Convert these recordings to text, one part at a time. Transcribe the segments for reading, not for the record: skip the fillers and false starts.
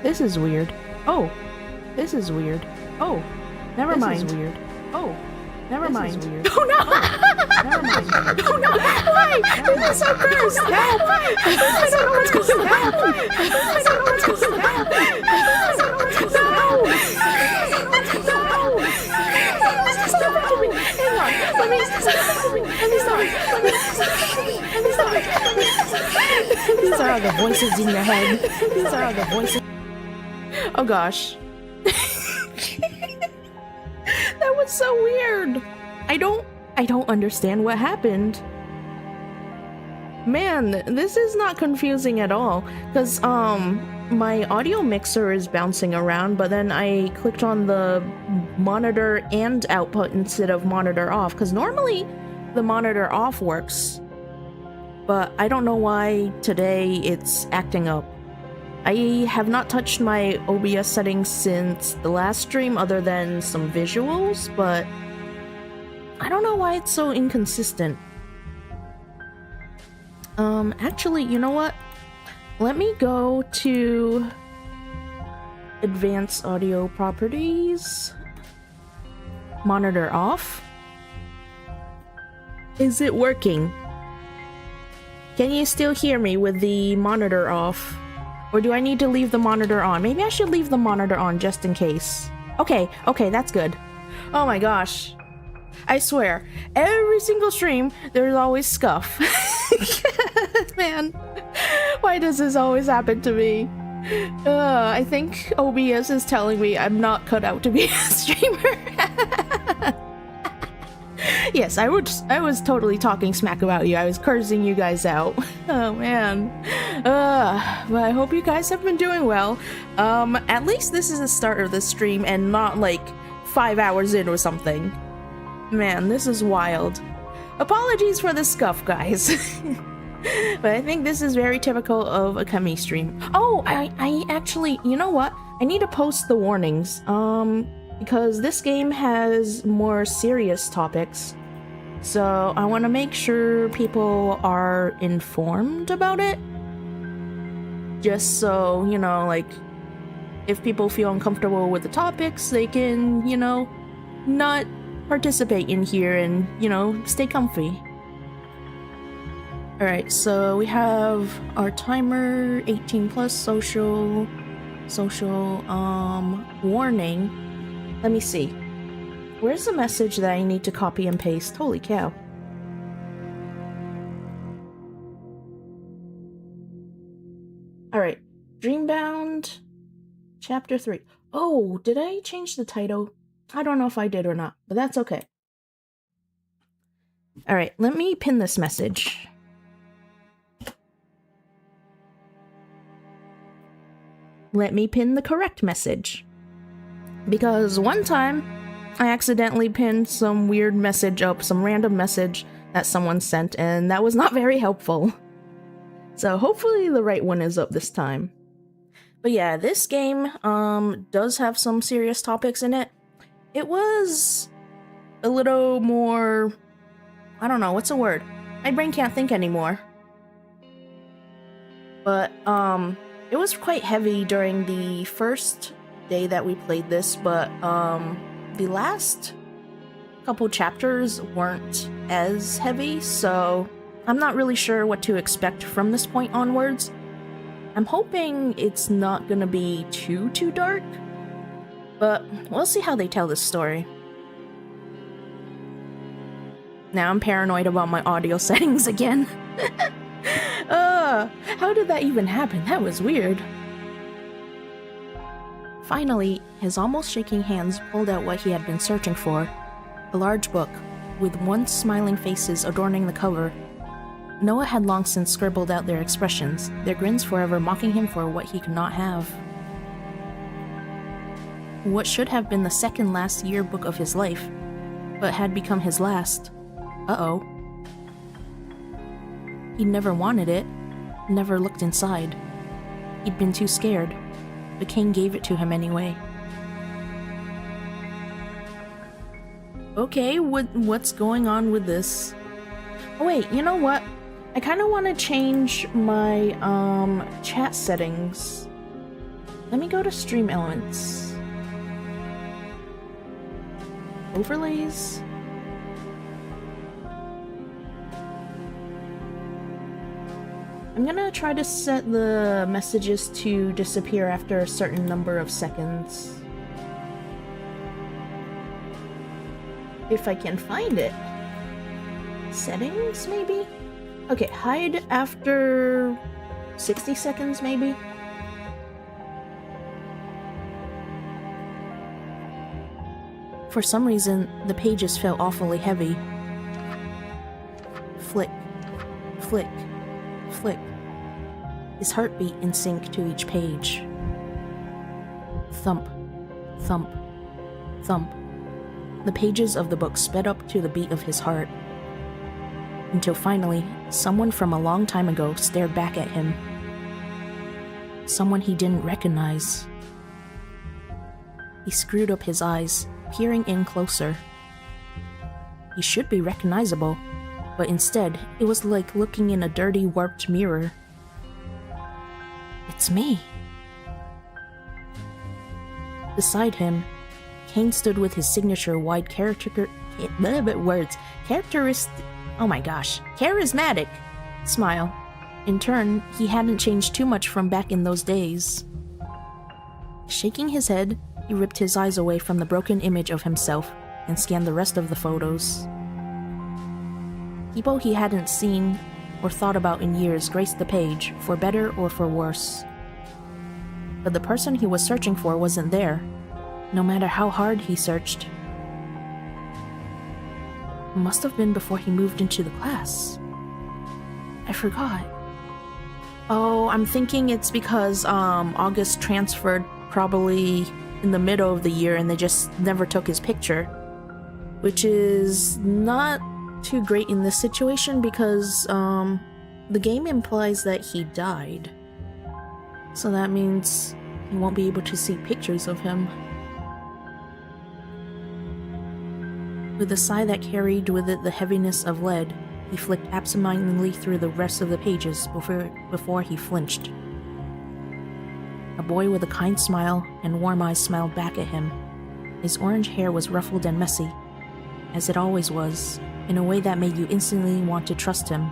this is weird. Oh, this is weird. Oh, never mind. This is weird. Oh, never mind. Weird. Oh no! Never mind. Oh no! Why? This is so cursed. Help! I don't know what's going on. I don't know what's going on. These are the voices in your head. These are the voices. Oh gosh. That was so weird. I don't understand what happened. Man, this is not confusing at all. Because, my audio mixer is bouncing around, but then I clicked on the monitor and output instead of monitor off, because normally the monitor off works. But I don't know why today it's acting up. I have not touched my OBS settings since the last stream other than some visuals, but I don't know why it's so inconsistent. Actually, you know what? Let me go to Advanced Audio Properties. Monitor off. Is it working? Can you still hear me with the monitor off? Or do I need to leave the monitor on? Maybe I should leave the monitor on just in case. Okay, that's good. Oh my gosh. I swear, every single stream, there's always scuff. Man, why does this always happen to me? I think OBS is telling me I'm not cut out to be a streamer. Yes, I was totally talking smack about you. I was cursing you guys out. Oh man. But I hope you guys have been doing well. At least this is the start of the stream and not like 5 hours in or something. Man, this is wild. Apologies for the scuff, guys. But I think this is very typical of a Kami stream. Oh, I actually, you know what? I need to post the warnings. Because this game has more serious topics. So I want to make sure people are informed about it. Just so, you know, like, if people feel uncomfortable with the topics, they can, you know, not participate in here and, you know, stay comfy. Alright, so we have our timer, 18 plus, social, warning. Let me see. Where's the message that I need to copy and paste? Holy cow. Alright, Dreambound, Chapter 3. Oh, did I change the title? I don't know if I did or not, but that's okay. Alright, let me pin this message. Let me pin the correct message. Because one time, I accidentally pinned some weird message up, some random message that someone sent, and that was not very helpful. So hopefully the right one is up this time. But yeah, this game does have some serious topics in it. It was a little more... I don't know, what's the word? My brain can't think anymore. But, it was quite heavy during the first day that we played this, but, the last couple chapters weren't as heavy, so I'm not really sure what to expect from this point onwards. I'm hoping it's not gonna be too dark, but we'll see how they tell this story. Now I'm paranoid about my audio settings again. How did that even happen? That was weird. Finally, his almost shaking hands pulled out what he had been searching for. A large book, with once smiling faces adorning the cover. Noah had long since scribbled out their expressions, their grins forever mocking him for what he could not have. What should have been the second last yearbook of his life, but had become his last. Uh-oh. He never wanted it, never looked inside. He'd been too scared, but Kane gave it to him anyway. Okay, what's going on with this? Oh wait, you know what? I kind of want to change my chat settings. Let me go to Stream Elements. Overlays. I'm gonna try to set the messages to disappear after a certain number of seconds. If I can find it. Settings, maybe? Okay, hide after 60 seconds, maybe? For some reason, the pages felt awfully heavy. Flick, flick, flick. His heartbeat in sync to each page. Thump, thump, thump. The pages of the book sped up to the beat of his heart. Until finally, someone from a long time ago stared back at him. Someone he didn't recognize. He screwed up his eyes, peering in closer. He should be recognizable, but instead, it was like looking in a dirty, warped mirror. It's me. Beside him, Kane stood with his signature wide charismatic smile. In turn, he hadn't changed too much from back in those days. Shaking his head, he ripped his eyes away from the broken image of himself and scanned the rest of the photos. People he hadn't seen or thought about in years graced the page, for better or for worse. But the person he was searching for wasn't there, no matter how hard he searched. It must have been before he moved into the class. I forgot. Oh, I'm thinking it's because August transferred probably in the middle of the year and they just never took his picture. Which is not too great in this situation because the game implies that he died. So that means you won't be able to see pictures of him. With a sigh that carried with it the heaviness of lead, he flicked absentmindedly through the rest of the pages before he flinched. A boy with a kind smile and warm eyes smiled back at him. His orange hair was ruffled and messy, as it always was, in a way that made you instantly want to trust him.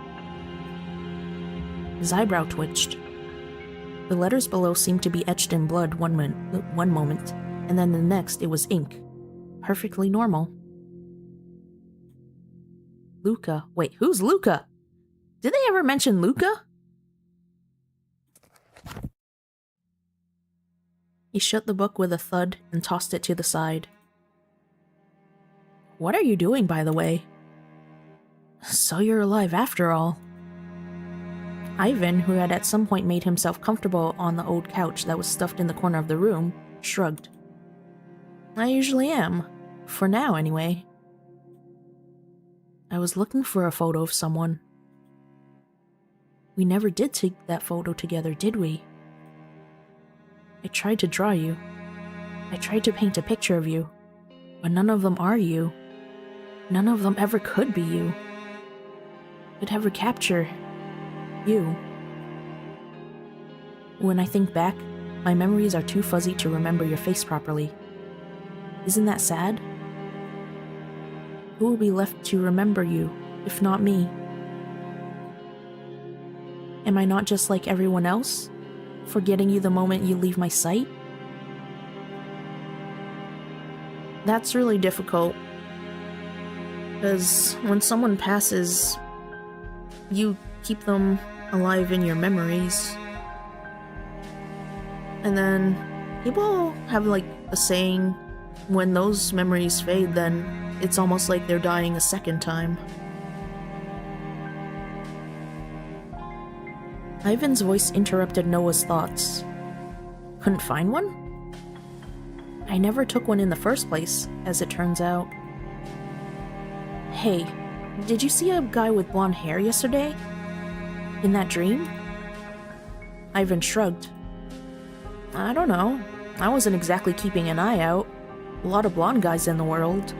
His eyebrow twitched. The letters below seemed to be etched in blood one moment, and then the next it was ink. Perfectly normal. Luca. Wait, who's Luca? Did they ever mention Luca? He shut the book with a thud and tossed it to the side. What are you doing, by the way? So you're alive after all. Ivan, who had at some point made himself comfortable on the old couch that was stuffed in the corner of the room, shrugged. I usually am. For now, anyway. I was looking for a photo of someone. We never did take that photo together, did we? I tried to draw you. I tried to paint a picture of you. But none of them are you. None of them ever could be you. Could ever capture you. When I think back, my memories are too fuzzy to remember your face properly. Isn't that sad? Who will be left to remember you, if not me? Am I not just like everyone else, forgetting you the moment you leave my sight? That's really difficult, because when someone passes, you keep them alive in your memories. And then people have like a saying, when those memories fade, then it's almost like they're dying a second time. Ivan's voice interrupted Noah's thoughts. Couldn't find one? I never took one in the first place, as it turns out. Hey, did you see a guy with blonde hair yesterday? In that dream? Ivan shrugged. I don't know. I wasn't exactly keeping an eye out. A lot of blonde guys in the world.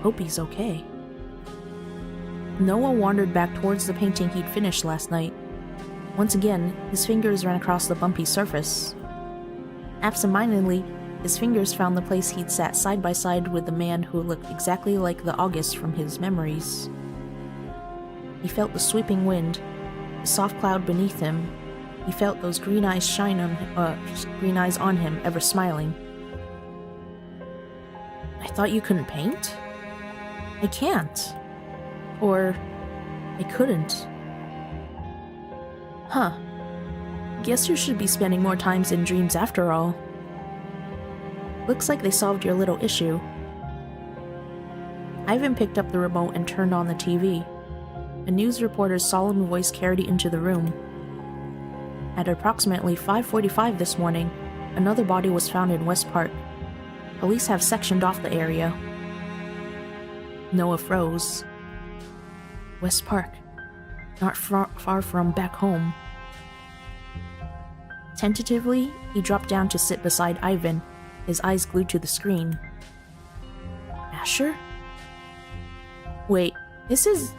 Hope he's okay. Noah wandered back towards the painting he'd finished last night. Once again, his fingers ran across the bumpy surface. Absentmindedly, his fingers found the place he'd sat side by side with the man who looked exactly like the August from his memories. He felt the sweeping wind, the soft cloud beneath him. He felt those green eyes on him, ever smiling. I thought you couldn't paint? I can't. Or I couldn't. Huh. Guess you should be spending more times in dreams after all. Looks like they solved your little issue. Ivan picked up the remote and turned on the TV. A news reporter's solemn voice carried into the room. At approximately 5:45 this morning, another body was found in West Park. Police have sectioned off the area. Noah froze. West Park. Not far from back home. Tentatively, he dropped down to sit beside Ivan, his eyes glued to the screen. Asher? Wait, is his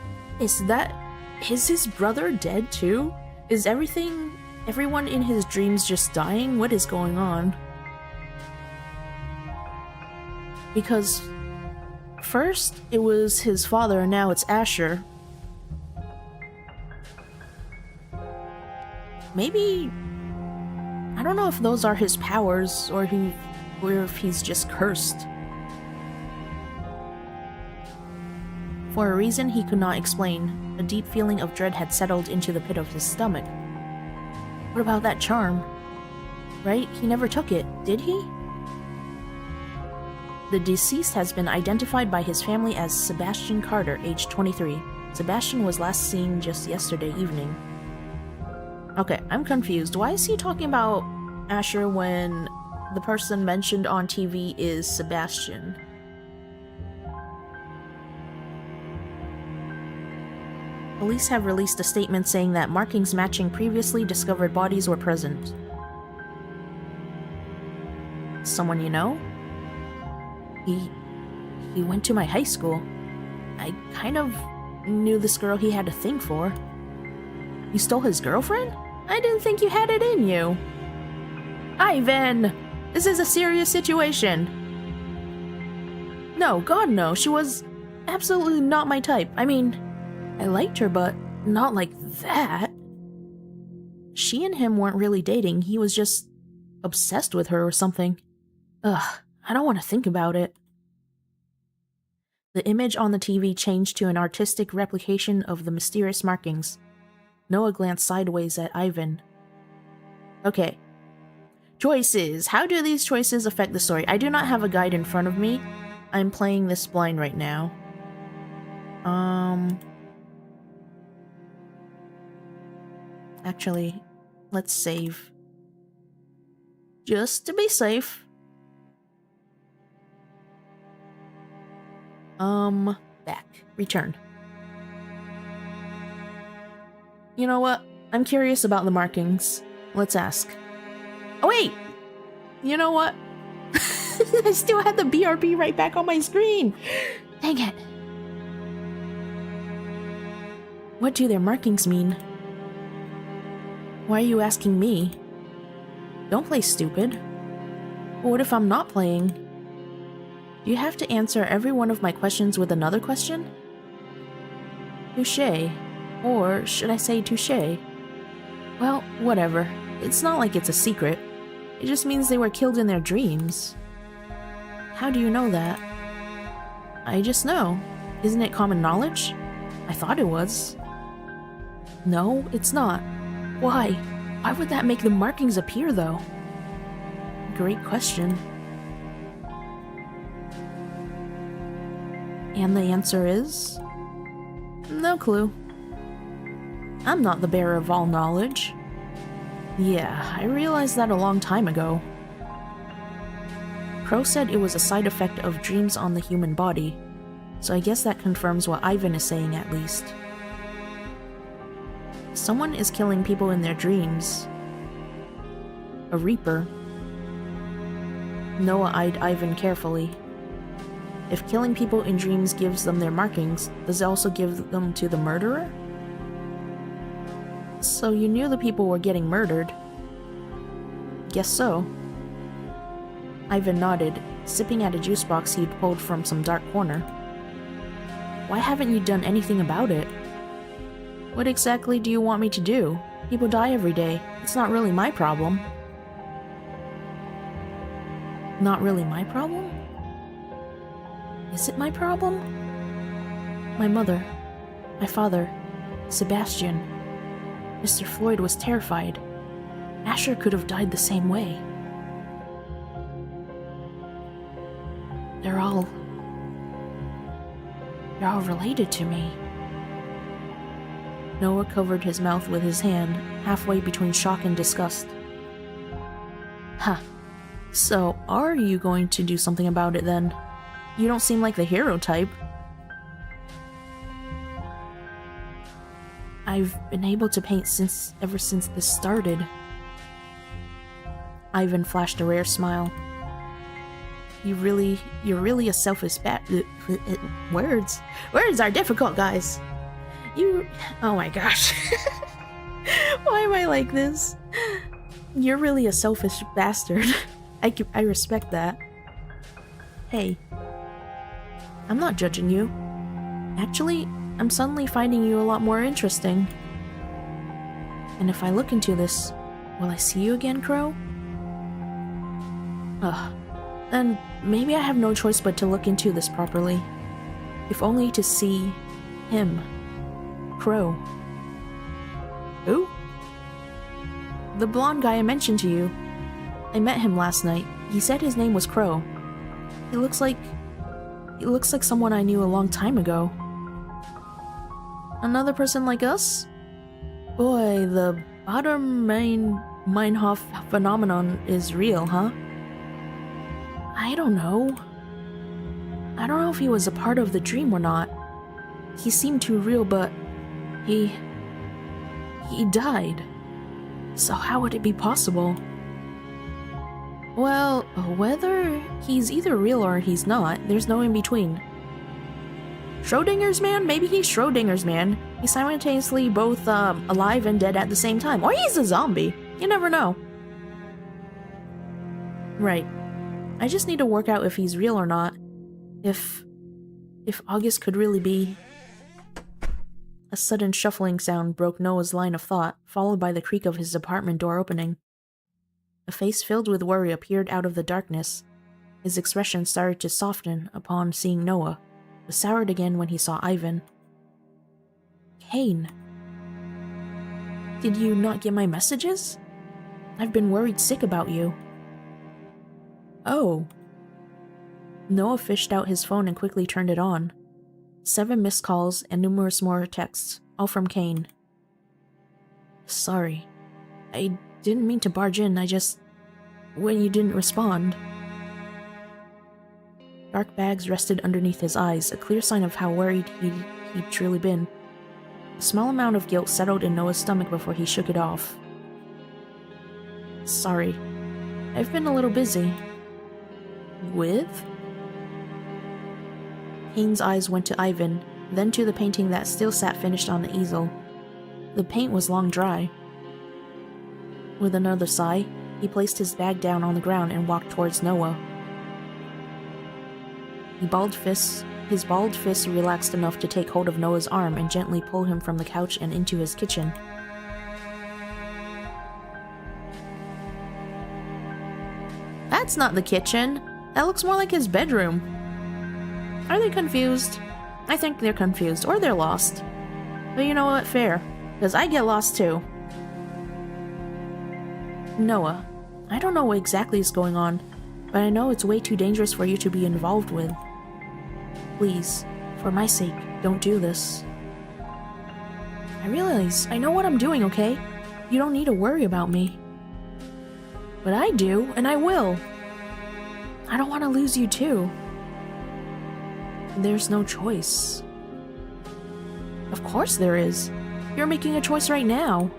brother dead too? Is everyone in his dreams just dying? What is going on? Because first it was his father and now it's Asher. Maybe, I don't know if those are his powers or if he's just cursed. For a reason he could not explain, a deep feeling of dread had settled into the pit of his stomach. What about that charm? Right? He never took it, did he? The deceased has been identified by his family as Sebastian Carter, age 23. Sebastian was last seen just yesterday evening. Okay, I'm confused. Why is he talking about Asher when the person mentioned on TV is Sebastian? Police have released a statement saying that markings matching previously discovered bodies were present. Someone you know? He went to my high school. I kind of knew this girl he had a thing for. You stole his girlfriend? I didn't think you had it in you. Ivan! This is a serious situation. No, God no, she was absolutely not my type. I mean, I liked her, but not like that. She and him weren't really dating, he was just obsessed with her or something. Ugh, I don't want to think about it. The image on the TV changed to an artistic replication of the mysterious markings. Noah glanced sideways at Ivan. Okay. Choices. How do these choices affect the story? I do not have a guide in front of me. I'm playing this blind right now. Actually, let's save. Just to be safe. Back. Return. You know what? I'm curious about the markings. Let's ask. Oh wait! You know what? I still had the BRB right back on my screen! Dang it. What do their markings mean? Why are you asking me? Don't play stupid. But what if I'm not playing? Do you have to answer every one of my questions with another question? Touché. Or should I say touché? Well, whatever. It's not like it's a secret. It just means they were killed in their dreams. How do you know that? I just know. Isn't it common knowledge? I thought it was. No, it's not. Why? Why would that make the markings appear, though? Great question. And the answer is? No clue. I'm not the bearer of all knowledge. Yeah, I realized that a long time ago. Crow said it was a side effect of dreams on the human body, so I guess that confirms what Ivan is saying at least. Someone is killing people in their dreams. A Reaper. Noah eyed Ivan carefully. If killing people in dreams gives them their markings, does it also give them to the murderer? So you knew the people were getting murdered? Guess so. Ivan nodded, sipping at a juice box he'd pulled from some dark corner. Why haven't you done anything about it? What exactly do you want me to do? People die every day. It's not really my problem. Not really my problem? Is it my problem? My mother, my father, Sebastian. Mr. Floyd was terrified. Asher could have died the same way. They're all related to me. Noah covered his mouth with his hand, halfway between shock and disgust. Huh. So, are you going to do something about it then? You don't seem like the hero type. I've been able to paint ever since this started. Ivan flashed a rare smile. You're really a selfish Words are difficult, guys. Oh my gosh. Why am I like this? You're really a selfish bastard. I respect that. Hey. I'm not judging you. Actually, I'm suddenly finding you a lot more interesting. And if I look into this, will I see you again, Crow? Ugh. Then maybe I have no choice but to look into this properly. If only to see him. Crow. Who? The blonde guy I mentioned to you. I met him last night. He said his name was Crow. He looks like someone I knew a long time ago. Another person like us? Boy, the Bader-Meinhof phenomenon is real, huh? I don't know. I don't know if he was a part of the dream or not. He seemed too real, but he died. So how would it be possible? Well, whether he's either real or he's not, there's no in between. Schrodinger's man? Maybe he's Schrodinger's man. He's simultaneously both alive and dead at the same time. Or he's a zombie. You never know. Right. I just need to work out if he's real or not. If August could really be... A sudden shuffling sound broke Noah's line of thought, followed by the creak of his apartment door opening. A face filled with worry appeared out of the darkness. His expression started to soften upon seeing Noah, but soured again when he saw Ivan. Kane. Did you not get my messages? I've been worried sick about you. Oh. Noah fished out his phone and quickly turned it on. 7 missed calls and numerous more texts, all from Kane. Sorry. I didn't mean to barge in, when you didn't respond. Dark bags rested underneath his eyes, a clear sign of how worried he'd truly been. A small amount of guilt settled in Noah's stomach before he shook it off. Sorry. I've been a little busy. With? Kane's eyes went to Ivan, then to the painting that still sat finished on the easel. The paint was long dry. With another sigh, he placed his bag down on the ground and walked towards Noah. His bald fist relaxed enough to take hold of Noah's arm and gently pull him from the couch and into his kitchen. That's not the kitchen. That looks more like his bedroom. Are they confused? I think they're confused, or they're lost. But you know what? Fair. Because I get lost too. Noah, I don't know what exactly is going on, but I know it's way too dangerous for you to be involved with. Please, for my sake, don't do this. I realize I know what I'm doing, okay? You don't need to worry about me. But I do, and I will. I don't want to lose you too. There's no choice. Of course there is. You're making a choice right now.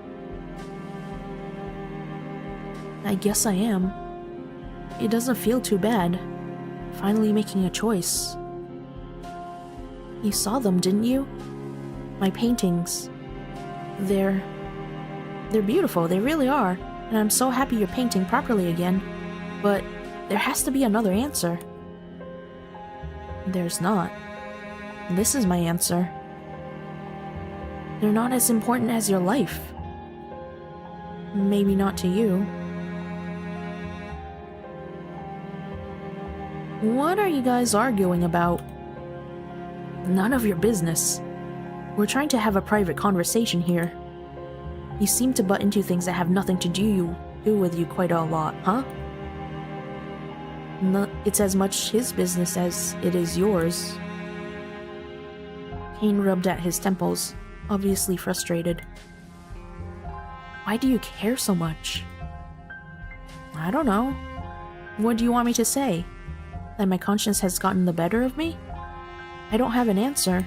I guess I am. It doesn't feel too bad. Finally making a choice. You saw them, didn't you? My paintings. They're beautiful, they really are. And I'm so happy you're painting properly again. But There has to be another answer. There's not. This is my answer. They're not as important as your life. Maybe not to you. What are you guys arguing about? None of your business. We're trying to have a private conversation here. You seem to butt into things that have nothing to do with you quite a lot, huh? It's as much his business as it is yours. Kane rubbed at his temples, obviously frustrated. Why do you care so much? I don't know. What do you want me to say? That my conscience has gotten the better of me? I don't have an answer.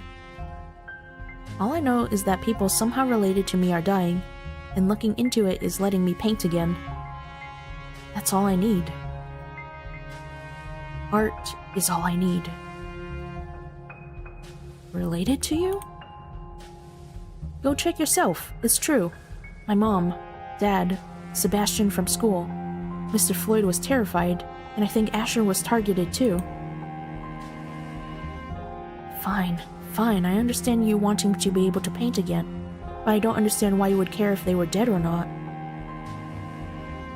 All I know is that people somehow related to me are dying, and looking into it is letting me paint again. That's all I need. Art is all I need. Related to you? Go check yourself. It's true. My mom, Dad, Sebastian from school. Mr. Floyd was terrified, and I think Asher was targeted too. Fine, I understand you wanting to be able to paint again, but I don't understand why you would care if they were dead or not.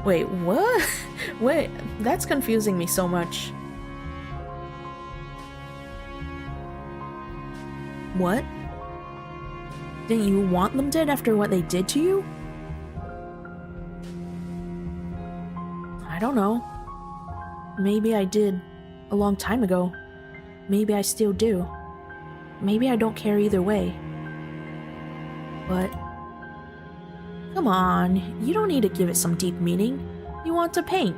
Wait, what? Wait, that's confusing me so much. What? Didn't you want them dead after what they did to you? I don't know. Maybe I did a long time ago. Maybe I still do. Maybe I don't care either way. But come on, you don't need to give it some deep meaning. You want to paint.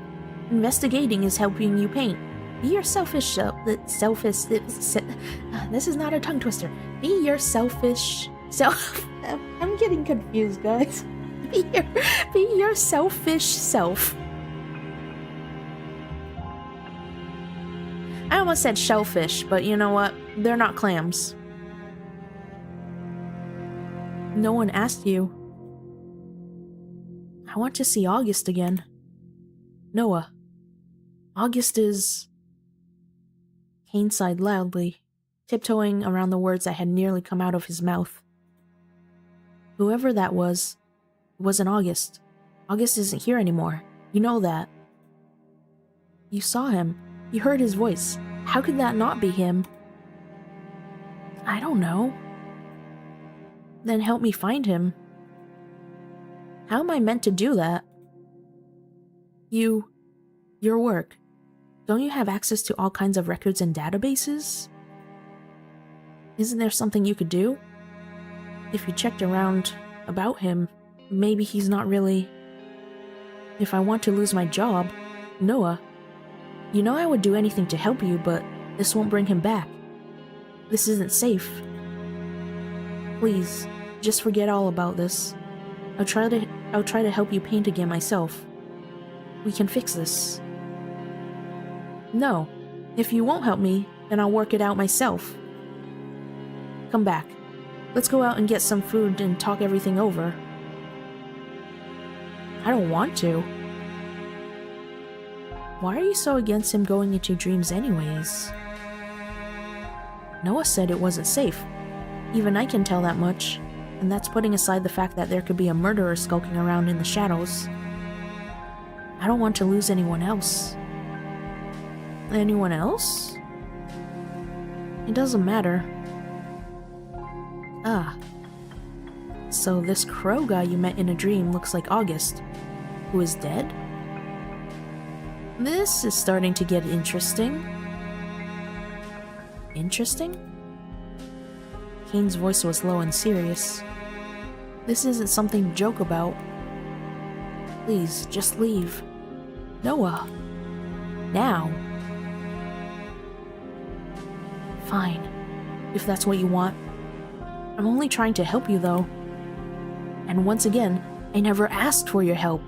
Investigating is helping you paint. Be your selfish this is not a tongue twister. Be your selfish self. I'm getting confused, guys. Be your selfish self. I almost said shellfish, but you know what? They're not clams. No one asked you. I want to see August again. Noah. August is... Kane sighed loudly, tiptoeing around the words that had nearly come out of his mouth. Whoever that was, it wasn't August. August isn't here anymore. You know that. You saw him. You heard his voice. How could that not be him? I don't know. Then help me find him. How am I meant to do that? Your work. Don't you have access to all kinds of records and databases? Isn't there something you could do? If you checked around about him, maybe he's not really... If I want to lose my job, Noah, you know I would do anything to help you, but this won't bring him back. This isn't safe. Please, just forget all about this. I'll try to help you paint again myself. We can fix this. No, if you won't help me, then I'll work it out myself. Come back. Let's go out and get some food and talk everything over. I don't want to. Why are you so against him going into dreams anyways? Noah said it wasn't safe. Even I can tell that much, and that's putting aside the fact that there could be a murderer skulking around in the shadows. I don't want to lose anyone else. Anyone else? It doesn't matter. Ah. So this crow guy you met in a dream looks like August, who is dead? This is starting to get interesting. Interesting? Kane's voice was low and serious. This isn't something to joke about. Please, just leave. Noah. Now. Fine, if that's what you want. I'm only trying to help you, though. And once again, I never asked for your help.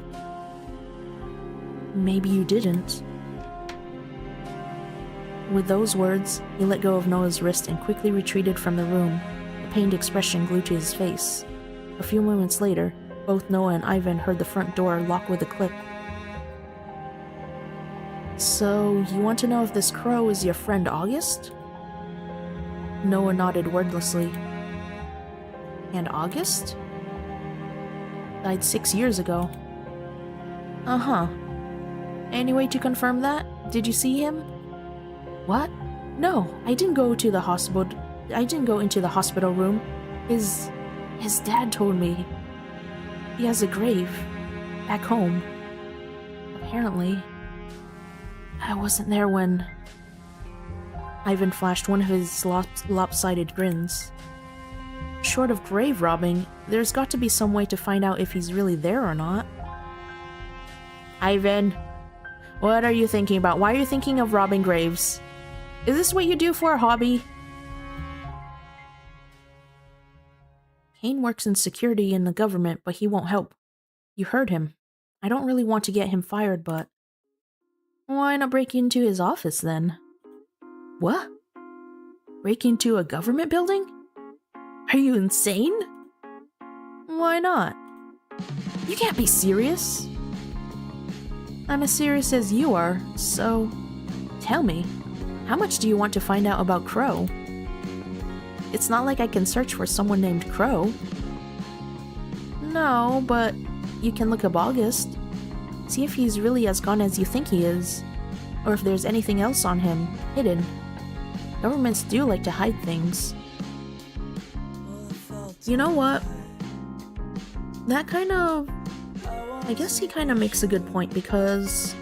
Maybe you didn't. With those words, he let go of Noah's wrist and quickly retreated from the room, a pained expression glued to his face. A few moments later, both Noah and Ivan heard the front door lock with a click. So, you want to know if this crow is your friend August? Noah nodded wordlessly. And August? Died 6 years ago. Uh-huh. Any way to confirm that? Did you see him? What? No, I didn't go to the hospital. I didn't go into the hospital room. His dad told me. He has a grave. Back home. Apparently. I wasn't there when... Ivan flashed one of his lopsided grins. Short of grave robbing, there's got to be some way to find out if he's really there or not. Ivan, what are you thinking about? Why are you thinking of robbing graves? Is this what you do for a hobby? Kane works in security in the government, but he won't help. You heard him. I don't really want to get him fired, but... Why not break into his office, then? What? Break into a government building? Are you insane? Why not? You can't be serious. I'm as serious as you are, so... Tell me, how much do you want to find out about Crow? It's not like I can search for someone named Crow. No, but you can look up August. See if he's really as gone as you think he is. Or if there's anything else on him, hidden. Governments do like to hide things. You know what? That kind of... I guess he kind of makes a good point, because...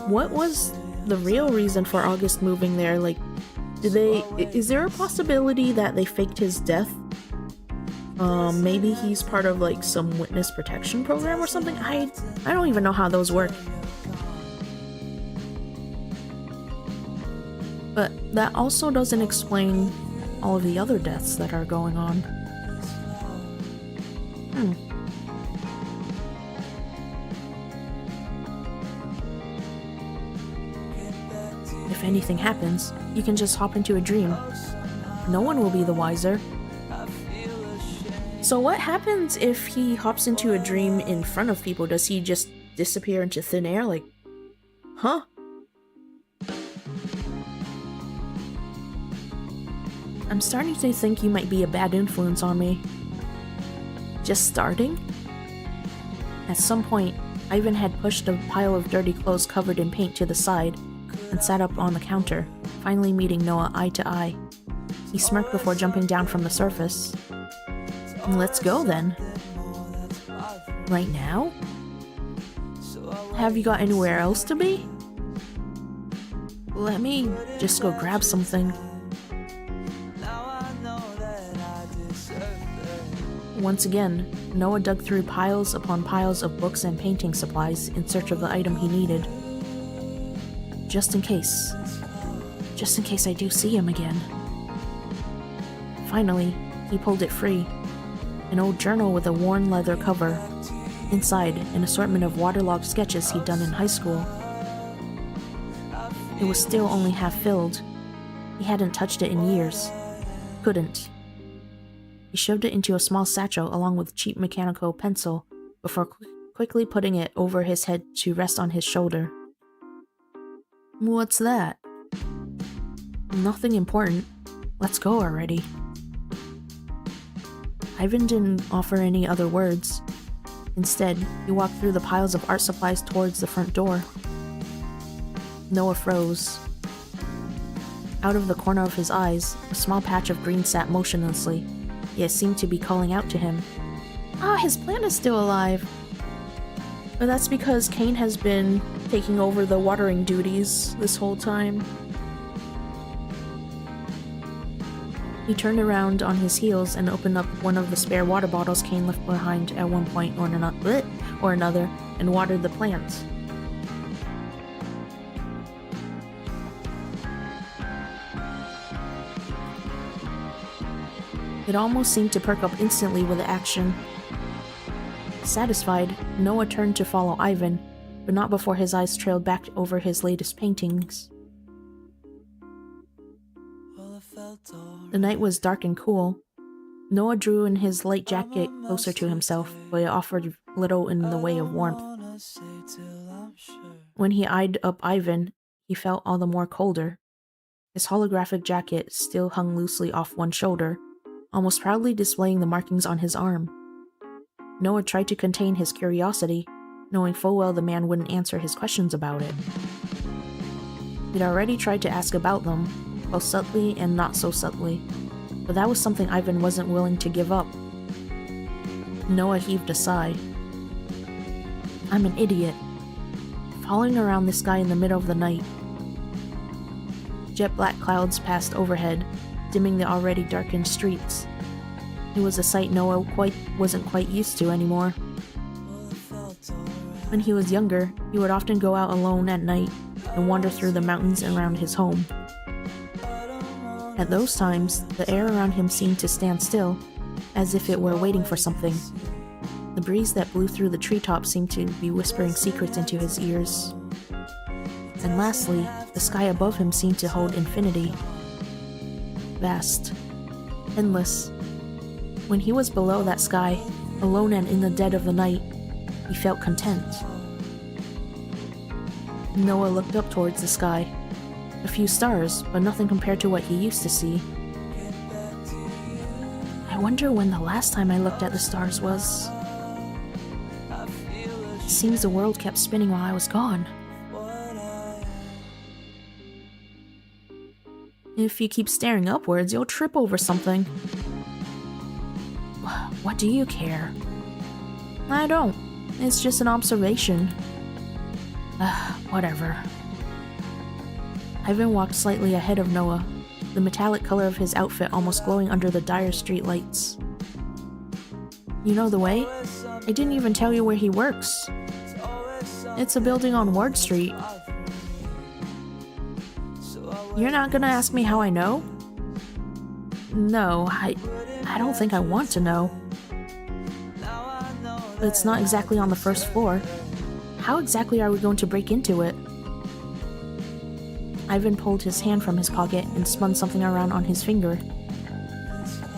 What was the real reason for August moving there? Like, did they... Is there a possibility that they faked his death? Maybe he's part of, like, some witness protection program or something? I don't even know how those work. But that also doesn't explain all of the other deaths that are going on. If anything happens, you can just hop into a dream. No one will be the wiser. So what happens if he hops into a dream in front of people? Does he just disappear into thin air? Like, huh? I'm starting to think you might be a bad influence on me. Just starting? At some point, Ivan had pushed a pile of dirty clothes covered in paint to the side and sat up on the counter, finally meeting Noah eye to eye. He smirked before jumping down from the surface. Let's go then. Right now? Have you got anywhere else to be? Let me just go grab something. Once again, Noah dug through piles upon piles of books and painting supplies in search of the item he needed. Just in case. Just in case I do see him again. Finally, he pulled it free. An old journal with a worn leather cover. Inside, an assortment of waterlogged sketches he'd done in high school. It was still only half filled. He hadn't touched it in years. Couldn't. He shoved it into a small satchel along with a cheap mechanical pencil before quickly putting it over his head to rest on his shoulder. What's that? Nothing important. Let's go already. Ivan didn't offer any other words. Instead, he walked through the piles of art supplies towards the front door. Noah froze. Out of the corner of his eyes, a small patch of green sat motionlessly, yet seemed to be calling out to him. Ah, his plant is still alive! But that's because Kane has been taking over the watering duties this whole time. He turned around on his heels and opened up one of the spare water bottles Kane left behind at one point or another and watered the plant. It almost seemed to perk up instantly with the action. Satisfied, Noah turned to follow Ivan, but not before his eyes trailed back over his latest paintings. The night was dark and cool. Noah drew in his light jacket closer to himself, but it offered little in the way of warmth. When he eyed up Ivan, he felt all the more colder. His holographic jacket still hung loosely off one shoulder, almost proudly displaying the markings on his arm. Noah tried to contain his curiosity, knowing full well the man wouldn't answer his questions about it. He'd already tried to ask about them, both subtly and not so subtly, but that was something Ivan wasn't willing to give up. Noah heaved a sigh. I'm an idiot. Following around this guy in the middle of the night. Jet black clouds passed overhead, dimming the already darkened streets. It was a sight Noah wasn't quite used to anymore. When he was younger, he would often go out alone at night and wander through the mountains around his home. At those times, the air around him seemed to stand still, as if it were waiting for something. The breeze that blew through the treetops seemed to be whispering secrets into his ears. And lastly, the sky above him seemed to hold infinity. Vast. Endless. When he was below that sky, alone and in the dead of the night, he felt content. Noah looked up towards the sky. A few stars, but nothing compared to what he used to see. I wonder when the last time I looked at the stars was. It seems the world kept spinning while I was gone. If you keep staring upwards, you'll trip over something. What do you care? I don't. It's just an observation. Whatever. Ivan walked slightly ahead of Noah, the metallic color of his outfit almost glowing under the dire street lights. You know the way? I didn't even tell you where he works. It's a building on Ward Street. You're not gonna ask me how I know? No, I don't think I want to know. It's not exactly on the first floor. How exactly are we going to break into it? Ivan pulled his hand from his pocket and spun something around on his finger.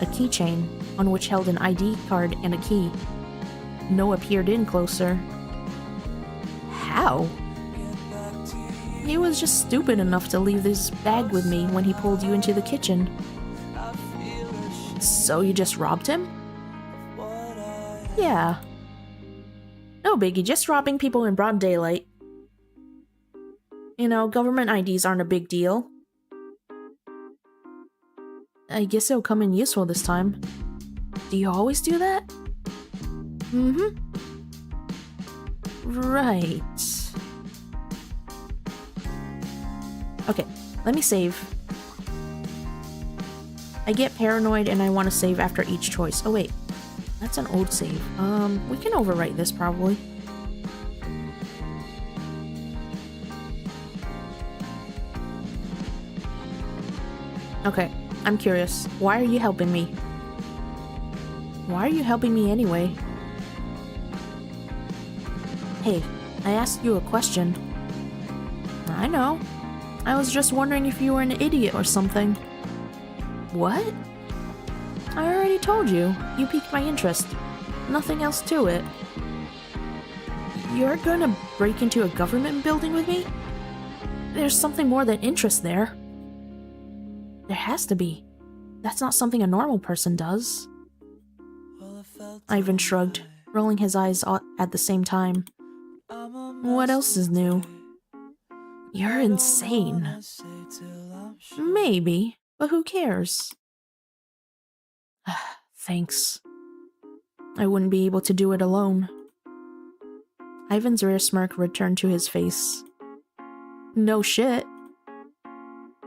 A keychain, on which held an ID card and a key. Noah peered in closer. How? He was just stupid enough to leave this bag with me when he pulled you into the kitchen. So you just robbed him? Yeah. No biggie, just robbing people in broad daylight. You know, government IDs aren't a big deal. I guess it'll come in useful this time. Do you always do that? Mm-hmm. Right. Okay, let me save. I get paranoid and I want to save after each choice. Oh wait, that's an old save. We can overwrite this probably. Okay, I'm curious. Why are you helping me? Why are you helping me anyway? Hey, I asked you a question. I know. I was just wondering if you were an idiot or something. What? I already told you. You piqued my interest. Nothing else to it. You're gonna break into a government building with me? There's something more than interest there. There has to be. That's not something a normal person does. Ivan shrugged, rolling his eyes at the same time. What else is new? You're insane. Maybe, but who cares? Thanks. I wouldn't be able to do it alone. Ivan's rare smirk returned to his face. No shit.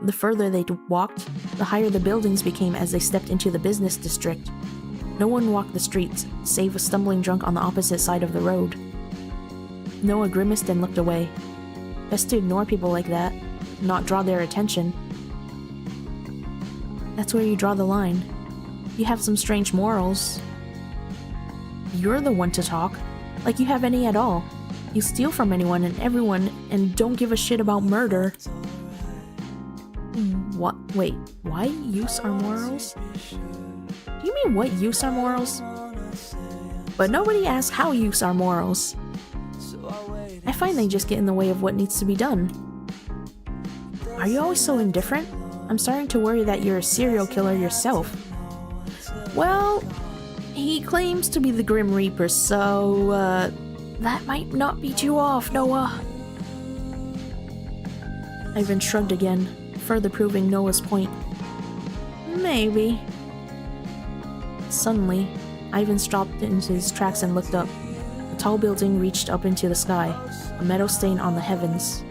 The further they walked, the higher the buildings became as they stepped into the business district. No one walked the streets, save a stumbling drunk on the opposite side of the road. Noah grimaced and looked away. Best to ignore people like that, not draw their attention. That's where you draw the line. You have some strange morals. You're the one to talk, like you have any at all. You steal from anyone and everyone and don't give a shit about murder. What? Wait, why use our morals? Do you mean what use our morals? But nobody asked how use our morals. I find they just get in the way of what needs to be done. Are you always so indifferent? I'm starting to worry that you're a serial killer yourself. Well, he claims to be the Grim Reaper, so, that might not be too off, Noah. Ivan shrugged again, further proving Noah's point. Maybe. Suddenly, Ivan stopped into his tracks and looked up. A tall building reached up into the sky, a metal stain on the heavens.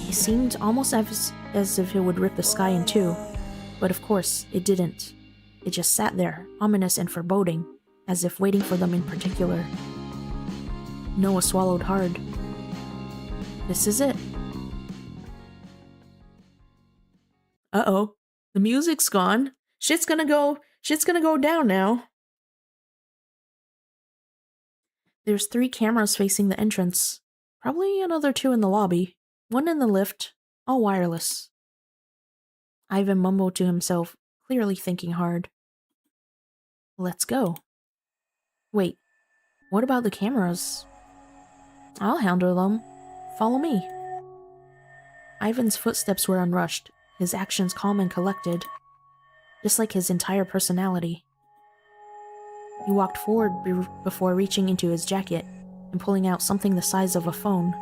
It seemed almost as if it would rip the sky in two, but of course, it didn't. It just sat there, ominous and foreboding, as if waiting for them in particular. Noah swallowed hard. This is it. Uh-oh. The music's gone. Shit's gonna go down now. There's 3 cameras facing the entrance. Probably another 2 in the lobby. 1 in the lift, all wireless. Ivan mumbled to himself, clearly thinking hard. Let's go. Wait, what about the cameras? I'll handle them. Follow me. Ivan's footsteps were unrushed, his actions calm and collected, just like his entire personality. He walked forward before reaching into his jacket and pulling out something the size of a phone.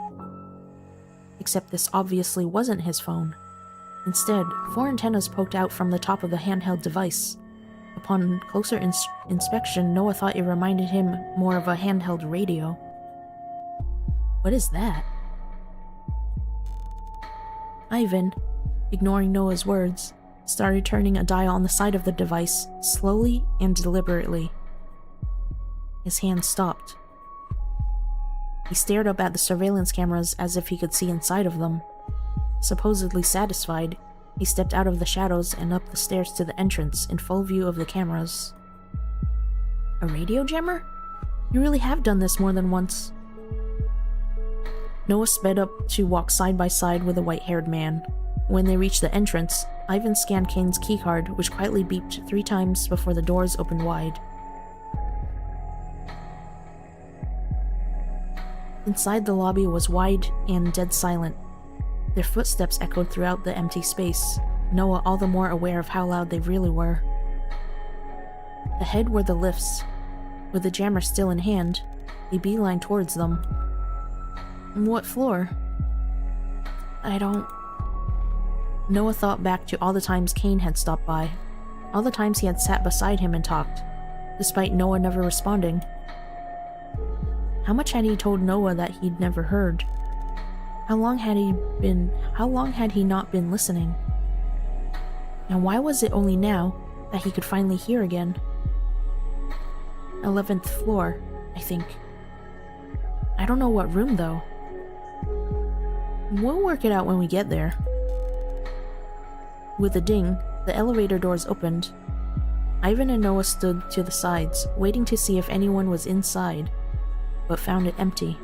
Except this obviously wasn't his phone. Instead, 4 antennas poked out from the top of the handheld device. Upon closer inspection, Noah thought it reminded him more of a handheld radio. What is that? Ivan, ignoring Noah's words, started turning a dial on the side of the device, slowly and deliberately. His hand stopped. He stared up at the surveillance cameras as if he could see inside of them. Supposedly satisfied, he stepped out of the shadows and up the stairs to the entrance in full view of the cameras. A radio jammer? You really have done this more than once. Noah sped up to walk side by side with a white-haired man. When they reached the entrance, Ivan scanned Kane's keycard, which quietly beeped 3 times before the doors opened wide. Inside the lobby was wide and dead silent. Their footsteps echoed throughout the empty space, Noah all the more aware of how loud they really were. Ahead were the lifts. With the jammer still in hand, he beelined towards them. What floor? I don't... Noah thought back to all the times Kane had stopped by, all the times he had sat beside him and talked, despite Noah never responding. How much had he told Noah that he'd never heard? How long had he not been listening? And why was it only now that he could finally hear again? 11th floor, I think. I don't know what room though. We'll work it out when we get there. With a ding, the elevator doors opened. Ivan and Noah stood to the sides, waiting to see if anyone was inside, but found it empty.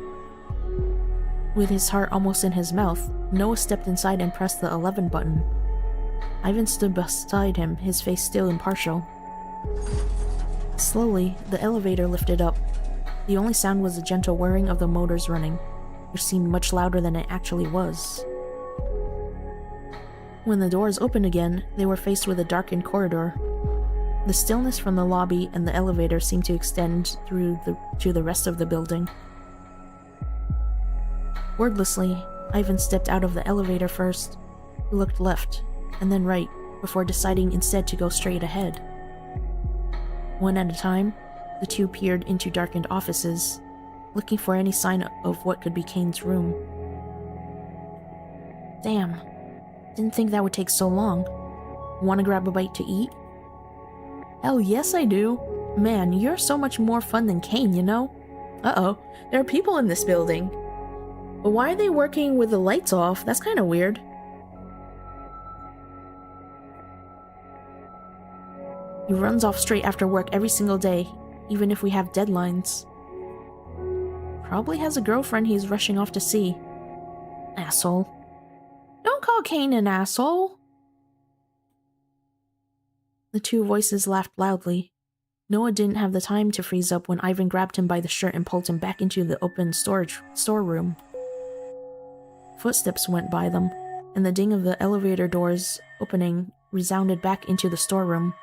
With his heart almost in his mouth, Noah stepped inside and pressed the 11 button. Ivan stood beside him, his face still impartial. Slowly, the elevator lifted up. The only sound was the gentle whirring of the motors running, which seemed much louder than it actually was. When the doors opened again, they were faced with a darkened corridor. The stillness from the lobby and the elevator seemed to extend to the rest of the building. Wordlessly, Ivan stepped out of the elevator first. He looked left, and then right, before deciding instead to go straight ahead. One at a time, the two peered into darkened offices, looking for any sign of what could be Kane's room. Damn, didn't think that would take so long. Wanna grab a bite to eat? Hell yes I do. Man, you're so much more fun than Kane, you know? Uh-oh, there are people in this building. But why are they working with the lights off? That's kinda weird. He runs off straight after work every single day, even if we have deadlines. Probably has a girlfriend he's rushing off to see. Asshole. Don't call Kane an asshole. The two voices laughed loudly. Noah didn't have the time to freeze up when Ivan grabbed him by the shirt and pulled him back into the open storeroom. Footsteps went by them, and the ding of the elevator doors opening resounded back into the storeroom.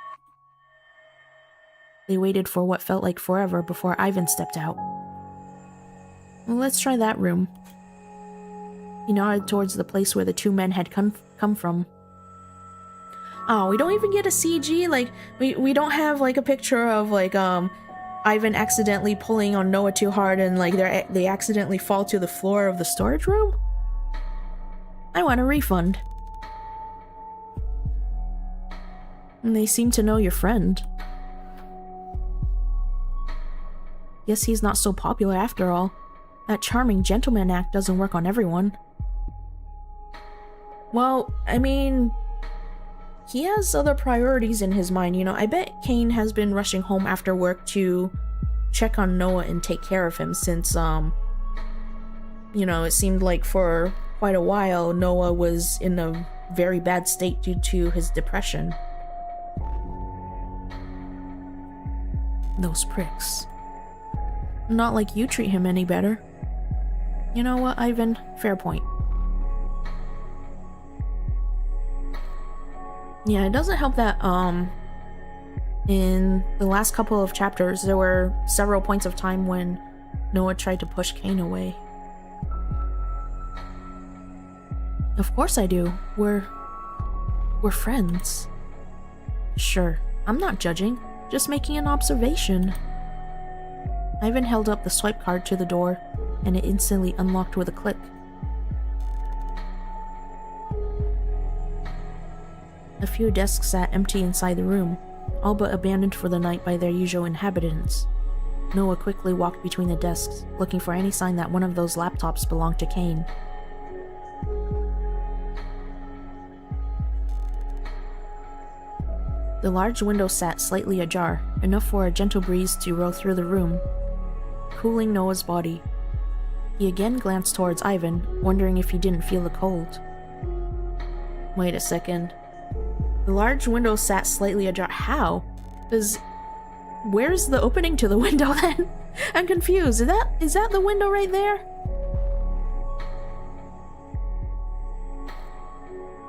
They waited for what felt like forever before Ivan stepped out. Well, let's try that room. He nodded towards the place where the two men had come from. Oh, we don't even get a CG? Like, we don't have, like, a picture of, like, Ivan accidentally pulling on Noah too hard and, like, they accidentally fall to the floor of the storage room? I want a refund. And they seem to know your friend. Guess he's not so popular after all. That charming gentleman act doesn't work on everyone. Well, I mean, he has other priorities in his mind, you know. I bet Kane has been rushing home after work to check on Noah and take care of him since, you know, it seemed like for quite a while Noah was in a very bad state due to his depression. Those pricks. Not like you treat him any better. You know what, Ivan? Fair point. Yeah, it doesn't help that, in the last couple of chapters, there were several points of time when Noah tried to push Kane away. Of course I do. We're friends. Sure, I'm not judging, just making an observation. Ivan held up the swipe card to the door, and it instantly unlocked with a click. A few desks sat empty inside the room, all but abandoned for the night by their usual inhabitants. Noah quickly walked between the desks, looking for any sign that one of those laptops belonged to Kane. The large window sat slightly ajar, enough for a gentle breeze to roll through the room, cooling Noah's body. He again glanced towards Ivan, wondering if he didn't feel the cold. Wait a second. The large window sat slightly ajar. How? Where's the opening to the window then? I'm confused. Is that the window right there?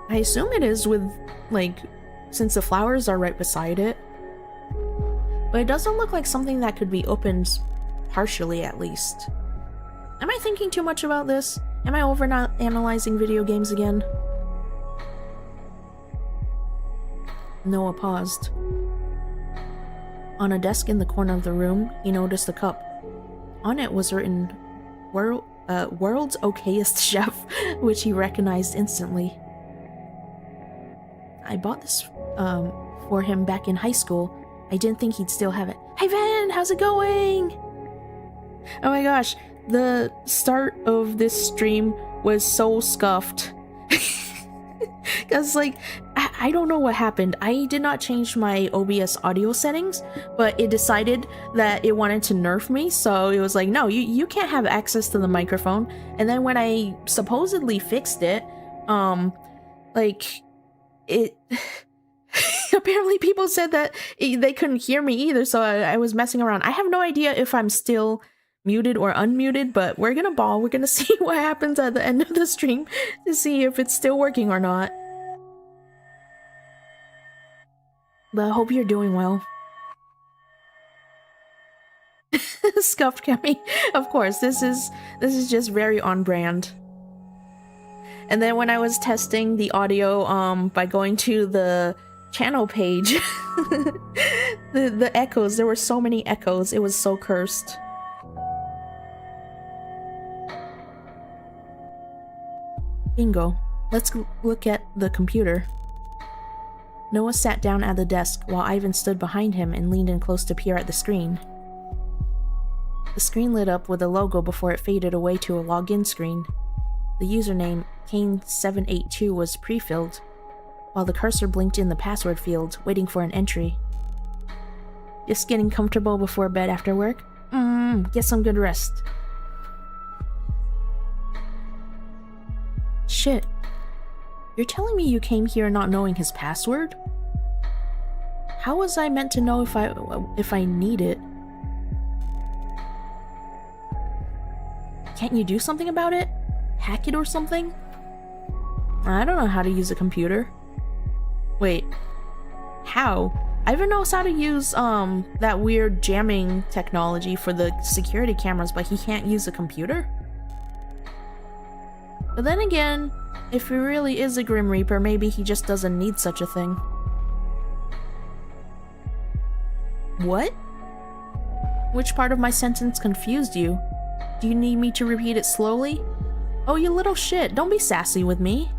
I assume it is with, like, since the flowers are right beside it. But it doesn't look like something that could be opened partially, at least. Am I thinking too much about this? Am I overanalyzing video games again? Noah paused. On a desk in the corner of the room, he noticed a cup. On it was written, World's Okayest Chef, which he recognized instantly. I bought this for him back in high school. I didn't think he'd still have it. Hey Van, how's it going? Oh my gosh, the start of this stream was so scuffed. Because, like, I don't know what happened. I did not change my OBS audio settings, but it decided that it wanted to nerf me, so it was like, no, you can't have access to the microphone. And then when I supposedly fixed it, like, it... apparently people said that they couldn't hear me either, so I was messing around. I have no idea if I'm still muted or unmuted, but we're gonna see what happens at the end of the stream to see if it's still working or not. But I hope you're doing well. Scuffed Kemi. Of course, this is just very on brand. And then when I was testing the audio by going to the channel page, the echoes, there were so many echoes, it was so cursed. Bingo. Let's look at the computer. Noah sat down at the desk while Ivan stood behind him and leaned in close to peer at the screen. The screen lit up with a logo before it faded away to a login screen. The username, Kane782, was pre-filled, while the cursor blinked in the password field, waiting for an entry. Just getting comfortable before bed after work? Get some good rest. Shit. You're telling me you came here not knowing his password? How was I meant to know if I need it? Can't you do something about it? Hack it or something? I don't know how to use a computer. Wait. How? Ivan knows how to use, that weird jamming technology for the security cameras, but he can't use a computer? But then again, if he really is a Grim Reaper, maybe he just doesn't need such a thing. What? Which part of my sentence confused you? Do you need me to repeat it slowly? Oh, you little shit, don't be sassy with me.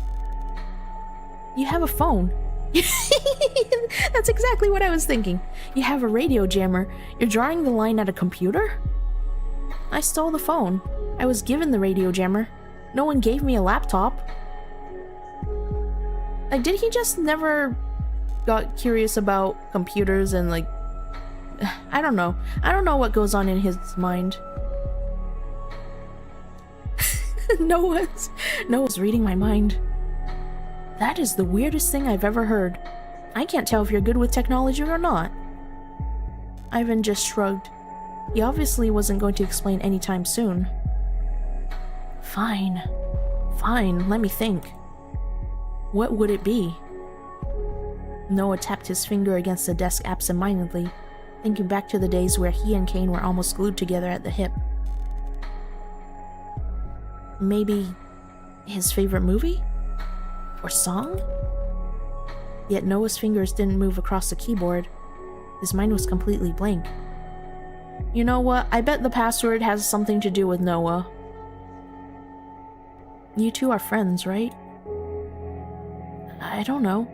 You have a phone. That's exactly what I was thinking. You have a radio jammer. You're drawing the line at a computer? I stole the phone. I was given the radio jammer. No one gave me a laptop. Like, did he just never got curious about computers and, like... I don't know. I don't know what goes on in his mind. Noah's reading my mind. That is the weirdest thing I've ever heard. I can't tell if you're good with technology or not. Ivan just shrugged. He obviously wasn't going to explain anytime soon. Fine, let me think. What would it be? Noah tapped his finger against the desk absentmindedly, thinking back to the days where he and Kane were almost glued together at the hip. Maybe his favorite movie? Or song? Yet Noah's fingers didn't move across the keyboard. His mind was completely blank. You know what? I bet the password has something to do with Noah. You two are friends, right? I don't know.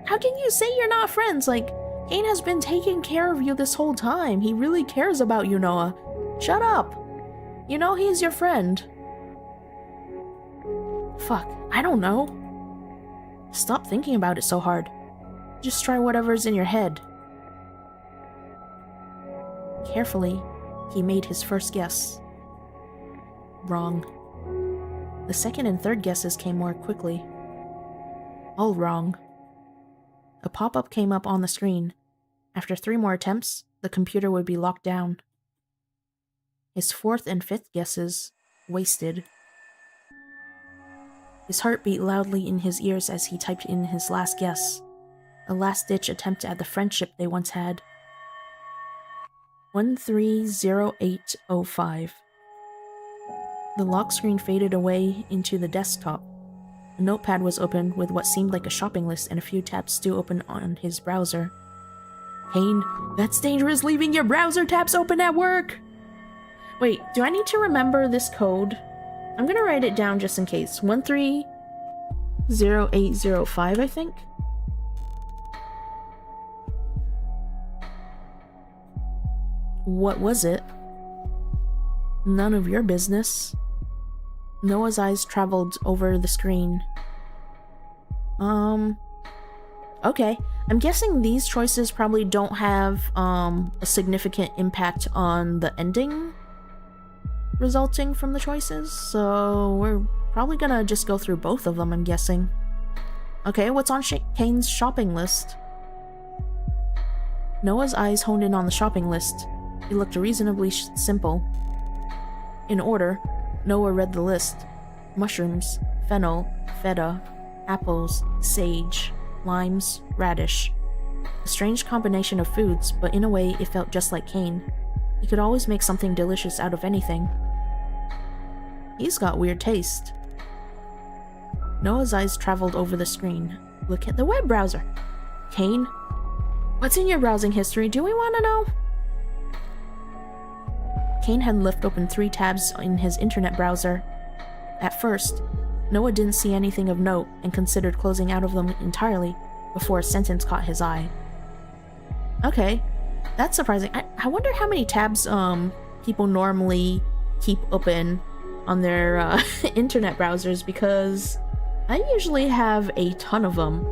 How can you say you're not friends? Like, Kane has been taking care of you this whole time. He really cares about you, Noah. Shut up. You know he's your friend. Fuck, I don't know. Stop thinking about it so hard. Just try whatever's in your head. Carefully, he made his first guess. Wrong. The second and third guesses came more quickly. All wrong. A pop-up came up on the screen. After 3 more attempts, the computer would be locked down. His fourth and fifth guesses wasted. His heart beat loudly in his ears as he typed in his last guess, a last-ditch attempt at the friendship they once had. 130805. The lock screen faded away into the desktop. A notepad was open with what seemed like a shopping list and a few tabs still open on his browser. Kane, that's dangerous, leaving your browser tabs open at work! Wait, do I need to remember this code? I'm gonna write it down just in case. 130805, I think? What was it? None of your business. Noah's eyes traveled over the screen. Okay. I'm guessing these choices probably don't have, a significant impact on the ending resulting from the choices, so we're probably gonna just go through both of them, I'm guessing. Okay, what's on Kane's shopping list? Noah's eyes honed in on the shopping list. It looked reasonably simple. In order, Noah read the list. Mushrooms, fennel, feta, apples, sage, limes, radish. A strange combination of foods, but in a way it felt just like Kane. He could always make something delicious out of anything. He's got weird taste. Noah's eyes traveled over the screen. Look at the web browser. Kane, what's in your browsing history? Do we want to know? Kane had left open 3 tabs in his internet browser. At first, Noah didn't see anything of note and considered closing out of them entirely before a sentence caught his eye. Okay, that's surprising. I wonder how many tabs people normally keep open on their internet browsers, because I usually have a ton of them.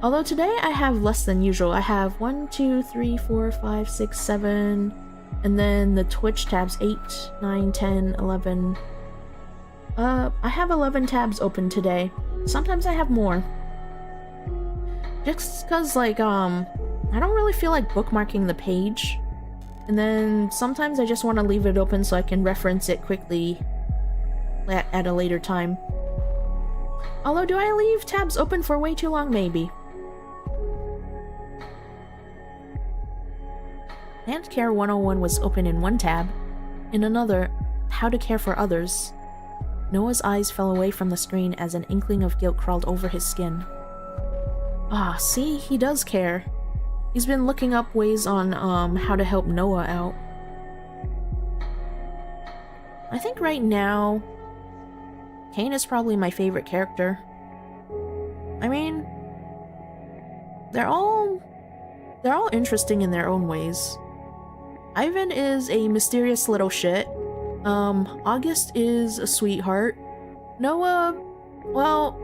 Although today I have less than usual. I have 1, 2, 3, 4, 5, 6, 7, and then the Twitch tabs 8, 9, 10, 11. I have 11 tabs open today. Sometimes I have more. Just cause like, I don't really feel like bookmarking the page. And then sometimes I just want to leave it open so I can reference it quickly at a later time. Although, do I leave tabs open for way too long? Maybe. Plant Care 101 was open in one tab. In another, How to Care for Others. Noah's eyes fell away from the screen as an inkling of guilt crawled over his skin. Ah, see? He does care. He's been looking up ways on, how to help Noah out. I think right now, Cain is probably my favorite character. I mean, they're all interesting in their own ways. Ivan is a mysterious little shit. August is a sweetheart. Noah, well,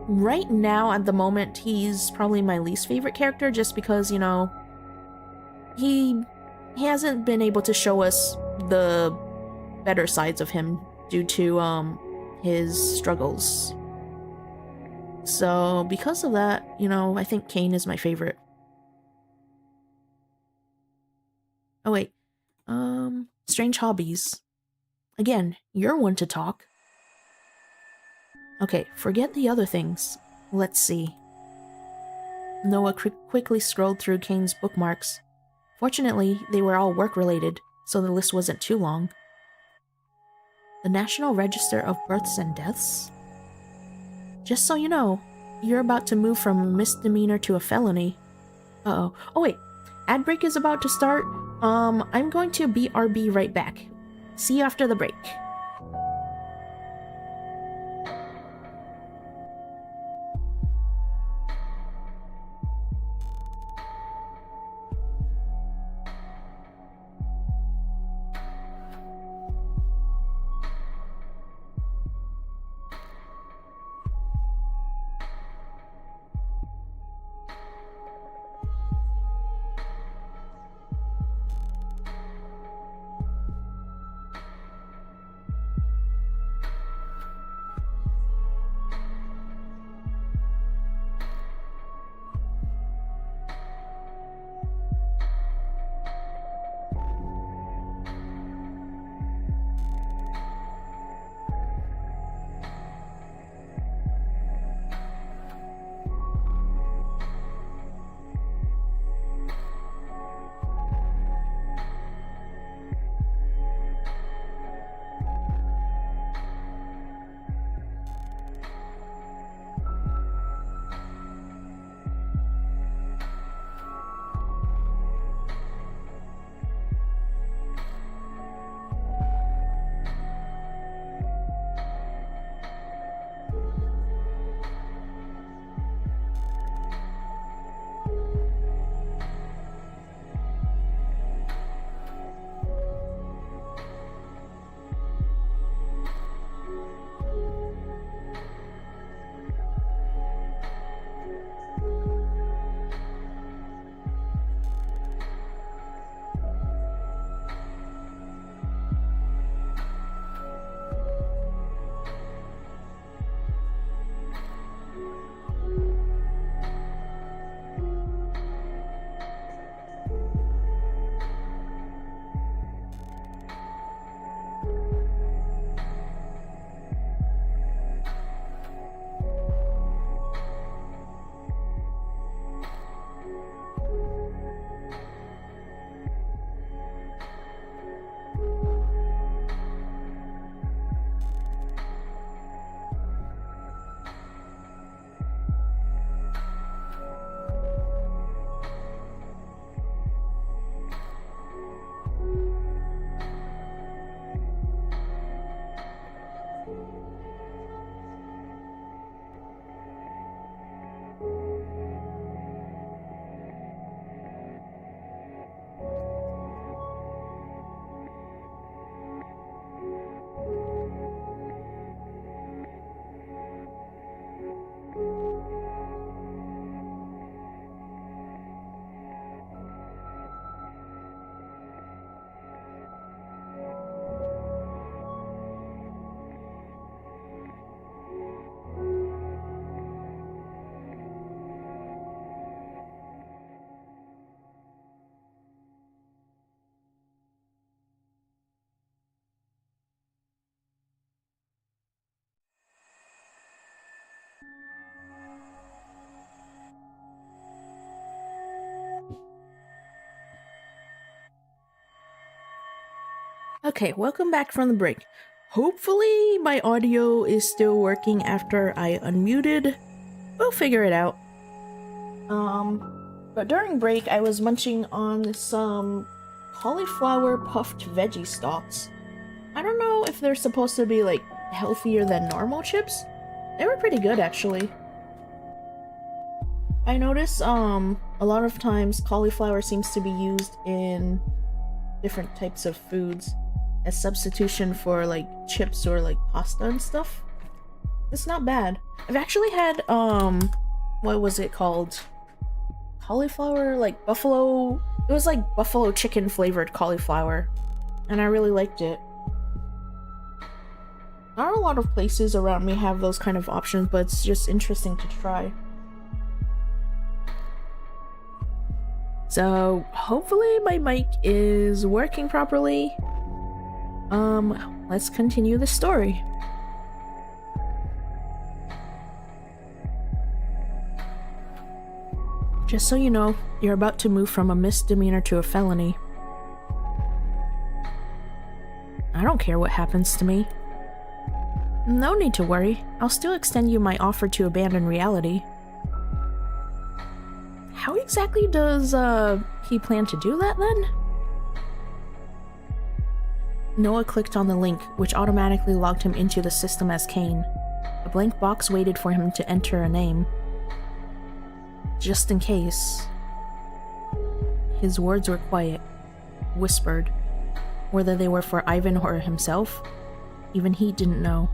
right now at the moment, he's probably my least favorite character just because, you know, he hasn't been able to show us the better sides of him due to, his struggles. So, because of that, you know, I think Cain is my favorite. Oh wait, strange hobbies. Again, you're one to talk. Okay, forget the other things. Let's see. Noah quickly scrolled through Cain's bookmarks. Fortunately, they were all work-related, so the list wasn't too long. The National Register of Births and Deaths? Just so you know, you're about to move from a misdemeanor to a felony. Uh-oh. Oh wait, ad break is about to start. I'm going to BRB right back. See you after the break. Okay, welcome back from the break. Hopefully my audio is still working after I unmuted. We'll figure it out. But during break I was munching on some cauliflower puffed veggie stalks. I don't know if they're supposed to be like healthier than normal chips. They were pretty good actually. I notice a lot of times cauliflower seems to be used in different types of foods as substitution for like chips or like pasta and stuff. It's not bad. I've actually had what was it called? Cauliflower, like buffalo. It was like buffalo chicken flavored cauliflower, and I really liked it. Not a lot of places around me have those kind of options, but it's just interesting to try. So hopefully my mic is working properly. Let's continue the story. Just so you know, you're about to move from a misdemeanor to a felony. I don't care what happens to me. No need to worry. I'll still extend you my offer to abandon reality. How exactly does, he plan to do that then? Noah clicked on the link, which automatically logged him into the system as Kane. A blank box waited for him to enter a name. Just in case. His words were quiet, whispered. Whether they were for Ivan or himself, even he didn't know.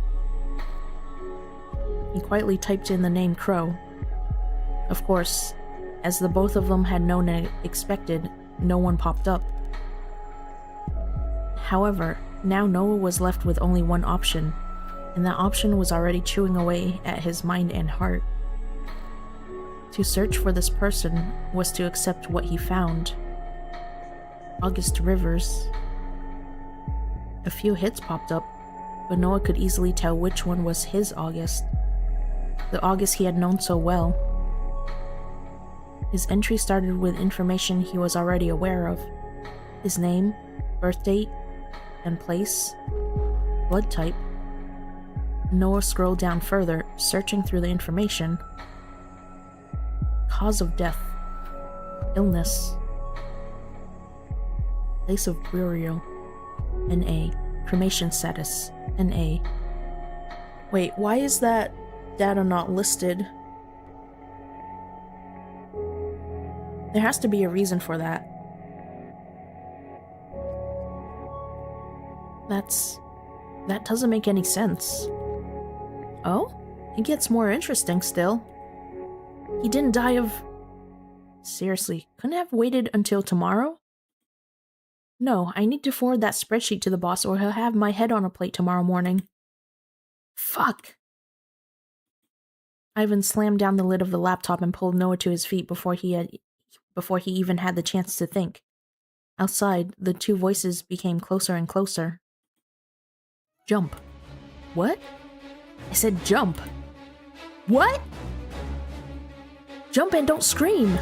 He quietly typed in the name Crow. Of course, as the both of them had known and expected, no one popped up. However, now Noah was left with only one option, and that option was already chewing away at his mind and heart. To search for this person was to accept what he found. August Rivers. A few hits popped up, but Noah could easily tell which one was his August. The August he had known so well. His entry started with information he was already aware of. His name, birth date, and place, blood type. Noah scrolled down further, searching through the information. Cause of death, illness, place of burial, NA, cremation status, NA. Wait, why is that data not listed? There has to be a reason for that. That doesn't make any sense. Oh? It gets more interesting still. He didn't die of... Seriously, couldn't have waited until tomorrow? No, I need to forward that spreadsheet to the boss or he'll have my head on a plate tomorrow morning. Fuck! Ivan slammed down the lid of the laptop and pulled Noah to his feet before he even had the chance to think. Outside, the two voices became closer and closer. Jump. What? I said jump. What? Jump and don't scream!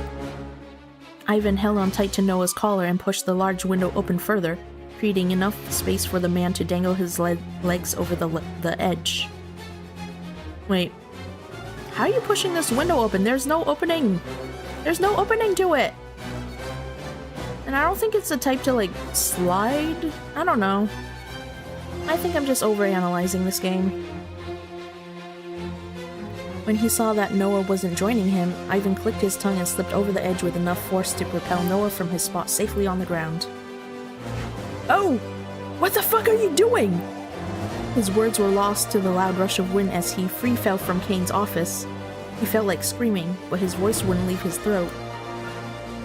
Ivan held on tight to Noah's collar and pushed the large window open further, creating enough space for the man to dangle his legs over the edge. Wait. How are you pushing this window open? There's no opening! There's no opening to it! And I don't think it's the type to, like, slide? I don't know. I think I'm just overanalyzing this game. When he saw that Noah wasn't joining him, Ivan clicked his tongue and slipped over the edge with enough force to propel Noah from his spot safely on the ground. Oh! What the fuck are you doing? His words were lost to the loud rush of wind as he free fell from Kane's office. He felt like screaming, but his voice wouldn't leave his throat.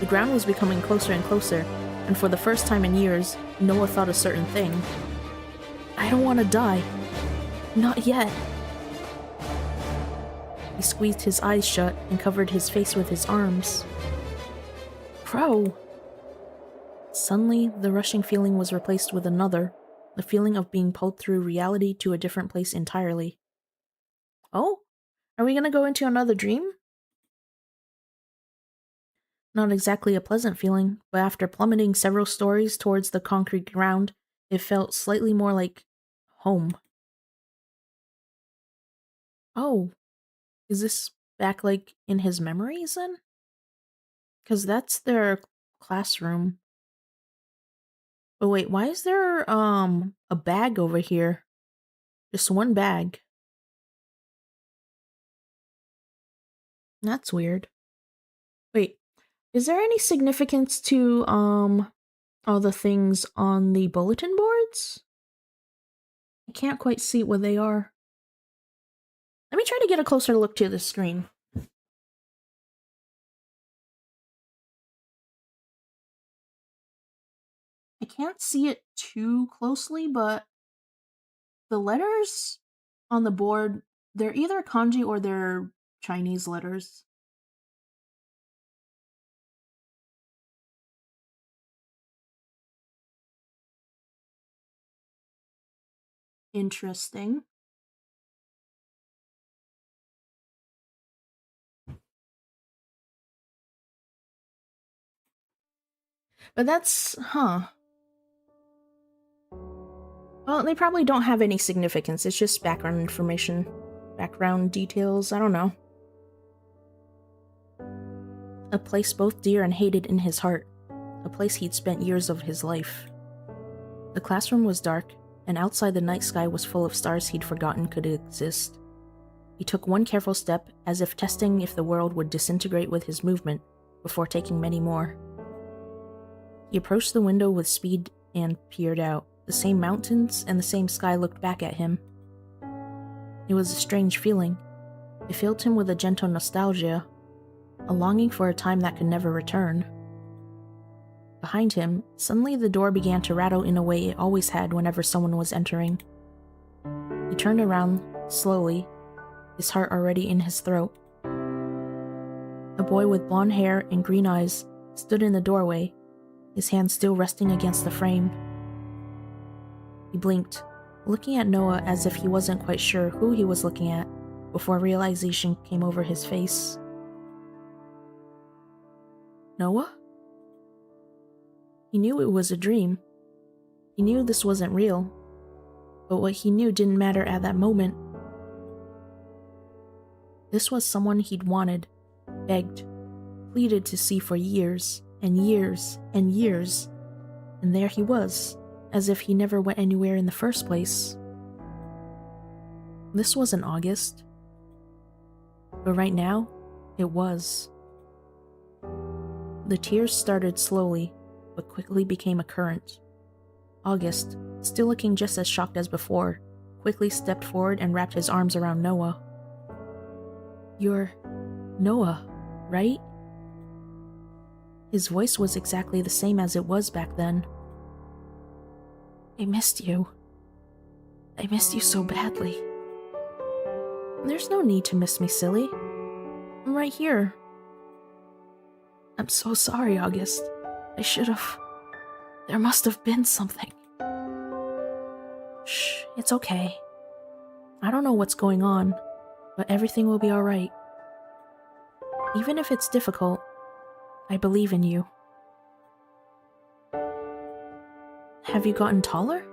The ground was becoming closer and closer, and for the first time in years, Noah thought a certain thing. I don't want to die. Not yet. He squeezed his eyes shut and covered his face with his arms. Crow! Suddenly, the rushing feeling was replaced with another, the feeling of being pulled through reality to a different place entirely. Oh? Are we gonna go into another dream? Not exactly a pleasant feeling, but after plummeting several stories towards the concrete ground, It felt slightly more like home. Oh, is this back, like, in his memories then? Because that's their classroom. But wait, why is there, a bag over here? Just one bag. That's weird. Wait, is there any significance to, all the things on the bulletin boards? I can't quite see what they are. Let me try to get a closer look to the screen. I can't see it too closely, but the letters on the board, they're either kanji or they're Chinese letters. Interesting. But that's, huh. Well, they probably don't have any significance. It's just background information. Background details, I don't know. A place both dear and hated in his heart. A place he'd spent years of his life. The classroom was dark, and outside the night sky was full of stars he'd forgotten could exist. He took one careful step, as if testing if the world would disintegrate with his movement, before taking many more. He approached the window with speed and peered out. The same mountains and the same sky looked back at him. It was a strange feeling. It filled him with a gentle nostalgia, a longing for a time that could never return. Behind him, suddenly the door began to rattle in a way it always had whenever someone was entering. He turned around, slowly, his heart already in his throat. A boy with blonde hair and green eyes stood in the doorway, his hand still resting against the frame. He blinked, looking at Noah as if he wasn't quite sure who he was looking at, before realization came over his face. Noah? He knew it was a dream. He knew this wasn't real. But what he knew didn't matter at that moment. This was someone he'd wanted, begged, pleaded to see for years, and years, and years. And there he was, as if he never went anywhere in the first place. This wasn't August. But right now, it was. The tears started slowly, but quickly became a current. August, still looking just as shocked as before, quickly stepped forward and wrapped his arms around Noah. You're Noah, right? His voice was exactly the same as it was back then. I missed you. I missed you so badly. There's no need to miss me, silly. I'm right here. I'm so sorry, August. I should've... There must have been something. Shh, it's okay. I don't know what's going on, but everything will be alright. Even if it's difficult, I believe in you. Have you gotten taller?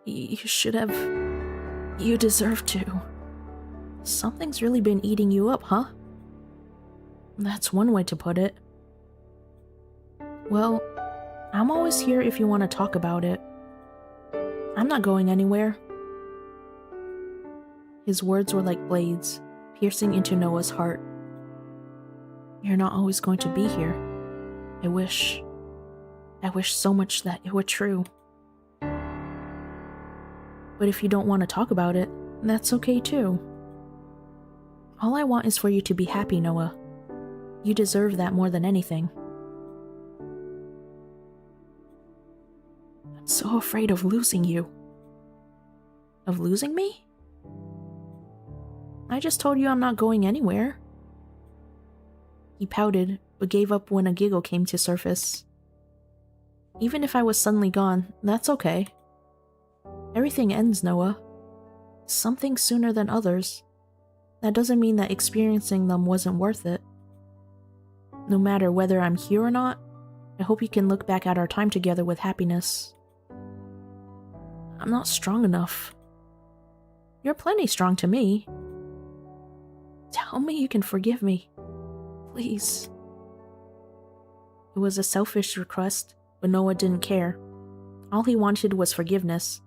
You should have... You deserve to. Something's really been eating you up, huh? That's one way to put it. Well, I'm always here if you want to talk about it. I'm not going anywhere. His words were like blades, piercing into Noah's heart. You're not always going to be here. I wish so much that it were true. But if you don't want to talk about it, that's okay too. All I want is for you to be happy, Noah. You deserve that more than anything. I'm so afraid of losing you. Of losing me? I just told you I'm not going anywhere. He pouted, but gave up when a giggle came to surface. Even if I was suddenly gone, that's okay. Everything ends, Noah. Some things sooner than others. That doesn't mean that experiencing them wasn't worth it. No matter whether I'm here or not, I hope you can look back at our time together with happiness. I'm not strong enough. You're plenty strong to me. Tell me you can forgive me. Please. It was a selfish request, but Noah didn't care. All he wanted was forgiveness.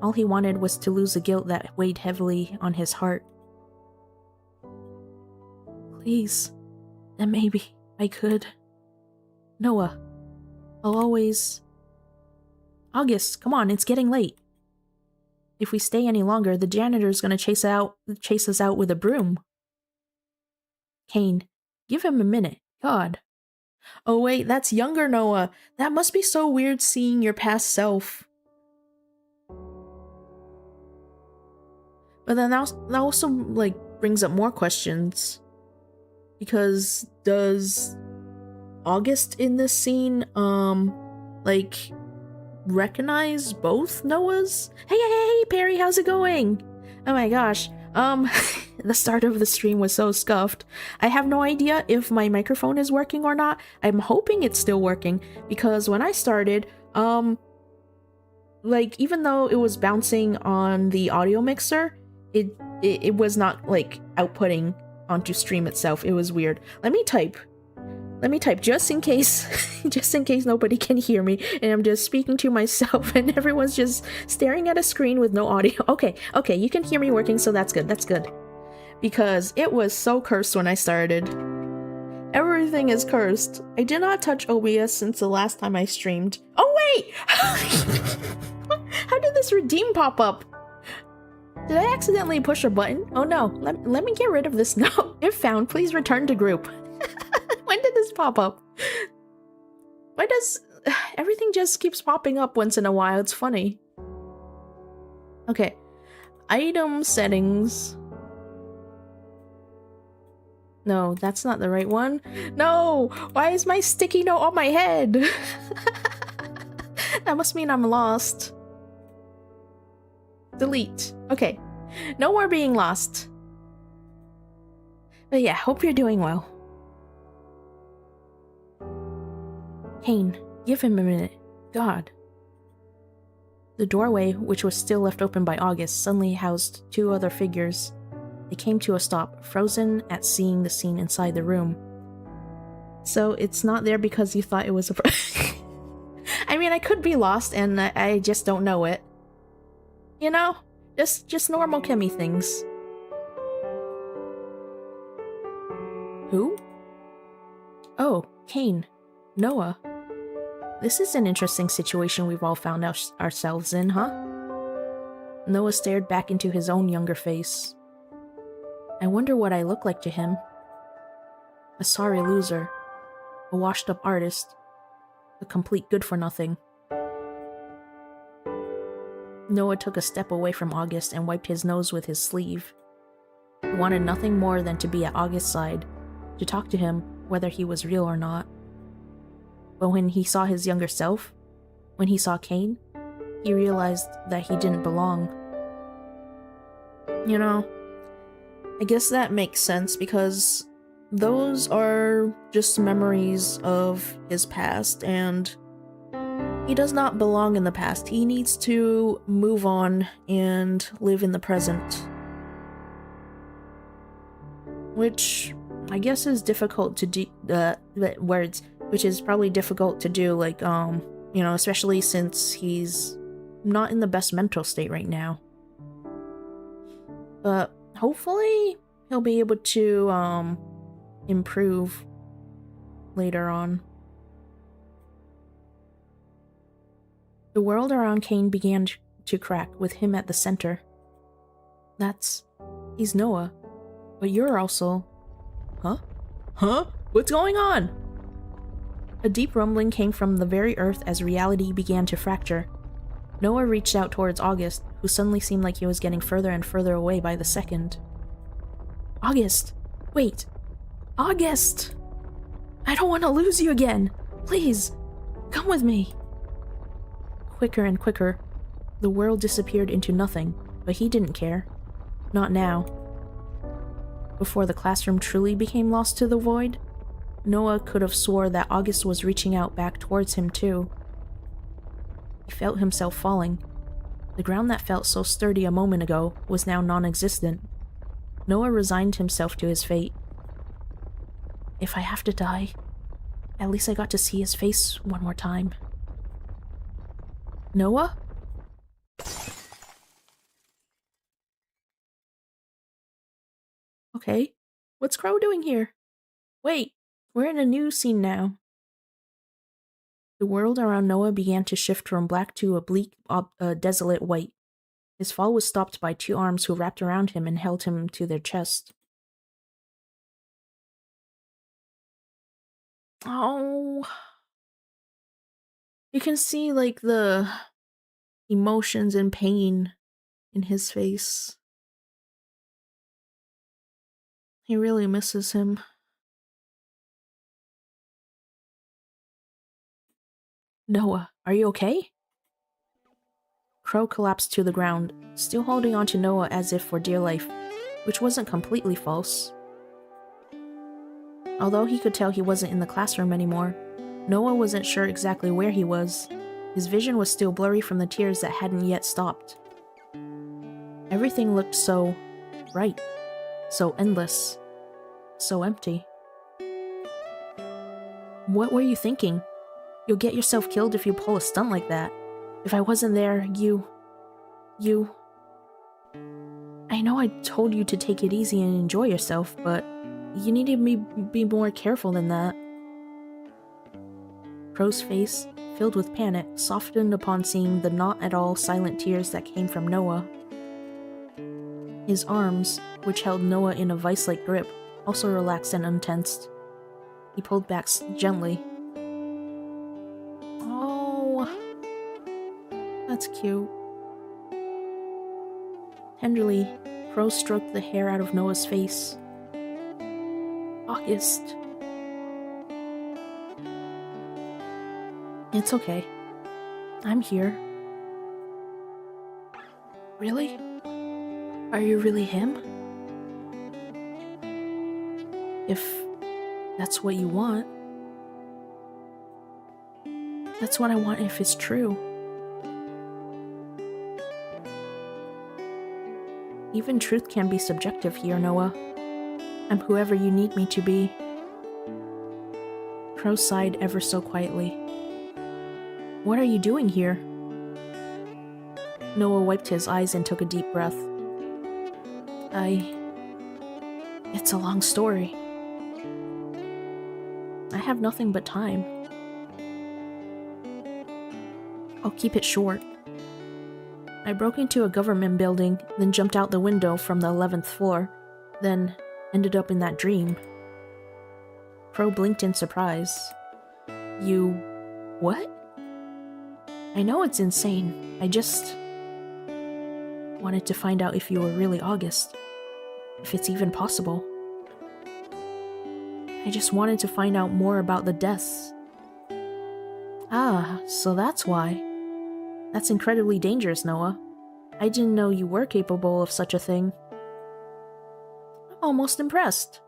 All he wanted was to lose the guilt that weighed heavily on his heart. Please, then maybe I could. Noah, I'll always... August, come on, it's getting late. If we stay any longer, the janitor's gonna chase us out with a broom. Cain, give him a minute. God. Oh wait, that's younger Noah. That must be so weird seeing your past self. But then that also, like, brings up more questions. Because does August in this scene, like, recognize both Noahs? Hey, Perry, how's it going? Oh my gosh, the start of the stream was so scuffed. I have no idea if my microphone is working or not. I'm hoping it's still working, because when I started, like, even though it was bouncing on the audio mixer, it was not, like, outputting onto stream itself. It was weird. Let me type just in case nobody can hear me and I'm just speaking to myself and everyone's just staring at a screen with no audio. Okay, you can hear me working, so that's good. Because it was so cursed when I started. Everything is cursed. I did not touch OBS since the last time I streamed. Oh wait! How did this redeem pop up? Did I accidentally push a button? Oh no, let me get rid of this now. If found, please return to group. When did this pop up? Why does everything just keeps popping up once in a while? It's funny. Okay. Item settings. No, that's not the right one. No! Why is my sticky note on my head? That must mean I'm lost. Delete. Okay. No more being lost. But yeah, hope you're doing well. Cain, give him a minute. God. The doorway, which was still left open by August, suddenly housed two other figures. They came to a stop, frozen at seeing the scene inside the room. So it's not there because you thought it was a I mean, I could be lost and I just don't know it. You know? Just normal Kimmy things. Who? Oh, Cain. Noah. This is an interesting situation we've all found ourselves in, huh? Noah stared back into his own younger face. I wonder what I look like to him. A sorry loser. A washed-up artist. A complete good-for-nothing. Noah took a step away from August and wiped his nose with his sleeve. He wanted nothing more than to be at August's side, to talk to him, whether he was real or not. But when he saw his younger self, when he saw Cain, he realized that he didn't belong. You know, I guess that makes sense because those are just memories of his past, and he does not belong in the past. He needs to move on and live in the present. Which I guess is difficult to do, which is probably difficult to do, like, you know, especially since he's not in the best mental state right now. But hopefully he'll be able to, improve later on. The world around Cain began to crack, with him at the center. He's Noah. But you're also... Huh? Huh? What's going on? A deep rumbling came from the very earth as reality began to fracture. Noah reached out towards August, who suddenly seemed like he was getting further and further away by the second. August! Wait! August! I don't want to lose you again! Please! Come with me! Quicker and quicker, the world disappeared into nothing, but he didn't care. Not now. Before the classroom truly became lost to the void, Noah could have swore that August was reaching out back towards him too. He felt himself falling. The ground that felt so sturdy a moment ago was now non-existent. Noah resigned himself to his fate. If I have to die, at least I got to see his face one more time. Noah? Okay, what's Crow doing here? Wait, we're in a new scene now. The world around Noah began to shift from black to a bleak, desolate white. His fall was stopped by two arms who wrapped around him and held him to their chest. Oh. You can see, like, the emotions and pain in his face. He really misses him. Noah, are you okay? Crow collapsed to the ground, still holding on to Noah as if for dear life, which wasn't completely false. Although he could tell he wasn't in the classroom anymore, Noah wasn't sure exactly where he was. His vision was still blurry from the tears that hadn't yet stopped. Everything looked so bright, so endless, so empty. What were you thinking? You'll get yourself killed if you pull a stunt like that. If I wasn't there, you... I know I told you to take it easy and enjoy yourself, but you need to be more careful than that. Crow's face, filled with panic, softened upon seeing the not at all silent tears that came from Noah. His arms, which held Noah in a vice-like grip, also relaxed and untensed. He pulled back gently. Oh, that's cute. Tenderly, Crow stroked the hair out of Noah's face. August. It's okay. I'm here. Really? Are you really him? If that's what you want. That's what I want if it's true. Even truth can be subjective here, Noah. I'm whoever you need me to be. Crow sighed ever so quietly. What are you doing here? Noah wiped his eyes and took a deep breath. It's a long story. I have nothing but time. I'll keep it short. I broke into a government building, then jumped out the window from the 11th floor, then ended up in that dream. Crow blinked in surprise. You... what? I know it's insane. I just... wanted to find out if you were really August. If it's even possible. I just wanted to find out more about the deaths. Ah, so that's why. That's incredibly dangerous, Noah. I didn't know you were capable of such a thing. I'm almost impressed.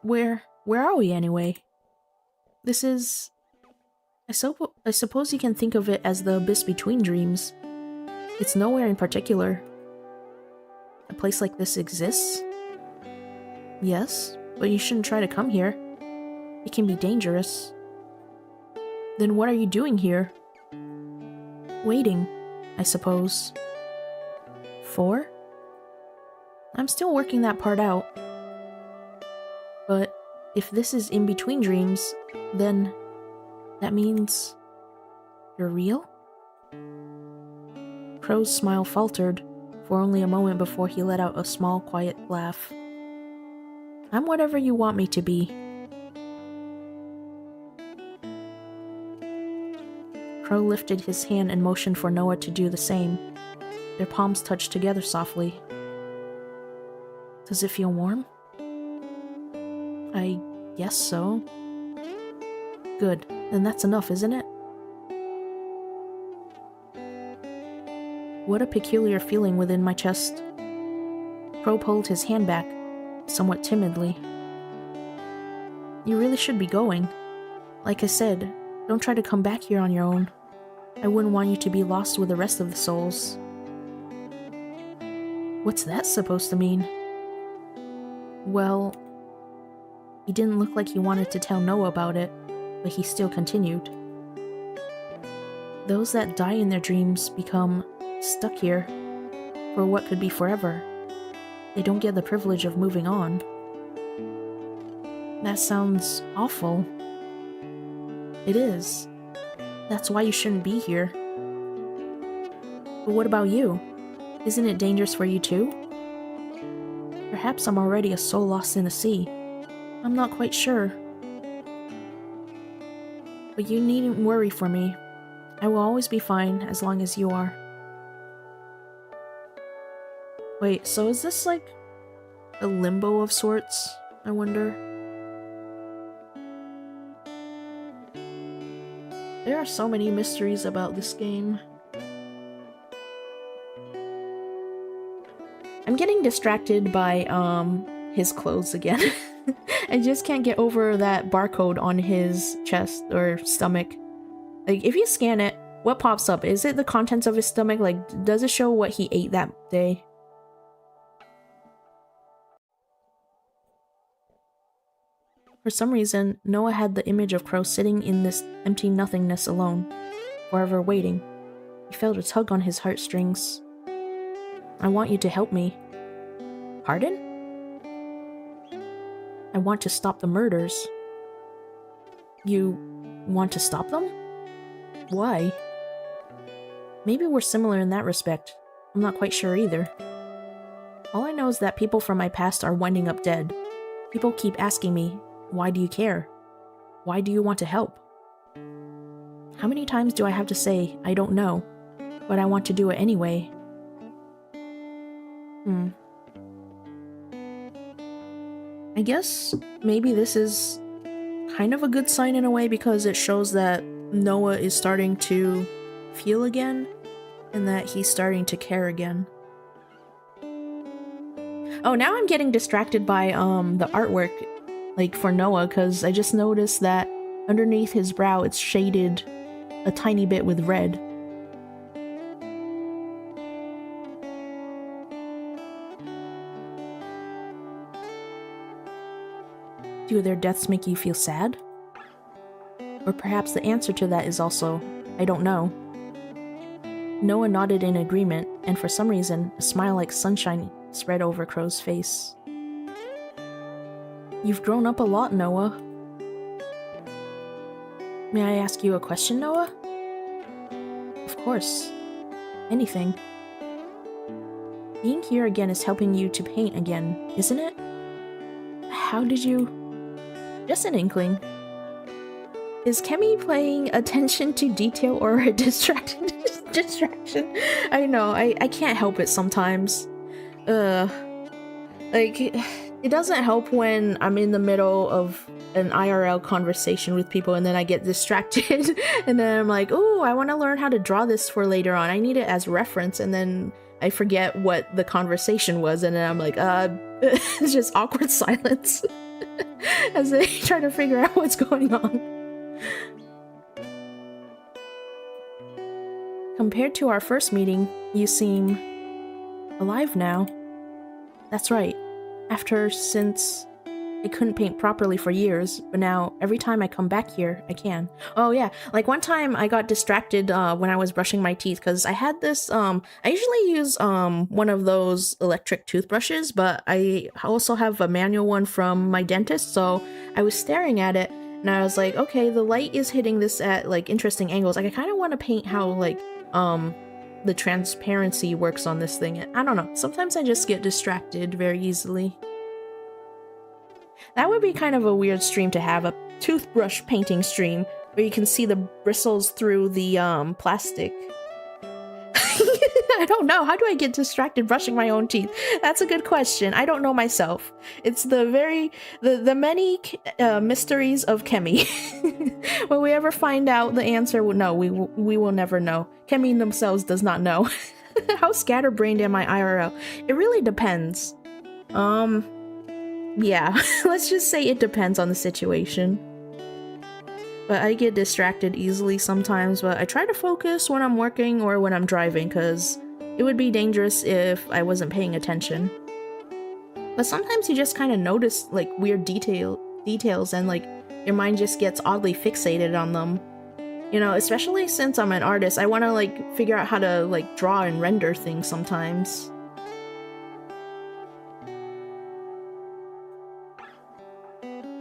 Where are we anyway? This is... I suppose you can think of it as the abyss between dreams. It's nowhere in particular. A place like this exists? Yes, but you shouldn't try to come here. It can be dangerous. Then what are you doing here? Waiting, I suppose. For? I'm still working that part out. But if this is in between dreams, then that means you're real? Crow's smile faltered for only a moment before he let out a small, quiet laugh. I'm whatever you want me to be. Crow lifted his hand and motioned for Noah to do the same. Their palms touched together softly. Does it feel warm? I guess so. Good, then that's enough, isn't it? What a peculiar feeling within my chest. Crow pulled his hand back, somewhat timidly. you really should be going. Like I said, don't try to come back here on your own. I wouldn't want you to be lost with the rest of the souls. What's that supposed to mean? Well, he didn't look like he wanted to tell Noah about it, but he still continued. Those that die in their dreams become stuck here for what could be forever. They don't get the privilege of moving on. That sounds awful. It is. That's why you shouldn't be here. But what about you? Isn't it dangerous for you too? Perhaps I'm already a soul lost in the sea. I'm not quite sure. But you needn't worry for me. I will always be fine as long as you are. Wait, so is this like a limbo of sorts, I wonder? There are so many mysteries about this game. I'm getting distracted by, his clothes again. I just can't get over that barcode on his chest or stomach. Like, if you scan it, what pops up? Is it the contents of his stomach? Like, does it show what he ate that day? For some reason, Noah had the image of Crow sitting in this empty nothingness alone, forever waiting. He felt a tug on his heartstrings. I want you to help me. Pardon? I want to stop the murders. You want to stop them? Why? Maybe we're similar in that respect. I'm not quite sure either. All I know is that people from my past are winding up dead. People keep asking me, why do you care? Why do you want to help? How many times do I have to say, I don't know, but I want to do it anyway? I guess maybe this is kind of a good sign in a way because it shows that Noah is starting to feel again and that he's starting to care again. Oh, now I'm getting distracted by the artwork, like for Noah, because I just noticed that underneath his brow it's shaded a tiny bit with red. Do their deaths make you feel sad? Or perhaps the answer to that is also, I don't know. Noah nodded in agreement, and for some reason, a smile like sunshine spread over Crow's face. You've grown up a lot, Noah. May I ask you a question, Noah? Of course. Anything. Being here again is helping you to paint again, isn't it? How did you... Just an inkling. Is Kemi paying attention to detail or a distraction? I know, I can't help it sometimes. Like, it doesn't help when I'm in the middle of an IRL conversation with people and then I get distracted and then I'm like, oh, I want to learn how to draw this for later on. I need it as reference, and then I forget what the conversation was and then I'm like, it's just awkward silence as they try to figure out what's going on. Compared to our first meeting, you seem alive now. That's right. Since I couldn't paint properly for years, but now every time I come back here, I can. Oh yeah, like one time I got distracted when I was brushing my teeth because I had this, I usually use one of those electric toothbrushes, but I also have a manual one from my dentist, so I was staring at it and I was like, okay, the light is hitting this at like interesting angles. Like I kind of want to paint how like, the transparency works on this thing. I don't know, sometimes I just get distracted very easily. That would be kind of a weird stream to have, a toothbrush painting stream where you can see the bristles through the plastic. I don't know, how do I get distracted brushing my own teeth? That's a good question. I don't know myself. It's the many mysteries of Kemi. Will we ever find out the answer? No, we will never know. Kemi themselves does not know. How scatterbrained am I IRL? It really depends. Yeah, let's just say it depends on the situation. But I get distracted easily sometimes, but I try to focus when I'm working or when I'm driving, because it would be dangerous if I wasn't paying attention. But sometimes you just kind of notice like weird details and like your mind just gets oddly fixated on them. You know, especially since I'm an artist, I want to like figure out how to like draw and render things sometimes.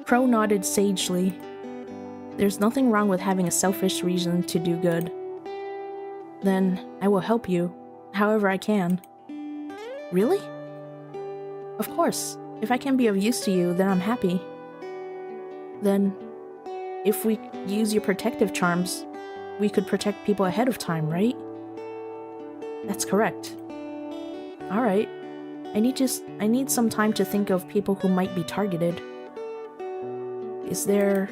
Crow nodded sagely. There's nothing wrong with having a selfish reason to do good. Then I will help you, however I can. Really? Of course. If I can be of use to you, then I'm happy. Then, if we use your protective charms, we could protect people ahead of time, right? That's correct. Alright. I need some time to think of people who might be targeted. Is there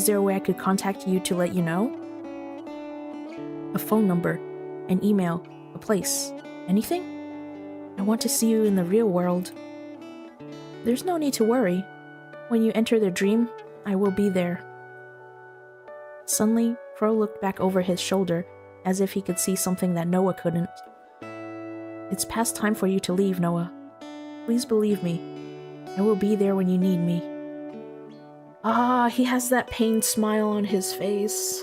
a way I could contact you to let you know? A phone number, an email, a place, anything? I want to see you in the real world. There's no need to worry. When you enter the dream, I will be there. Suddenly, Crow looked back over his shoulder, as if he could see something that Noah couldn't. It's past time for you to leave, Noah. Please believe me. I will be there when you need me. Ah, he has that pained smile on his face.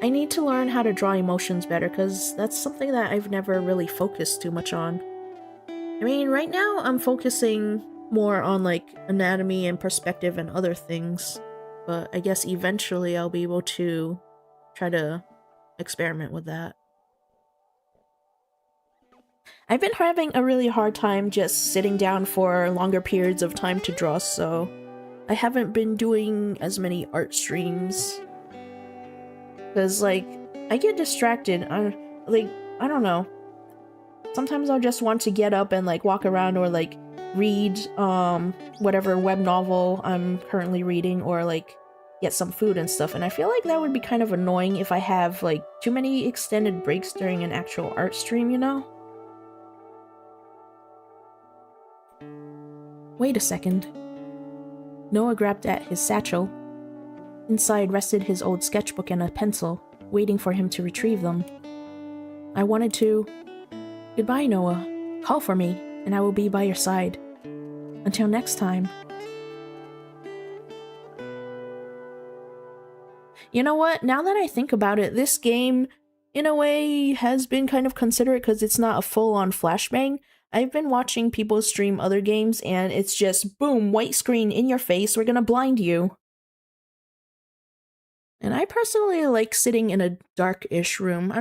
I need to learn how to draw emotions better, because that's something that I've never really focused too much on. I mean, right now I'm focusing more on like anatomy and perspective and other things, but I guess eventually I'll be able to try to experiment with that. I've been having a really hard time just sitting down for longer periods of time to draw, so I haven't been doing as many art streams. Because, like, I get distracted. I don't know. Sometimes I'll just want to get up and, like, walk around or, like, read, whatever web novel I'm currently reading, or, like, get some food and stuff. And I feel like that would be kind of annoying if I have, like, too many extended breaks during an actual art stream, you know? Wait a second. Noah grabbed at his satchel. Inside rested his old sketchbook and a pencil, waiting for him to retrieve them. I wanted to... Goodbye, Noah. Call for me, and I will be by your side. Until next time. You know what? Now that I think about it, this game, in a way, has been kind of considerate because it's not a full-on flashbang. I've been watching people stream other games, and it's just, boom, white screen in your face, we're gonna blind you. And I personally like sitting in a dark-ish room.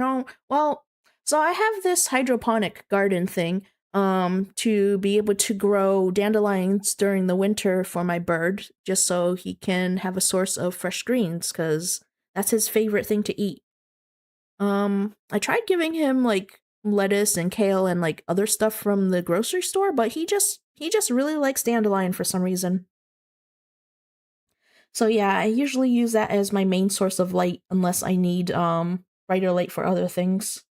So I have this hydroponic garden thing, to be able to grow dandelions during the winter for my bird, just so he can have a source of fresh greens, because that's his favorite thing to eat. I tried giving him, like, lettuce and kale and, like, other stuff from the grocery store, but he just really likes dandelion for some reason. So yeah, I usually use that as my main source of light, unless I need, brighter light for other things.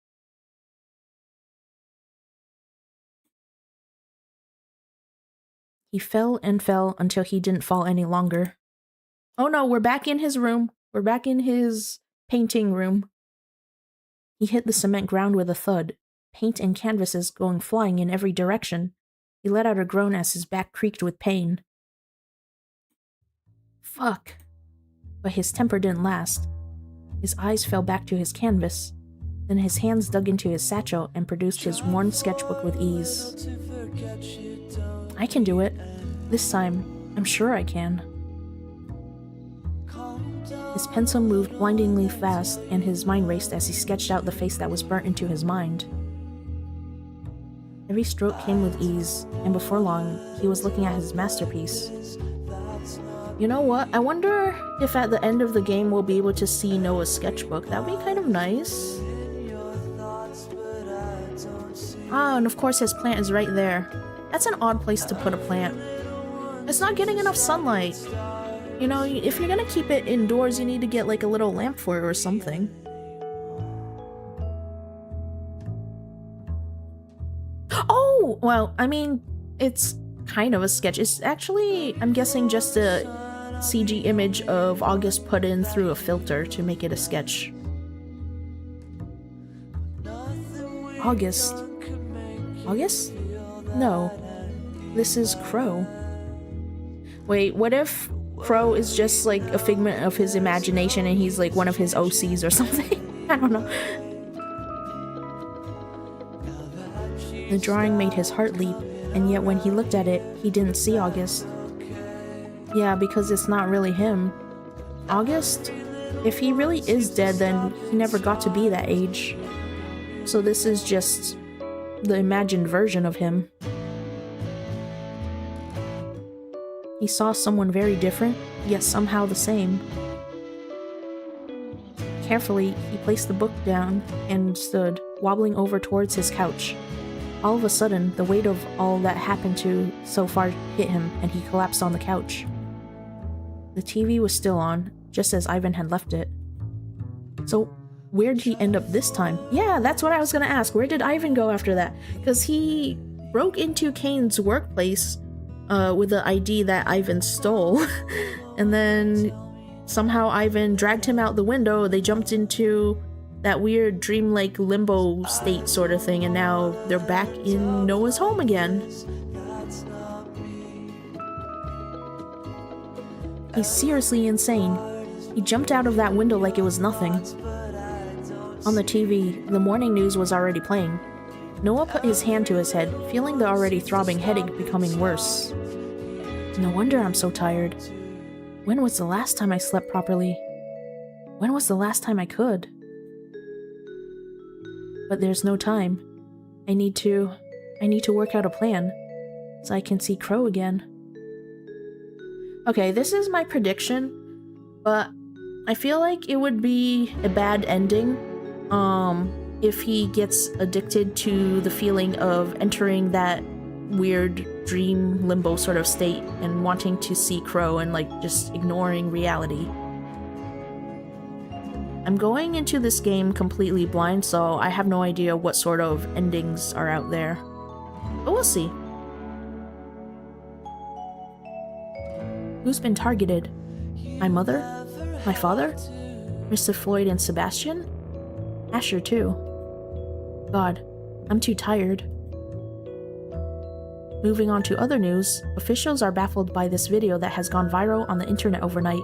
He fell and fell until he didn't fall any longer. Oh no, we're back in his room. We're back in his painting room. He hit the cement ground with a thud, paint and canvases going flying in every direction. He let out a groan as his back creaked with pain. Fuck. But his temper didn't last. His eyes fell back to his canvas. Then his hands dug into his satchel and produced his worn sketchbook with ease. I can do it. This time, I'm sure I can. His pencil moved blindingly fast, and his mind raced as he sketched out the face that was burnt into his mind. Every stroke came with ease, and before long, he was looking at his masterpiece. You know what? I wonder if at the end of the game we'll be able to see Noah's sketchbook. That would be kind of nice. Ah, and of course his plant is right there. That's an odd place to put a plant. It's not getting enough sunlight. You know, if you're gonna keep it indoors, you need to get like a little lamp for it or something. Oh! Well, I mean, it's kind of a sketch. It's actually, I'm guessing, just a CG image of August put in through a filter to make it a sketch. August? August? No. This is Crow. Wait, what if Crow is just like a figment of his imagination and he's like one of his OCs or something? I don't know. The drawing made his heart leap, and yet when he looked at it, he didn't see August. Yeah, because it's not really him. August? If he really is dead, then he never got to be that age. So this is just the imagined version of him. He saw someone very different, yet somehow the same. Carefully, he placed the book down and stood, wobbling over towards his couch. All of a sudden, the weight of all that happened to so far hit him, and he collapsed on the couch. The TV was still on, just as Ivan had left it. So, where did he end up this time? Yeah, that's what I was gonna ask. Where did Ivan go after that? Because he broke into Kane's workplace with the ID that Ivan stole, and then somehow Ivan dragged him out the window. They jumped into that weird dreamlike limbo state sort of thing, and now they're back in Noah's home again. He's seriously insane. He jumped out of that window like it was nothing. On the TV, the morning news was already playing. Noah put his hand to his head, feeling the already throbbing headache becoming worse. No wonder I'm so tired. When was the last time I slept properly? When was the last time I could? But there's no time. I need to work out a plan, so I can see Crow again. Okay, this is my prediction, but I feel like it would be a bad ending, if he gets addicted to the feeling of entering that weird dream limbo sort of state and wanting to see Crow and like just ignoring reality. I'm going into this game completely blind, so I have no idea what sort of endings are out there. But we'll see. Who's been targeted? My mother? My father? Mr. Floyd and Sebastian? Asher too. God, I'm too tired. Moving on to other news, officials are baffled by this video that has gone viral on the internet overnight.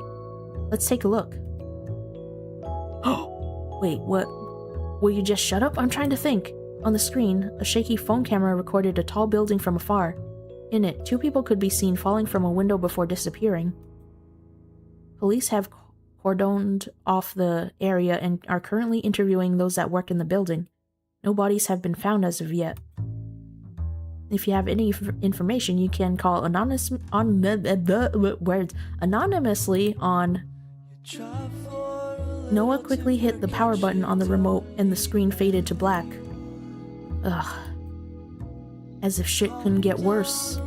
Let's take a look. Wait, what? Will you just shut up? I'm trying to think. On the screen, a shaky phone camera recorded a tall building from afar. In it, 2 people could be seen falling from a window before disappearing. Police have cordoned off the area and are currently interviewing those that work in the building. No bodies have been found as of yet. If you have any information, you can call anonymously on... Noah quickly hit the power button on the remote and the screen faded to black. Ugh. As if shit couldn't get worse.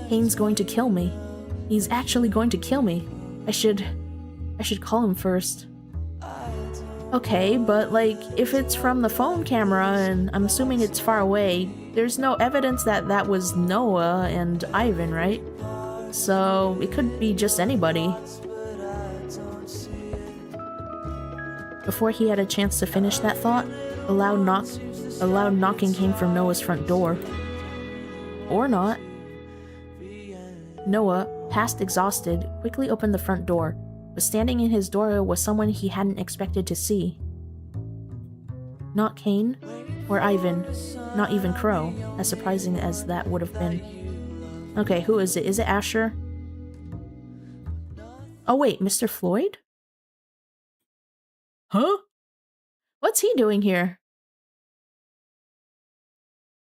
Kane's going to kill me. He's actually going to kill me. I should call him first. Okay, but like, if it's from the phone camera and I'm assuming it's far away, there's no evidence that that was Noah and Ivan, right? So it could be just anybody. Before he had a chance to finish that thought, a loud knocking came from Noah's front door. Or not. Noah, past exhausted, quickly opened the front door, but standing in his door was someone he hadn't expected to see. Not Kane, or Ivan, not even Crow, as surprising as that would have been. Okay, who is it? Is it Asher? Oh wait, Mr. Floyd? Huh? What's he doing here?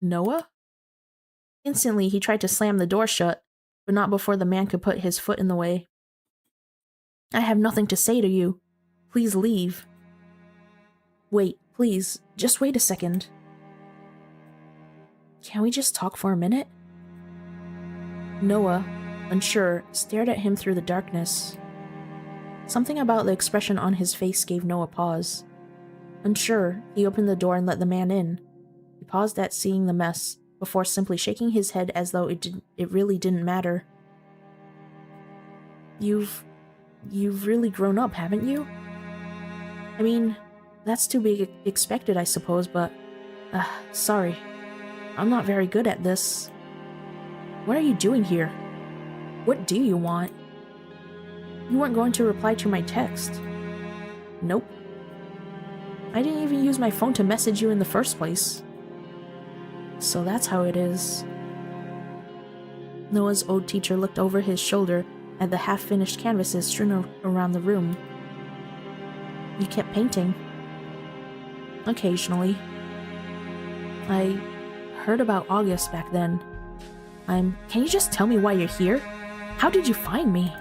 Noah? Instantly, he tried to slam the door shut, but not before the man could put his foot in the way. I have nothing to say to you. Please leave. Wait, please, just wait a second. Can we just talk for a minute? Noah, unsure, stared at him through the darkness. Something about the expression on his face gave Noah pause. Unsure, he opened the door and let the man in. He paused at seeing the mess, before simply shaking his head as though it really didn't matter. You've really grown up, haven't you? I mean, that's to be expected, I suppose, but sorry. I'm not very good at this. What are you doing here? What do you want? You weren't going to reply to my text. Nope. I didn't even use my phone to message you in the first place. So that's how it is. Noah's old teacher looked over his shoulder at the half-finished canvases strewn around the room. You kept painting. Occasionally. I heard about August back then. Can you just tell me why you're here? How did you find me?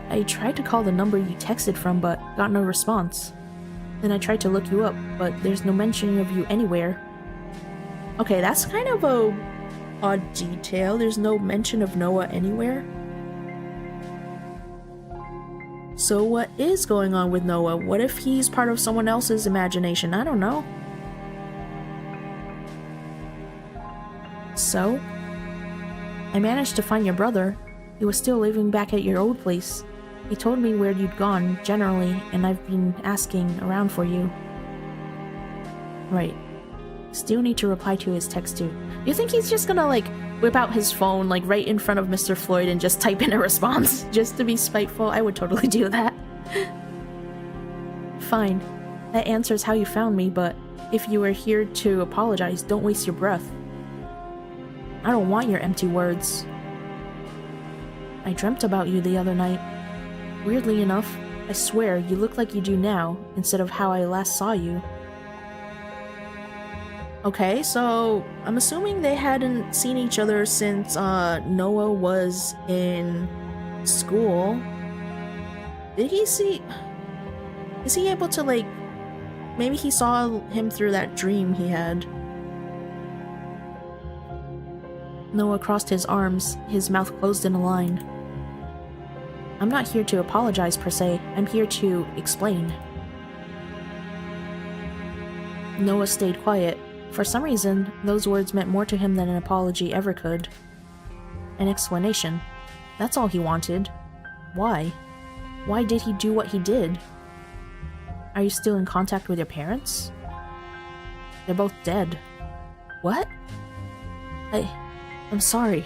I tried to call the number you texted from, but got no response. Then I tried to look you up, but there's no mention of you anywhere. Okay, that's kind of a odd detail. There's no mention of Noah anywhere. So what is going on with Noah? What if he's part of someone else's imagination? I don't know. So, I managed to find your brother. He was still living back at your old place. He told me where you'd gone, generally, and I've been asking around for you. Right. Still need to reply to his text too. Do you think he's just gonna, like, whip out his phone, like, right in front of Mr. Floyd and just type in a response, just to be spiteful? I would totally do that. Fine. That answers how you found me, but if you are here to apologize, don't waste your breath. I don't want your empty words. I dreamt about you the other night. Weirdly enough, I swear you look like you do now, instead of how I last saw you. Okay, so I'm assuming they hadn't seen each other since Noah was in school. Is he able to, like, maybe he saw him through that dream he had? Noah crossed his arms, his mouth closed in a line. I'm not here to apologize per se, I'm here to explain. Noah stayed quiet. For some reason, those words meant more to him than an apology ever could. An explanation. That's all he wanted. Why? Why did he do what he did? Are you still in contact with your parents? They're both dead. What? I'm sorry.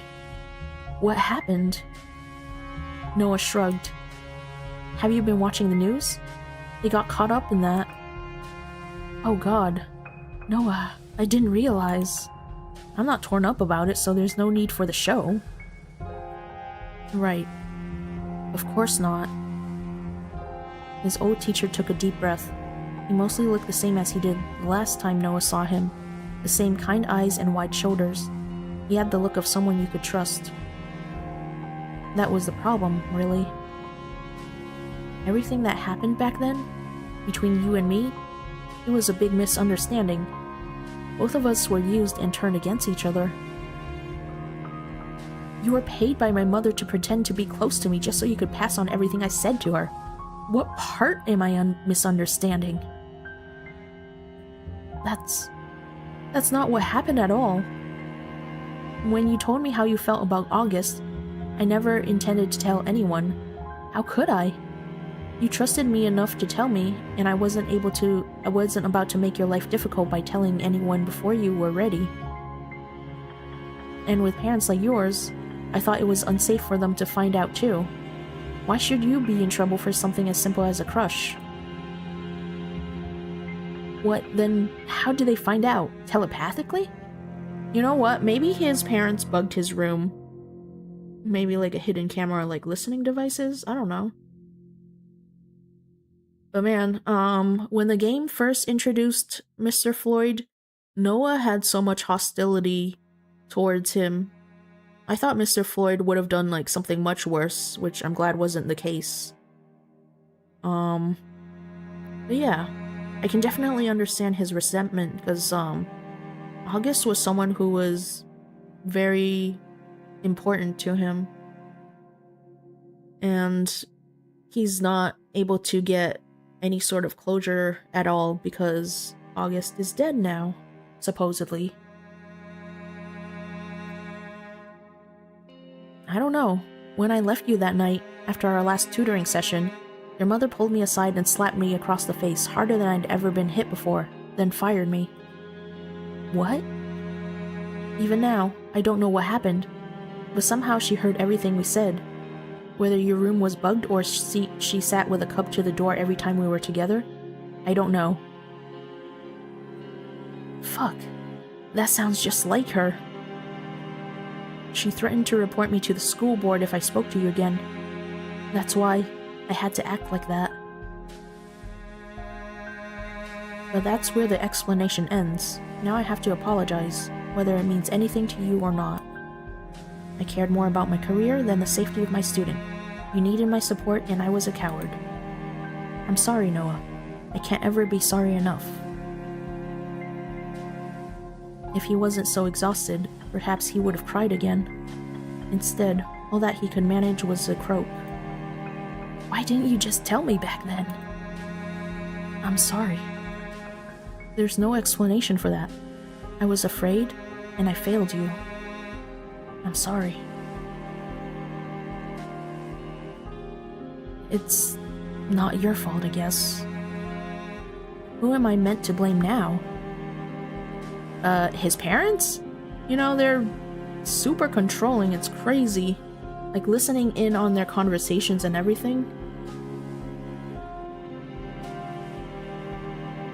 What happened? Noah shrugged. Have you been watching the news? They got caught up in that. Oh god. Noah, I didn't realize. I'm not torn up about it, so there's no need for the show. Right. Of course not. His old teacher took a deep breath. He mostly looked the same as he did the last time Noah saw him. The same kind eyes and wide shoulders. He had the look of someone you could trust. That was the problem, really. Everything that happened back then, between you and me, it was a big misunderstanding. Both of us were used and turned against each other. You were paid by my mother to pretend to be close to me just so you could pass on everything I said to her. What part am I misunderstanding? That's not what happened at all. When you told me how you felt about August, I never intended to tell anyone. How could I? You trusted me enough to tell me, and I wasn't about to make your life difficult by telling anyone before you were ready. And with parents like yours, I thought it was unsafe for them to find out too. Why should you be in trouble for something as simple as a crush? What, then how did they find out? Telepathically? You know what, maybe his parents bugged his room. Maybe like a hidden camera or like listening devices? I don't know. But man, when the game first introduced Mr. Floyd, Noah had so much hostility towards him. I thought Mr. Floyd would have done like something much worse, which I'm glad wasn't the case. But yeah, I can definitely understand his resentment because, August was someone who was very important to him. And he's not able to get any sort of closure at all because August is dead now, supposedly. I don't know. When I left you that night, after our last tutoring session, your mother pulled me aside and slapped me across the face harder than I'd ever been hit before, then fired me. What? Even now, I don't know what happened, but somehow she heard everything we said. Whether your room was bugged or she sat with a cup to the door every time we were together, I don't know. Fuck. That sounds just like her. She threatened to report me to the school board if I spoke to you again. That's why I had to act like that. But that's where the explanation ends. Now I have to apologize, whether it means anything to you or not. I cared more about my career than the safety of my student. You needed my support and I was a coward. I'm sorry, Noah. I can't ever be sorry enough. If he wasn't so exhausted, perhaps he would have cried again. Instead, all that he could manage was a croak. Why didn't you just tell me back then? I'm sorry. There's no explanation for that. I was afraid, and I failed you. I'm sorry. It's not your fault, I guess. Who am I meant to blame now? His parents? You know, they're super controlling, it's crazy. Like, listening in on their conversations and everything.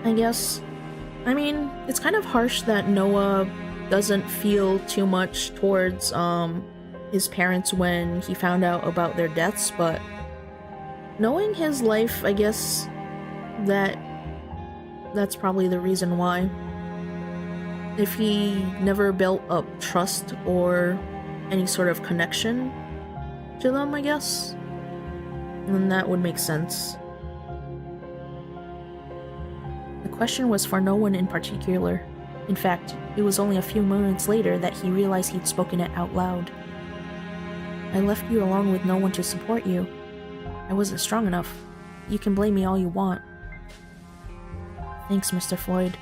I guess. I mean, it's kind of harsh that Noah doesn't feel too much towards, his parents when he found out about their deaths, but knowing his life, I guess that's probably the reason why. If he never built up trust or any sort of connection to them, I guess, then that would make sense. The question was for no one in particular. In fact, it was only a few moments later that he realized he'd spoken it out loud. I left you alone with no one to support you. I wasn't strong enough. You can blame me all you want. Thanks, Mr. Floyd.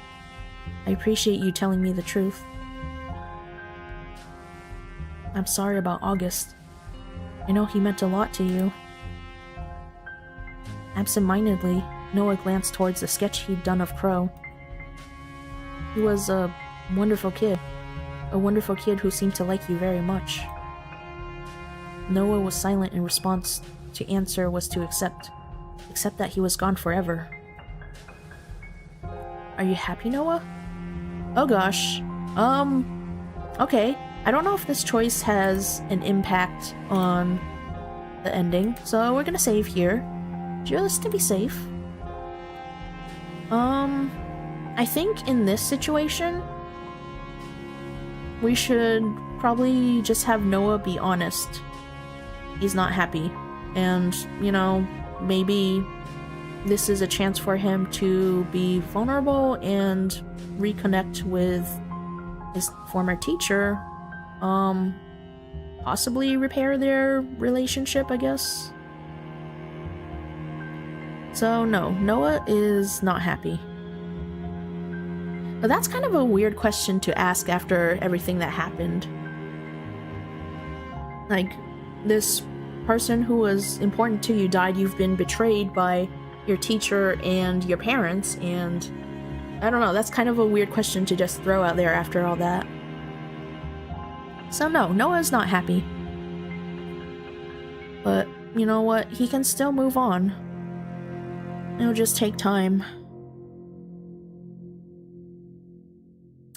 I appreciate you telling me the truth. I'm sorry about August. I know he meant a lot to you. Absent-mindedly, Noah glanced towards the sketch he'd done of Crow. He was a wonderful kid who seemed to like you very much. Noah was silent in response. To answer was to accept that he was gone forever. Are you happy, Noah? Oh gosh. Okay. I don't know if this choice has an impact on the ending, so we're gonna save here. Just to be safe. I think in this situation, we should probably just have Noah be honest. He's not happy. And, you know, maybe this is a chance for him to be vulnerable and reconnect with his former teacher. Possibly repair their relationship, I guess. So no, Noah is not happy. But that's kind of a weird question to ask after everything that happened. Like, this person who was important to you died, you've been betrayed by your teacher and your parents, and I don't know, that's kind of a weird question to just throw out there after all that. So no, Noah's not happy. But, you know what, he can still move on. It'll just take time.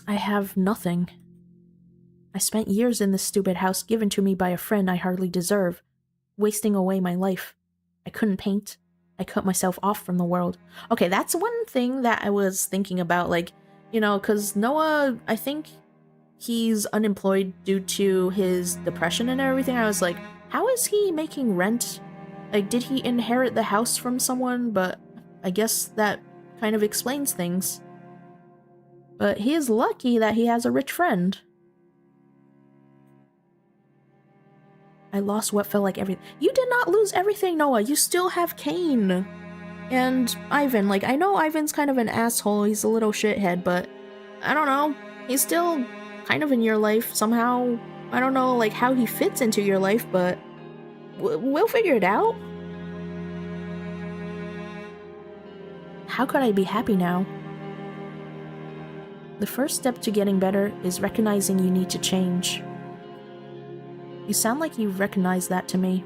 I have nothing. I spent years in this stupid house given to me by a friend I hardly deserve, wasting away my life. I couldn't paint. I cut myself off from the world. Okay, that's one thing that I was thinking about, like, you know, because Noah, I think he's unemployed due to his depression and everything. I was like, how is he making rent? Like, did he inherit the house from someone? But I guess that kind of explains things. But he is lucky that he has a rich friend. I lost what felt like everything. You did not lose everything, Noah. You still have Kane. And Ivan. Like, I know Ivan's kind of an asshole. He's a little shithead, but I don't know. He's still kind of in your life somehow. I don't know, like, how he fits into your life, but we'll figure it out. How could I be happy now? The first step to getting better is recognizing you need to change. You sound like you've recognized that to me.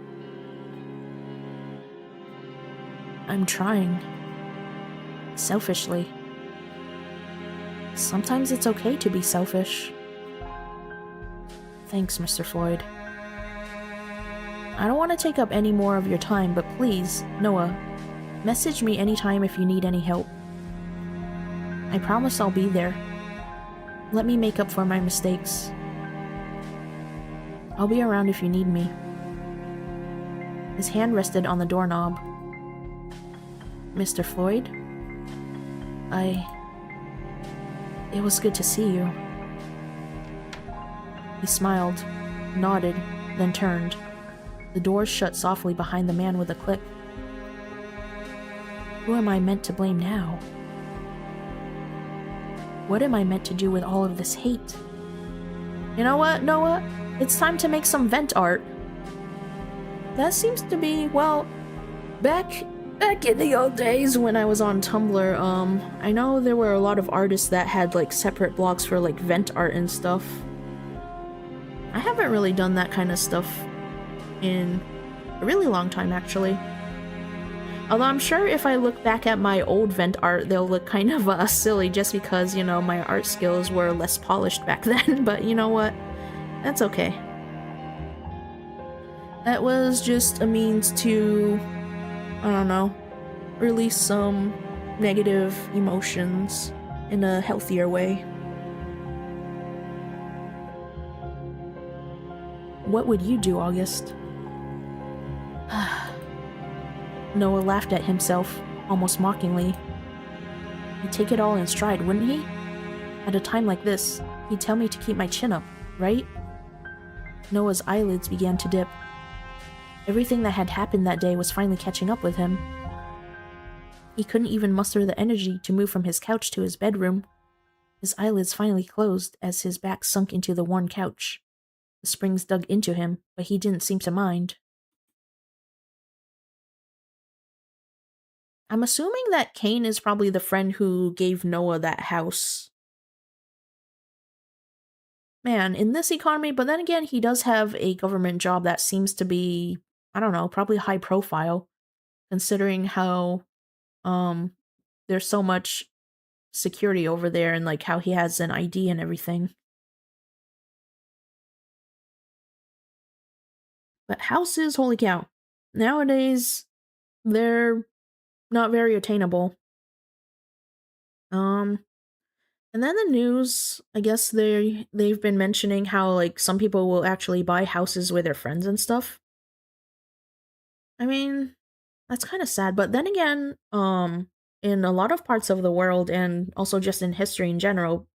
I'm trying. Selfishly. Sometimes it's okay to be selfish. Thanks, Mr. Floyd. I don't want to take up any more of your time, but please, Noah, message me anytime if you need any help. I promise I'll be there. Let me make up for my mistakes. I'll be around if you need me. His hand rested on the doorknob. Mr. Floyd? It was good to see you. He smiled, nodded, then turned. The doors shut softly behind the man with a click. Who am I meant to blame now? What am I meant to do with all of this hate? You know what, Noah? It's time to make some vent art. That seems to be, well, back in the old days when I was on Tumblr, I know there were a lot of artists that had, like, separate blogs for, like, vent art and stuff. I haven't really done that kind of stuff in a really long time, actually. Although I'm sure if I look back at my old vent art, they'll look kind of silly just because, you know, my art skills were less polished back then, but you know what? That's okay. That was just a means to, I don't know, release some negative emotions in a healthier way. What would you do, August? Noah laughed at himself, almost mockingly. He'd take it all in stride, wouldn't he? At a time like this, he'd tell me to keep my chin up, right? Noah's eyelids began to dip. Everything that had happened that day was finally catching up with him. He couldn't even muster the energy to move from his couch to his bedroom. His eyelids finally closed as his back sunk into the worn couch. The springs dug into him, but he didn't seem to mind. I'm assuming that Kane is probably the friend who gave Noah that house. Man, in this economy, but then again, he does have a government job that seems to be, I don't know, probably high profile, considering how, there's so much security over there and, like, how he has an ID and everything. But houses, holy cow. Nowadays, they're not very attainable. And then the news, I guess they've been mentioning how, like, some people will actually buy houses with their friends and stuff. I mean, that's kind of sad, but then again, in a lot of parts of the world and also just in history in general,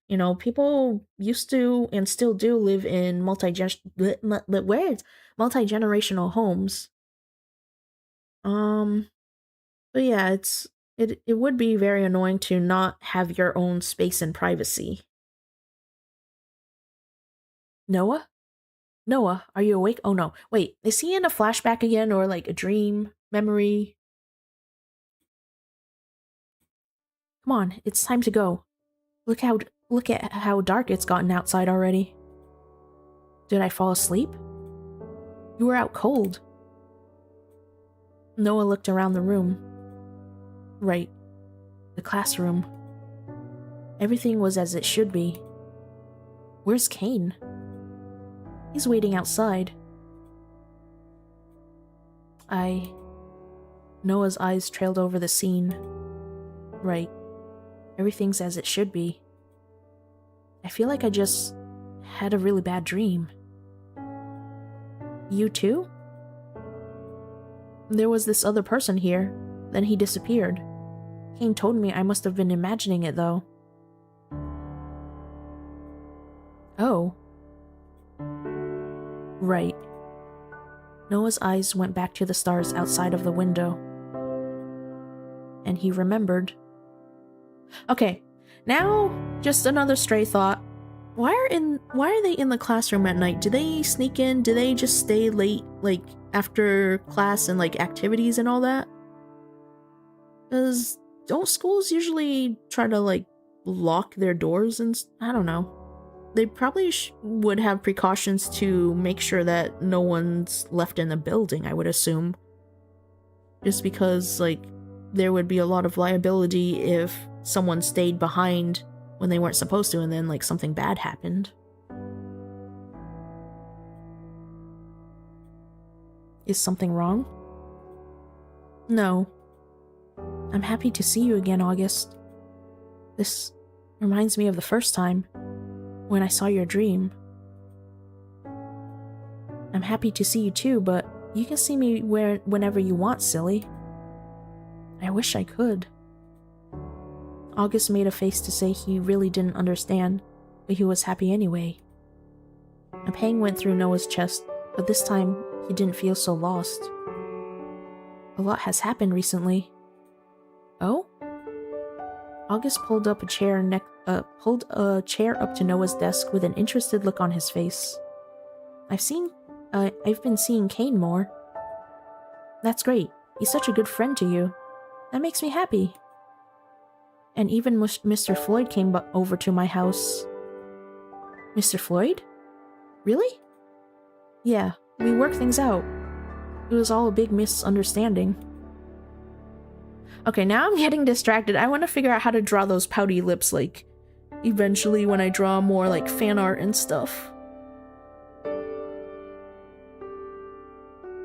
you know, people used to and still do live in multi-generational homes. But yeah, it would be very annoying to not have your own space and privacy. Noah? Noah, are you awake? Oh no. Wait, is he in a flashback again or like a dream, memory? Come on, it's time to go. Look at how dark it's gotten outside already. Did I fall asleep? You were out cold. Noah looked around the room. Right. The classroom. Everything was as it should be. Where's Kane? He's waiting outside. Noah's eyes trailed over the scene. Right. Everything's as it should be. I feel like I just had a really bad dream. You too? There was this other person here, then he disappeared. Kane told me I must have been imagining it, though. Oh. Right. Noah's eyes went back to the stars outside of the window. And he remembered. Okay, now just another stray thought. Why are they in the classroom at night? Do they sneak in? Do they just stay late, like, after class and, like, activities and all that? Because don't schools usually try to, like, lock their doors and I don't know. They probably would have precautions to make sure that no one's left in the building, I would assume. Just because, like, there would be a lot of liability if someone stayed behind when they weren't supposed to and then, like, something bad happened. Is something wrong? No. I'm happy to see you again, August. This reminds me of the first time, when I saw your dream. I'm happy to see you too, but you can see me whenever you want, silly. I wish I could. August made a face to say he really didn't understand, but he was happy anyway. A pang went through Noah's chest, but this time he didn't feel so lost. A lot has happened recently. Oh? August pulled a chair up to Noah's desk with an interested look on his face. I've been seeing Kane more. That's great. He's such a good friend to you. That makes me happy. And even Mr. Floyd came over to my house. Mr. Floyd? Really? Yeah, we worked things out. It was all a big misunderstanding. Okay, now I'm getting distracted. I want to figure out how to draw those pouty lips, like, eventually when I draw more, like, fan art and stuff.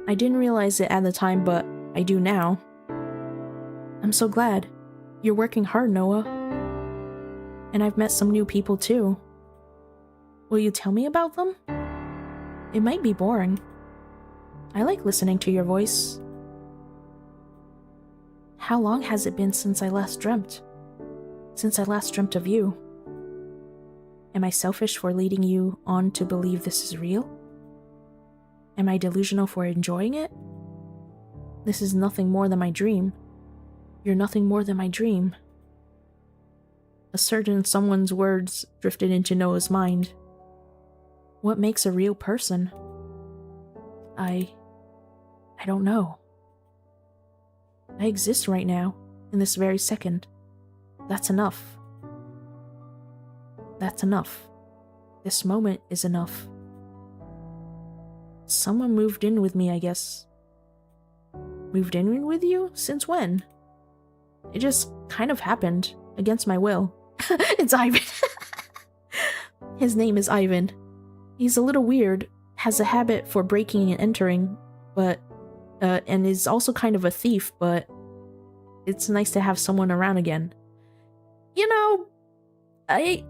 I didn't realize it at the time, but I do now. I'm so glad. You're working hard, Noah. And I've met some new people, too. Will you tell me about them? It might be boring. I like listening to your voice. How long has it been since I last dreamt? Since I last dreamt of you? Am I selfish for leading you on to believe this is real? Am I delusional for enjoying it? This is nothing more than my dream. You're nothing more than my dream. A certain someone's words drifted into Noah's mind. What makes a real person? I don't know. I exist right now, in this very second. That's enough. That's enough. This moment is enough. Someone moved in with me, I guess. Moved in with you? Since when? It just kind of happened, against my will. It's Ivan. His name is Ivan. He's a little weird, has a habit for breaking and entering, but and is also kind of a thief, but it's nice to have someone around again. You know, I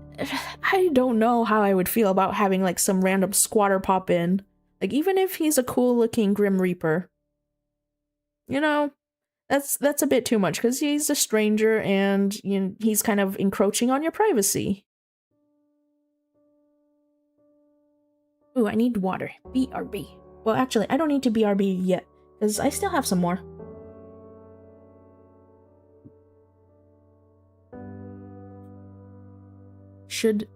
don't know how I would feel about having, like, some random squatter pop in. Like, even if he's a cool-looking Grim Reaper. You know, that's a bit too much, because he's a stranger, and he's kind of encroaching on your privacy. Ooh, I need water. BRB. Well, actually, I don't need to BRB yet, because I still have some more. Should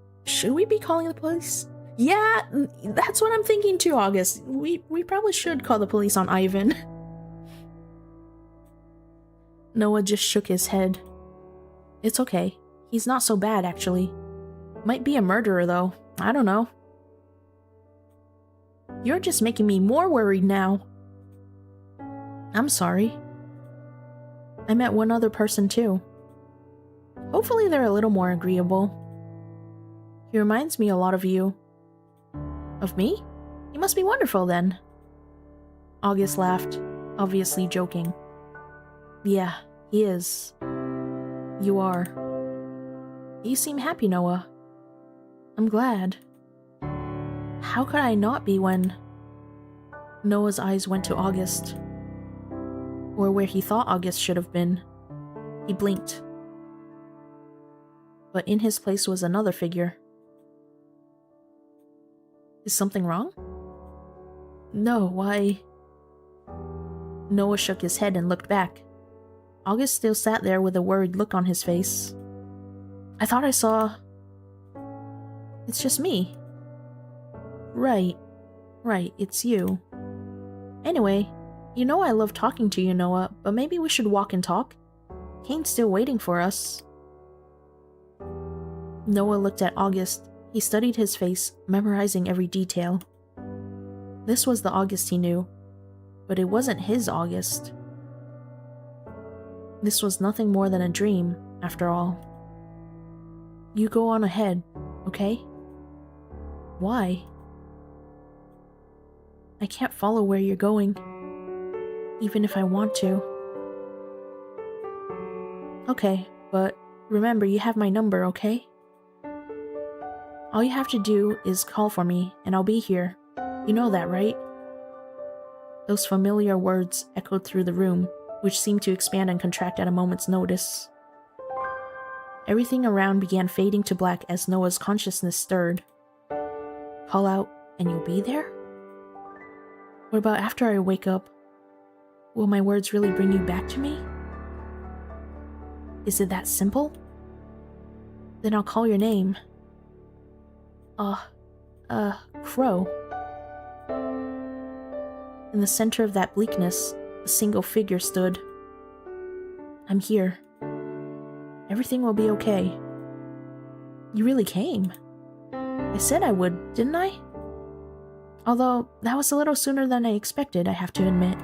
we be calling the police? Yeah, that's what I'm thinking too, August. We probably should call the police on Ivan. Noah just shook his head. It's okay. He's not so bad, actually. Might be a murderer, though. I don't know. You're just making me more worried now. I'm sorry. I met one other person, too. Hopefully they're a little more agreeable. He reminds me a lot of you. Of me? He must be wonderful, then. August laughed, obviously joking. Yeah, he is. You are. You seem happy, Noah. I'm glad. How could I not be when... Noah's eyes went to August. Or where he thought August should have been. He blinked. But in his place was another figure. Is something wrong? No, why... Noah shook his head and looked back. August still sat there with a worried look on his face. I thought I saw... It's just me. Right, it's you. Anyway, you know I love talking to you, Noah, but maybe we should walk and talk? Kane's still waiting for us. Noah looked at August. He studied his face, memorizing every detail. This was the August he knew, but it wasn't his August. This was nothing more than a dream, after all. You go on ahead, okay? Why? I can't follow where you're going, even if I want to. Okay, but remember you have my number, okay? All you have to do is call for me, and I'll be here. You know that, right? Those familiar words echoed through the room, which seemed to expand and contract at a moment's notice. Everything around began fading to black as Noah's consciousness stirred. Call out, and you'll be there? What about after I wake up? Will my words really bring you back to me? Is it that simple? Then I'll call your name. Crow. In the center of that bleakness, a single figure stood. I'm here. Everything will be okay. You really came. I said I would, didn't I? Although, that was a little sooner than I expected, I have to admit.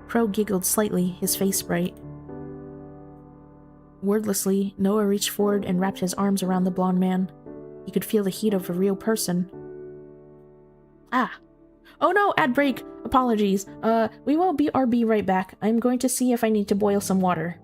Crow giggled slightly, his face bright. Wordlessly, Noah reached forward and wrapped his arms around the blonde man. He could feel the heat of a real person. Ah. Oh no, ad break! Apologies. We will be right back. I'm going to see if I need to boil some water.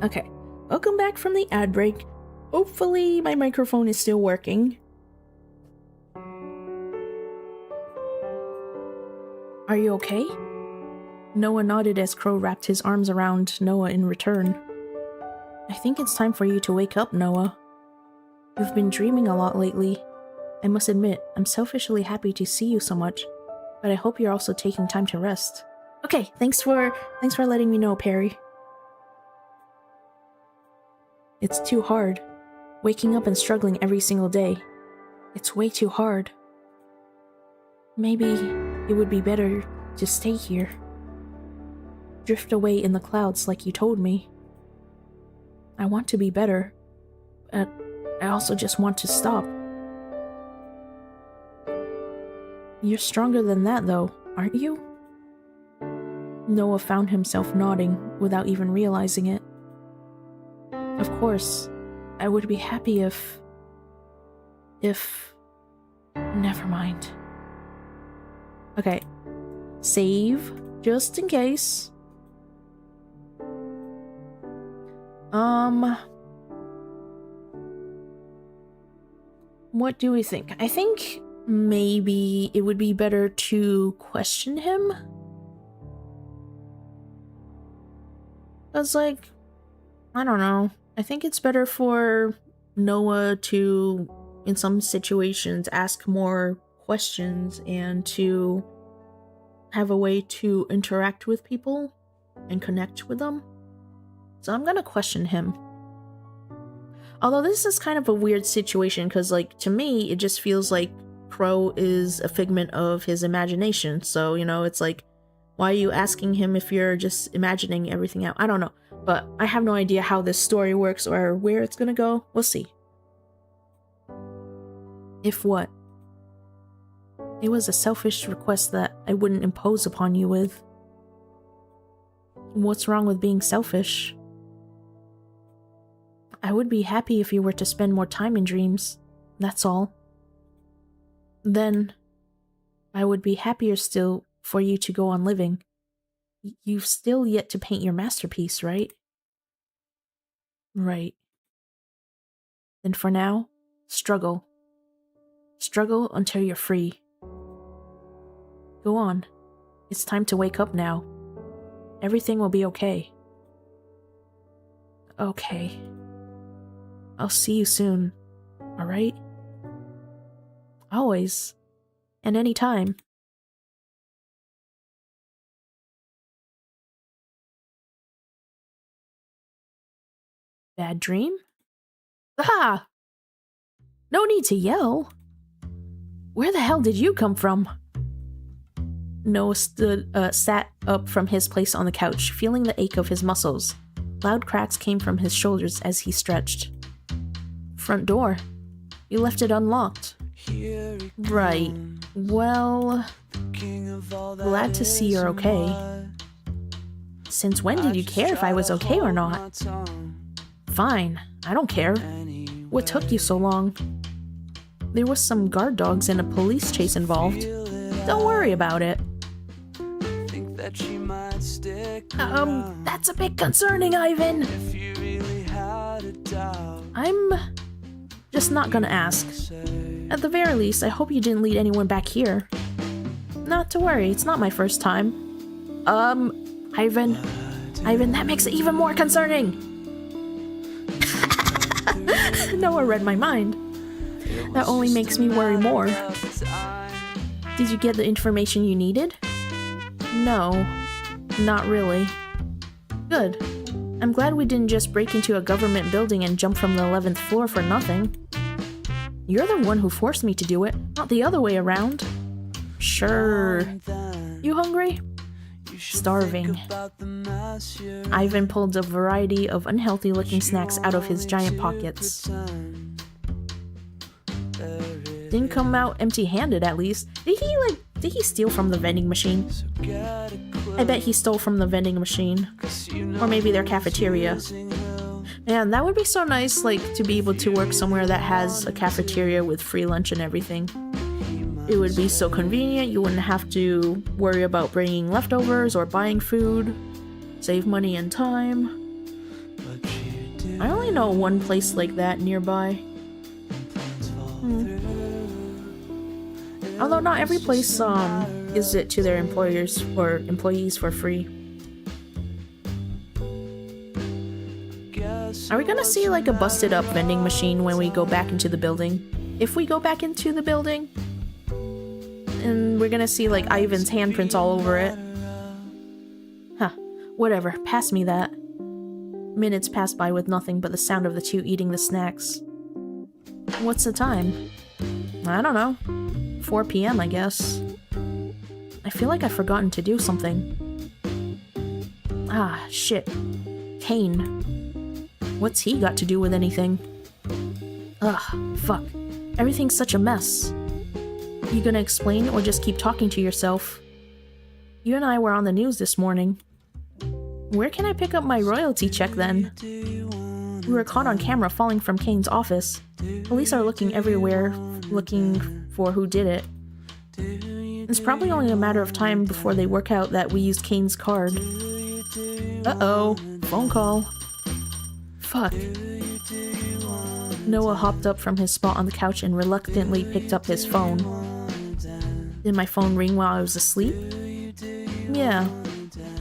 Okay, welcome back from the ad break. Hopefully my microphone is still working. Are you okay? Noah nodded as Crow wrapped his arms around Noah in return. I think it's time for you to wake up, Noah. You've been dreaming a lot lately. I must admit, I'm selfishly happy to see you so much, but I hope you're also taking time to rest. Okay, thanks for letting me know, Perry. It's too hard. Waking up and struggling every single day. It's way too hard. Maybe it would be better to stay here. Drift away in the clouds like you told me. I want to be better, but I also just want to stop. You're stronger than that though, aren't you? Noah found himself nodding without even realizing it. Of course, I would be happy if... Never mind. Okay. Save, just in case. What do we think? I think maybe it would be better to question him. Cause like, I don't know. I think it's better for Noah to, in some situations, ask more questions and to have a way to interact with people and connect with them. So I'm gonna question him. Although this is kind of a weird situation because, like, to me, it just feels like Crow is a figment of his imagination. So, you know, it's like, why are you asking him if you're just imagining everything out? I don't know. But I have no idea how this story works or where it's gonna go. We'll see. If what? It was a selfish request that I wouldn't impose upon you with. What's wrong with being selfish? I would be happy if you were to spend more time in dreams. That's all. Then, I would be happier still for you to go on living. You've still yet to paint your masterpiece, right? Right. Then for now, struggle. Struggle until you're free. Go on. It's time to wake up now. Everything will be okay. Okay. I'll see you soon, alright? Always. And anytime. Bad dream? Ah! No need to yell. Where the hell did you come from? Noah sat up from his place on the couch, feeling the ache of his muscles. Loud cracks came from his shoulders as he stretched. Front door. You left it unlocked. Right. Well, glad to see you're okay. Since when did you care if I was okay or not? Fine, I don't care. What took you so long? There was some guard dogs and a police chase involved. Don't worry about it. That's a bit concerning, Ivan. I'm just not gonna ask. At the very least, I hope you didn't lead anyone back here. Not to worry, it's not my first time. Ivan, that makes it even more concerning. Noah read my mind. That only makes me worry more. Did you get the information you needed? No, not really. Good. I'm glad we didn't just break into a government building and jump from the 11th floor for nothing. You're the one who forced me to do it, not the other way around. Sure. You hungry? Starving. Ivan pulled a variety of unhealthy-looking snacks out of his giant pockets. Didn't come out empty-handed, at least. Did he steal from the vending machine? I bet he stole from the vending machine. Or maybe their cafeteria. Man, that would be so nice, like, to be able to work somewhere that has a cafeteria with free lunch and everything. It would be so convenient, you wouldn't have to worry about bringing leftovers or buying food. Save money and time. know one place like that nearby. Although not every place gives it to their employers or employees for free. Are we gonna see like a busted up vending machine when we go back into the building? If we go back into the building, and we're gonna see like Ivan's handprints all over it. Huh, whatever, pass me that. Minutes pass by with nothing but the sound of the two eating the snacks. What's the time? I don't know. 4 p.m. I guess. I feel like I've forgotten to do something. Ah, shit. Kane. What's he got to do with anything? Ugh, fuck. Everything's such a mess. You gonna explain or just keep talking to yourself? You and I were on the news this morning. Where can I pick up my royalty check then? We were caught on camera falling from Kane's office. Police are looking everywhere, looking for who did it. It's probably only a matter of time before they work out that we used Kane's card. Uh-oh, phone call. Fuck. Noah hopped up from his spot on the couch and reluctantly picked up his phone. Did my phone ring while I was asleep? Yeah.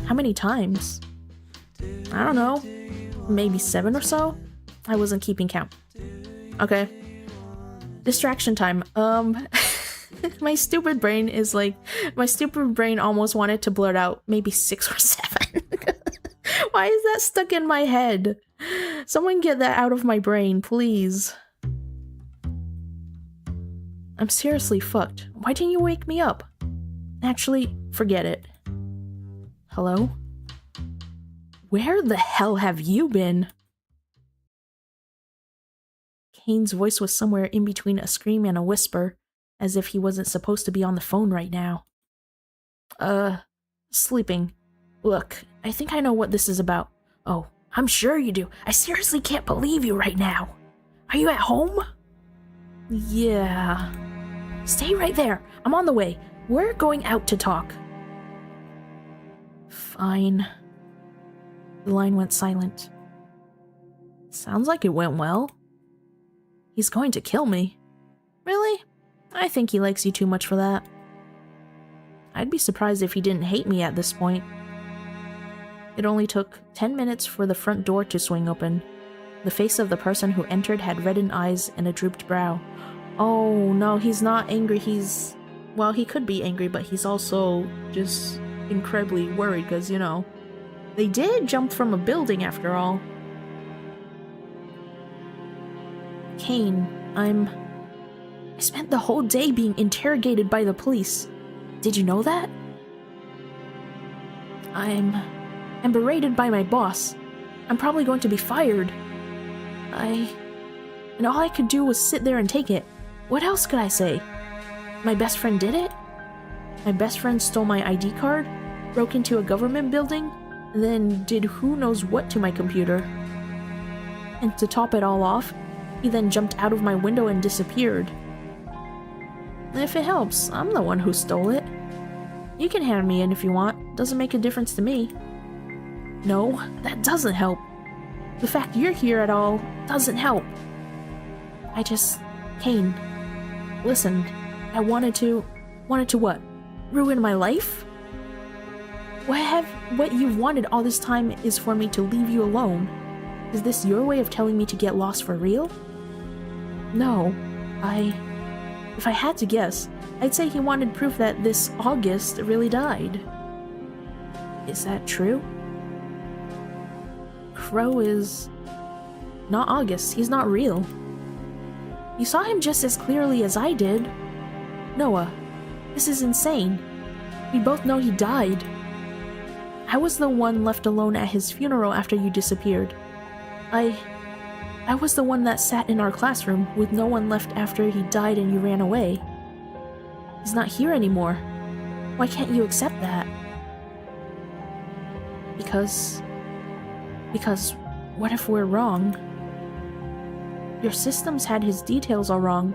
How many times? I don't know. Maybe 7 or so? I wasn't keeping count. Okay. Distraction time. My stupid brain is like... My stupid brain almost wanted to blurt out maybe 6 or 7. Why is that stuck in my head? Someone get that out of my brain, please. I'm seriously fucked. Why didn't you wake me up? Actually, forget it. Hello? Where the hell have you been? Kane's voice was somewhere in between a scream and a whisper, as if he wasn't supposed to be on the phone right now. Sleeping. Look, I think I know what this is about. Oh, I'm sure you do. I seriously can't believe you right now. Are you at home? Yeah. Stay right there. I'm on the way. We're going out to talk. Fine. The line went silent. Sounds like it went well. He's going to kill me. Really? I think he likes you too much for that. I'd be surprised if he didn't hate me at this point. It only took 10 minutes for the front door to swing open. The face of the person who entered had reddened eyes and a drooped brow. Oh no, he's not angry, well, he could be angry, but he's also just incredibly worried because, you know, they did jump from a building after all. Kane, I spent the whole day being interrogated by the police. Did you know that? I'm berated by my boss. I'm probably going to be fired. And all I could do was sit there and take it. What else could I say? My best friend did it? My best friend stole my ID card, broke into a government building, and then did who knows what to my computer. And to top it all off, he then jumped out of my window and disappeared. If it helps, I'm the one who stole it. You can hand me in if you want. Doesn't make a difference to me. No, that doesn't help. The fact you're here at all doesn't help. Kane, listen, I wanted to what? Ruin my life? What you've wanted all this time is for me to leave you alone. Is this your way of telling me to get lost for real? No, if I had to guess, I'd say he wanted proof that this August really died. Is that true? Crow is not August. He's not real. You saw him just as clearly as I did. Noah, this is insane. We both know he died. I was the one left alone at his funeral after you disappeared. I was the one that sat in our classroom with no one left after he died and you ran away. He's not here anymore. Why can't you accept that? Because what if we're wrong? Your systems had his details all wrong.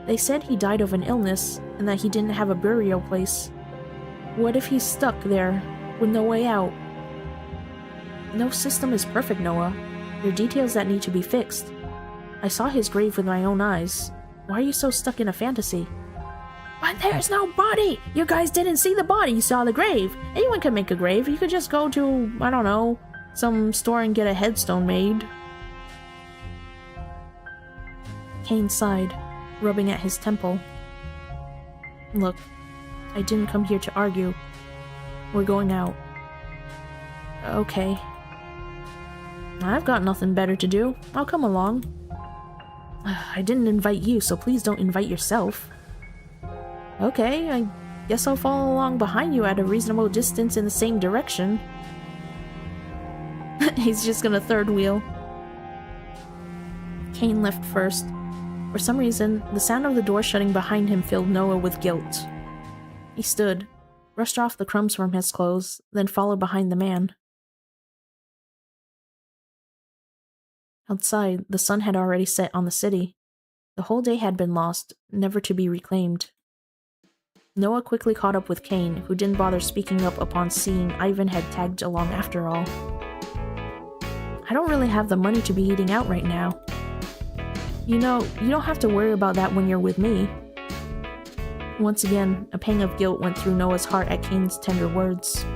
They said he died of an illness and that he didn't have a burial place. What if he's stuck there with no way out? No system is perfect, Noah. There are details that need to be fixed. I saw his grave with my own eyes. Why are you so stuck in a fantasy? But there's no body! You guys didn't see the body, you saw the grave. Anyone can make a grave. You could just go to, I don't know, some store and get a headstone made. Kane sighed, rubbing at his temple. Look, I didn't come here to argue. We're going out. Okay. I've got nothing better to do. I'll come along. I didn't invite you, so please don't invite yourself. Okay, I guess I'll follow along behind you at a reasonable distance in the same direction. He's just gonna third wheel. Kane left first. For some reason, the sound of the door shutting behind him filled Noah with guilt. He stood, brushed off the crumbs from his clothes, then followed behind the man. Outside, the sun had already set on the city. The whole day had been lost, never to be reclaimed. Noah quickly caught up with Kane, who didn't bother speaking up upon seeing Ivan had tagged along after all. I don't really have the money to be eating out right now. You know, you don't have to worry about that when you're with me. Once again, a pang of guilt went through Noah's heart at Kane's tender words.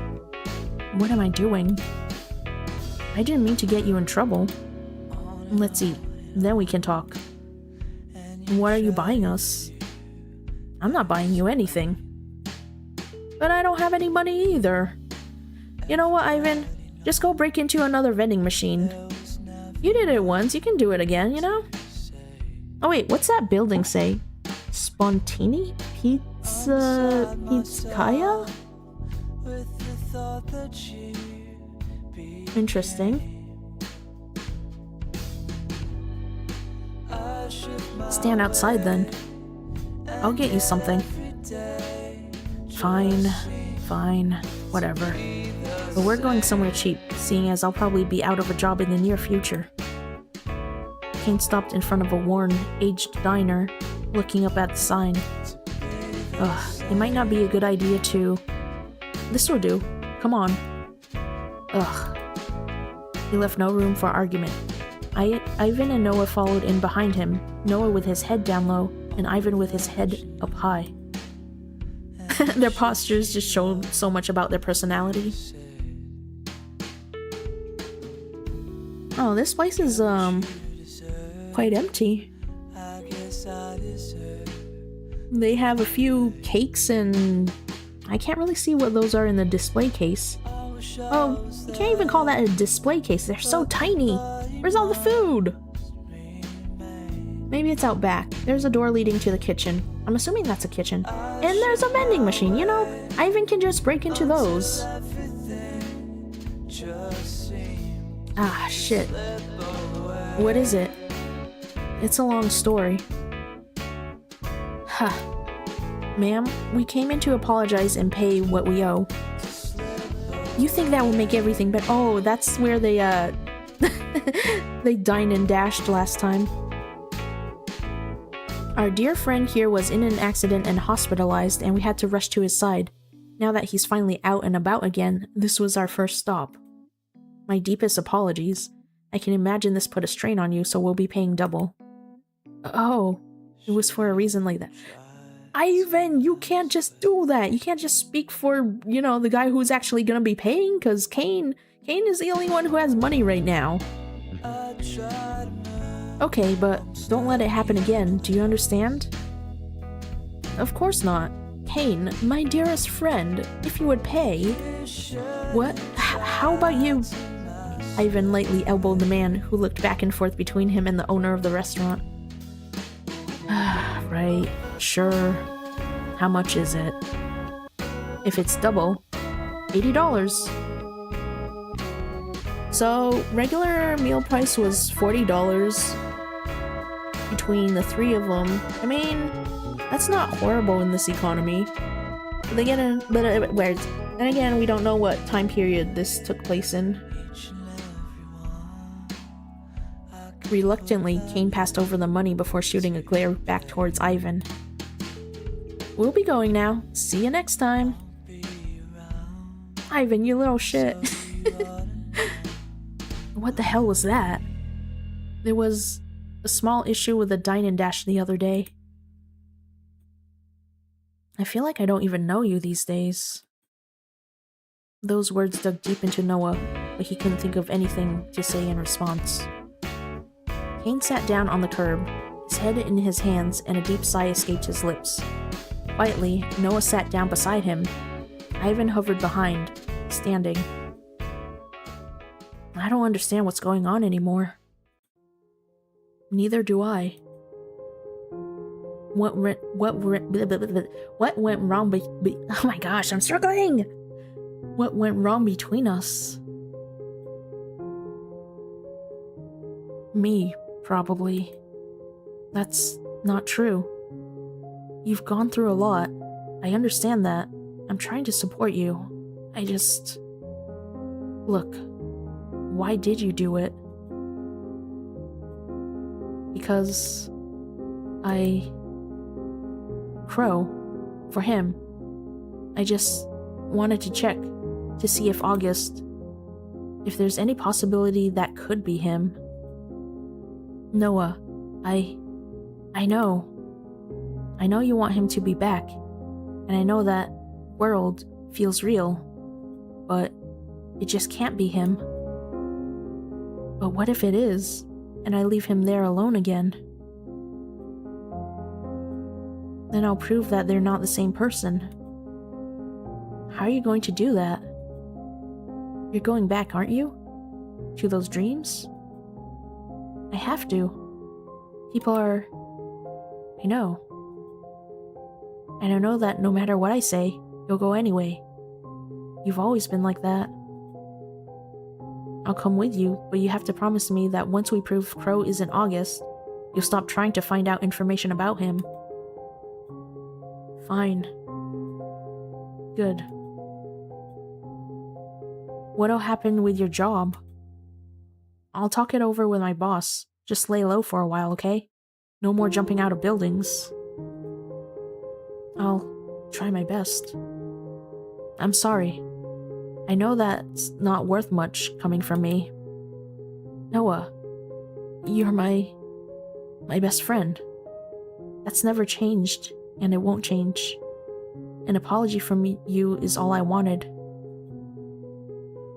What am I doing? I didn't mean to get you in trouble. Let's eat, then we can talk. What are you buying us? I'm not buying you anything. But I don't have any money either. You know what, Ivan? Just go break into another vending machine. You did it once, you can do it again, you know? Oh wait, what's that building say? Spontini? Pizzakaya? Interesting. Stand outside then. I'll get you something. Fine, whatever. But we're going somewhere cheap, seeing as I'll probably be out of a job in the near future. Kane stopped in front of a worn, aged diner, looking up at the sign. Ugh, it might not be a good idea to... This will do. Come on. Ugh. He left no room for argument. Ivan and Noah followed in behind him, Noah with his head down low, and Ivan with his head up high. Their postures just show so much about their personality. Oh, this place is, quite empty. They have a few cakes and... I can't really see what those are in the display case. Oh, you can't even call that a display case, they're so tiny! Where's all the food? Maybe it's out back. There's a door leading to the kitchen. I'm assuming that's a kitchen. And there's a vending machine, you know? Ivan can just break into those. Ah, shit. What is it? It's a long story. Huh. Ma'am, we came in to apologize and pay what we owe. You think that will make everything better? Oh, that's where they, they dined and dashed last time. Our dear friend here was in an accident and hospitalized, and we had to rush to his side. Now that he's finally out and about again, this was our first stop. My deepest apologies. I can imagine this put a strain on you, so we'll be paying double. Oh, it was for a reason like that. Ivan, you can't just do that. You can't just speak for, you know, the guy who's actually gonna be paying, because Kane is the only one who has money right now. Okay, but don't let it happen again. Do you understand? Of course not. Kane, my dearest friend, if you would pay... What? How about you... Ivan lightly elbowed the man, who looked back and forth between him and the owner of the restaurant. Right, sure. How much is it? If it's double, $80. So, regular meal price was $40 between the three of them. I mean, that's not horrible in this economy. But again, we don't know what time period this took place in. Reluctantly, Kane passed over the money before shooting a glare back towards Ivan. We'll be going now. See you next time. Ivan, you little shit. What the hell was that? There was a small issue with the dine and dash the other day. I feel like I don't even know you these days. Those words dug deep into Noah, but he couldn't think of anything to say in response. Kane sat down on the curb, his head in his hands, and a deep sigh escaped his lips. Quietly, Noah sat down beside him. Ivan hovered behind, standing. I don't understand what's going on anymore. Neither do I. What went wrong oh my gosh, I'm struggling! What went wrong between us? Me, probably. That's not true. You've gone through a lot. I understand that. I'm trying to support you. I just... Look, why did you do it? Because... Crow. For him. I just wanted to check to see if if there's any possibility that could be him. Noah, I know. I know you want him to be back, and I know that world feels real, but it just can't be him. But what if it is, and I leave him there alone again? Then I'll prove that they're not the same person. How are you going to do that? You're going back, aren't you? To those dreams? I have to. People are... I know. And I know that no matter what I say, you'll go anyway. You've always been like that. I'll come with you, but you have to promise me that once we prove Crow isn't August, you'll stop trying to find out information about him. Fine. Good. What'll happen with your job? I'll talk it over with my boss. Just lay low for a while, okay? No more jumping out of buildings. I'll try my best. I'm sorry. I know that's not worth much coming from me. Noah, you're my best friend. That's never changed, and it won't change. An apology from you is all I wanted.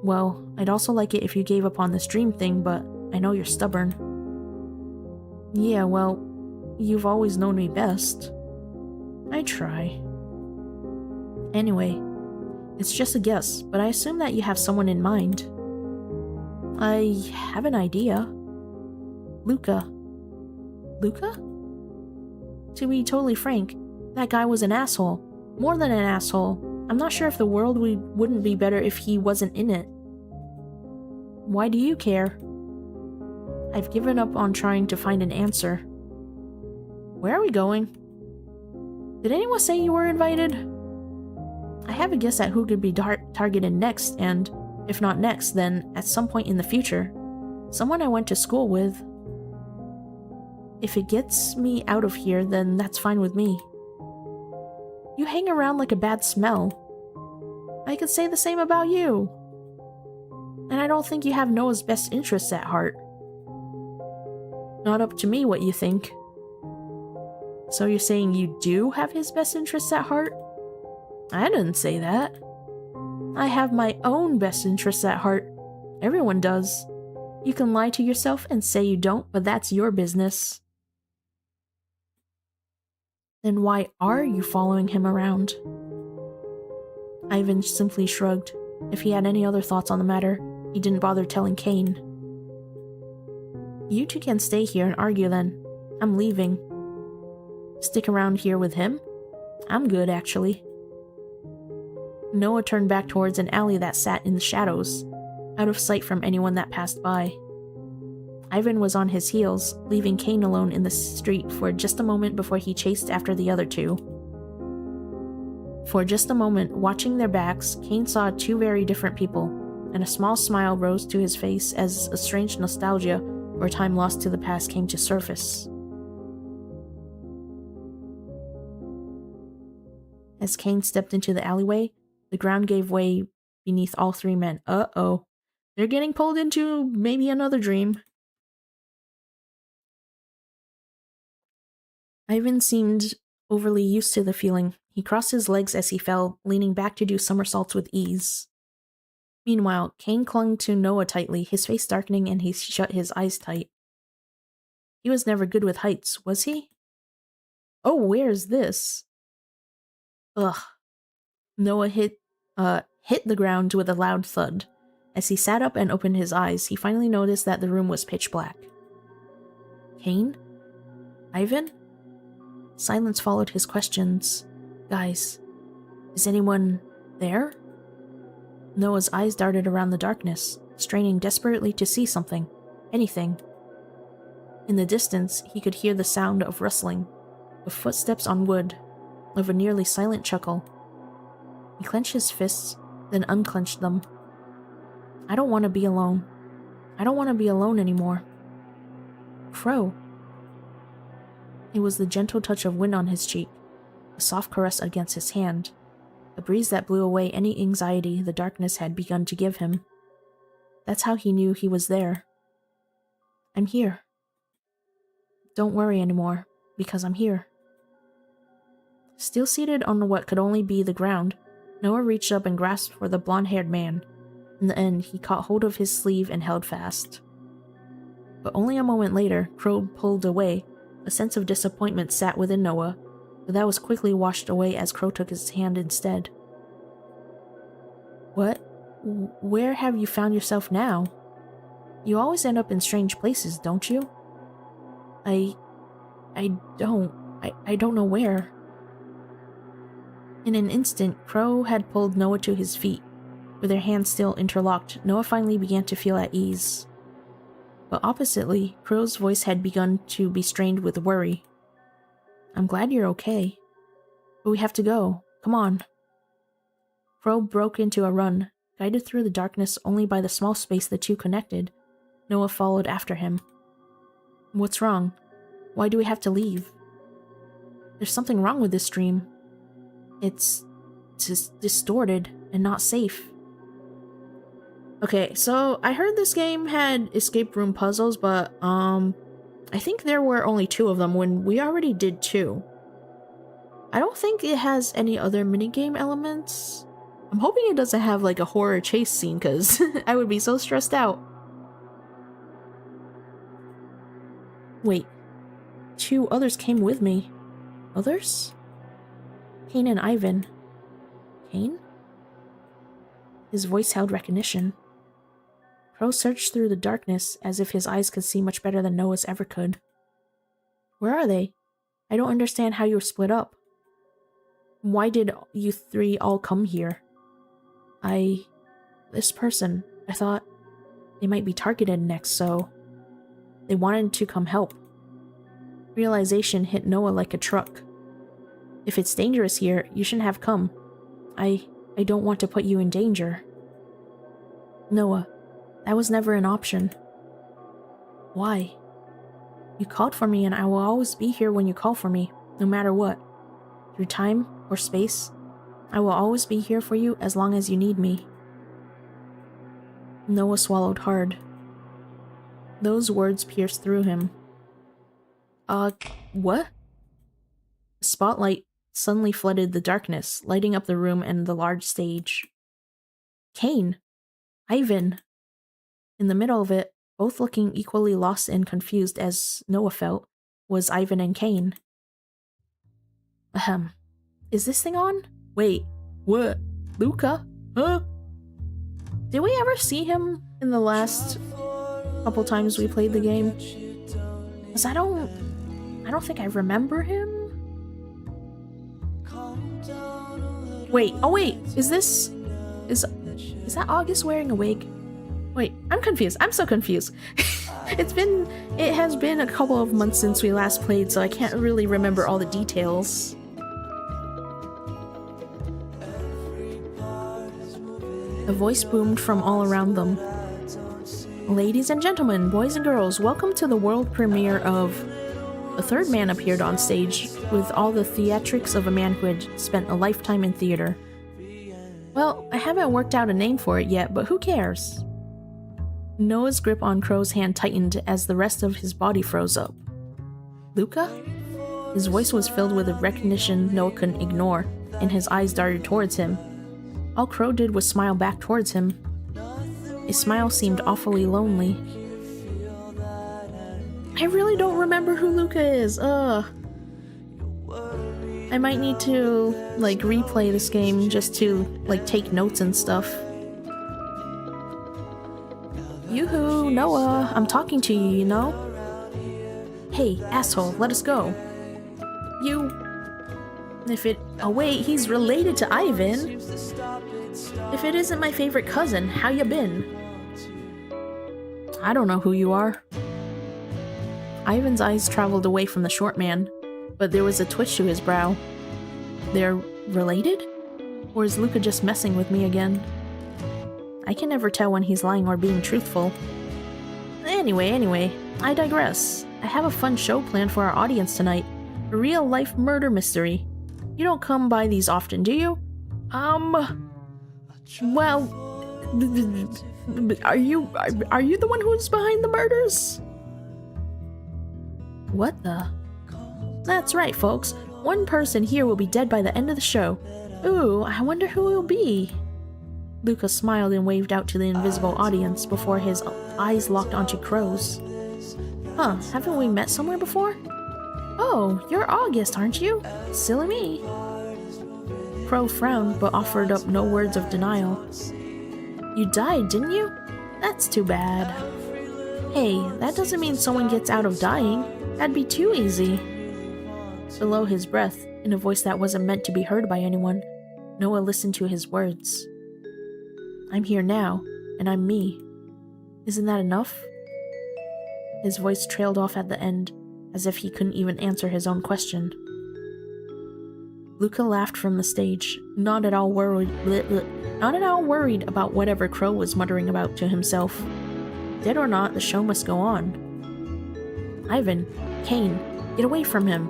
Well, I'd also like it if you gave up on this dream thing, but I know you're stubborn. Yeah, well, you've always known me best. I try. Anyway, it's just a guess, but I assume that you have someone in mind. I have an idea. Luca. Luca? To be totally frank, that guy was an asshole. More than an asshole. I'm not sure if the world wouldn't be better if he wasn't in it. Why do you care? I've given up on trying to find an answer. Where are we going? Did anyone say you were invited? I have a guess at who could be targeted next, and if not next, then at some point in the future. Someone I went to school with. If it gets me out of here, then that's fine with me. You hang around like a bad smell. I could say the same about you. And I don't think you have Noah's best interests at heart. Not up to me what you think. So you're saying you do have his best interests at heart? I didn't say that. I have my own best interests at heart. Everyone does. You can lie to yourself and say you don't, but that's your business. Then why are you following him around? Ivan simply shrugged. If he had any other thoughts on the matter, he didn't bother telling Kane. You two can stay here and argue then. I'm leaving. Stick around here with him? I'm good, actually. Noah turned back towards an alley that sat in the shadows, out of sight from anyone that passed by. Ivan was on his heels, leaving Kane alone in the street for just a moment before he chased after the other two. For just a moment, watching their backs, Kane saw two very different people, and a small smile rose to his face as a strange nostalgia or time lost to the past came to surface. As Kane stepped into the alleyway, the ground gave way beneath all three men. Uh-oh. They're getting pulled into maybe another dream. Ivan seemed overly used to the feeling. He crossed his legs as he fell, leaning back to do somersaults with ease. Meanwhile, Kane clung to Noah tightly, his face darkening, and he shut his eyes tight. He was never good with heights, was he? Oh, where's this? Ugh. Noah hit the ground with a loud thud. As he sat up and opened his eyes, he finally noticed that the room was pitch black. Kane? Ivan? Silence followed his questions. Guys, is anyone there? Noah's eyes darted around the darkness, straining desperately to see something. Anything. In the distance, he could hear the sound of rustling, of footsteps on wood, of a nearly silent chuckle. He clenched his fists, then unclenched them. I don't want to be alone. I don't want to be alone anymore. Crow. It was the gentle touch of wind on his cheek, a soft caress against his hand, a breeze that blew away any anxiety the darkness had begun to give him. That's how he knew he was there. I'm here. Don't worry anymore, because I'm here. Still seated on what could only be the ground, Noah reached up and grasped for the blonde-haired man. In the end, he caught hold of his sleeve and held fast. But only a moment later, Crow pulled away. A sense of disappointment sat within Noah, but that was quickly washed away as Crow took his hand instead. What? Where have you found yourself now? You always end up in strange places, don't you? I don't know where. In an instant, Crow had pulled Noah to his feet. With their hands still interlocked, Noah finally began to feel at ease. But oppositely, Crow's voice had begun to be strained with worry. I'm glad you're okay. But we have to go. Come on. Crow broke into a run, guided through the darkness only by the small space the two connected. Noah followed after him. What's wrong? Why do we have to leave? There's something wrong with this dream. It's distorted and not safe. Okay, so I heard this game had escape room puzzles, but I think there were only 2 of them when we already did 2. I don't think it has any other minigame elements. I'm hoping it doesn't have like a horror chase scene, because I would be so stressed out. Wait, 2 others came with me. Others? Kane and Ivan. Kane? His voice held recognition. Crow searched through the darkness as if his eyes could see much better than Noah's ever could. Where are they? I don't understand how you were split up. Why did you 3 all come here? This person, I thought they might be targeted next, so they wanted to come help. Realization hit Noah like a truck. If it's dangerous here, you shouldn't have come. I don't want to put you in danger. Noah, that was never an option. Why? You called for me and I will always be here when you call for me, no matter what. Through time or space, I will always be here for you as long as you need me. Noah swallowed hard. Those words pierced through him. What? A spotlight suddenly flooded the darkness, lighting up the room and the large stage. Kane! Ivan! In the middle of it, both looking equally lost and confused as Noah felt, was Ivan and Kane. Is this thing on? Wait, what? Luca? Huh? Did we ever see him in the last couple times we played the game? 'Cause I don't think I remember him. Wait, oh wait, is that August wearing a wig? Wait, I'm confused. I'm so confused. It has been a couple of months since we last played, so I can't really remember all the details. A voice boomed from all around them. Ladies and gentlemen, boys and girls, welcome to the world premiere of... A third man appeared on stage, with all the theatrics of a man who had spent a lifetime in theater. Well, I haven't worked out a name for it yet, but who cares? Noah's grip on Crow's hand tightened as the rest of his body froze up. Luca? His voice was filled with a recognition Noah couldn't ignore, and his eyes darted towards him. All Crow did was smile back towards him. His smile seemed awfully lonely. I really don't remember who Luca is, ugh. I might need to, like, replay this game just to, like, take notes and stuff. Yoo-hoo, Noah, I'm talking to you, you know? Hey, asshole, let us go. Oh wait, he's related to Ivan. If it isn't my favorite cousin, how you been? I don't know who you are. Ivan's eyes traveled away from the short man, but there was a twitch to his brow. They're related? Or is Luca just messing with me again? I can never tell when he's lying or being truthful. Anyway, I digress. I have a fun show planned for our audience tonight. A real-life murder mystery. You don't come by these often, do you? Well... Are you the one who's behind the murders? What the? That's right, folks. One person here will be dead by the end of the show. Ooh, I wonder who it will be. Luca smiled and waved out to the invisible audience before his eyes locked onto Crow's. Huh, haven't we met somewhere before? Oh, you're August, aren't you? Silly me. Crow frowned but offered up no words of denial. You died, didn't you? That's too bad. Hey, that doesn't mean someone gets out of dying. That'd be too easy. Below his breath, in a voice that wasn't meant to be heard by anyone, Noah listened to his words. I'm here now, and I'm me. Isn't that enough? His voice trailed off at the end, as if he couldn't even answer his own question. Luca laughed from the stage, not at all worried about whatever Crow was muttering about to himself. Dead or not, the show must go on. Ivan, Kane, get away from him.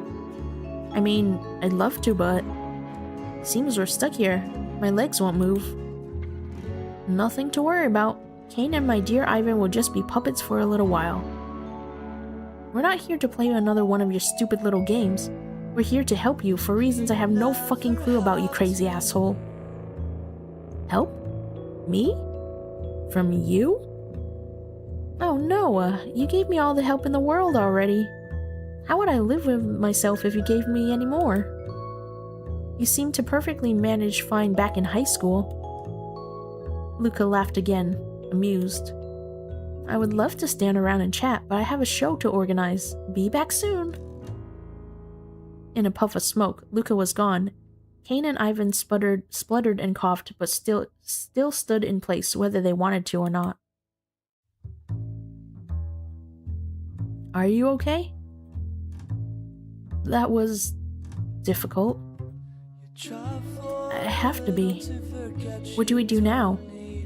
I mean, I'd love to, but... Seems we're stuck here. My legs won't move. Nothing to worry about. Kane and my dear Ivan will just be puppets for a little while. We're not here to play another one of your stupid little games. We're here to help you for reasons I have no fucking clue about, you crazy asshole. Help? Me? From you? Oh, Noah, you gave me all the help in the world already. How would I live with myself if you gave me any more? You seemed to perfectly manage fine back in high school. Luca laughed again, amused. I would love to stand around and chat, but I have a show to organize. Be back soon. In a puff of smoke, Luca was gone. Kane and Ivan spluttered and coughed, but still stood in place whether they wanted to or not. Are you okay? That was... difficult. I have to be. What do we do now?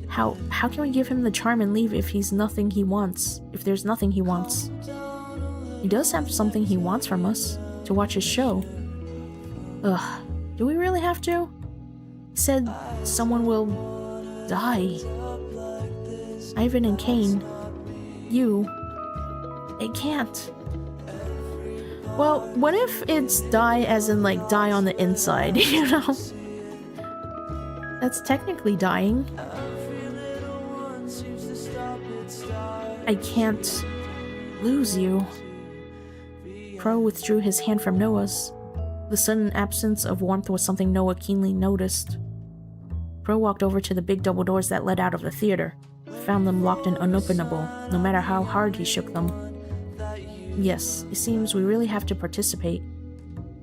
How can we give him the charm and leave if there's nothing he wants? He does have something he wants from us. To watch his show. Ugh, do we really have to? He said someone will die. Ivan and Kane. You. It can't. Well, what if it's die as in like die on the inside, you know? That's technically dying. I can't lose you. Crow withdrew his hand from Noah's. The sudden absence of warmth was something Noah keenly noticed. Crow walked over to the big double doors that led out of the theater, found them locked and unopenable, no matter how hard he shook them. Yes, it seems we really have to participate.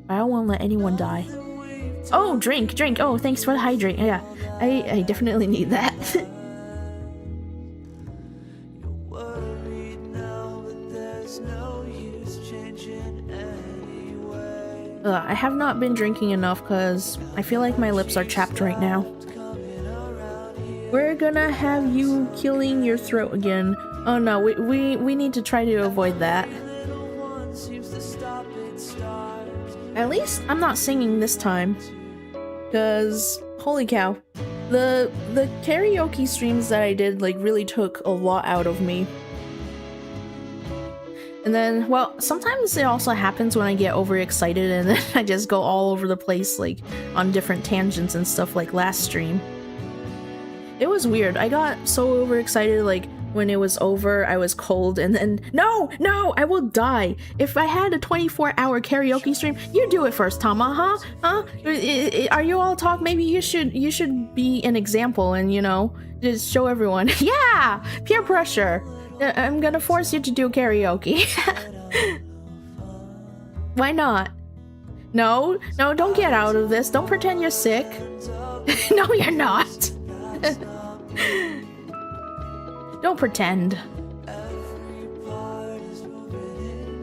But I won't let anyone die. Oh, drink! Oh, thanks for the hydrate. Yeah, I definitely need that. I have not been drinking enough because I feel like my lips are chapped right now. We're gonna have you killing your throat again. Oh no, we need to try to avoid that. At least I'm not singing this time. Because, holy cow. The karaoke streams that I did like really took a lot out of me. And then, well, sometimes it also happens when I get overexcited and then I just go all over the place, like, on different tangents and stuff, like last stream. It was weird. I got so overexcited, like, when it was over, I was cold, and then, no, I will die. If I had a 24-hour karaoke stream, you do it first, Tama, huh? Are you all talk? Maybe you should be an example and, you know, just show everyone. Yeah! Peer pressure. I'm gonna force you to do karaoke. Why not? No, don't get out of this. Don't pretend you're sick. No, you're not. Don't pretend.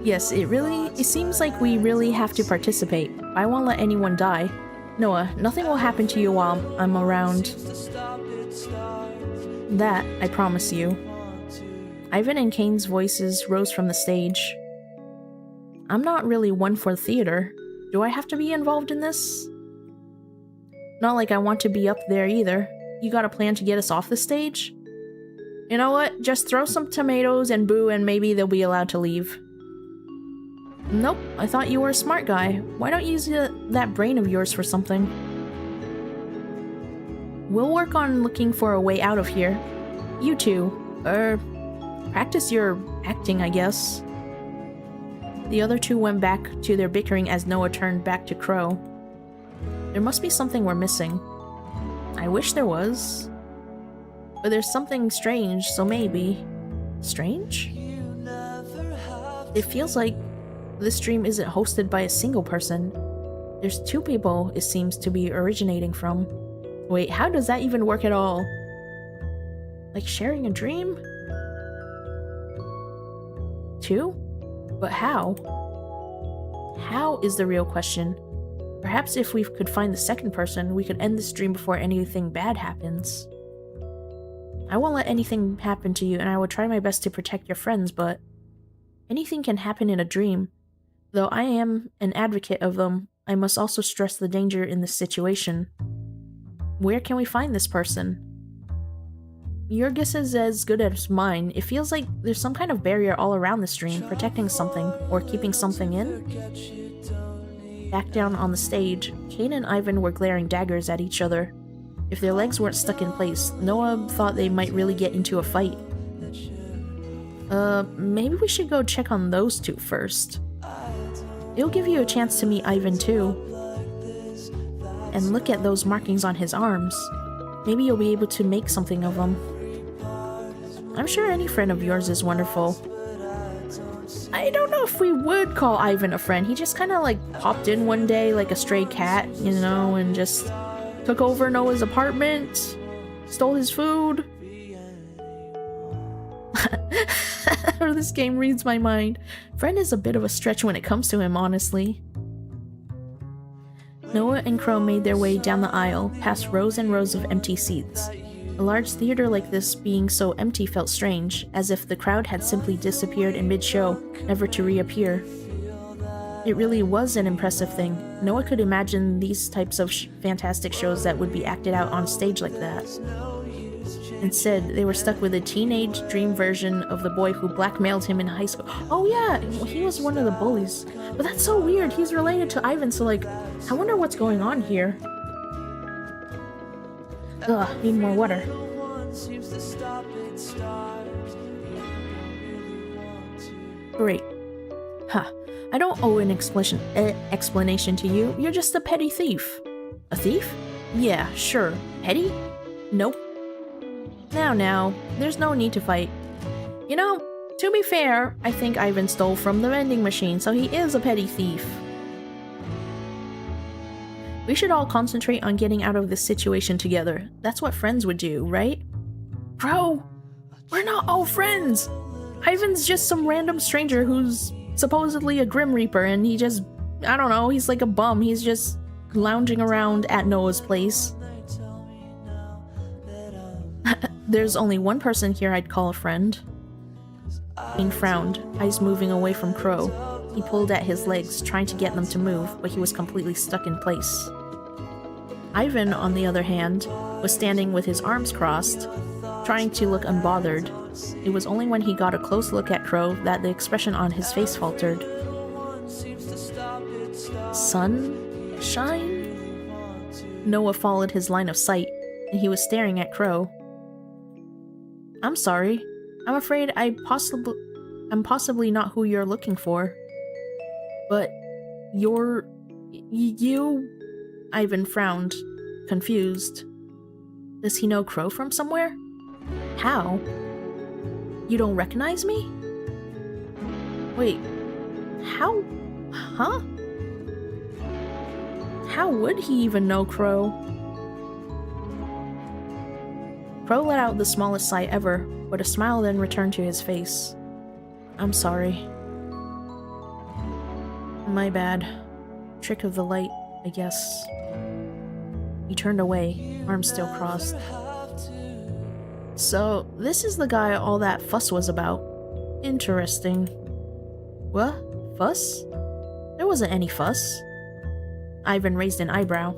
Yes, it seems like we really have to participate. I won't let anyone die. Noah, nothing will happen to you while I'm around. That, I promise you. Ivan and Kane's voices rose from the stage. I'm not really one for theater. Do I have to be involved in this? Not like I want to be up there either. You got a plan to get us off the stage? You know what? Just throw some tomatoes and boo and maybe they'll be allowed to leave. Nope, I thought you were a smart guy. Why don't you use that brain of yours for something? We'll work on looking for a way out of here. You two, practice your acting, I guess. The other two went back to their bickering as Noah turned back to Crow. There must be something we're missing. I wish there was. But there's something strange, so maybe... Strange? It feels like this stream isn't hosted by a single person. There's two people it seems to be originating from. Wait, how does that even work at all? Like sharing a dream? Two? But how? How is the real question. Perhaps if we could find the second person, we could end this dream before anything bad happens. I won't let anything happen to you, and I will try my best to protect your friends, but anything can happen in a dream. Though I am an advocate of them, I must also stress the danger in this situation. Where can we find this person? Your guess is as good as mine. It feels like there's some kind of barrier all around the stream, protecting something, or keeping something in. Back down on the stage, Kane and Ivan were glaring daggers at each other. If their legs weren't stuck in place, Noah thought they might really get into a fight. Maybe we should go check on those two first. It'll give you a chance to meet Ivan too. And look at those markings on his arms. Maybe you'll be able to make something of them. I'm sure any friend of yours is wonderful. I don't know if we would call Ivan a friend. He just kind of like popped in one day like a stray cat, you know, and just took over Noah's apartment, stole his food. This game reads my mind. Friend is a bit of a stretch when it comes to him, honestly. Noah and Crow made their way down the aisle, past rows and rows of empty seats. A large theater like this being so empty felt strange, as if the crowd had simply disappeared in mid-show, never to reappear. It really was an impressive thing. Noah could imagine these types of fantastic shows that would be acted out on stage like that. Instead, they were stuck with a teenage dream version of the boy who blackmailed him in high school. Oh yeah, he was one of the bullies. But that's so weird, he's related to Ivan, so like, I wonder what's going on here. Ugh, need more water. Great. Huh. I don't owe an explanation to you. You're just a petty thief. A thief? Yeah, sure. Petty? Nope. Now, there's no need to fight. You know, to be fair, I think Ivan stole from the vending machine, so he is a petty thief. We should all concentrate on getting out of this situation together. That's what friends would do, right? Bro, we're not all friends! Ivan's just some random stranger who's supposedly a Grim Reaper, and he just, I don't know, he's like a bum. He's just lounging around at Noah's place. There's only one person here I'd call a friend. Kane frowned, eyes moving away from Crow. He pulled at his legs, trying to get them to move, but he was completely stuck in place. Ivan, on the other hand, was standing with his arms crossed, trying to look unbothered. It was only when he got a close look at Crow that the expression on his face faltered. Sunshine? Noah followed his line of sight, and he was staring at Crow. I'm sorry. I'm afraid I'm possibly not who you're looking for. But you... Ivan frowned, confused. Does he know Crow from somewhere? How? You don't recognize me? Wait, how? Huh? How would he even know Crow? Crow let out the smallest sigh ever, but a smile then returned to his face. I'm sorry. My bad. Trick of the light, I guess. He turned away, arms still crossed. So, this is the guy all that fuss was about. Interesting. What? Fuss? There wasn't any fuss. Ivan raised an eyebrow.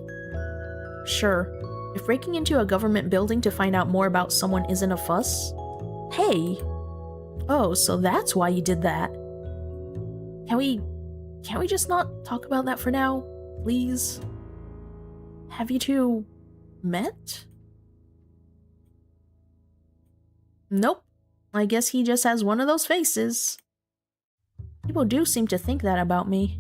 Sure. If breaking into a government building to find out more about someone isn't a fuss? Hey! Oh, so that's why you did that. Can't we just not talk about that for now? Please? Have you two met? Nope. I guess he just has one of those faces. People do seem to think that about me.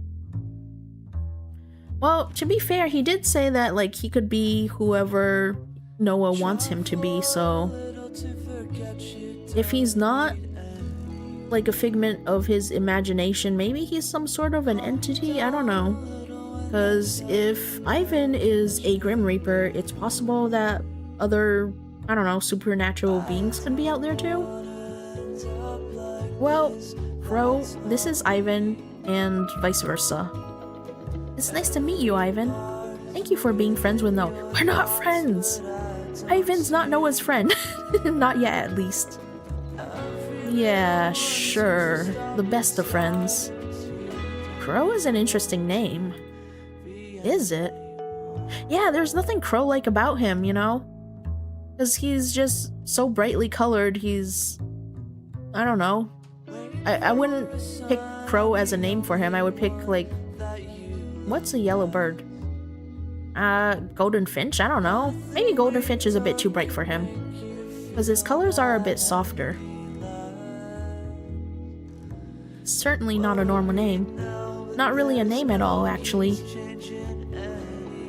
Well, to be fair, he did say that, like, he could be whoever Noah wants him to be, so... if he's not, like, a figment of his imagination, maybe he's some sort of an entity? I don't know. Because if Ivan is a Grim Reaper, it's possible that other, I don't know, supernatural beings could be out there too? Well, Crow, this is Ivan, and vice versa. It's nice to meet you, Ivan. Thank you for being friends with Noah. We're not friends! Ivan's not Noah's friend. Not yet, at least. Yeah, sure. The best of friends. Crow is an interesting name. Is it? Yeah, there's nothing crow-like about him, you know? Because he's just so brightly colored, he's... I don't know. I wouldn't pick Crow as a name for him. I would pick, like... what's a yellow bird? Golden finch? I don't know. Maybe golden finch is a bit too bright for him. Because his colors are a bit softer. Certainly not a normal name. Not really a name at all, actually.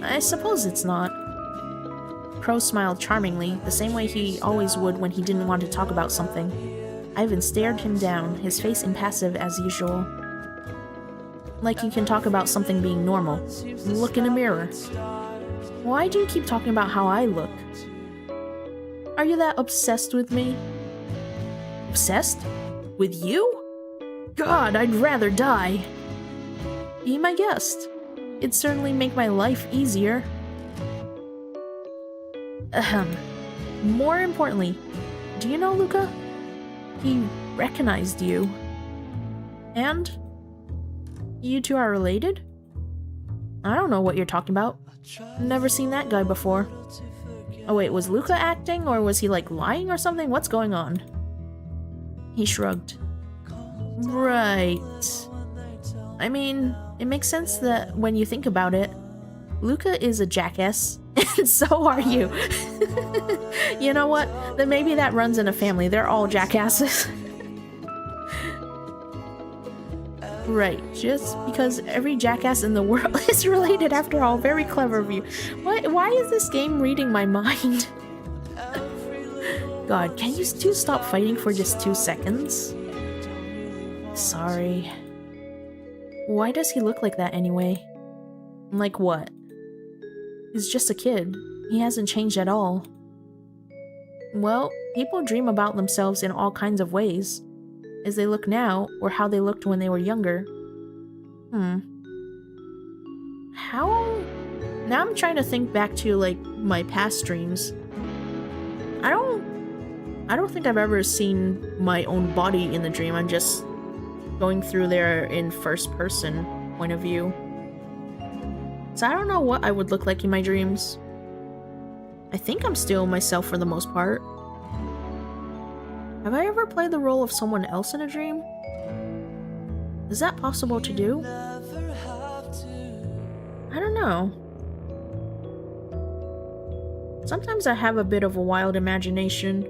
I suppose it's not. Crow smiled charmingly, the same way he always would when he didn't want to talk about something. Ivan stared him down, his face impassive as usual. Like you can talk about something being normal. Look in a mirror. Why do you keep talking about how I look? Are you that obsessed with me? Obsessed? With you? God, I'd rather die. Be my guest. It'd certainly make my life easier. Ahem. More importantly, do you know Luca? He recognized you. And? You two are related? I don't know what you're talking about. Never seen that guy before. Oh wait, was Luca acting, or was he like lying or something? What's going on? He shrugged. Right. I mean, it makes sense that when you think about it, Luca is a jackass, and so are you. You know what? Then maybe that runs in a family. They're all jackasses. Right, just because every jackass in the world is related after all. Very clever of you. Why is this game reading my mind? God, can you two stop fighting for just 2 seconds? Sorry. Why does he look like that anyway? Like what? He's just a kid. He hasn't changed at all. Well, people dream about themselves in all kinds of ways. As they look now, or how they looked when they were younger. How? Now I'm trying to think back to, like, my past dreams. I don't think I've ever seen my own body in the dream. I'm just going through there in first person point of view. So I don't know what I would look like in my dreams. I think I'm still myself for the most part. Have I ever played the role of someone else in a dream? Is that possible to do? I don't know. Sometimes I have a bit of a wild imagination.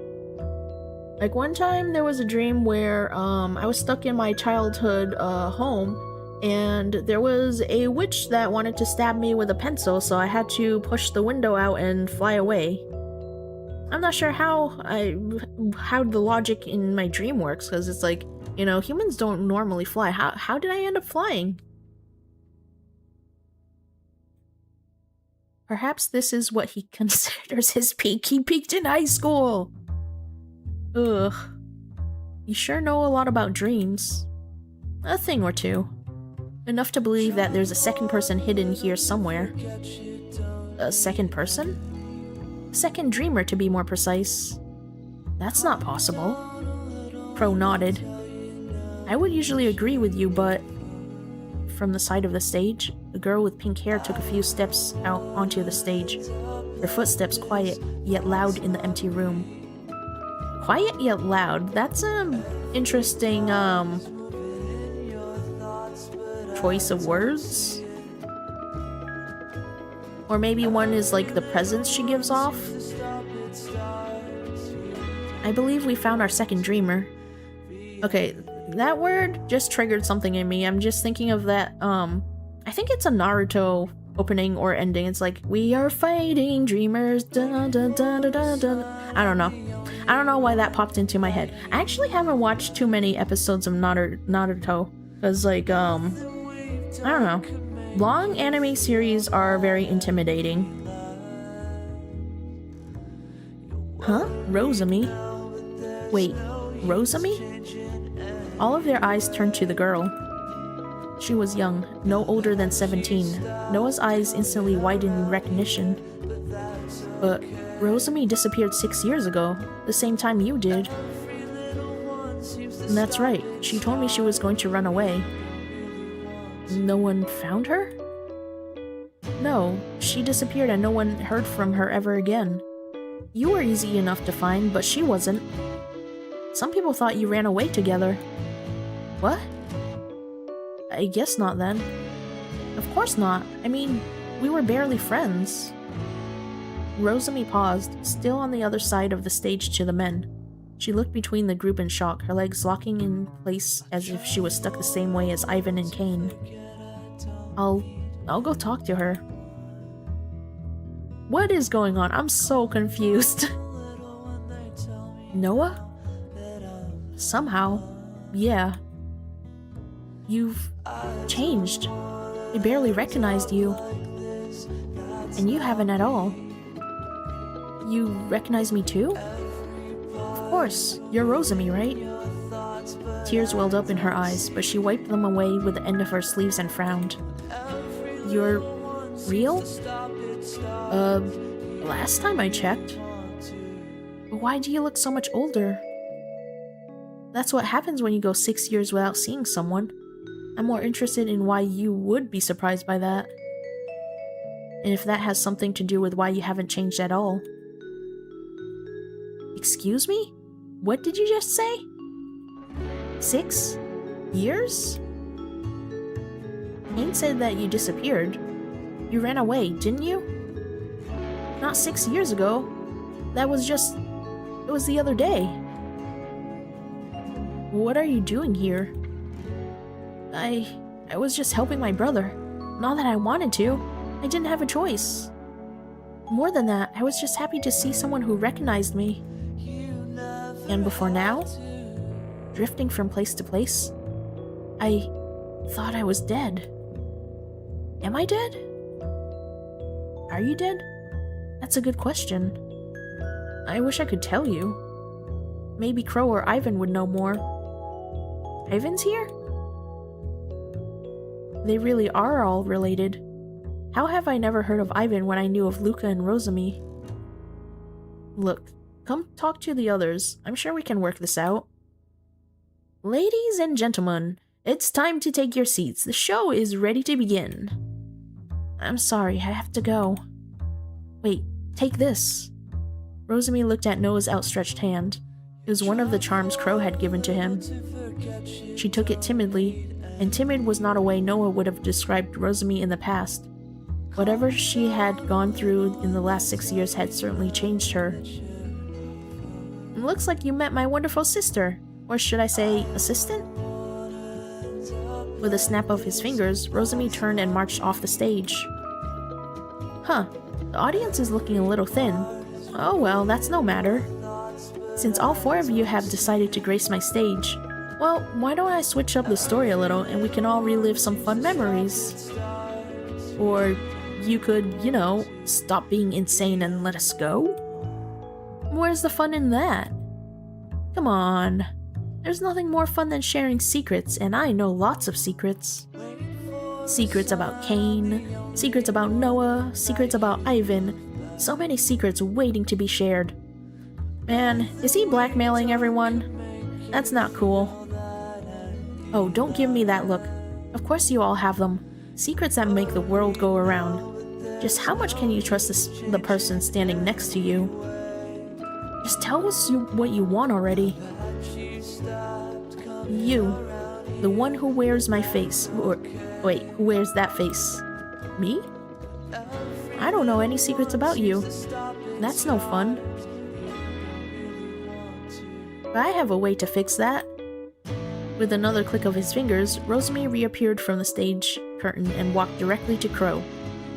Like one time there was a dream where I was stuck in my childhood home, and there was a witch that wanted to stab me with a pencil, so I had to push the window out and fly away. I'm not sure how the logic in my dream works, because it's like, you know, humans don't normally fly. How did I end up flying? Perhaps this is what he considers his peak. He peaked in high school! Ugh. You sure know a lot about dreams. A thing or two. Enough to believe that there's a second person hidden here somewhere. A second person? Second dreamer, to be more precise. That's not possible. Crow nodded. I would usually agree with you, but... From the side of the stage, a girl with pink hair took a few steps out onto the stage. Her footsteps quiet, yet loud in the empty room. Quiet yet loud? That's an interesting, choice of words? Or maybe one is like the presence she gives off? I believe we found our second dreamer. Okay, that word just triggered something in me. I'm just thinking of that, I think it's a Naruto opening or ending. It's like, we are fighting dreamers, da da da da da da. I don't know. I don't know why that popped into my head. I actually haven't watched too many episodes of Naruto. Because, like, I don't know. Long anime series are very intimidating. Huh? Rosami? Wait, Rosami? All of their eyes turned to the girl. She was young, no older than 17. Noah's eyes instantly widened in recognition. But Rosami disappeared 6 years ago, the same time you did. And that's right, she told me she was going to run away. No one found her? No, she disappeared and no one heard from her ever again. You were easy enough to find, but she wasn't. Some people thought you ran away together. What? I guess not then. Of course not. I mean, we were barely friends. Rosami paused, still on the other side of the stage to the men. She looked between the group in shock, her legs locking in place as if she was stuck the same way as Ivan and Kane. I'll go talk to her. What is going on? I'm so confused. Noah? Somehow. Yeah. You've changed. I barely recognized you. And you haven't at all. You recognize me too? Of course, you're Rosami, right? Tears welled up in her eyes, but she wiped them away with the end of her sleeves and frowned. You're real? Last time I checked. But why do you look so much older? That's what happens when you go 6 years without seeing someone. I'm more interested in why you would be surprised by that. And if that has something to do with why you haven't changed at all. Excuse me? What did you just say? 6 years? Kane said that you disappeared. You ran away, didn't you? Not 6 years ago. That was just... It was the other day. What are you doing here? I was just helping my brother. Not that I wanted to. I didn't have a choice. More than that, I was just happy to see someone who recognized me. And before now, drifting from place to place, I thought I was dead. Am I dead? Are you dead? That's a good question. I wish I could tell you. Maybe Crow or Ivan would know more. Ivan's here? They really are all related. How have I never heard of Ivan when I knew of Luca and Rosami? Look, come talk to the others. I'm sure we can work this out. Ladies and gentlemen, it's time to take your seats. The show is ready to begin. I'm sorry, I have to go. Wait, take this. Rosami looked at Noah's outstretched hand. It was one of the charms Crow had given to him. She took it timidly, and timid was not a way Noah would have described Rosamie in the past. Whatever she had gone through in the last 6 years had certainly changed her. Looks like you met my wonderful sister, or should I say, assistant? With a snap of his fingers, Rosamie turned and marched off the stage. Huh, the audience is looking a little thin. Oh well, that's no matter. Since all 4 of you have decided to grace my stage, well, why don't I switch up the story a little and we can all relive some fun memories? Or you could, you know, stop being insane and let us go? Where's the fun in that? Come on. There's nothing more fun than sharing secrets, and I know lots of secrets. Secrets about Cain, secrets about Noah, secrets about Ivan. So many secrets waiting to be shared. Man, is he blackmailing everyone? That's not cool. Oh, don't give me that look. Of course you all have them. Secrets that make the world go around. Just how much can you trust the person standing next to you? Just tell us what you want already. You. The one who wears my face. Or, wait, who wears that face? Me? I don't know any secrets about you. That's no fun. But I have a way to fix that. With another click of his fingers, Rosamie reappeared from the stage curtain and walked directly to Crow.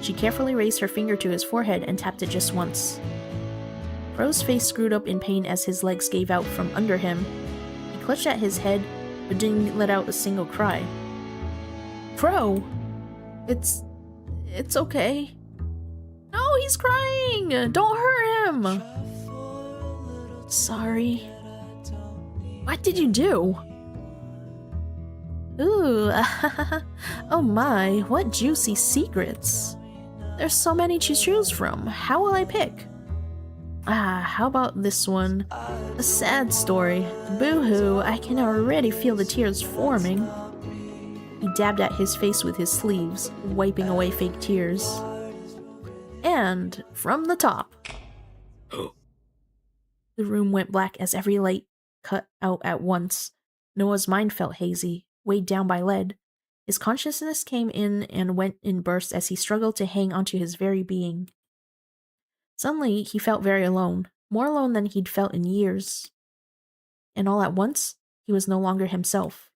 She carefully raised her finger to his forehead and tapped it just once. Crow's face screwed up in pain as his legs gave out from under him. He clutched at his head, but didn't let out a single cry. Crow! It's okay. No, he's crying! Don't hurt him! Sorry. What did you do? Ooh, oh my, what juicy secrets. There's so many to choose from. How will I pick? How about this one? A sad story. Boo-hoo, I can already feel the tears forming. He dabbed at his face with his sleeves, wiping away fake tears. And from the top. The room went black as every light cut out at once. Noah's mind felt hazy, weighed down by lead. His consciousness came in and went in bursts as he struggled to hang onto his very being. Suddenly, he felt very alone, more alone than he'd felt in years. And all at once, he was no longer himself.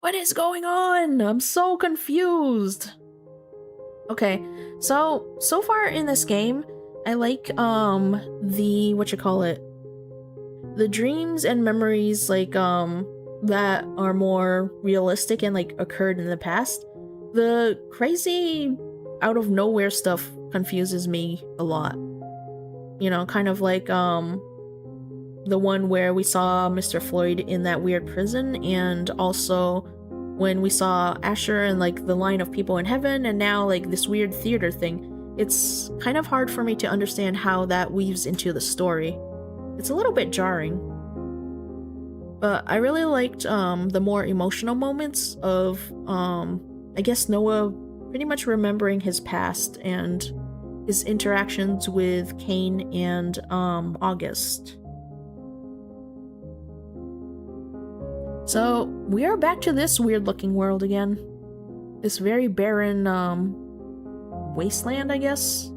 What is going on? I'm so confused. Okay, so far in this game, I like, the dreams and memories, like, that are more realistic and, like, occurred in the past. The crazy, out-of-nowhere stuff confuses me a lot. You know, kind of like, the one where we saw Mr. Floyd in that weird prison, and also when we saw Asher and, like, the line of people in heaven, and now, like, this weird theater thing. It's kind of hard for me to understand how that weaves into the story. It's a little bit jarring. But I really liked the more emotional moments of, I guess, Noah pretty much remembering his past and his interactions with Cain and August. So, we are back to this weird-looking world again. This very barren, wasteland, I guess?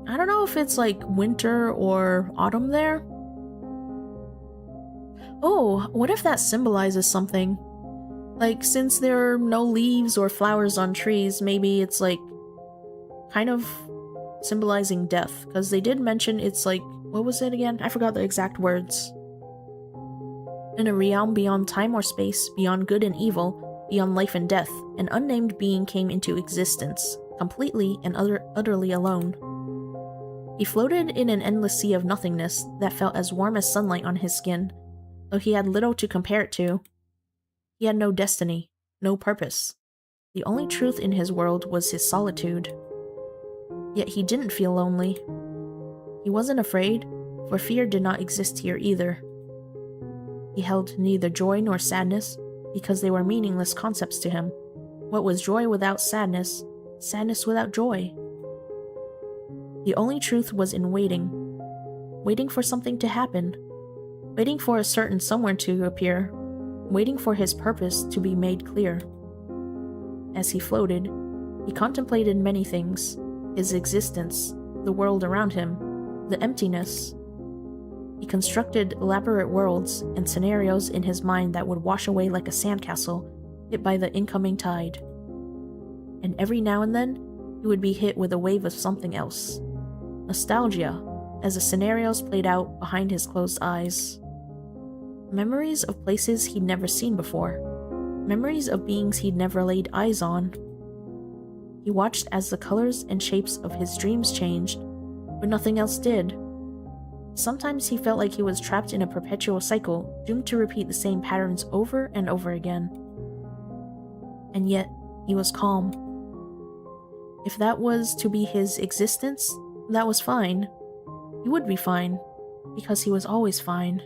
I don't know if it's like winter or autumn there. Oh, what if that symbolizes something? Like, since there are no leaves or flowers on trees, maybe it's like kind of symbolizing death, because they did mention it's like, what was it again? I forgot the exact words. In a realm beyond time or space, beyond good and evil, beyond life and death, an unnamed being came into existence, completely and utterly alone. He floated in an endless sea of nothingness that felt as warm as sunlight on his skin, though he had little to compare it to. He had no destiny, no purpose. The only truth in his world was his solitude. Yet he didn't feel lonely. He wasn't afraid, for fear did not exist here either. He held neither joy nor sadness, because they were meaningless concepts to him. What was joy without sadness? Sadness without joy? The only truth was in waiting. waiting for something to happen, waiting for a certain someone to appear, waiting for his purpose to be made clear. As he floated, he contemplated many things: his existence, the world around him, the emptiness. He constructed elaborate worlds and scenarios in his mind that would wash away like a sandcastle hit by the incoming tide. And every now and then, he would be hit with a wave of something else. Nostalgia, as the scenarios played out behind his closed eyes. Memories of places he'd never seen before. Memories of beings he'd never laid eyes on. He watched as the colors and shapes of his dreams changed, but nothing else did. Sometimes he felt like he was trapped in a perpetual cycle, doomed to repeat the same patterns over and over again. And yet, he was calm. If that was to be his existence, that was fine. He would be fine, because he was always fine.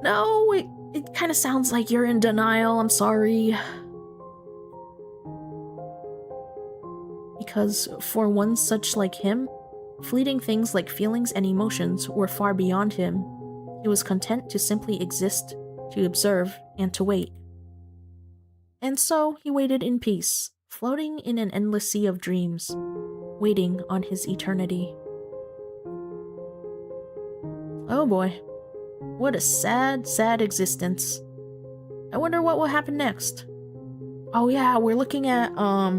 No, it kind of sounds like you're in denial, I'm sorry. Because for one such like him, fleeting things like feelings and emotions were far beyond him. He was content to simply exist, to observe, and to wait. And so he waited in peace, floating in an endless sea of dreams, waiting on his eternity. Oh boy. What a sad, sad existence. I wonder what will happen next. Oh yeah, we're looking at,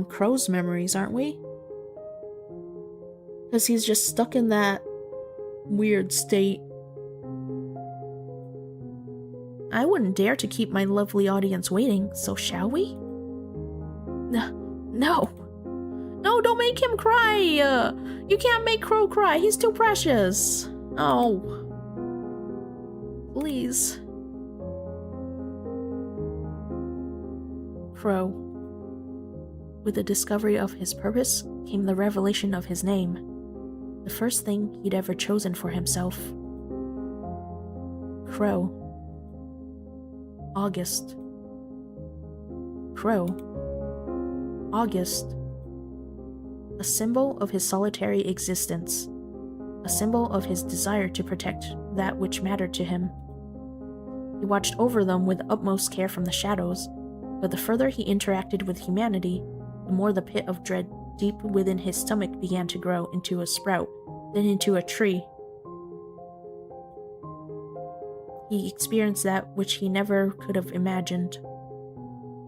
Crow's memories, aren't we? Because he's just stuck in that weird state. I wouldn't dare to keep my lovely audience waiting, so shall we? No. No, don't make him cry! You can't make Crow cry, he's too precious! Oh. Please. Crow. With the discovery of his purpose came the revelation of his name, the first thing he'd ever chosen for himself. Crow. August. Crow. August. A symbol of his solitary existence, a symbol of his desire to protect that which mattered to him. He watched over them with utmost care from the shadows, but the further he interacted with humanity, the more the pit of dread deep within his stomach began to grow into a sprout, then into a tree. He experienced that which he never could have imagined: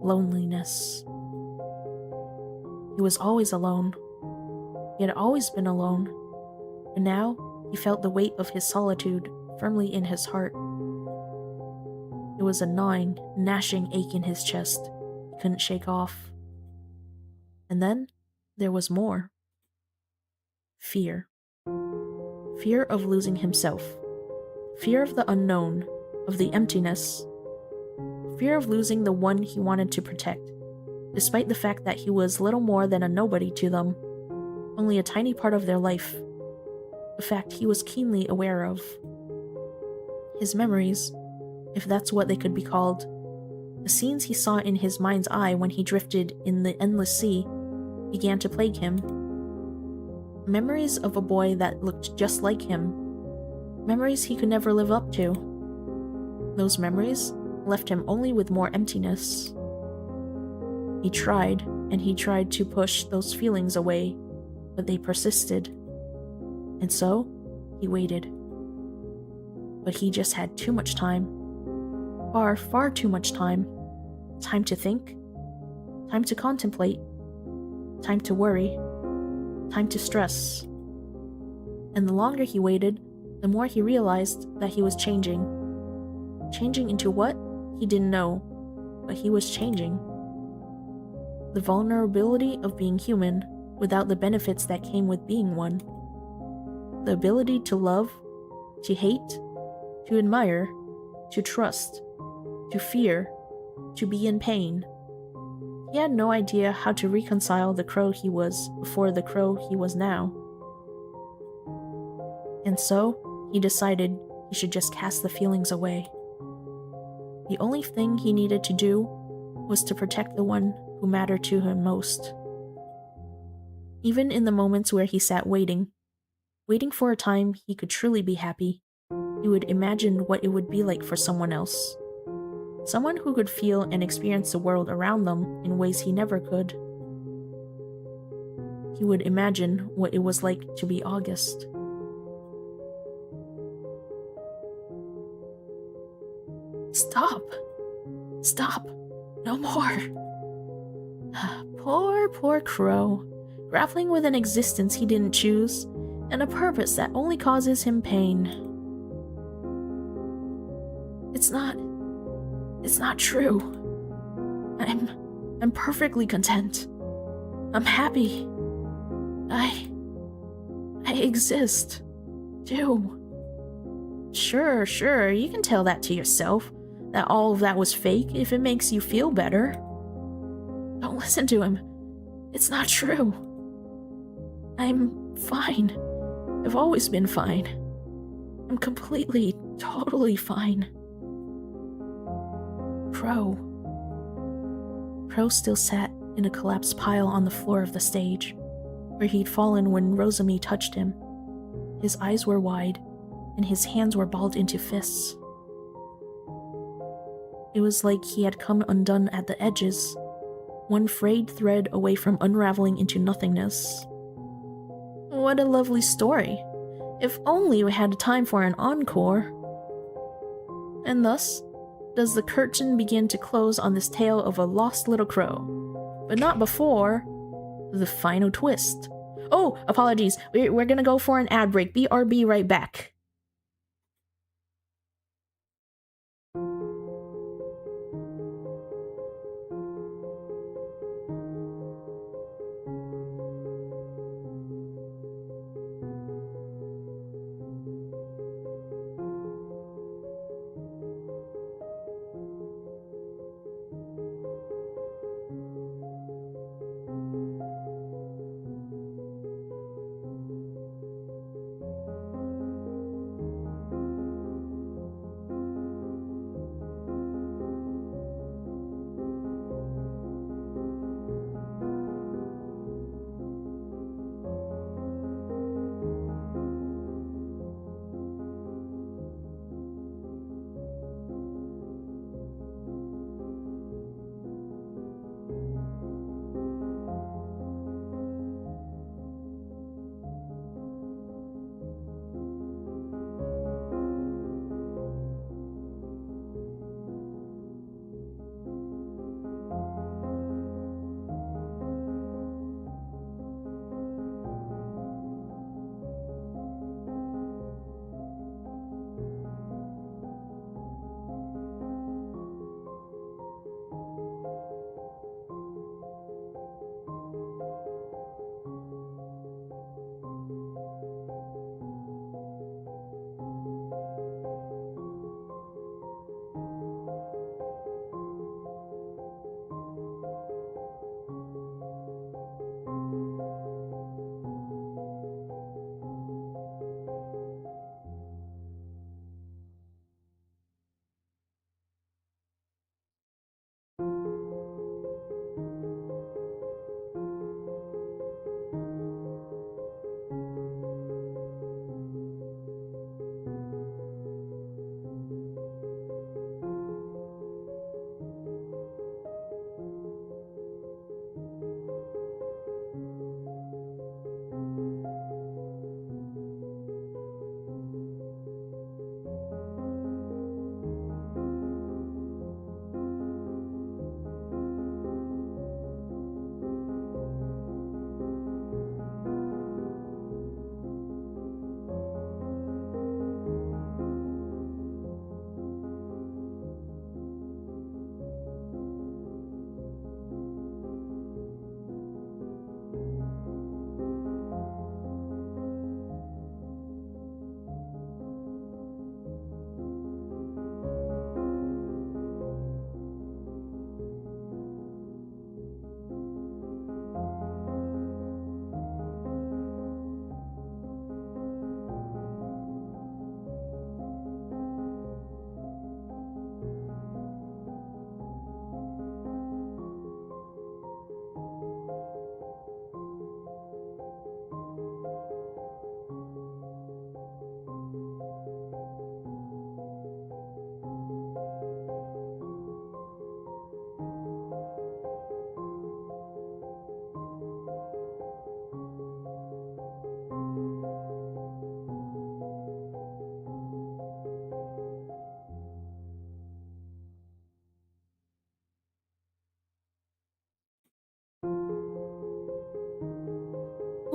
loneliness. He was always alone. He had always been alone, and now he felt the weight of his solitude firmly in his heart. It was a gnawing, gnashing ache in his chest he couldn't shake off. And then there was more. Fear. Fear of losing himself. Fear of the unknown, of the emptiness. Fear of losing the one he wanted to protect, despite the fact that he was little more than a nobody to them, only a tiny part of their life, a fact he was keenly aware of. His memories, if that's what they could be called, the scenes he saw in his mind's eye when he drifted in the endless sea, began to plague him. Memories of a boy that looked just like him. Memories he could never live up to. Those memories left him only with more emptiness. He tried, and he tried to push those feelings away, but they persisted. And so, he waited. But he just had too much time. Far, far too much time. Time to think. Time to contemplate. Time to worry. Time to stress. And the longer he waited, the more he realized that he was changing. Changing into what? He didn't know, but he was changing. The vulnerability of being human without the benefits that came with being one. The ability to love, to hate, to admire, to trust, to fear, to be in pain. He had no idea how to reconcile the Crow he was before the Crow he was now. And so, he decided he should just cast the feelings away. The only thing he needed to do was to protect the one who mattered to him most. Even in the moments where he sat waiting, waiting for a time he could truly be happy. He would imagine what it would be like for someone else. Someone who could feel and experience the world around them in ways he never could. He would imagine what it was like to be August. Stop! Stop! No more! Poor Crow, grappling with an existence he didn't choose, and a purpose that only causes him pain. It's not true. I'm perfectly content. I'm happy. I exist, too. Sure, you can tell that to yourself, that all of that was fake if it makes you feel better. Don't listen to him. It's not true. I'm fine. I've always been fine. I'm completely, totally fine. Crow still sat in a collapsed pile on the floor of the stage, where he'd fallen when Rosemi touched him. His eyes were wide, and his hands were balled into fists. It was like he had come undone at the edges, one frayed thread away from unraveling into nothingness. What a lovely story. If only we had time for an encore. And thus, does the curtain begin to close on this tale of a lost little crow. But not before the final twist. Oh, apologies. We're gonna go for an ad break. BRB right back.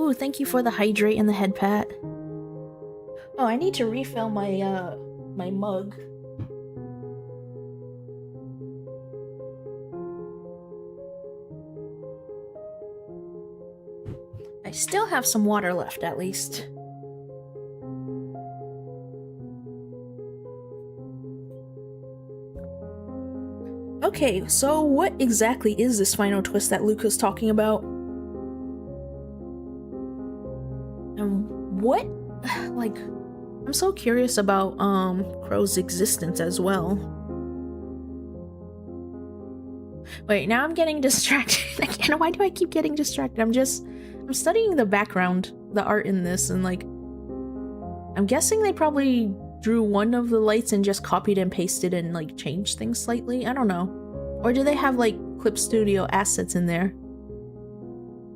Ooh, thank you for the hydrate and the head pat. Oh, I need to refill my, my mug. I still have some water left, at least. Okay, so what exactly is this final twist that Luca's talking about? And what, like, I'm so curious about, Crow's existence as well. Wait, now I'm getting distracted again. Why do I keep getting distracted? I'm studying the background, the art in this, and like, I'm guessing they probably drew one of the lights and just copied and pasted and like changed things slightly. I don't know. Or do they have like Clip Studio assets in there?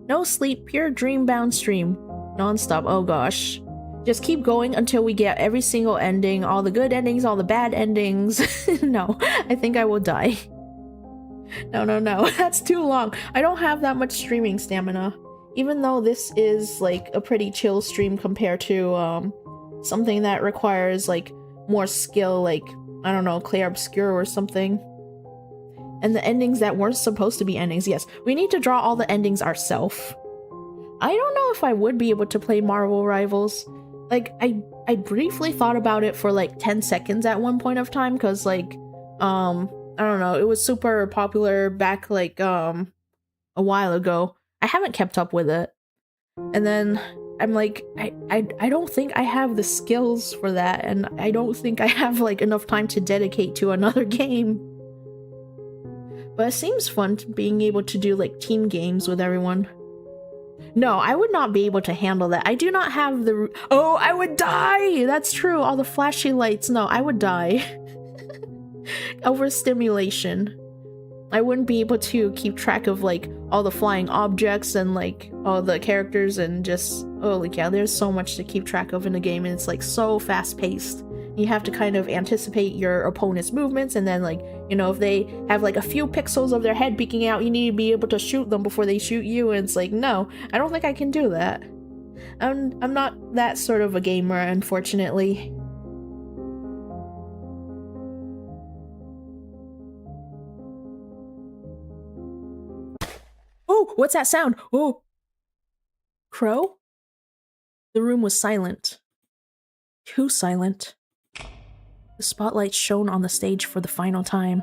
No sleep, pure Dreambound stream. Non-stop, oh gosh. Just keep going until we get every single ending, all the good endings, all the bad endings. No, I think I will die. No, that's too long. I don't have that much streaming stamina. Even though this is like a pretty chill stream compared to something that requires like more skill, like, I don't know, Clair Obscure or something. And the endings that weren't supposed to be endings, yes, we need to draw all the endings ourselves. I don't know if I would be able to play Marvel Rivals. Like, I briefly thought about it for like 10 seconds at one point of time, because like, I don't know, it was super popular back like, a while ago. I haven't kept up with it. And then I'm like, I don't think I have the skills for that, and I don't think I have like enough time to dedicate to another game. But it seems fun being able to do like team games with everyone. No, I would not be able to handle that. I do not have the— oh, I would die! That's true, all the flashy lights. No, I would die. Overstimulation. I wouldn't be able to keep track of like all the flying objects and like all the characters, and just, holy cow, there's so much to keep track of in the game, and it's like so fast paced. You have to kind of anticipate your opponent's movements, and then like, you know, if they have like a few pixels of their head peeking out, you need to be able to shoot them before they shoot you, and it's like, no, I don't think I can do that. I'm not that sort of a gamer, unfortunately. Oh, what's that sound? Oh, Crow? The room was silent. Too silent. The spotlight shone on the stage for the final time.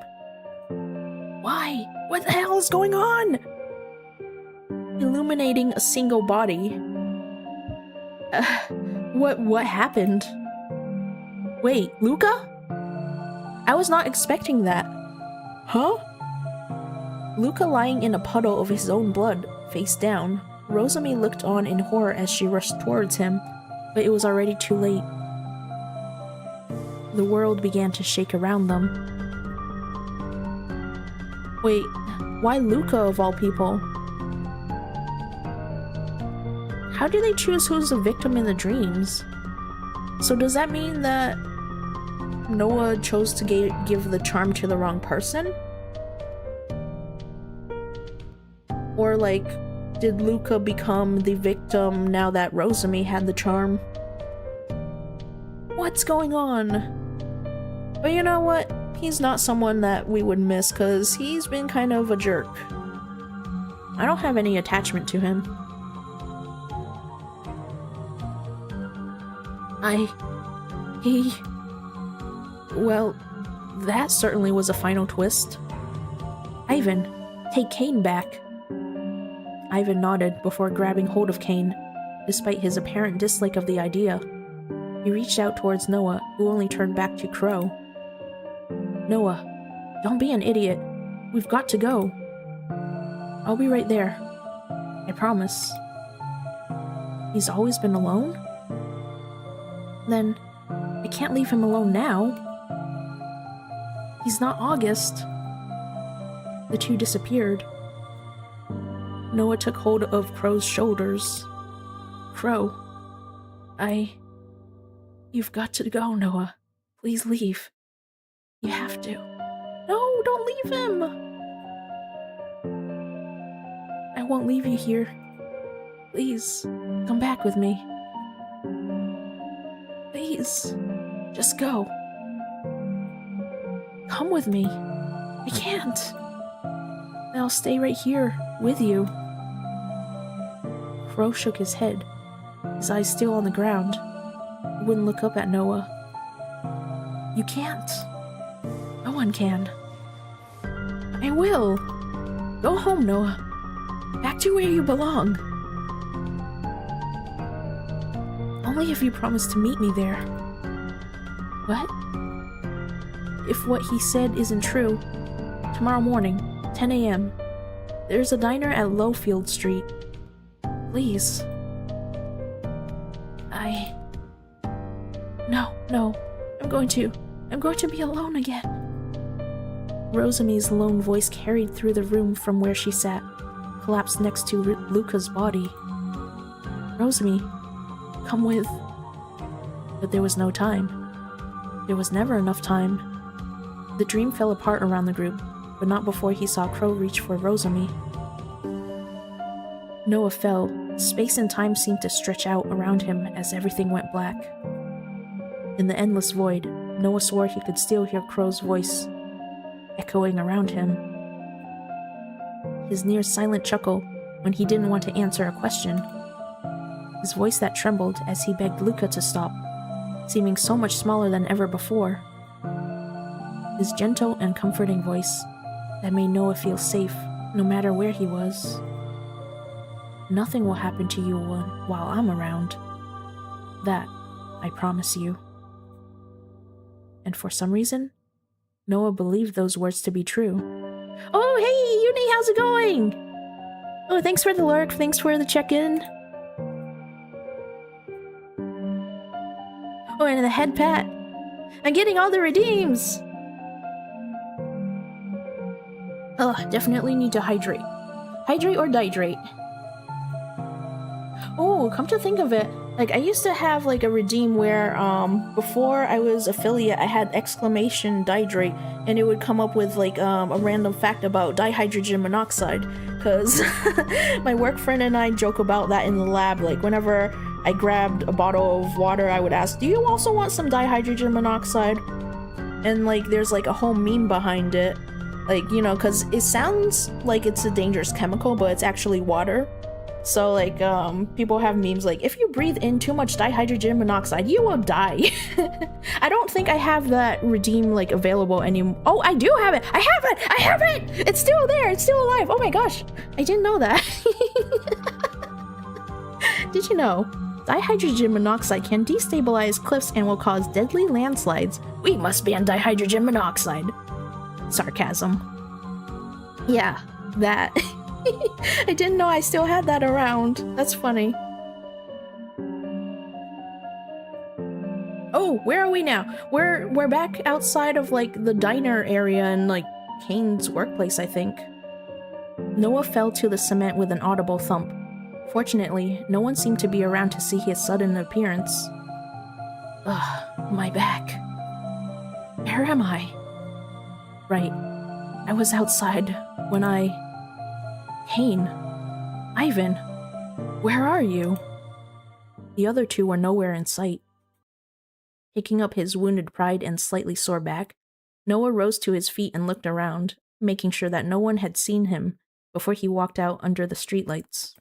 Why? What the hell is going on? Illuminating a single body. What happened? Wait, Luca? I was not expecting that. Huh? Luca lying in a puddle of his own blood, face down. Rosami looked on in horror as she rushed towards him, but it was already too late. The world began to shake around them. Wait, why Luca of all people? How do they choose who's the victim in the dreams? So does that mean that Noah chose to give the charm to the wrong person? Or like, did Luca become the victim now that Rosami had the charm? What's going on? But you know what? He's not someone that we would miss, because he's been kind of a jerk. I don't have any attachment to him. Well, that certainly was a final twist. Ivan, take Kane back. Ivan nodded before grabbing hold of Kane, despite his apparent dislike of the idea. He reached out towards Noah, who only turned back to Crow. Noah, don't be an idiot. We've got to go. I'll be right there. I promise. He's always been alone? Then, I can't leave him alone now. He's not August. The two disappeared. Noah took hold of Crow's shoulders. Crow, You've got to go, Noah. Please leave. You have to. No, don't leave him! I won't leave you here. Please, come back with me. Please, just go. Come with me. I can't. And I'll stay right here with you. Crow shook his head, his eyes still on the ground. He wouldn't look up at Noah. You can't. No one can. I will. Go home, Noah. Back to where you belong. Only if you promise to meet me there. What? If what he said isn't true, tomorrow morning, 10 a.m., there's a diner at Lowfield Street. Please. No. I'm going to be alone again. Rosamie's lone voice carried through the room from where she sat, collapsed next to Luca's body. Rosamie, come with. But there was no time. There was never enough time. The dream fell apart around the group, but not before he saw Crow reach for Rosamie. Noah fell. Space and time seemed to stretch out around him as everything went black. In the endless void, Noah swore he could still hear Crow's voice echoing around him. His near-silent chuckle when he didn't want to answer a question. His voice that trembled as he begged Luca to stop, seeming so much smaller than ever before. His gentle and comforting voice that made Noah feel safe no matter where he was. Nothing will happen to you while I'm around. That, I promise you. And for some reason, Noah believed those words to be true. Oh, hey, Uni, how's it going? Oh, thanks for the lurk, thanks for the check-in. Oh, and the head pat. I'm getting all the redeems! Ugh, definitely need to hydrate. Hydrate or dihydrate. Oh, come to think of it, like, I used to have, like, a redeem where, before I was affiliate, I had exclamation dihydrate, and it would come up with, like, a random fact about dihydrogen monoxide, because my work friend and I joke about that in the lab, like, whenever I grabbed a bottle of water, I would ask, do you also want some dihydrogen monoxide? And, like, there's, like, a whole meme behind it, like, you know, because it sounds like it's a dangerous chemical, but it's actually water. So, like, people have memes like, if you breathe in too much dihydrogen monoxide, you will die. I don't think I have that redeem, like, available anymore. Oh, I do have it! I have it! It's still there! It's still alive! Oh my gosh! I didn't know that. Did you know? Dihydrogen monoxide can destabilize cliffs and will cause deadly landslides. We must ban dihydrogen monoxide. Sarcasm. Yeah, that. I didn't know I still had that around. That's funny. Oh, where are we now? We're back outside of, like, the diner area in, like, Kane's workplace, I think. Noah fell to the cement with an audible thump. Fortunately, no one seemed to be around to see his sudden appearance. Ugh, my back. Where am I? Right. I was outside when Kane. Ivan. Where are you? The other two were nowhere in sight. Picking up his wounded pride and slightly sore back, Noah rose to his feet and looked around, making sure that no one had seen him before he walked out under the streetlights.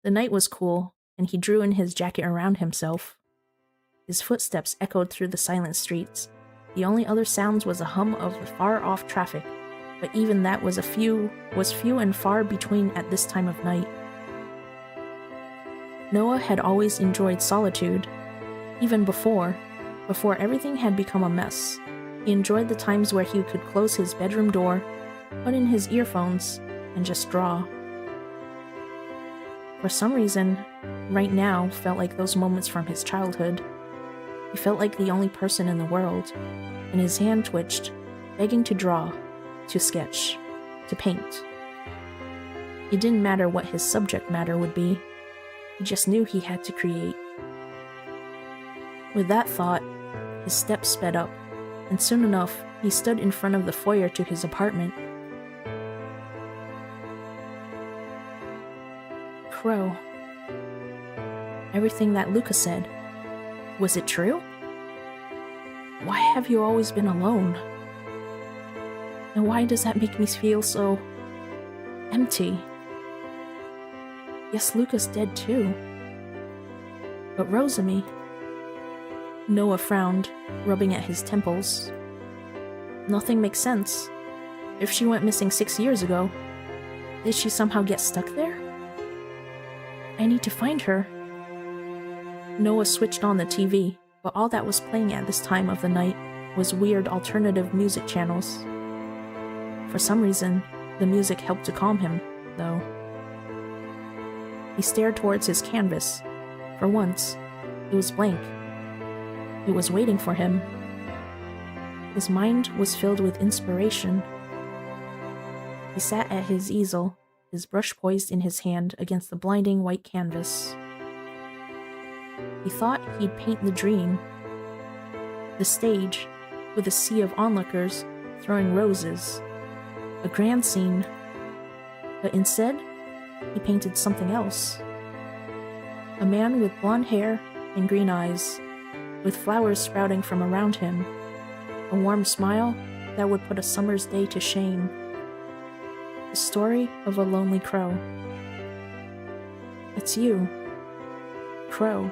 The night was cool, and he drew in his jacket around himself. His footsteps echoed through the silent streets. The only other sounds was a hum of the far-off traffic, but even that was few and far between at this time of night. Noah had always enjoyed solitude. Even before everything had become a mess, he enjoyed the times where he could close his bedroom door, put in his earphones, and just draw. For some reason, right now felt like those moments from his childhood. He felt like the only person in the world, and his hand twitched, begging to draw, to sketch, to paint. It didn't matter what his subject matter would be, he just knew he had to create. With that thought, his steps sped up, and soon enough, he stood in front of the foyer to his apartment. Crow. Everything that Luca said. Was it true? Why have you always been alone? And why does that make me feel so empty? Yes, Luca's dead too. But Rosemi... Noah frowned, rubbing at his temples. Nothing makes sense. If she went missing 6 years ago, did she somehow get stuck there? I need to find her. Noah switched on the TV, but all that was playing at this time of the night was weird alternative music channels. For some reason, the music helped to calm him, though. He stared towards his canvas. For once, it was blank. It was waiting for him. His mind was filled with inspiration. He sat at his easel, his brush poised in his hand against the blinding white canvas. He thought he'd paint the dream. The stage, with a sea of onlookers throwing roses. A grand scene. But instead, he painted something else. A man with blonde hair and green eyes, with flowers sprouting from around him. A warm smile that would put a summer's day to shame. The story of a lonely crow. It's you, Crow.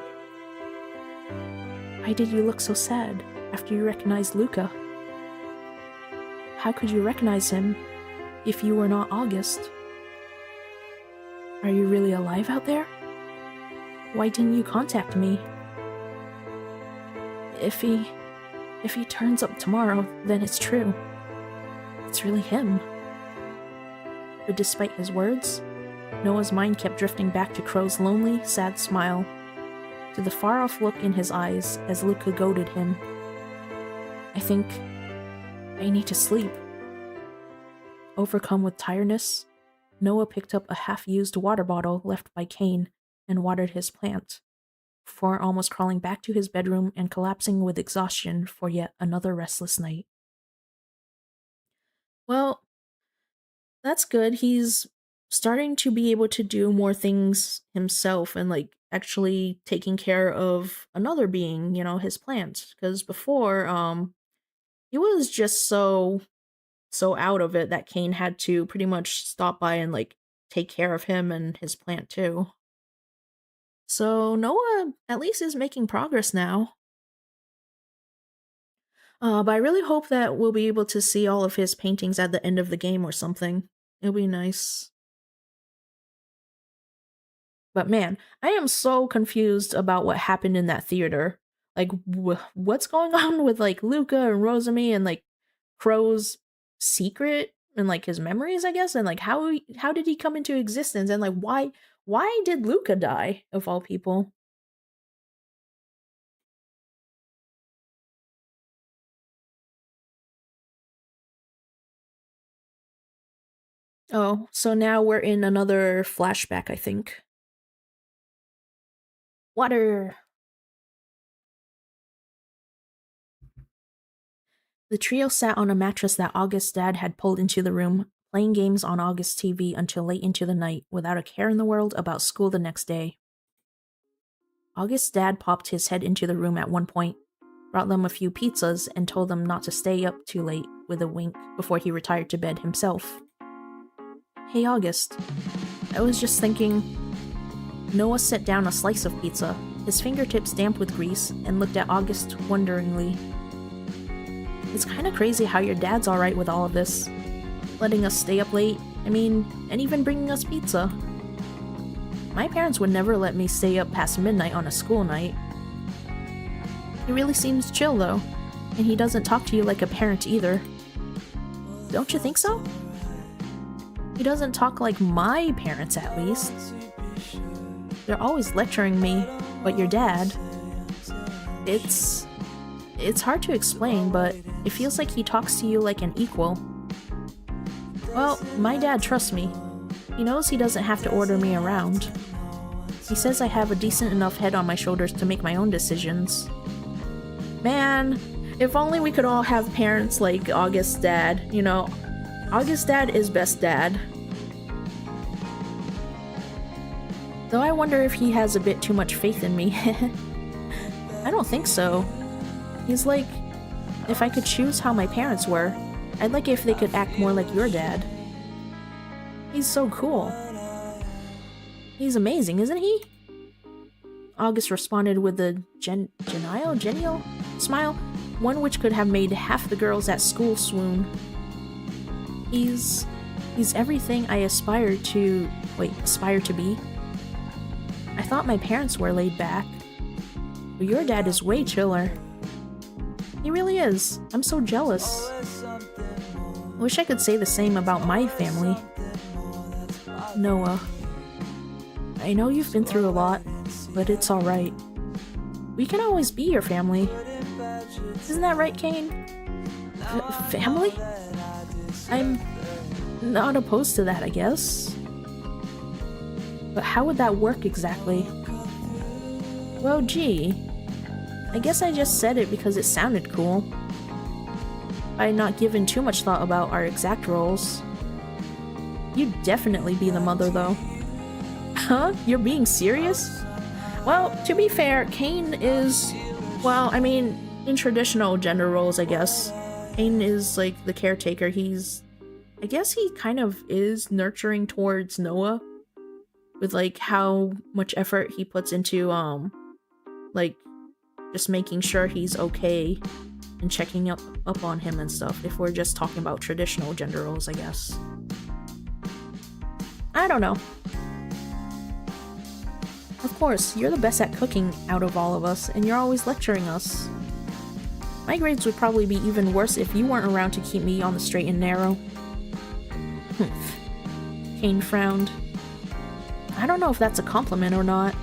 Why did you look so sad after you recognized Luca? How could you recognize him if you were not August? Are you really alive out there? Why didn't you contact me? If he turns up tomorrow, then it's true. It's really him. But despite his words, Noah's mind kept drifting back to Crow's lonely, sad smile, to the far-off look in his eyes as Luca goaded him. I think I need to sleep. Overcome with tiredness, Noah picked up a half-used water bottle left by Kane and watered his plant, before almost crawling back to his bedroom and collapsing with exhaustion for yet another restless night. Well, that's good. He's starting to be able to do more things himself and, like, actually taking care of another being, you know, his plant. Because before, he was just so out of it that Kane had to pretty much stop by and, like, take care of him and his plant too. So Noah at least is making progress now. But I really hope that we'll be able to see all of his paintings at the end of the game or something. It'll be nice. But man, I am so confused about what happened in that theater. Like, what's going on with, like, Luca and Rosemi and, like, Crow's secret and, like, his memories, I guess? And, like, how did he come into existence? And, like, why did Luca die, of all people? Oh, so now we're in another flashback, I think. Water! The trio sat on a mattress that August's dad had pulled into the room, playing games on August's TV until late into the night, without a care in the world about school the next day. August's dad popped his head into the room at one point, brought them a few pizzas, and told them not to stay up too late, with a wink, before he retired to bed himself. Hey August, I was just thinking... Noah set down a slice of pizza, his fingertips damp with grease, and looked at August wonderingly. It's kinda crazy how your dad's alright with all of this. Letting us stay up late, and even bringing us pizza. My parents would never let me stay up past midnight on a school night. He really seems chill though, and he doesn't talk to you like a parent either. Don't you think so? He doesn't talk like my parents, at least. They're always lecturing me, but your dad... It's hard to explain, but it feels like he talks to you like an equal. Well, my dad trusts me. He knows he doesn't have to order me around. He says I have a decent enough head on my shoulders to make my own decisions. Man, if only we could all have parents like August's dad, you know. August's dad is best dad. Though I wonder if he has a bit too much faith in me. I don't think so. He's like, if I could choose how my parents were, I'd like it if they could act more like your dad. He's so cool. He's amazing, isn't he? August responded with a genial smile, one which could have made half the girls at school swoon. He's everything I aspire to be. I thought my parents were laid back, but your dad is way chiller. He really is. I'm so jealous. I wish I could say the same about my family. Noah, I know you've been through a lot, but it's alright. We can always be your family. Isn't that right, Kane? Family? I'm not opposed to that, I guess. But how would that work exactly? Well, gee. I guess I just said it because it sounded cool. I had not given too much thought about our exact roles. You'd definitely be the mother, though. Huh? You're being serious? Well, to be fair, Kane is... Well, I mean, in traditional gender roles, I guess. Kane is, like, the caretaker. He's... I guess he kind of is nurturing towards Noah. With, like, how much effort he puts into, like, just making sure he's okay. And checking up on him and stuff. If we're just talking about traditional gender roles, I guess. I don't know. Of course, you're the best at cooking out of all of us, and you're always lecturing us. My grades would probably be even worse if you weren't around to keep me on the straight and narrow. Humph. Kane frowned. I don't know if that's a compliment or not.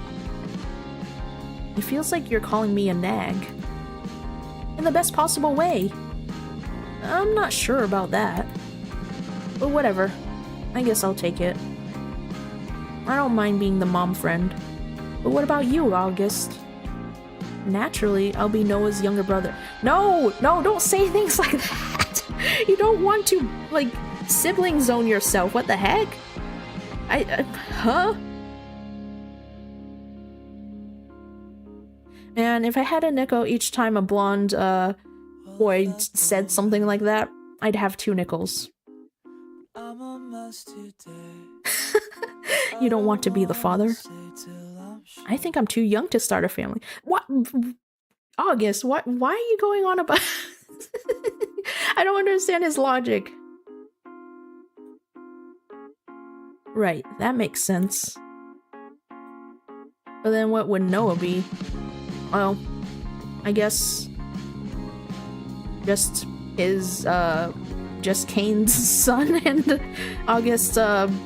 It feels like you're calling me a nag. In the best possible way. I'm not sure about that. But whatever. I guess I'll take it. I don't mind being the mom friend. But what about you, August? Naturally, I'll be Noah's younger brother. No, don't say things like that. You don't want to, like, sibling zone yourself. What the heck? Huh? And if I had a nickel each time a blonde, boy said something like that, I'd have 2 nickels. You don't want to be the father? I think I'm too young to start a family. What? August, what? Why are you going on about... I don't understand his logic. Right, that makes sense. But then what would Noah be? Well, I guess... just his, just Kane's son and August's,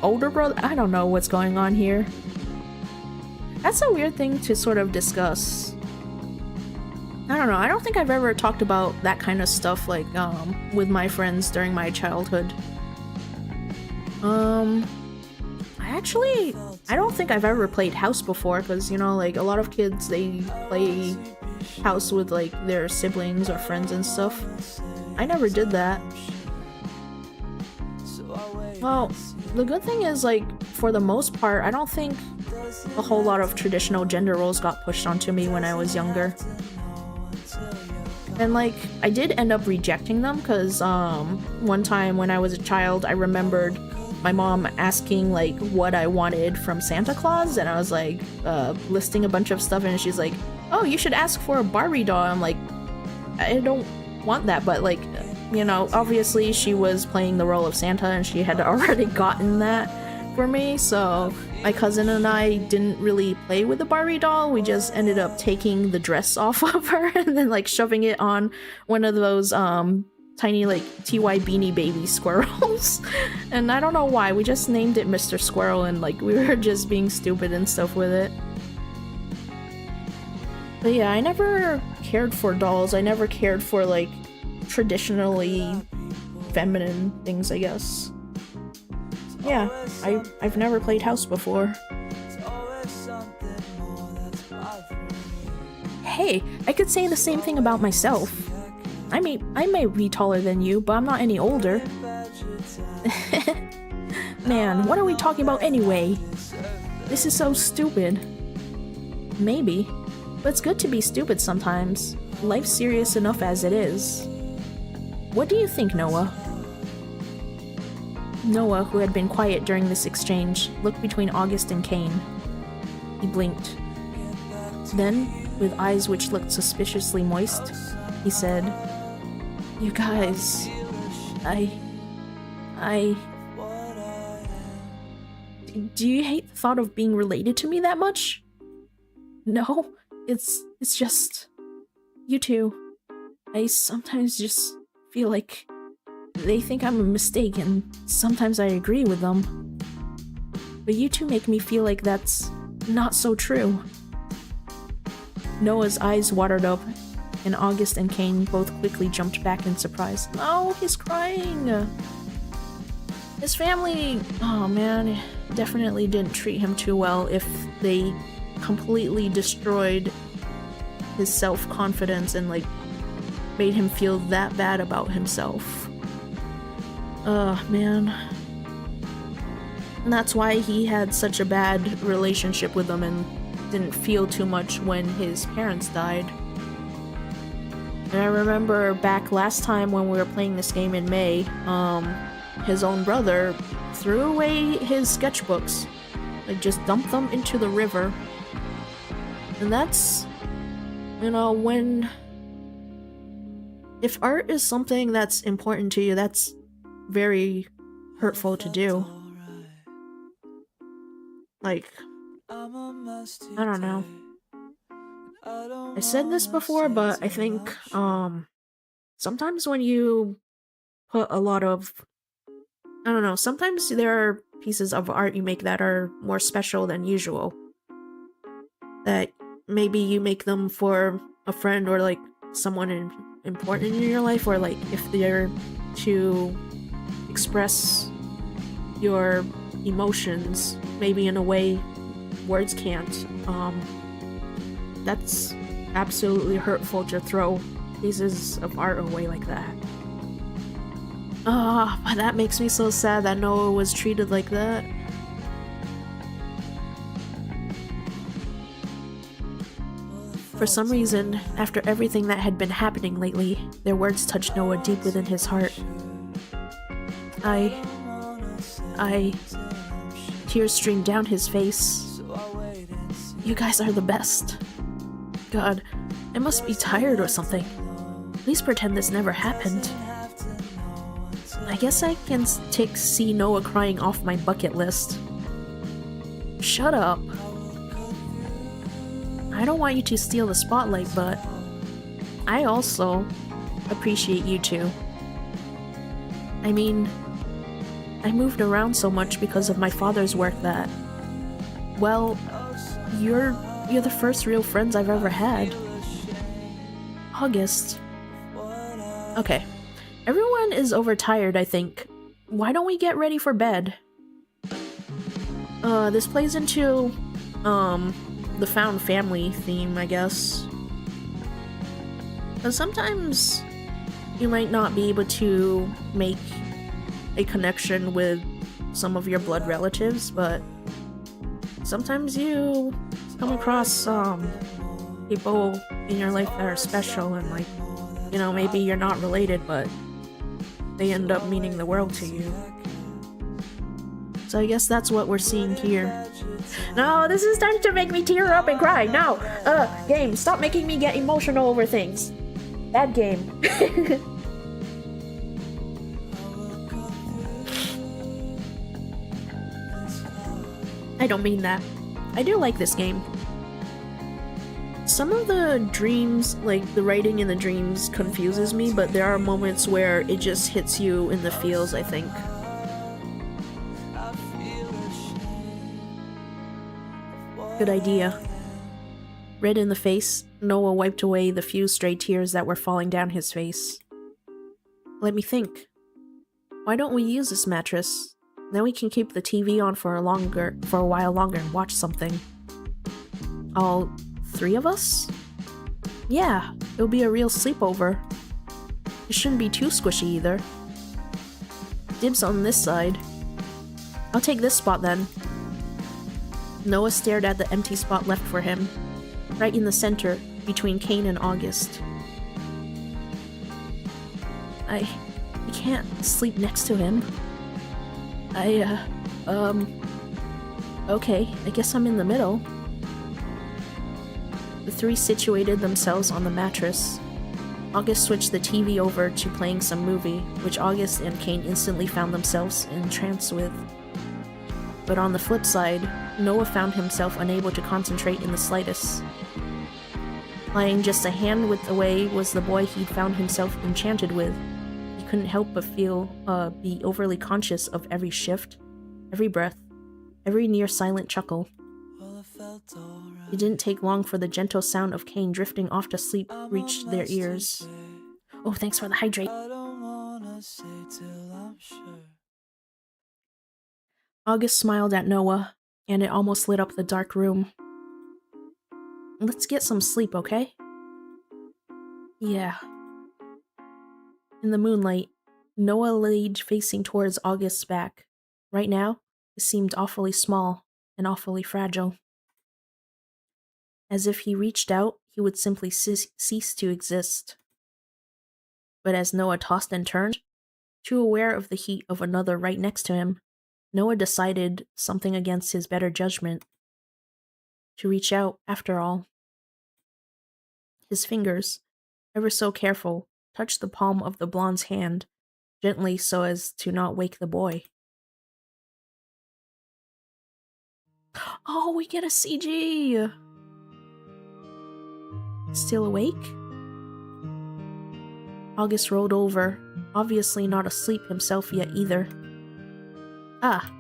older brother? I don't know what's going on here. That's a weird thing to sort of discuss. I don't know, I don't think I've ever talked about that kind of stuff, like, with my friends during my childhood. I don't think I've ever played house before, because, you know, like, a lot of kids, they play house with, like, their siblings or friends and stuff. I never did that. Well, the good thing is, like, for the most part, I don't think a whole lot of traditional gender roles got pushed onto me when I was younger. And, like, I did end up rejecting them, because, one time when I was a child, I remembered my mom asking, like, what I wanted from Santa Claus, and I was, like, listing a bunch of stuff, and she's like, oh, you should ask for a Barbie doll. I'm like, I don't want that, but, like, you know, obviously she was playing the role of Santa, and she had already gotten that for me, so my cousin and I didn't really play with the Barbie doll. We just ended up taking the dress off of her and then, like, shoving it on one of those, tiny, like, TY Beanie Baby squirrels. And I don't know why, we just named it Mr. Squirrel, and, like, we were just being stupid and stuff with it. But yeah, I never cared for dolls. I never cared for, like, traditionally feminine things, I guess. Yeah, I've never played house before. Hey, I could say the same thing about myself. I may be taller than you, but I'm not any older. Man, what are we talking about anyway? This is so stupid. Maybe. But it's good to be stupid sometimes. Life's serious enough as it is. What do you think, Noah? Noah, who had been quiet during this exchange, looked between August and Kane. He blinked. Then, with eyes which looked suspiciously moist, he said, "You guys, Do you hate the thought of being related to me that much?" "No, it's just... you two. I sometimes just feel like they think I'm a mistake, and sometimes I agree with them. But you two make me feel like that's not so true." Noah's eyes watered up, and August and Kane both quickly jumped back in surprise. "Oh, he's crying!" His family, oh man, definitely didn't treat him too well if they completely destroyed his self-confidence and, like, made him feel that bad about himself. Man. And that's why he had such a bad relationship with them and didn't feel too much when his parents died. And I remember back last time when we were playing this game in May, his own brother threw away his sketchbooks. Like, just dumped them into the river. And that's, you know, when... if art is something that's important to you, that's very hurtful to do. Like, I don't know. I said this before, but I think, sometimes when you put a lot of... I don't know, sometimes there are pieces of art you make that are more special than usual. That maybe you make them for a friend or, like, someone important in your life, or, like, if they're to express your emotions, maybe in a way words can't. That's absolutely hurtful to throw pieces of art away like that. But that makes me so sad that Noah was treated like that. For some reason, after everything that had been happening lately, their words touched Noah deep within his heart. Tears streamed down his face. "You guys are the best. God, I must be tired or something. Please pretend this never happened." I guess I can see Noah crying off my bucket list. Shut up. I don't want you to steal the spotlight, but I also appreciate you two. I mean, I moved around so much because of my father's work that, well, you're the first real friends I've ever had. August. Okay. Everyone is overtired, I think. Why don't we get ready for bed? This plays into, the found family theme, I guess. But sometimes you might not be able to make a connection with some of your blood relatives, but sometimes you come across, people in your life that are special and, like, you know, maybe you're not related, but they end up meaning the world to you. So I guess that's what we're seeing here. No, this is starting to make me tear up and cry. No! Game, stop making me get emotional over things. Bad game. I don't mean that. I do like this game. Some of the dreams, like the writing in the dreams, confuses me, but there are moments where it just hits you in the feels, I think. Good idea. Red in the face, Noah wiped away the few stray tears that were falling down his face. Let me think. Why don't we use this mattress? Then we can keep the TV on for a while longer and watch something. All 3 of us? Yeah, it'll be a real sleepover. It shouldn't be too squishy either. Dibs on this side. I'll take this spot then. Noah stared at the empty spot left for him, right in the center, between Kane and August. I can't sleep next to him. Okay, I guess I'm in the middle. The three situated themselves on the mattress. August switched the TV over to playing some movie, which August and Kane instantly found themselves entranced with. But on the flip side, Noah found himself unable to concentrate in the slightest. Lying just a hand width away was the boy he'd found himself enchanted with. He couldn't help but be overly conscious of every shift, every breath, every near-silent chuckle. It didn't take long for the gentle sound of Kane drifting off to sleep reached their ears. Oh, thanks for the hydrate. August smiled at Noah, and it almost lit up the dark room. Let's get some sleep, okay? Yeah. In the moonlight, Noah laid facing towards August's back. Right now, it seemed awfully small and awfully fragile. As if he reached out, he would simply cease to exist. But as Noah tossed and turned, too aware of the heat of another right next to him, Noah decided something against his better judgment. To reach out, after all. His fingers, ever so careful, touched the palm of the blonde's hand, gently so as to not wake the boy. Oh, we get a CG! Still awake? August rolled over, obviously not asleep himself yet either. Ah,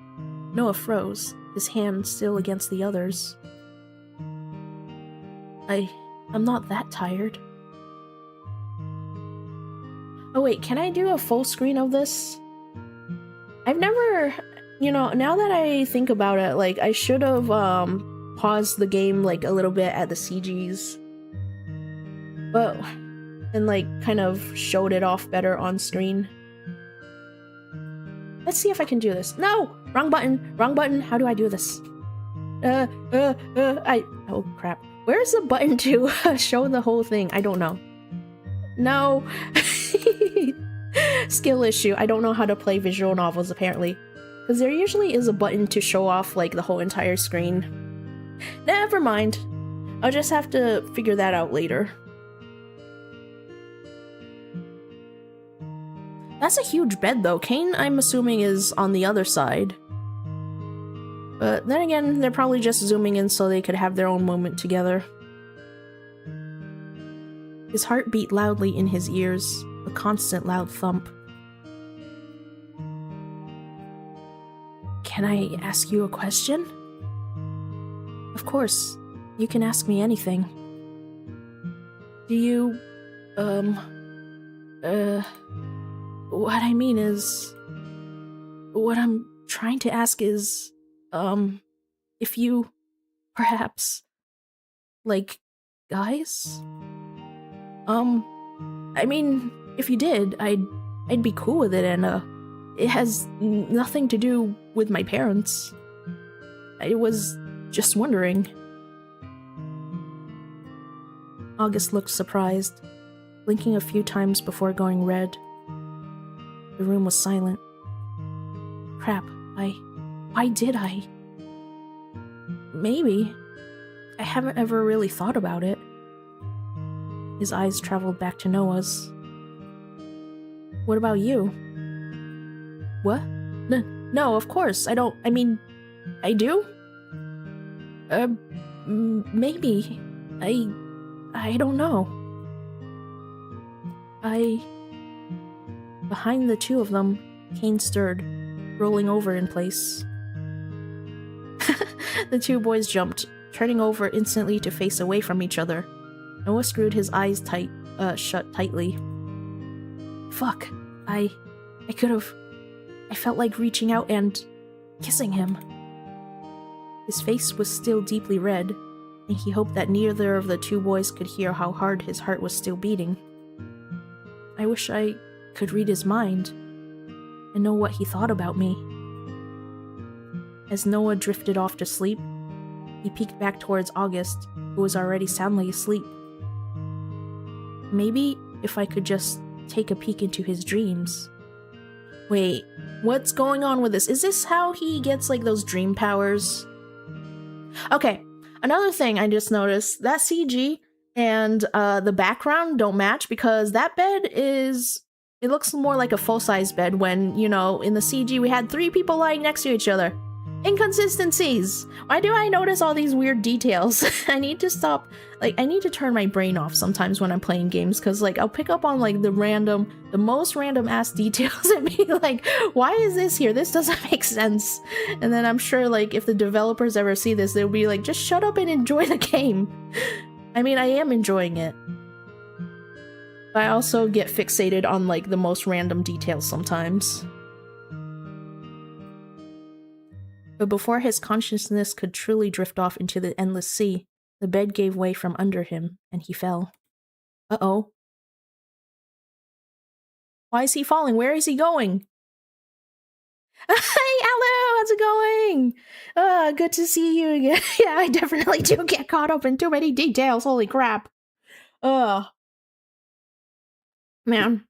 Noah froze, his hand still against the other's. I'm not that tired. Oh wait, can I do a full screen of this? I've never, now that I think about it, like, I should have, paused the game, like, a little bit at the CGs. But, and, like, kind of showed it off better on screen. Let's see if I can do this. No! Wrong button, how do I do this? Oh crap. Where's the button to show the whole thing? I don't know. No! Skill issue. I don't know how to play visual novels, apparently. Because there usually is a button to show off, like, the whole entire screen. Never mind. I'll just have to figure that out later. That's a huge bed, though. Kane, I'm assuming, is on the other side. But then again, they're probably just zooming in so they could have their own moment together. His heart beat loudly in his ears, a constant loud thump. Can I ask you a question? Of course. You can ask me anything. Do you, what I mean is... What I'm trying to ask is, if you, perhaps, like, guys? I mean, if you did, I'd be cool with it, and, it has nothing to do with my parents. I was just wondering. August looked surprised, blinking a few times before going red. The room was silent. Crap, why did I? Maybe. I haven't ever really thought about it. His eyes traveled back to Noah's. What about you? What? No, of course, I don't, I do? Maybe. I don't know. Behind the two of them, Kane stirred, rolling over in place. The two boys jumped, turning over instantly to face away from each other. Noah screwed his eyes shut tightly. Fuck. I could've... I felt like reaching out and... kissing him. His face was still deeply red, and he hoped that neither of the two boys could hear how hard his heart was still beating. I wish I could read his mind, and know what he thought about me. As Noah drifted off to sleep, He peeked back towards August, who was already soundly asleep. Maybe if I could just take a peek into his dreams. Wait, what's going on with this? Is this how he gets like those dream powers? Okay, another thing I just noticed, that CG and the background don't match because that bed it looks more like a full-size bed when, you know, in the CG we had 3 people lying next to each other. Inconsistencies! Why do I notice all these weird details? I need to stop, like, I need to turn my brain off sometimes when I'm playing games, because, like, I'll pick up on, like, the most random-ass details and be like, why is this here? This doesn't make sense. And then I'm sure, like, if the developers ever see this, they'll be like, just shut up and enjoy the game. I mean, I am enjoying it. But I also get fixated on, like, the most random details sometimes. But before his consciousness could truly drift off into the endless sea, the bed gave way from under him, and he fell. Uh-oh. Why is he falling? Where is he going? Hey, hello! How's it going? Good to see you again. Yeah, I definitely do get caught up in too many details. Holy crap. Man.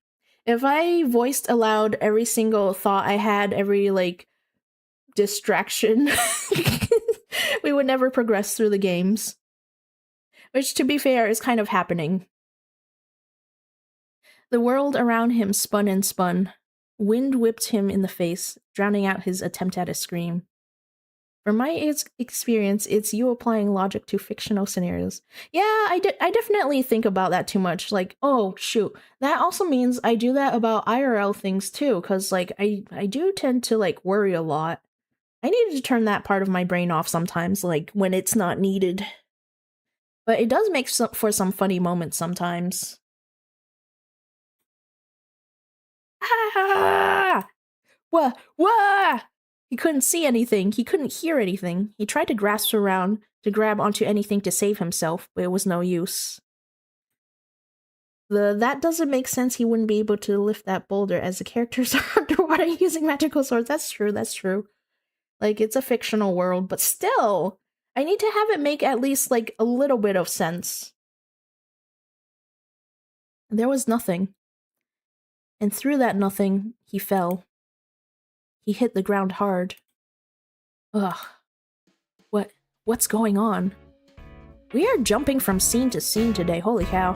If I voiced aloud every single thought I had, every, like, distraction, we would never progress through the games. Which, to be fair, is kind of happening. The world around him spun and spun. Wind whipped him in the face, drowning out his attempt at a scream. From my experience, it's you applying logic to fictional scenarios. Yeah, I definitely think about that too much. Like, oh, shoot. That also means I do that about IRL things too, because, like, I do tend to, like, worry a lot. I need to turn that part of my brain off sometimes, like, when it's not needed. But it does make for some funny moments sometimes. Ah! Wah! He couldn't see anything. He couldn't hear anything. He tried to grasp around to grab onto anything to save himself, but it was no use. That doesn't make sense. He wouldn't be able to lift that boulder as the characters are underwater using magical swords. That's true. Like, it's a fictional world, but still, I need to have it make at least, like, a little bit of sense. There was nothing. And through that nothing, he fell. He hit the ground hard. Ugh. What's going on? We are jumping from scene to scene today, holy cow.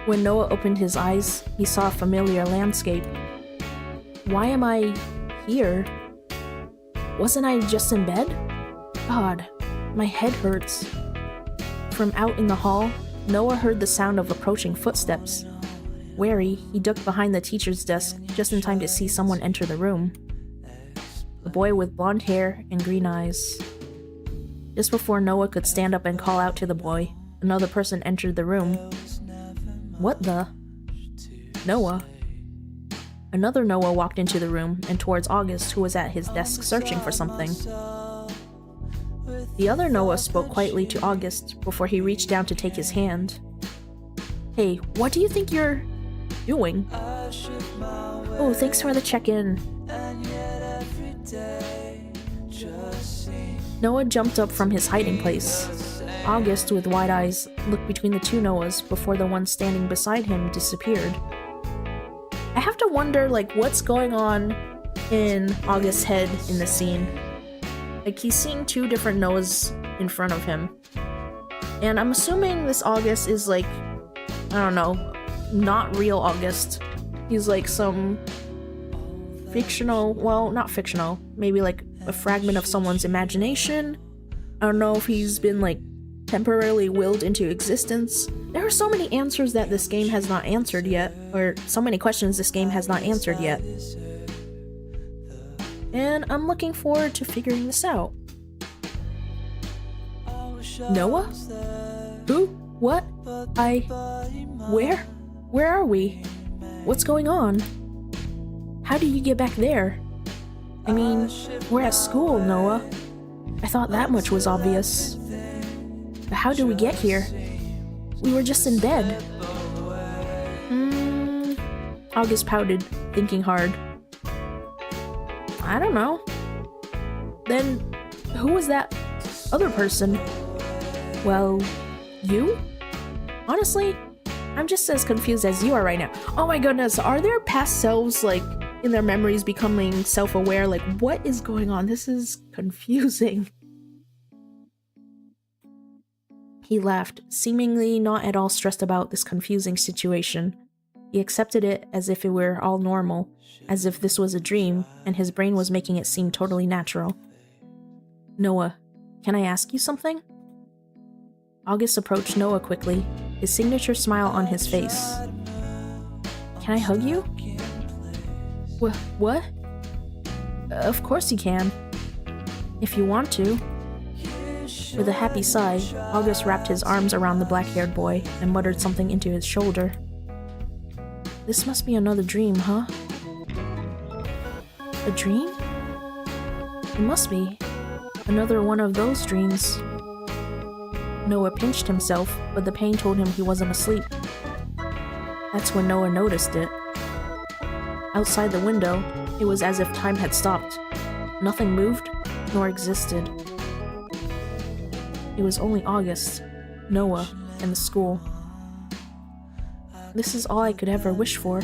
When Noah opened his eyes, he saw a familiar landscape. Why am I here? Wasn't I just in bed? God, my head hurts. From out in the hall, Noah heard the sound of approaching footsteps. Wary, he ducked behind the teacher's desk just in time to see someone enter the room. A boy with blonde hair and green eyes. Just before Noah could stand up and call out to the boy, another person entered the room. What the? Noah. Another Noah walked into the room and towards August, who was at his desk searching for something. The other Noah spoke quietly to August before he reached down to take his hand. Hey, what do you think you're doing? Oh, thanks for the check-in. Noah jumped up from his hiding place. August, with wide eyes, looked between the 2 Noahs before the one standing beside him disappeared. I have to wonder, like, what's going on in August's head in the scene. Like, he's seeing 2 different Noahs in front of him. And I'm assuming this August is, like, I don't know, not real August. He's like some fictional, well, not fictional, maybe like a fragment of someone's imagination. I don't know if he's been, like, temporarily willed into existence. There are so many answers that this game has not answered yet, or so many questions this game has not answered yet. And I'm looking forward to figuring this out. Noah? Who? What? Where are we? What's going on? How did you get back there? I mean, we're at school, Noah. I thought that much was obvious. But how did we get here? We were just in bed. August pouted, thinking hard. I don't know. Then who was that other person? Well, you? Honestly, I'm just as confused as you are right now. Oh my goodness, are their past selves, like, in their memories becoming self-aware? Like, what is going on? This is confusing. He laughed, seemingly not at all stressed about this confusing situation. He accepted it as if it were all normal, as if this was a dream, and his brain was making it seem totally natural. Noah, can I ask you something? August approached Noah quickly, his signature smile on his face. Can I hug you? What? Of course you can. If you want to. With a happy sigh, August wrapped his arms around the black-haired boy and muttered something into his shoulder. This must be another dream, huh? A dream? It must be. Another one of those dreams. Noah pinched himself, but the pain told him he wasn't asleep. That's when Noah noticed it. Outside the window, it was as if time had stopped. Nothing moved, nor existed. It was only August, Noah, and the school. This is all I could ever wish for.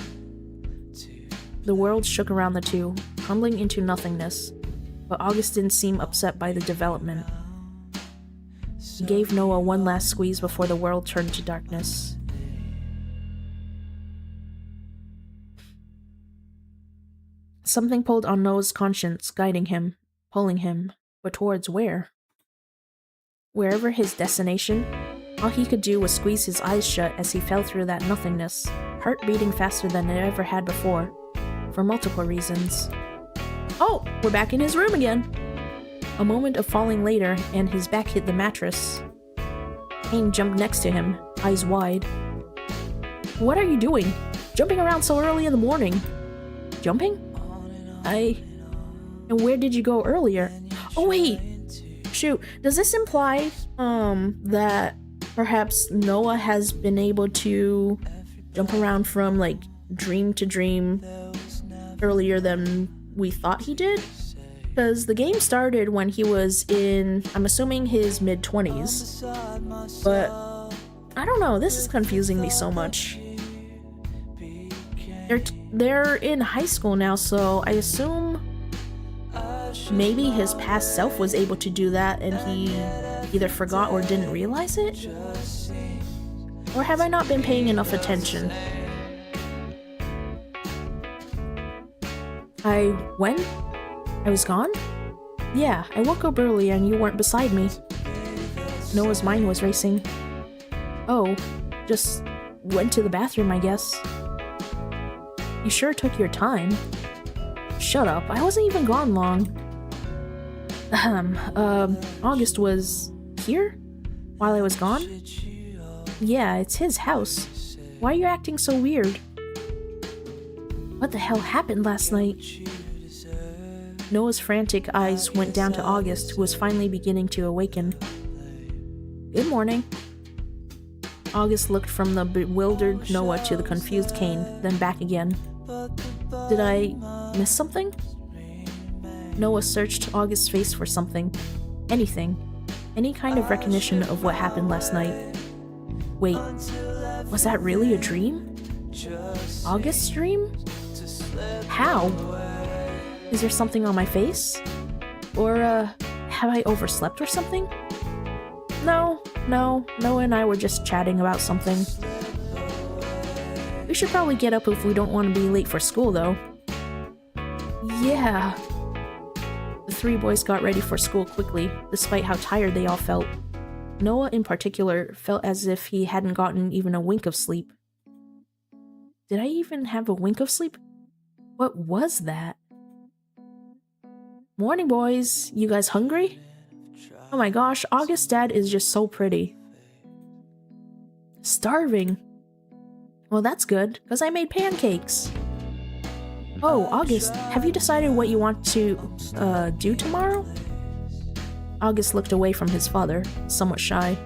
The world shook around the two, crumbling into nothingness, but August didn't seem upset by the development. He gave Noah one last squeeze before the world turned to darkness. Something pulled on Noah's conscience, guiding him, pulling him, but towards where? Wherever his destination, all he could do was squeeze his eyes shut as he fell through that nothingness, heart beating faster than it ever had before, for multiple reasons. Oh, we're back in his room again! A moment of falling later, and his back hit the mattress. Kane jumped next to him, eyes wide. What are you doing? Jumping around so early in the morning? Jumping? And where did you go earlier? Oh wait! Shoot, does this imply, that perhaps Noah has been able to jump around from, like, dream to dream earlier than we thought he did? Because the game started when he was in, I'm assuming, his mid-20s. But, I don't know, this is confusing me so much. They're in high school now, so I assume maybe his past self was able to do that and he either forgot or didn't realize it? Or have I not been paying enough attention? When? I was gone? Yeah, I woke up early and you weren't beside me. Noah's mind was racing. Oh, just went to the bathroom, I guess. You sure took your time. Shut up, I wasn't even gone long. August was here? While I was gone? Yeah, it's his house. Why are you acting so weird? What the hell happened last night? Noah's frantic eyes went down to August, who was finally beginning to awaken. Good morning. August looked from the bewildered Noah to the confused Kane, then back again. Did I miss something? Noah searched August's face for something. Anything. Any kind of recognition of what happened last night. Wait, was that really a dream? August's dream? How? Is there something on my face? Or, have I overslept or something? No, Noah and I were just chatting about something. We should probably get up if we don't want to be late for school, though. Yeah. The three boys got ready for school quickly, despite how tired they all felt. Noah, in particular, felt as if he hadn't gotten even a wink of sleep. Did I even have a wink of sleep? What was that? Morning, boys. You guys hungry? Oh my gosh, August's dad is just so pretty. Starving. Well, that's good, because I made pancakes. Oh, August, have you decided what you want to, do tomorrow? August looked away from his father, somewhat shy.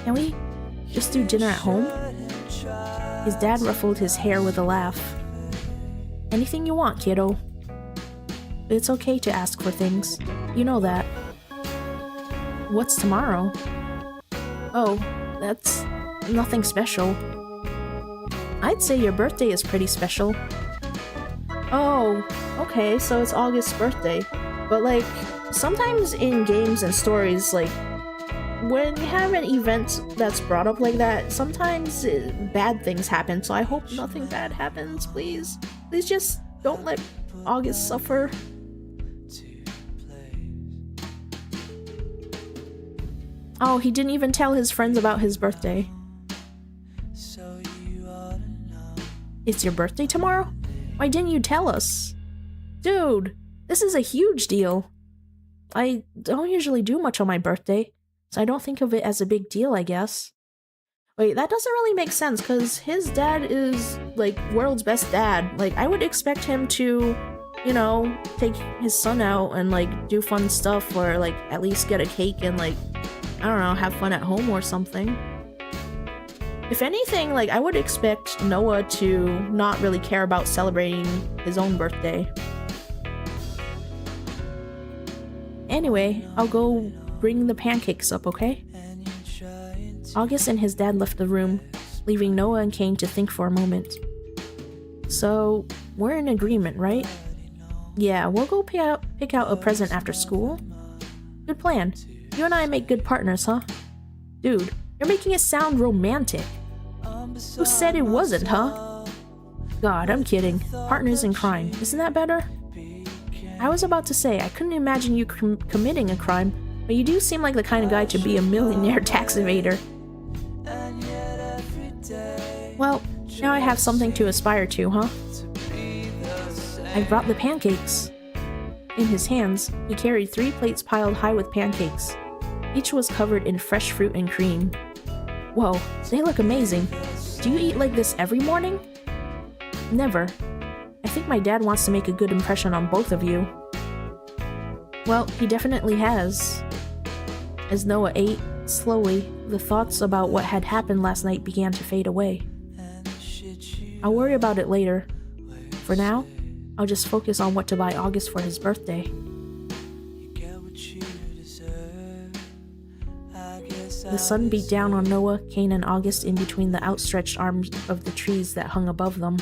Can we just do dinner at home? His dad ruffled his hair with a laugh. Anything you want, kiddo. It's okay to ask for things. You know that. What's tomorrow? Oh, that's nothing special. I'd say your birthday is pretty special. Oh, okay, so it's August's birthday. But like, sometimes in games and stories, like, when you have an event that's brought up like that, sometimes bad things happen, so I hope nothing bad happens, please. Please just don't let August suffer. Oh, he didn't even tell his friends about his birthday. It's your birthday tomorrow? Why didn't you tell us? Dude, this is a huge deal. I don't usually do much on my birthday, so I don't think of it as a big deal, I guess. Wait, that doesn't really make sense, because his dad is, like, world's best dad. Like, I would expect him to, you know, take his son out and, like, do fun stuff, or, like, at least get a cake and, like, I don't know, have fun at home or something. If anything, like, I would expect Noah to not really care about celebrating his own birthday. Anyway, I'll go bring the pancakes up, okay? August and his dad left the room, leaving Noah and Kane to think for a moment. So, we're in agreement, right? Yeah, we'll go pick out a present after school. Good plan. You and I make good partners, huh? Dude, you're making it sound romantic. Who said it wasn't, huh? God, I'm kidding. Partners in crime. Isn't that better? I was about to say, I couldn't imagine you committing a crime, but you do seem like the kind of guy to be a millionaire tax evader. Well, now I have something to aspire to, huh? I brought the pancakes. In his hands, he carried 3 plates piled high with pancakes. Each was covered in fresh fruit and cream. Whoa, they look amazing. Do you eat like this every morning? Never. I think my dad wants to make a good impression on both of you. Well, he definitely has. As Noah ate, slowly, the thoughts about what had happened last night began to fade away. I'll worry about it later. For now, I'll just focus on what to buy August for his birthday. The sun beat down on Noah, Kane, and August in between the outstretched arms of the trees that hung above them.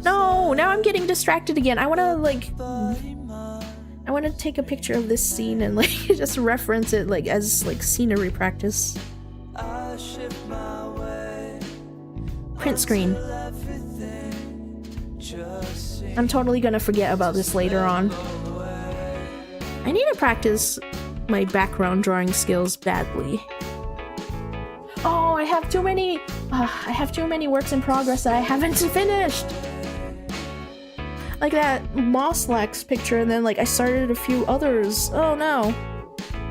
No! Now I'm getting distracted again. I wanna take a picture of this scene and like just reference it like as like scenery practice. Print screen. I'm totally gonna forget about this later on. I need to practice my background drawing skills badly. Oh, I have too many works in progress that I haven't finished. Like that Mosslax picture, and then like I started a few others. Oh no.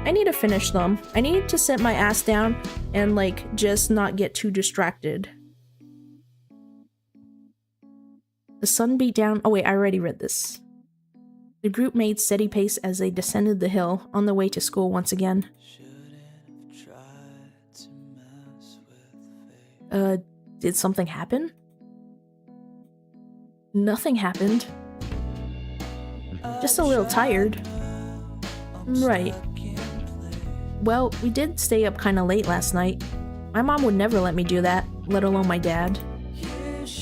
I need to finish them. I need to sit my ass down and like just not get too distracted. The sun beat down. Oh wait, I already read this. The group made steady pace as they descended the hill, on the way to school once again. Did something happen? Nothing happened. Just a little tired. Right. Well, we did stay up kinda late last night. My mom would never let me do that, let alone my dad.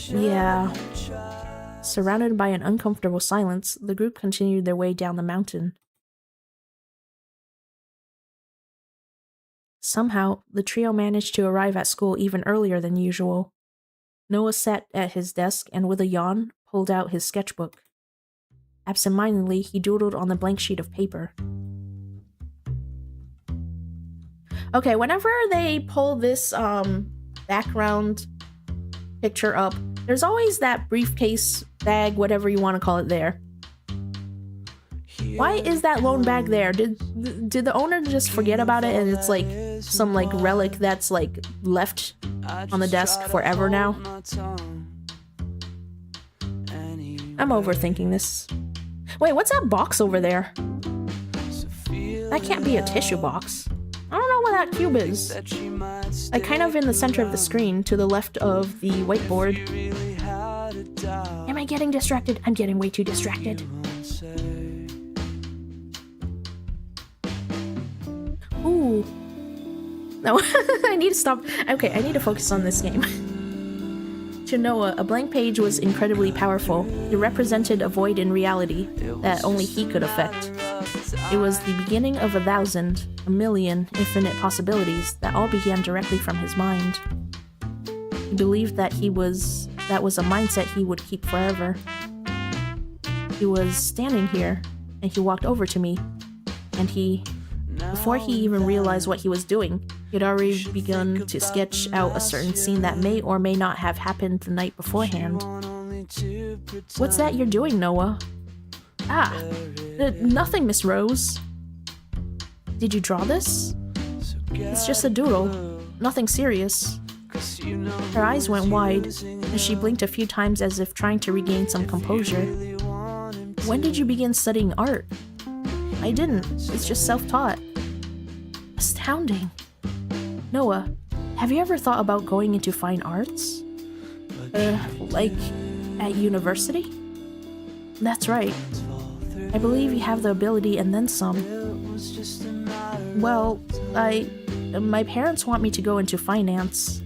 Yeah. Surrounded by an uncomfortable silence, the group continued their way down the mountain. Somehow, the trio managed to arrive at school even earlier than usual. Noah sat at his desk and with a yawn, pulled out his sketchbook. Absent-mindedly, he doodled on the blank sheet of paper. Okay, whenever they pull this background picture up, there's always that briefcase, bag, whatever you want to call it there. Why is that lone bag there? Did the owner just forget about it and it's like some like relic that's like left on the desk forever now? I'm overthinking this. Wait, what's that box over there? That can't be a tissue box. I don't know where that cube is. Like kind of in the center of the screen to the left of the whiteboard. Am I getting distracted? I'm getting way too distracted. Ooh. No, I need to stop. Okay, I need to focus on this game. To Noah, a blank page was incredibly powerful. It represented a void in reality that only he could affect. It was the beginning of 1,000, a million, infinite possibilities that all began directly from his mind. He believed that was a mindset he would keep forever. He was standing here, and he walked over to me, and before he even realized what he was doing, he had already begun to sketch out a certain scene that may or may not have happened the night beforehand. What's that you're doing, Noah? Ah, nothing, Miss Rose. Did you draw this? It's just a doodle. Nothing serious. Her eyes went wide, and she blinked a few times as if trying to regain some composure. When did you begin studying art? I didn't. It's just self-taught. Astounding. Noah, have you ever thought about going into fine arts? Like at university? That's right. I believe you have the ability and then some. Well, my parents want me to go into finance.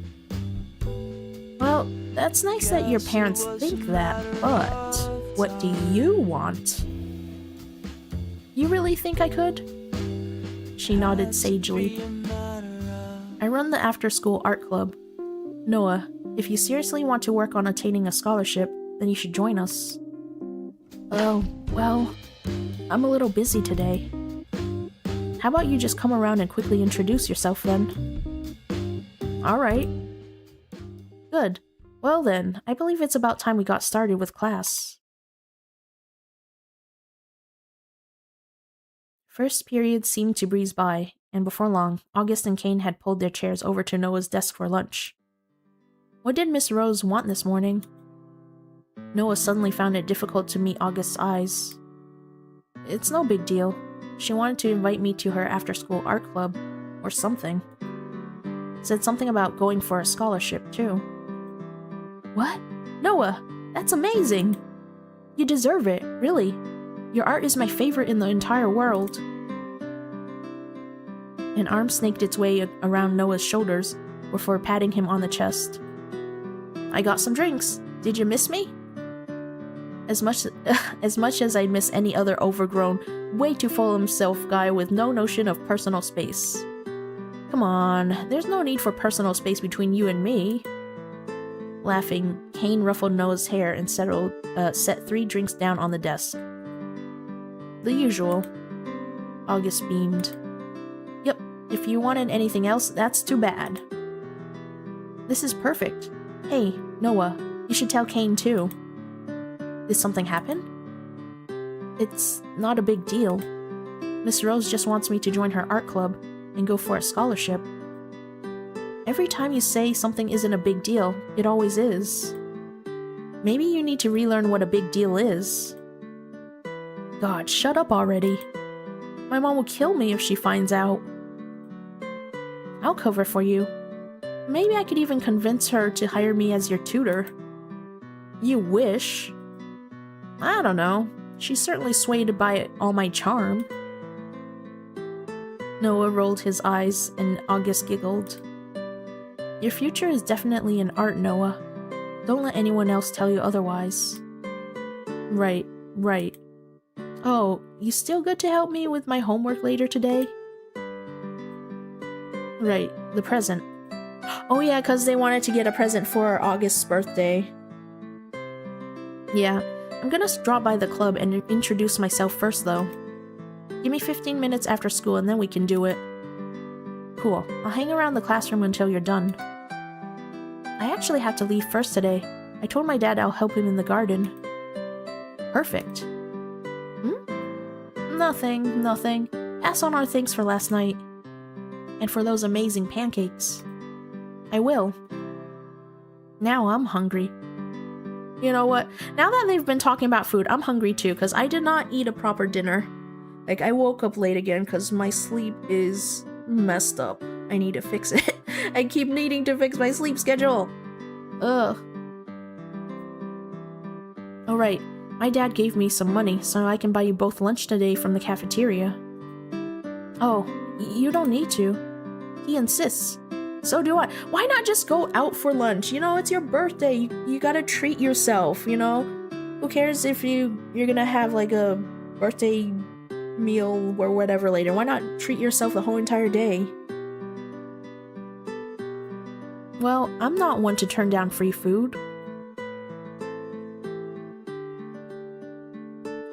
Well, that's nice that your parents think that, but what do you want? You really think I could? She nodded sagely. I run the after-school art club. Noah, if you seriously want to work on attaining a scholarship, then you should join us. Oh, well, I'm a little busy today. How about you just come around and quickly introduce yourself then? Alright. Good. Well then, I believe it's about time we got started with class. First period seemed to breeze by, and before long, August and Kane had pulled their chairs over to Noah's desk for lunch. What did Miss Rose want this morning? Noah suddenly found it difficult to meet August's eyes. It's no big deal. She wanted to invite me to her after-school art club, or something. Said something about going for a scholarship, too. What? Noah, that's amazing! You deserve it, really. Your art is my favorite in the entire world. An arm snaked its way around Noah's shoulders before patting him on the chest. I got some drinks. Did you miss me? As much as I'd miss any other overgrown, way too full of himself guy with no notion of personal space. Come on, there's no need for personal space between you and me. Laughing, Kane ruffled Noah's hair and set 3 drinks down on the desk. The usual. August beamed. Yep, if you wanted anything else, that's too bad. This is perfect. Hey, Noah, you should tell Kane too. Did something happen? It's not a big deal. Miss Rose just wants me to join her art club and go for a scholarship. Every time you say something isn't a big deal, it always is. Maybe you need to relearn what a big deal is. God, shut up already. My mom will kill me if she finds out. I'll cover for you. Maybe I could even convince her to hire me as your tutor. You wish. I don't know. She's certainly swayed by all my charm. Noah rolled his eyes and August giggled. Your future is definitely in art, Noah. Don't let anyone else tell you otherwise. Right. Oh, you still good to help me with my homework later today? Right, the present. Oh yeah, because they wanted to get a present for August's birthday. Yeah, I'm gonna drop by the club and introduce myself first though. Give me 15 minutes after school and then we can do it. Cool, I'll hang around the classroom until you're done. I actually have to leave first today. I told my dad I'll help him in the garden. Perfect. Nothing. Pass on our thanks for last night. And for those amazing pancakes. I will. Now I'm hungry. You know what? Now that they've been talking about food, I'm hungry too, because I did not eat a proper dinner. Like, I woke up late again because my sleep is messed up. I need to fix it. I keep needing to fix my sleep schedule. Ugh. Oh right, my dad gave me some money so I can buy you both lunch today from the cafeteria. Oh, you don't need to. He insists. So do I. Why not just go out for lunch? You know, it's your birthday. You gotta treat yourself, you know? Who cares if you're gonna have like a birthday meal or whatever later? Why not treat yourself the whole entire day? Well, I'm not one to turn down free food.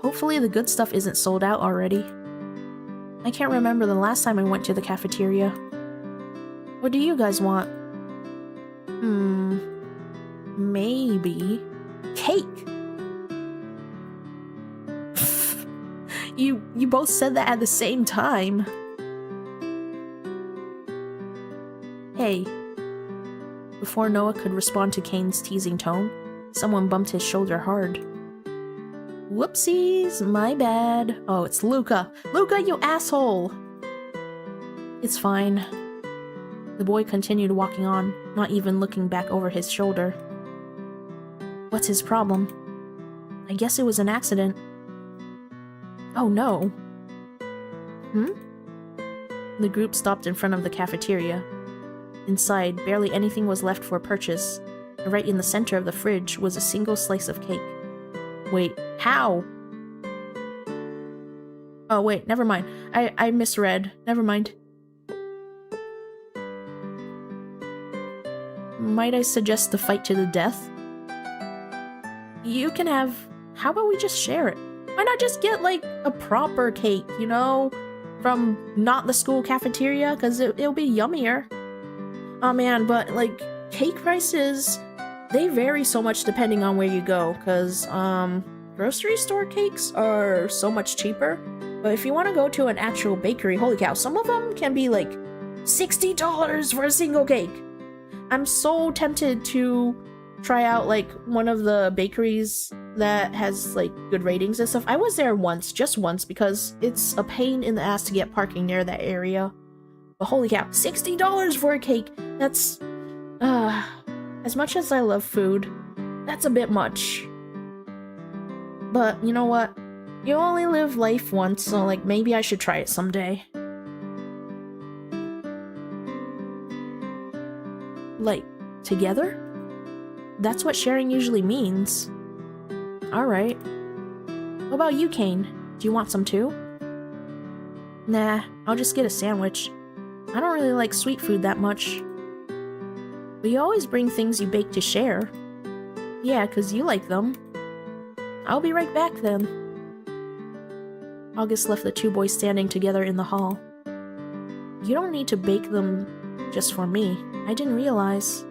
Hopefully the good stuff isn't sold out already. I can't remember the last time I went to the cafeteria. What do you guys want? Maybe cake. You both said that at the same time. Hey. Before Noah could respond to Kane's teasing tone, someone bumped his shoulder hard. Whoopsies, my bad. Oh, it's Luca. Luca, you asshole! It's fine. The boy continued walking on, not even looking back over his shoulder. What's his problem? I guess it was an accident. Oh no. The group stopped in front of the cafeteria. Inside, barely anything was left for purchase. Right in the center of the fridge was a single slice of cake. Wait, how? Oh wait, never mind. I misread. Never mind. Might I suggest the fight to the death? You can have... How about we just share it? Why not just get, like, a proper cake, you know? From not the school cafeteria, because it'll be yummier. Oh man, but, like, cake prices, they vary so much depending on where you go, because, grocery store cakes are so much cheaper. But if you want to go to an actual bakery, holy cow, some of them can be, like, $60 for a single cake. I'm so tempted to try out, like, one of the bakeries that has, like, good ratings and stuff. I was there once, just once, because it's a pain in the ass to get parking near that area. But holy cow, $60 for a cake! That's, as much as I love food, that's a bit much. But, you know what? You only live life once, so, like, maybe I should try it someday. Like, together? That's what sharing usually means. Alright. What about you, Kane? Do you want some too? Nah, I'll just get a sandwich. I don't really like sweet food that much. But you always bring things you bake to share. Yeah, 'cause you like them. I'll be right back then. August left the two boys standing together in the hall. You don't need to bake them just for me. I didn't realize.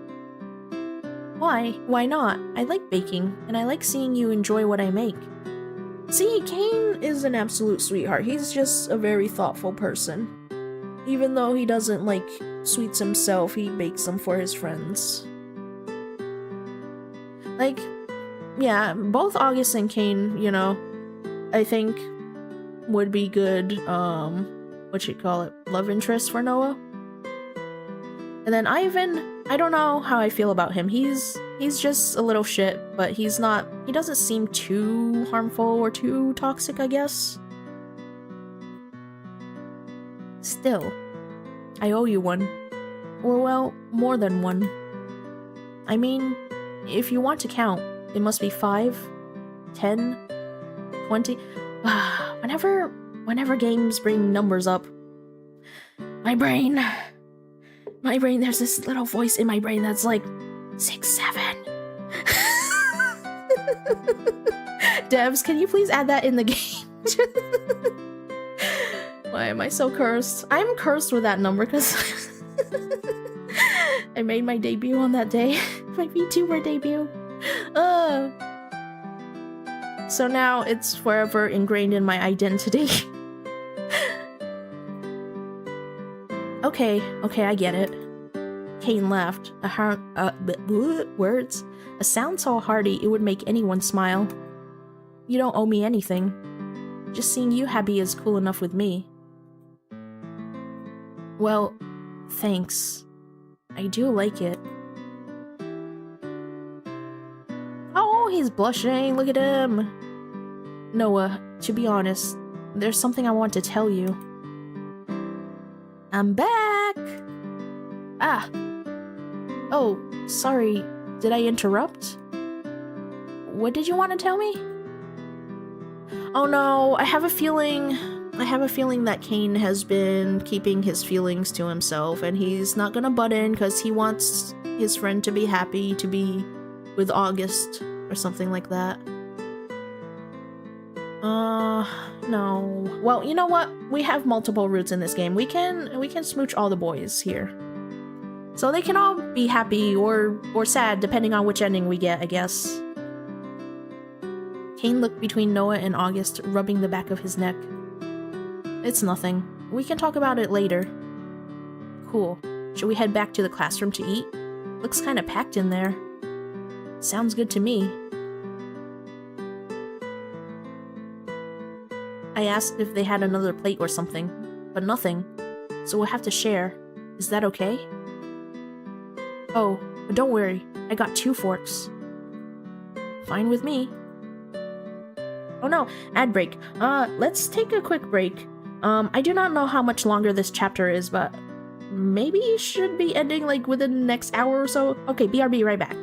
Why? Why not? I like baking, and I like seeing you enjoy what I make. See, Kane is an absolute sweetheart. He's just a very thoughtful person. Even though he doesn't like sweets himself, he bakes them for his friends. Like, yeah, both August and Kane, you know, I think would be good, what you call it, love interest for Noah. And then Ivan, I don't know how I feel about him. He's just a little shit, but he doesn't seem too harmful or too toxic, I guess. Still, I owe you one. Or well, more than one. I mean, if you want to count, it must be 5, 10, 20. Whenever games bring numbers up, my brain, there's this little voice in my brain that's like, 6, 7. Devs, can you please add that in the game? Why am I so cursed? I'm cursed with that number because I made my debut on that day. My VTuber debut. So now it's forever ingrained in my identity. Okay, I get it. Kane laughed. Words? A sound so hearty it would make anyone smile. You don't owe me anything. Just seeing you happy is cool enough with me. Well, thanks. I do like it. Oh, he's blushing. Look at him. Noah, to be honest, there's something I want to tell you. I'm back! Ah. Oh, sorry. Did I interrupt? What did you want to tell me? Oh no, I have a feeling that Kane has been keeping his feelings to himself, and he's not gonna butt in because he wants his friend to be happy to be with August or something like that. No. Well, you know what? We have multiple routes in this game. We can smooch all the boys here. So they can all be happy or sad depending on which ending we get, I guess. Kane looked between Noah and August, rubbing the back of his neck. It's nothing. We can talk about it later. Cool. Should we head back to the classroom to eat? Looks kinda packed in there. Sounds good to me. I asked if they had another plate or something, but nothing. So we'll have to share. Is that okay? Oh, but don't worry. I got 2 forks. Fine with me. Oh no, ad break. Let's take a quick break. I do not know how much longer this chapter is, but maybe it should be ending like within the next hour or so. Okay, BRB, right back.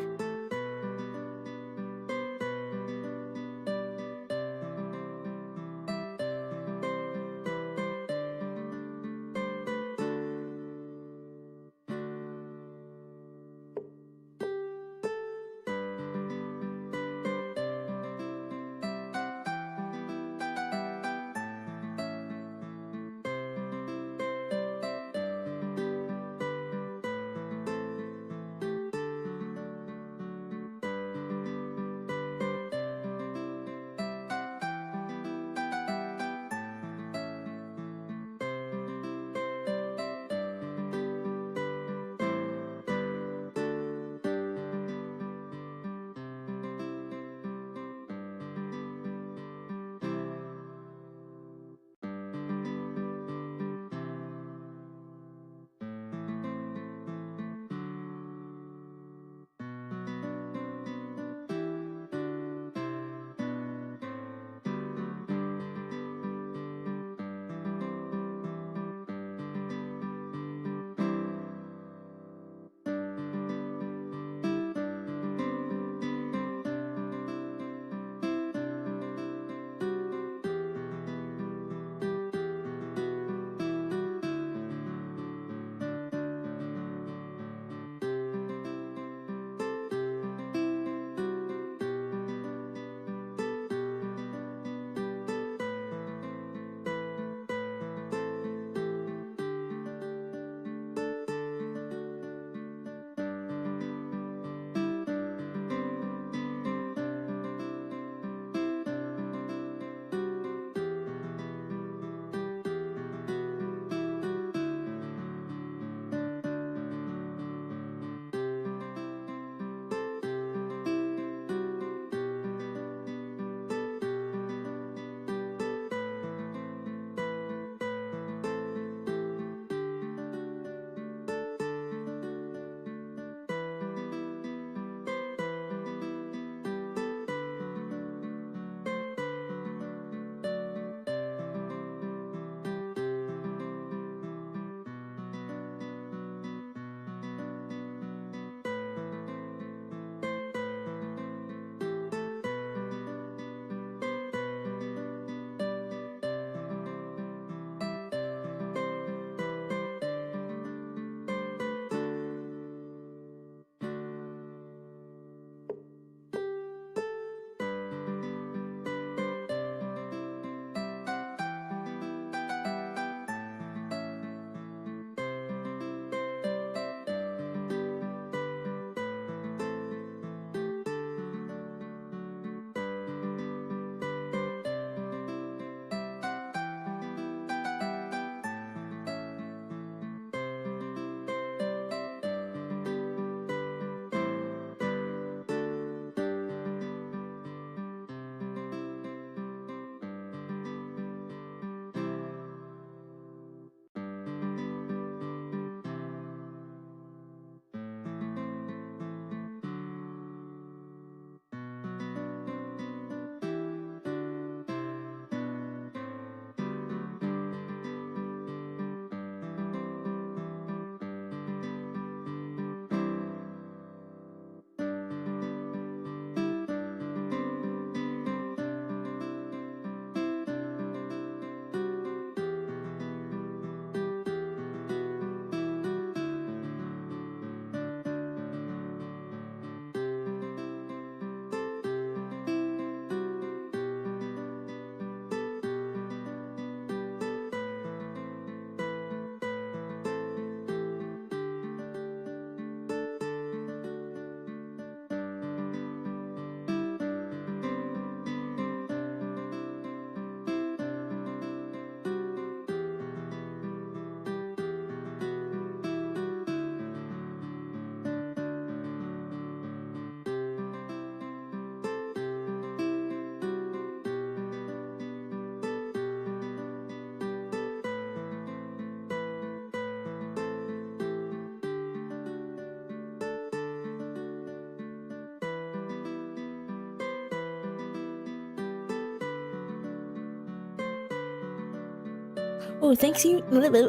Oh, thanks you.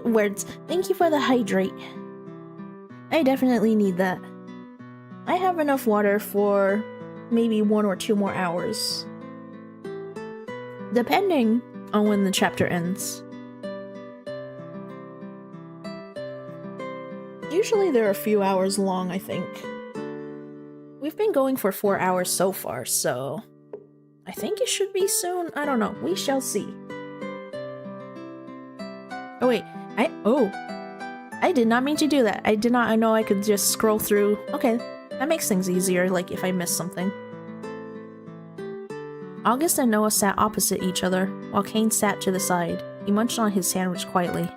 Words. Thank you for the hydrate. I definitely need that. I have enough water for maybe 1 or 2 more hours, depending on when the chapter ends. Usually they're a few hours long, I think. We've been going for 4 hours so far, so I think it should be soon. I don't know. We shall see. Oh wait, I did not mean to do that. I did not. I know I could just scroll through. Okay, that makes things easier, like if I miss something. August and Noah sat opposite each other, while Kane sat to the side. He munched on his sandwich quietly.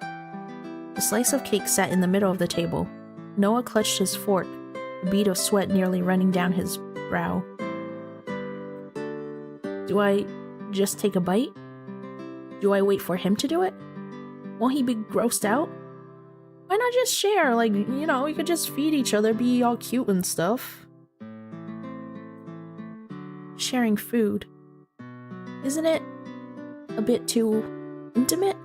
A slice of cake sat in the middle of the table. Noah clutched his fork, a bead of sweat nearly running down his brow. Do I just take a bite? Do I wait for him to do it? Won't he be grossed out? Why not just share? Like, you know, we could just feed each other, be all cute and stuff. Sharing food. Isn't it a bit too intimate?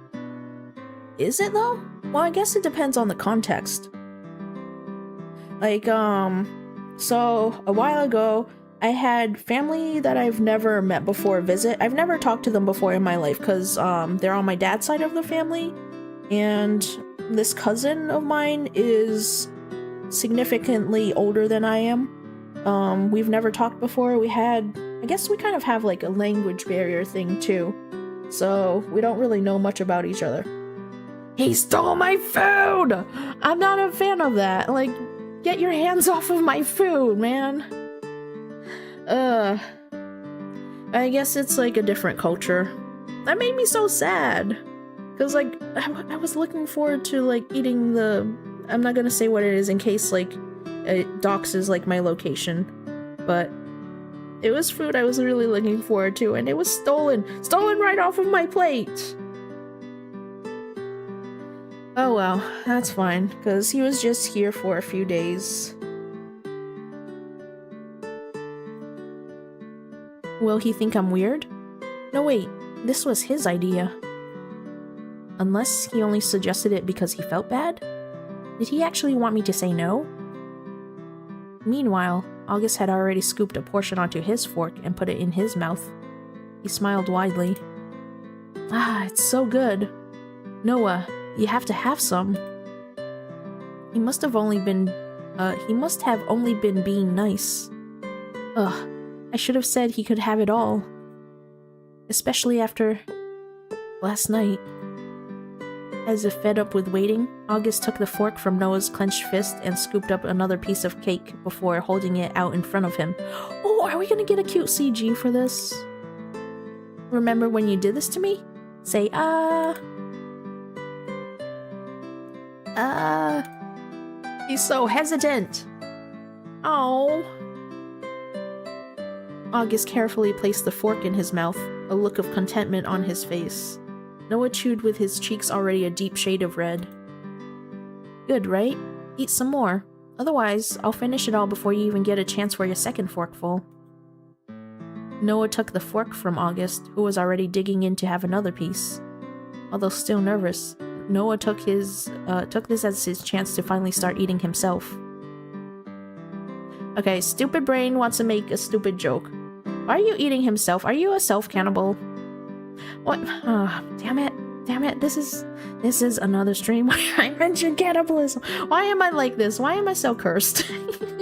Is it though? Well, I guess it depends on the context. Like, so a while ago, I had family that I've never met before visit. I've never talked to them before in my life because they're on my dad's side of the family, and this cousin of mine is significantly older than I am. We've never talked before. I guess we kind of have like a language barrier thing too, so we don't really know much about each other. He stole my food! I'm not a fan of that. Like, get your hands off of my food, man. I guess it's like a different culture. That made me so sad. Cause like, I was looking forward to like eating I'm not gonna say what it is in case like it doxes like my location, but it was food I was really looking forward to, and it was stolen right off of my plate. Oh well, that's fine, cause he was just here for a few days. Will he think I'm weird? No wait, this was his idea. Unless he only suggested it because he felt bad? Did he actually want me to say no? Meanwhile, August had already scooped a portion onto his fork and put it in his mouth. He smiled widely. Ah, it's so good. Noah, you have to have some. He must have only been being nice. Ugh, I should have said he could have it all. Especially after last night. As if fed up with waiting, August took the fork from Noah's clenched fist and scooped up another piece of cake before holding it out in front of him. Oh, are we gonna get a cute CG for this? Remember when you did this to me? Say, He's so hesitant. Oh. August carefully placed the fork in his mouth, a look of contentment on his face. Noah chewed with his cheeks already a deep shade of red. Good, right? Eat some more. Otherwise, I'll finish it all before you even get a chance for your second forkful. Noah took the fork from August, who was already digging in to have another piece. Although still nervous, Noah took this as his chance to finally start eating himself. Okay, stupid brain wants to make a stupid joke. Why are you eating himself? Are you a self-cannibal? What? Oh, damn it, this is another stream where I mentioned cannibalism. Why am I like this? Why am I so cursed?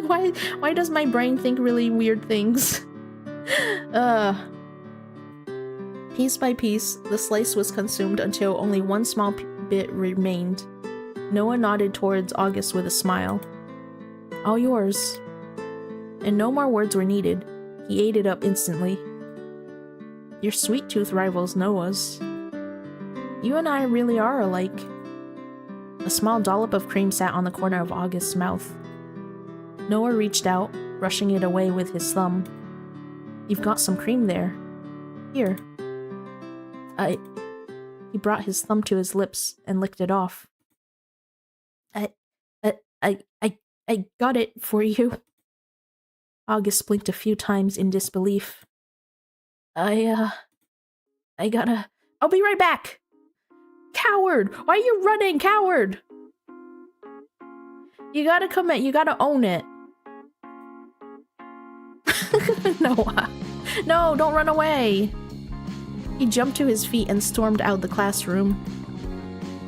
Why does my brain think really weird things? Piece by piece, the slice was consumed until only one small bit remained. Noah nodded towards August with a smile. All yours. And no more words were needed. He ate it up instantly. Your sweet tooth rivals Noah's. You and I really are alike. A small dollop of cream sat on the corner of August's mouth. Noah reached out, brushing it away with his thumb. You've got some cream there. Here. He brought his thumb to his lips and licked it off. I got it for you. August blinked a few times in disbelief. I gotta... I'll be right back! Coward! Why are you running, coward? You gotta commit, you gotta own it. Noah. No, don't run away. He jumped to his feet and stormed out the classroom.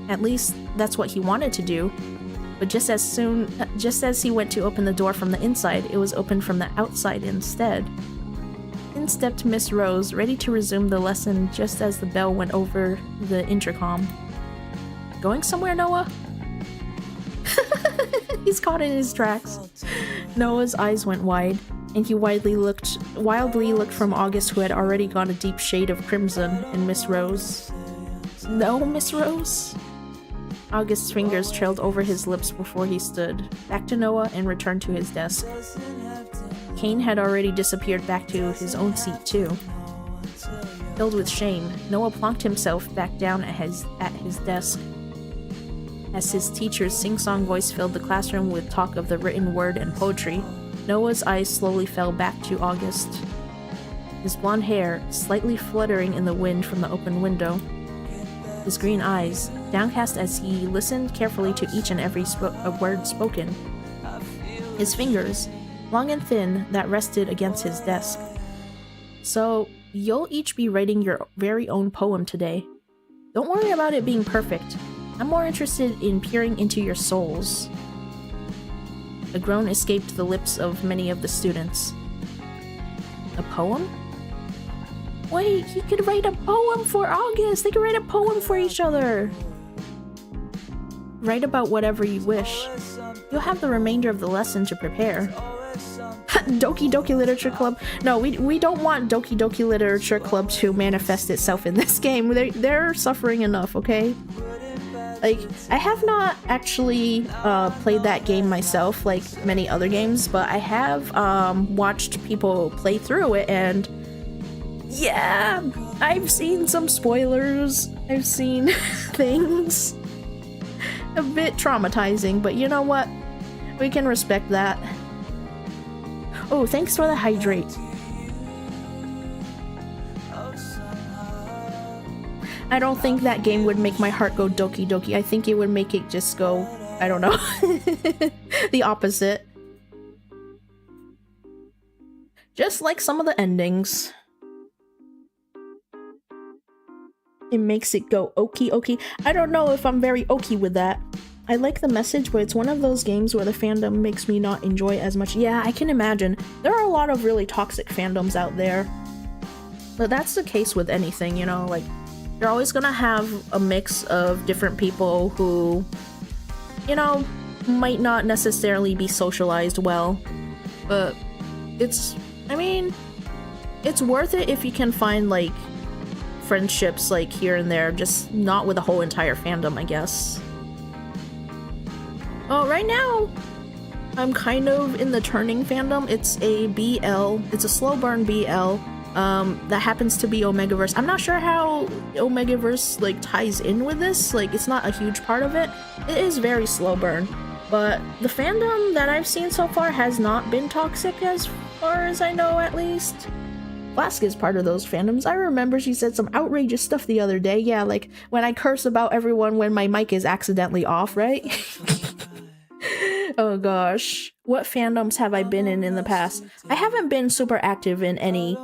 At least, that's what he wanted to do. But just as he went to open the door from the inside, it was opened from the outside instead. In stepped Miss Rose, ready to resume the lesson just as the bell went over the intercom. Going somewhere, Noah? He's caught in his tracks. Noah's eyes went wide, and he wildly looked from August, who had already gone a deep shade of crimson, and Miss Rose. No, Miss Rose? August's fingers trailed over his lips before he stood back to Noah and returned to his desk. Kane had already disappeared back to his own seat too. Filled with shame, Noah plonked himself back down at his desk. As his teacher's sing-song voice filled the classroom with talk of the written word and poetry, Noah's eyes slowly fell back to August. His blonde hair slightly fluttering in the wind from the open window. His green eyes, downcast as he listened carefully to each and every word spoken. His fingers, long and thin, that rested against his desk. So, you'll each be writing your very own poem today. Don't worry about it being perfect. I'm more interested in peering into your souls. A groan escaped the lips of many of the students. A poem? Wait, he could write a poem for August! They could write a poem for each other! Write about whatever you wish. You'll have the remainder of the lesson to prepare. Doki Doki Literature Club. No, we don't want Doki Doki Literature Club to manifest itself in this game. They're suffering enough, okay? Like, I have not actually played that game myself, like many other games, but I have watched people play through it, and yeah, I've seen some spoilers. I've seen things a bit traumatizing, but you know what? We can respect that. Oh, thanks for the hydrate. I don't think that game would make my heart go doki doki. I think it would make it just go, I don't know, the opposite. Just like some of the endings. It makes it go okie okie. I don't know if I'm very okie with that. I like the message, but it's one of those games where the fandom makes me not enjoy as much. Yeah, I can imagine. There are a lot of really toxic fandoms out there. But that's the case with anything, you know, like, you're always gonna have a mix of different people who, you know, might not necessarily be socialized well. But it's, I mean, it's worth it if you can find, like, friendships, like, here and there, just not with the whole entire fandom, I guess. Well, right now, I'm kind of in the Turning fandom. It's a BL, it's a slow burn BL, that happens to be Omegaverse. I'm not sure how Omegaverse, like, ties in with this, like, it's not a huge part of it. It is very slow burn, but the fandom that I've seen so far has not been toxic as far as I know, at least. Flask is part of those fandoms. I remember she said some outrageous stuff the other day. Yeah, like, when I curse about everyone when my mic is accidentally off, right? Oh gosh. What fandoms have I been in the past? I haven't been super active in any,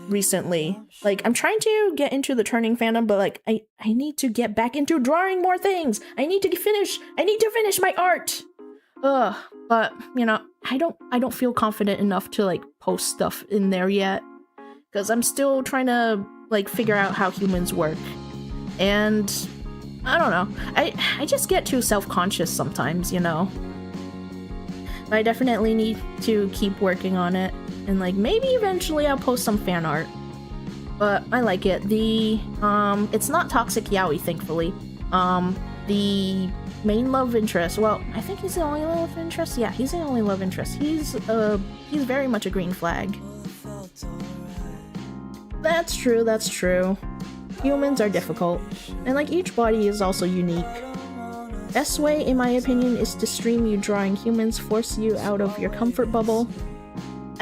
recently. Like, I'm trying to get into the Turning fandom, but, like, I need to get back into drawing more things! I need to finish my art! Ugh, but, you know, I don't feel confident enough to, like, post stuff in there yet. Because I'm still trying to, like, figure out how humans work. And I don't know. I just get too self-conscious sometimes, you know. But I definitely need to keep working on it. And, like, maybe eventually I'll post some fan art. But I like it. The, it's not toxic yaoi, thankfully. The main love interest, well, I think he's the only love interest? Yeah, he's the only love interest. He's very much a green flag. That's true, that's true. Humans are difficult, and like each body is also unique. Best way, in my opinion, is to stream you drawing humans, force you out of your comfort bubble.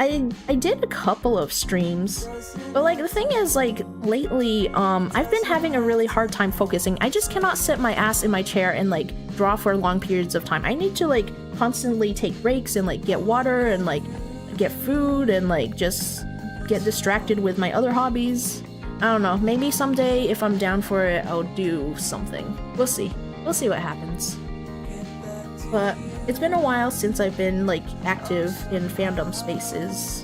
I did a couple of streams, but like the thing is, like lately I've been having a really hard time focusing. I just cannot sit my ass in my chair and like draw for long periods of time. I need to like constantly take breaks and like get water and like get food and like just get distracted with my other hobbies. I don't know, maybe someday if I'm down for it I'll do something. We'll see what happens. But it's been a while since I've been like active in fandom spaces.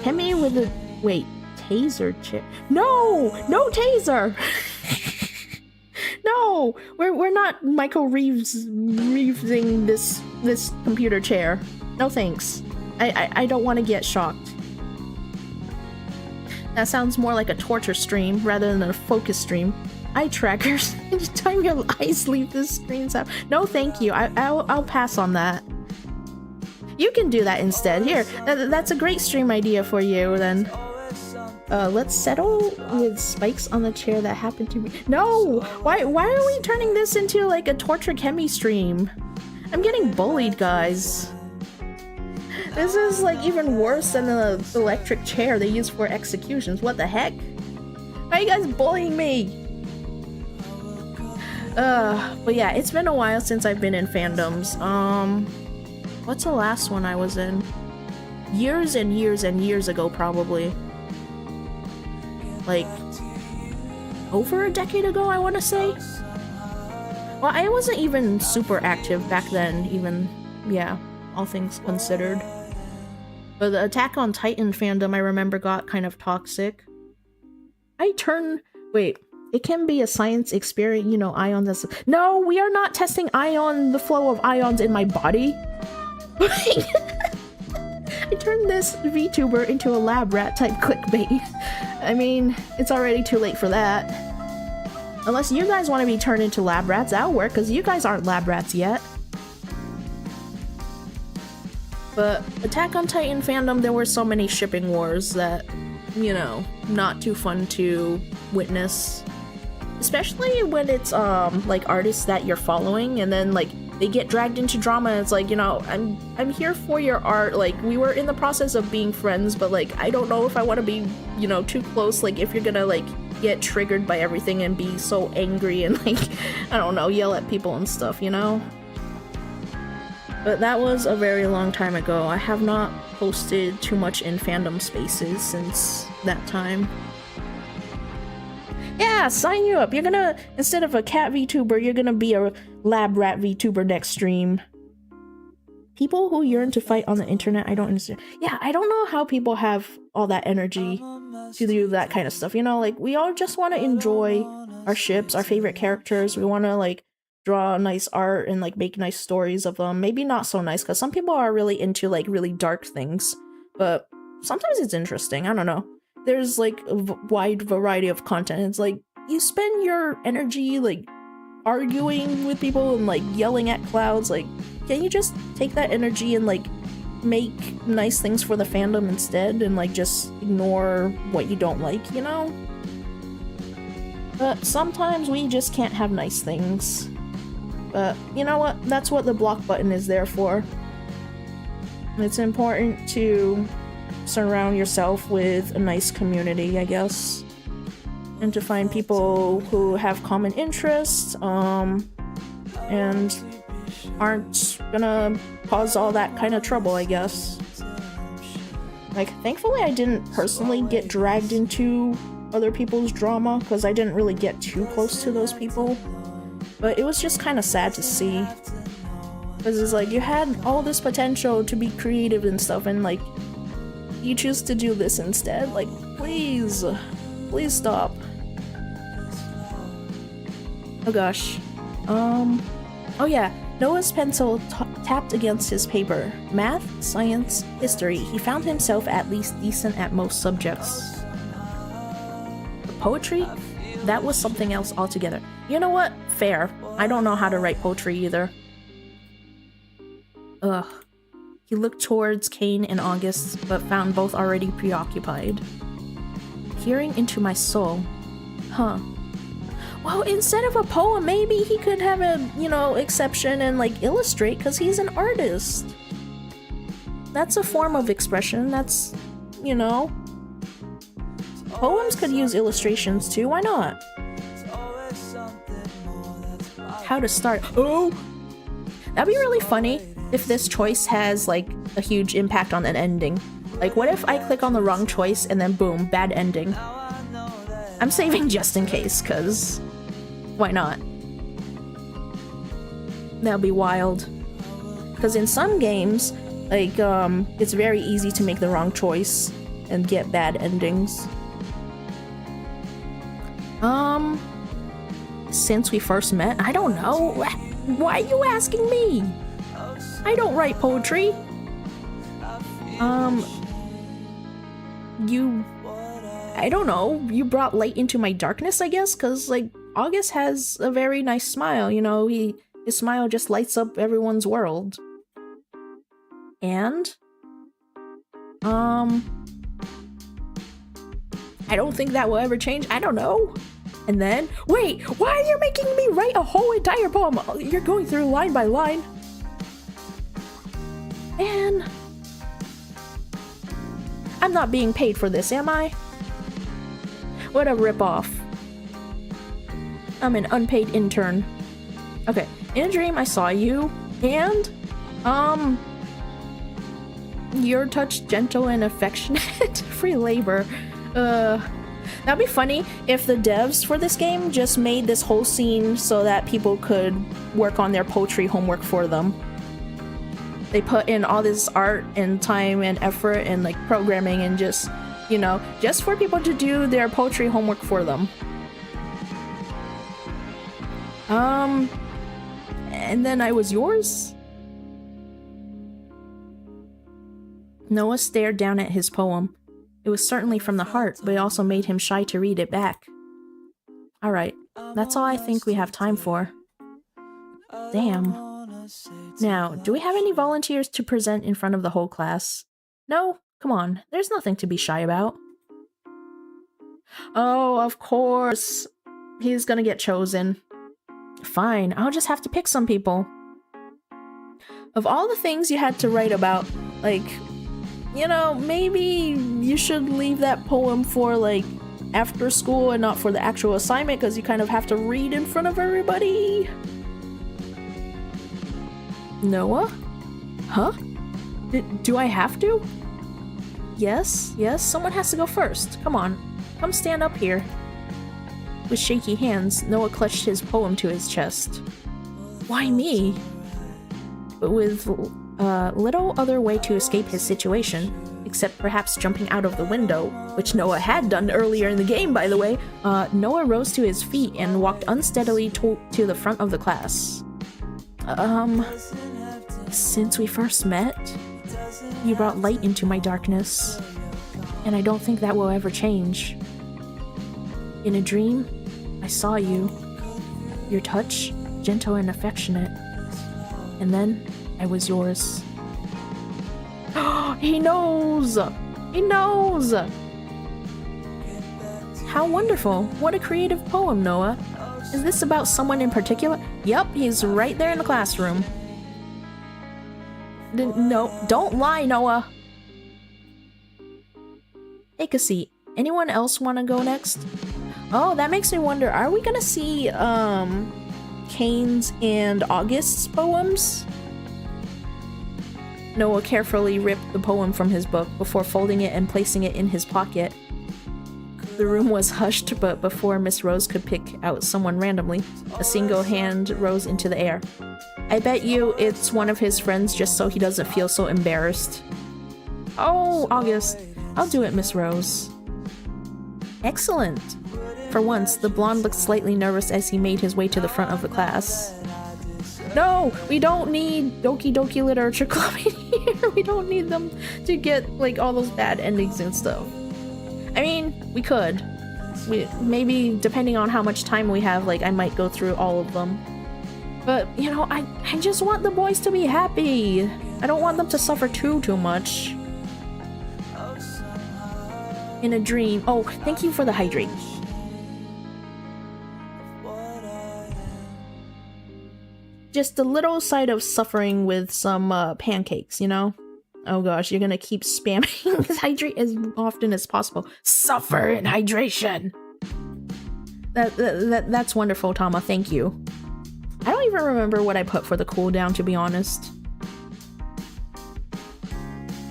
Hit me with a wait, taser chair. No taser. No, we're not Michael Reevesing this computer chair. No thanks. I don't want to get shocked. That sounds more like a torture stream rather than a focus stream. Eye trackers. Anytime your eyes leave the screen sound. No, thank you. I'll pass on that. You can do that instead. Here, that's a great stream idea for you. Then, let's settle with spikes on the chair that happened to me. No, why are we turning this into like a torture chemi stream? I'm getting bullied, guys. This is like even worse than the electric chair they use for executions. What the heck? Why are you guys bullying me? But yeah, it's been a while since I've been in fandoms. What's the last one I was in? Years and years and years ago, probably. Like, over a decade ago, I want to say? Well, I wasn't even super active back then, even, yeah, all things considered. But the Attack on Titan fandom, I remember, got kind of toxic. Wait. It can be a science experiment, you know, ions as- No, we are not testing the flow of ions in my body. I turned this VTuber into a lab rat type clickbait. I mean, it's already too late for that. Unless you guys want to be turned into lab rats, that'll work, because you guys aren't lab rats yet. But Attack on Titan fandom, there were so many shipping wars that, you know, not too fun to witness. Especially when it's like artists that you're following and then like they get dragged into drama and it's like, you know, I'm here for your art, like we were in the process of being friends, but like I don't know if I want to be, you know, too close, like if you're gonna like get triggered by everything and be so angry and like, I don't know, yell at people and stuff, you know? But that was a very long time ago. I have not posted too much in fandom spaces since that time. Yeah, sign you up. You're gonna, instead of a cat VTuber, you're gonna be a lab rat VTuber next stream. People who yearn to fight on the internet, I don't understand. Yeah, I don't know how people have all that energy to do that kind of stuff. You know, like, we all just want to enjoy our ships, our favorite characters. We want to, like, draw nice art and, like, make nice stories of them. Maybe not so nice, because some people are really into, like, really dark things. But sometimes it's interesting. I don't know. There's like a wide variety of content. It's like you spend your energy like arguing with people and like yelling at clouds. Like, can you just take that energy and like make nice things for the fandom instead and like just ignore what you don't like, you know? But sometimes we just can't have nice things. But you know what? That's what the block button is there for. It's important to surround yourself with a nice community, I guess, and to find people who have common interests and aren't gonna cause all that kind of trouble, I guess. Like, thankfully I didn't personally get dragged into other people's drama because I didn't really get too close to those people, but it was just kind of sad to see, because it's like you had all this potential to be creative and stuff, and like you choose to do this instead. Like, please stop. Oh gosh. Oh yeah, Noah's pencil tapped against his paper. Math, science, history. He found himself at least decent at most subjects. Poetry? That was something else altogether. You know what? Fair. I don't know how to write poetry either. Ugh. He looked towards Kane and August, but found both already preoccupied. Peering into my soul. Huh. Well, instead of a poem, maybe he could have a, you know, exception and, like, illustrate, because he's an artist. That's a form of expression. That's, you know. Poems could use illustrations too, why not? How to start. Oh! That'd be really funny if this choice has, like, a huge impact on an ending. Like, what if I click on the wrong choice and then boom, bad ending? I'm saving just in case, cause why not? That'd be wild. Cause in some games, like, it's very easy to make the wrong choice and get bad endings. Since we first met, I don't know. Why are you asking me? I don't write poetry. I don't know, you brought light into my darkness, I guess, because, like, August has a very nice smile, you know, his smile just lights up everyone's world. And, I don't think that will ever change, I don't know. And then, wait, why are you making me write a whole entire poem? You're going through line by line. Man. I'm not being paid for this, am I? What a ripoff. I'm an unpaid intern. Okay, in a dream I saw you, and, your touch gentle and affectionate. Free labor. That'd be funny if the devs for this game just made this whole scene so that people could work on their poetry homework for them. They put in all this art and time and effort and, like, programming and just, you know, just for people to do their poetry homework for them. And then I was yours? Noah stared down at his poem. It was certainly from the heart, but it also made him shy to read it back. Alright, that's all I think we have time for. Damn. Now, do we have any volunteers to present in front of the whole class? No? Come on, there's nothing to be shy about. Oh, of course. He's gonna get chosen. Fine, I'll just have to pick some people. Of all the things you had to write about, like, you know, maybe you should leave that poem for, like, after school and not for the actual assignment, because you kind of have to read in front of everybody. Noah? Huh? Do I have to? Yes, someone has to go first. Come on, come stand up here. With shaky hands, Noah clutched his poem to his chest. Why me? But with little other way to escape his situation, except perhaps jumping out of the window, which Noah had done earlier in the game, by the way, Noah rose to his feet and walked unsteadily to the front of the class. Since we first met, you brought light into my darkness, and I don't think that will ever change. In a dream, I saw you, your touch, gentle and affectionate, and then I was yours. He knows! He knows! How wonderful! What a creative poem, Noah. Is this about someone in particular? Yup, he's right there in the classroom. No, don't lie, Noah! Take a seat. Anyone else want to go next? Oh, that makes me wonder, are we gonna see, Kane's and August's poems? Noah carefully ripped the poem from his book before folding it and placing it in his pocket. The room was hushed, but before Miss Rose could pick out someone randomly, a single hand rose into the air. I bet you it's one of his friends just so he doesn't feel so embarrassed. Oh, August. I'll do it, Miss Rose. Excellent. For once, the blonde looked slightly nervous as he made his way to the front of the class. No, we don't need Doki Doki Literature Club in here. We don't need them to get, like, all those bad endings and stuff. I mean, we could. Maybe, depending on how much time we have, like, I might go through all of them. But, you know, I just want the boys to be happy. I don't want them to suffer too much. In a dream. Oh, thank you for the hydrate. Just a little side of suffering with some pancakes, you know? Oh gosh, you're gonna keep spamming hydrate as often as possible. Suffer in hydration! That's wonderful, Tama, thank you. I don't even remember what I put for the cooldown, to be honest.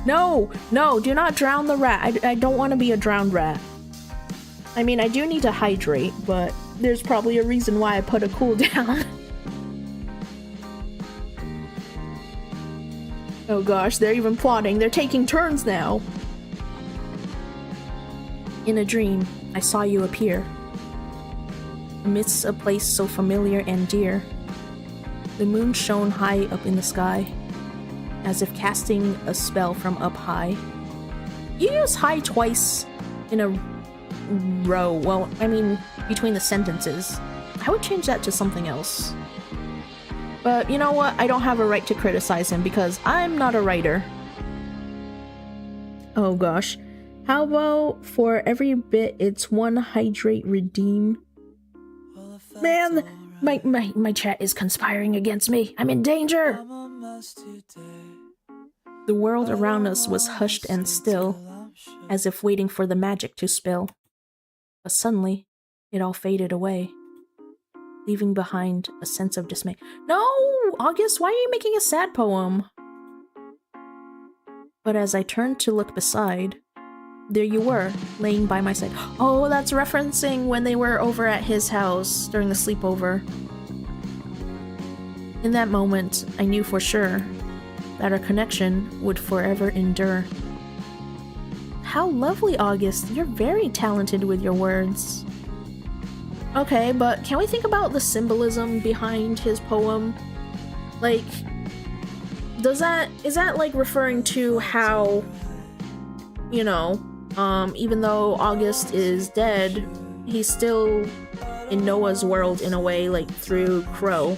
No! No, do not drown the rat. I don't want to be a drowned rat. I mean, I do need to hydrate, but there's probably a reason why I put a cooldown. Oh gosh, they're even plotting. They're taking turns now. In a dream, I saw you appear. Amidst a place so familiar and dear. The moon shone high up in the sky, as if casting a spell from up high. You use high twice in a row. Well, I mean, between the sentences. I would change that to something else. But you know what? I don't have a right to criticize him because I'm not a writer. Oh gosh. How about for every bit it's one hydrate redeem? Man, my chat is conspiring against me. I'm in danger! The world around us was hushed and still, as if waiting for the magic to spill. But suddenly, it all faded away, leaving behind a sense of dismay. No! August, why are you making a sad poem? But as I turned to look beside, there you were, laying by my side. Oh, that's referencing when they were over at his house during the sleepover. In that moment, I knew for sure that our connection would forever endure. How lovely, August. You're very talented with your words. Okay, but can we think about the symbolism behind his poem? Like, is that like referring to how, you know, even though August is dead, he's still in Noah's world in a way, like through Crow,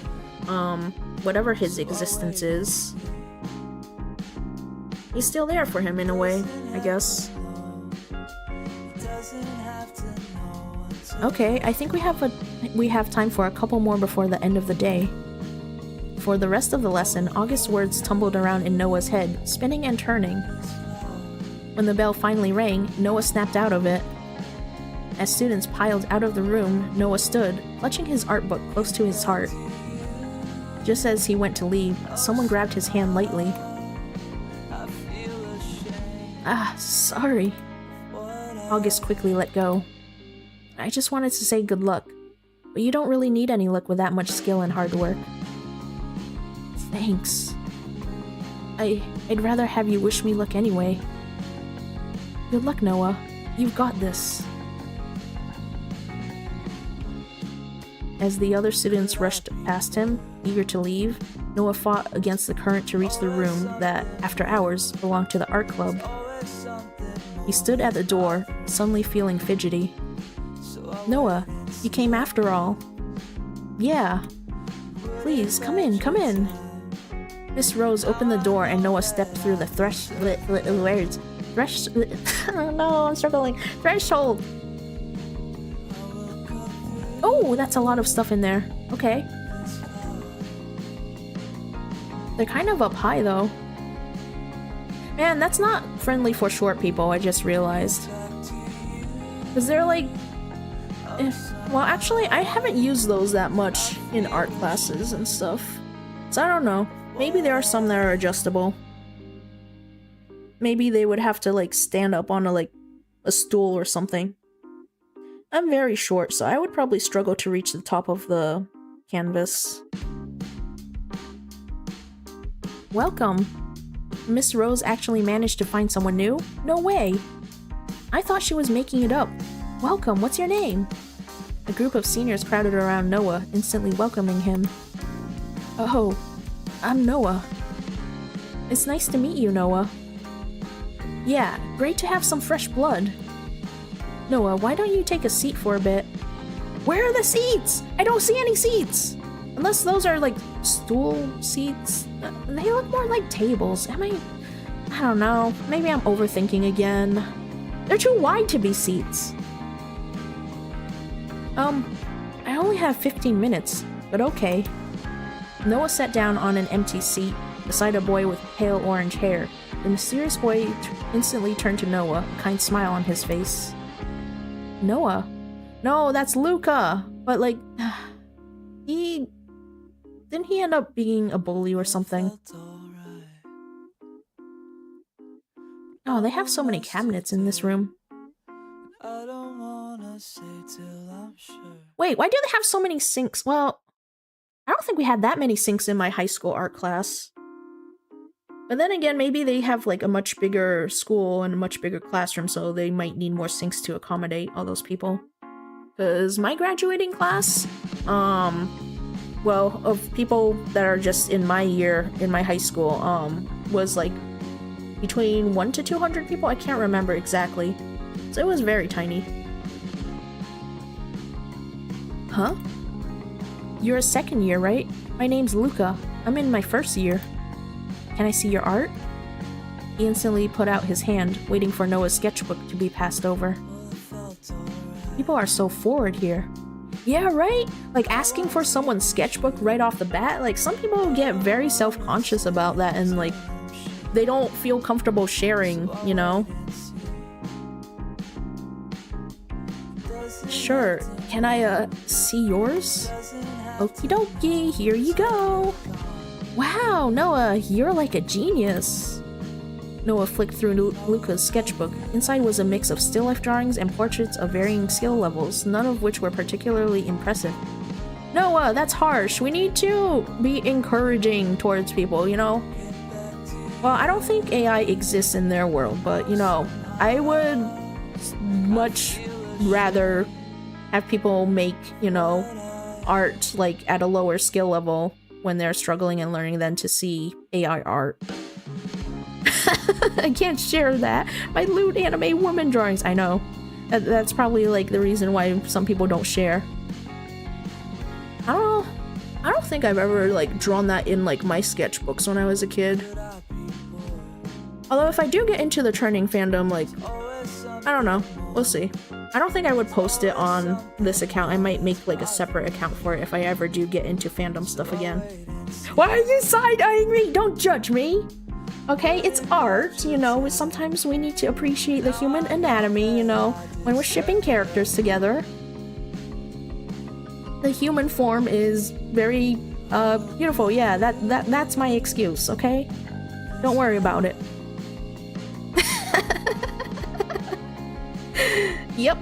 whatever his existence is. He's still there for him in a way, I guess. Okay, I think we have time for a couple more before the end of the day. For the rest of the lesson, August's words tumbled around in Noah's head, spinning and turning. When the bell finally rang, Noah snapped out of it. As students piled out of the room, Noah stood, clutching his art book close to his heart. Just as he went to leave, someone grabbed his hand lightly. Ah, sorry. August quickly let go. I just wanted to say good luck, but you don't really need any luck with that much skill and hard work. Thanks. I'd rather have you wish me luck anyway. Good luck, Noah. You've got this. As the other students rushed past him, eager to leave, Noah fought against the current to reach the room that, after hours, belonged to the art club. He stood at the door, suddenly feeling fidgety. Noah, you came after all. Yeah. Please, come in, come in. Miss Rose opened the door and Noah stepped through the oh no, I'm struggling. Threshold! Oh, that's a lot of stuff in there. Okay. They're kind of up high, though. Man, that's not friendly for short people, I just realized. Because they're like... well, actually, I haven't used those that much in art classes and stuff. So I don't know. Maybe there are some that are adjustable. Maybe they would have to, like, stand up on a stool or something. I'm very short, so I would probably struggle to reach the top of the canvas. Welcome. Miss Rose actually managed to find someone new? No way. I thought she was making it up. Welcome, what's your name? A group of seniors crowded around Noah, instantly welcoming him. Oh, I'm Noah. It's nice to meet you, Noah. Yeah, great to have some fresh blood. Noah, why don't you take a seat for a bit? Where are the seats? I don't see any seats! Unless those are, like, stool seats. They look more like tables. I don't know. Maybe I'm overthinking again. They're too wide to be seats. I only have 15 minutes, but okay. Noah sat down on an empty seat beside a boy with pale orange hair, The mysterious boy instantly turned to Noah, a kind smile on his face. Noah? No, that's Luca! But like, didn't he end up being a bully or something? Oh, they have so many cabinets in this room. Wait, why do they have so many sinks? Well, I don't think we had that many sinks in my high school art class. But then again, maybe they have like a much bigger school and a much bigger classroom, so they might need more sinks to accommodate all those people. Because my graduating class, well, of people that are just in my year, in my high school, was like between 100 to 200 people. I can't remember exactly. So it was very tiny. Huh? You're a second year, right? My name's Luca. I'm in my first year. Can I see your art? He instantly put out his hand, waiting for Noah's sketchbook to be passed over. People are so forward here. Yeah, right? Like asking for someone's sketchbook right off the bat, like some people get very self-conscious about that and like they don't feel comfortable sharing, you know? Sure, can I see yours? Okie dokie, here you go. Wow, Noah, you're like a genius. Noah flicked through Luca's sketchbook. Inside was a mix of still life drawings and portraits of varying skill levels, none of which were particularly impressive. Noah, that's harsh. We need to be encouraging towards people, you know? Well, I don't think AI exists in their world, but, you know, I would much rather have people make, you know, art, like, at a lower skill level when they're struggling and learning than to see AI art. I can't share that. My lewd anime woman drawings. I know. That's probably, like, the reason why some people don't share. I don't think I've ever, like, drawn that in, like, my sketchbooks when I was a kid. Although if I do get into the trending fandom, like, I don't know. We'll see. I don't think I would post it on this account. I might make, like, a separate account for it if I ever do get into fandom stuff again. Why are you side-eyeing me? Don't judge me! Okay, it's art, you know, sometimes we need to appreciate the human anatomy, you know, when we're shipping characters together. The human form is very, beautiful, yeah, that's my excuse, okay? Don't worry about it. Yep.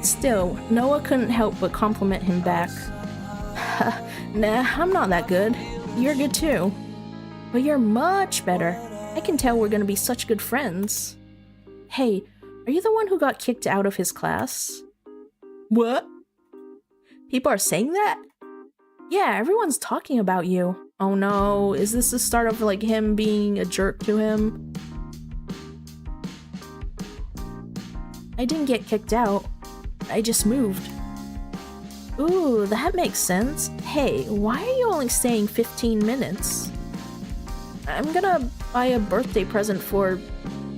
Still, Noah couldn't help but compliment him back. Nah, I'm not that good. You're good too. But you're much better. I can tell we're gonna be such good friends. Hey, are you the one who got kicked out of his class? What? People are saying that? Yeah, everyone's talking about you. Oh no, is this the start of like him being a jerk to him? I didn't get kicked out. I just moved. Ooh, that makes sense. Hey, why are you only staying 15 minutes? I'm gonna buy a birthday present for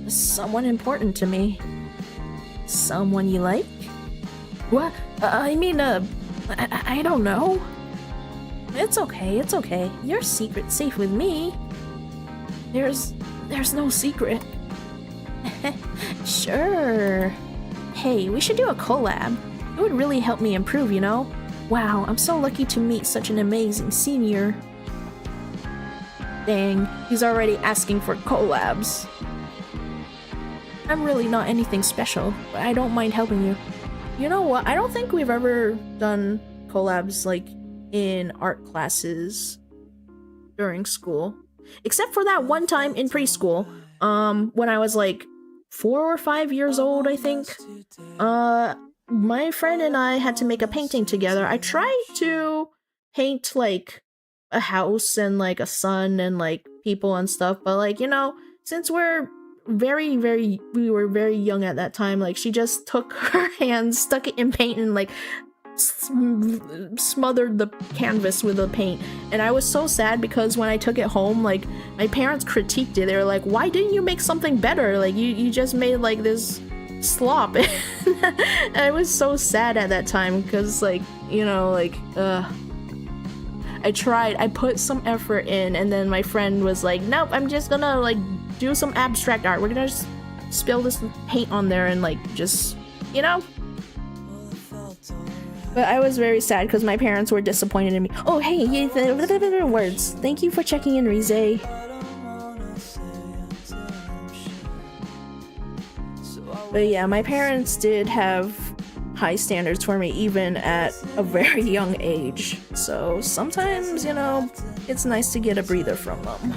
someone important to me. Someone you like? What? I mean, I don't know. It's okay, it's okay. Your secret's safe with me. There's no secret. Sure. Hey, we should do a collab. It would really help me improve, you know? Wow, I'm so lucky to meet such an amazing senior. Dang, he's already asking for collabs. I'm really not anything special, but I don't mind helping you. You know what? I don't think we've ever done collabs, like, in art classes during school. Except for that one time in preschool, when I was, like, 4 or 5 years old, I think. My friend and I had to make a painting together. I tried to paint, like, a house and, like, a sun and, like, people and stuff, but, like, you know, since we were very young at that time, like, she just took her hands, stuck it in paint, and, like, smothered the canvas with the paint. And I was so sad because when I took it home, like, my parents critiqued it. They were like, why didn't you make something better? Like, you just made, like, this slop. And I was so sad at that time because, like, you know, like, I tried, I put some effort in, and then my friend was like, nope, I'm just gonna like do some abstract art. We're gonna just spill this paint on there and like just, you know? But I was very sad because my parents were disappointed in me. Oh, hey, words. Thank you for checking in, Rize. But yeah, my parents did have high standards for me even at a very young age. So sometimes, you know, it's nice to get a breather from them.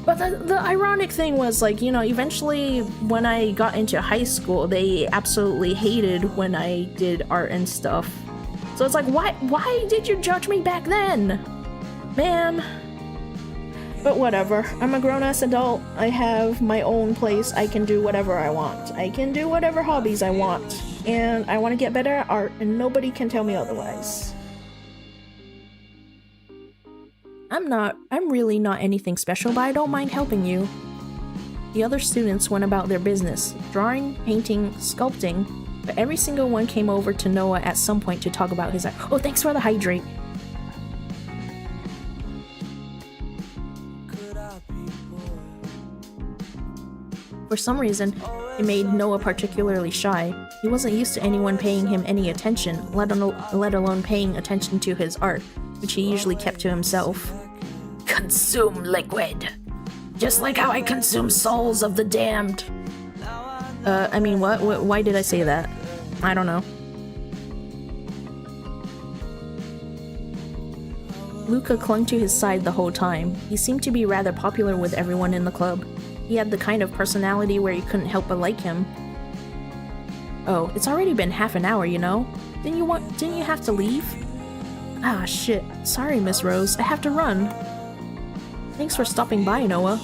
But the ironic thing was, like, you know, eventually when I got into high school, they absolutely hated when I did art and stuff. So it's like, why did you judge me back then? Man. But whatever, I'm a grown-ass adult, I have my own place, I can do whatever I want. I can do whatever hobbies I want, and I want to get better at art, and nobody can tell me otherwise. I'm really not anything special, but I don't mind helping you. The other students went about their business, drawing, painting, sculpting, but every single one came over to Noah at some point to talk about his art. Oh, thanks for the hydrate. For some reason, it made Noah particularly shy. He wasn't used to anyone paying him any attention, let alone paying attention to his art, which he usually kept to himself. Consume liquid! Just like how I consume souls of the damned! I mean, what? Why did I say that? I don't know. Luca clung to his side the whole time. He seemed to be rather popular with everyone in the club. He had the kind of personality where you couldn't help but like him. Oh, it's already been half an hour, you know? Didn't you have to leave? Ah, shit. Sorry, Miss Rose. I have to run. Thanks for stopping by, Noah.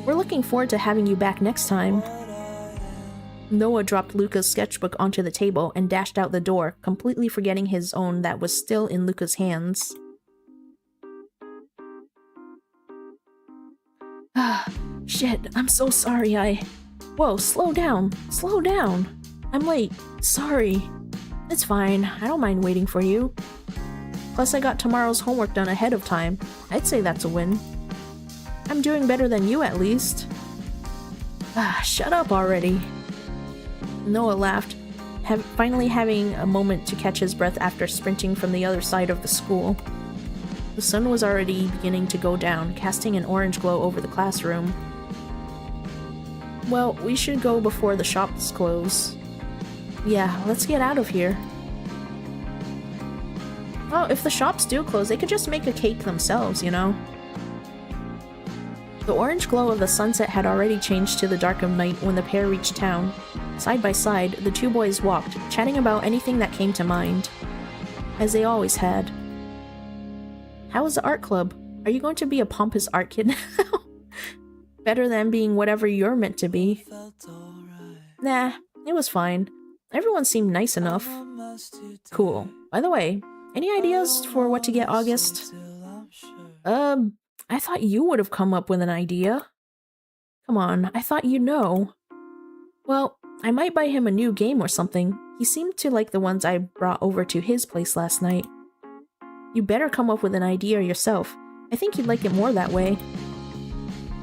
We're looking forward to having you back next time. Noah dropped Luca's sketchbook onto the table and dashed out the door, completely forgetting his own that was still in Luca's hands. Ah, shit, I'm so sorry, Whoa, slow down, slow down. I'm late, sorry. It's fine, I don't mind waiting for you. Plus I got tomorrow's homework done ahead of time. I'd say that's a win. I'm doing better than you at least. Ah, shut up already. Noah laughed, finally having a moment to catch his breath after sprinting from the other side of the school. The sun was already beginning to go down, casting an orange glow over the classroom. Well, we should go before the shops close. Yeah, let's get out of here. Oh, if the shops do close, they could just make a cake themselves, you know? The orange glow of the sunset had already changed to the dark of night when the pair reached town. Side by side, the two boys walked, chatting about anything that came to mind. As they always had. How was the art club? Are you going to be a pompous art kid now? Better than being whatever you're meant to be. Nah, it was fine. Everyone seemed nice enough. Cool. By the way, any ideas for what to get August? I thought you would have come up with an idea. Come on, I thought you'd know. Well, I might buy him a new game or something. He seemed to like the ones I brought over to his place last night. You better come up with an idea yourself. I think you'd like it more that way.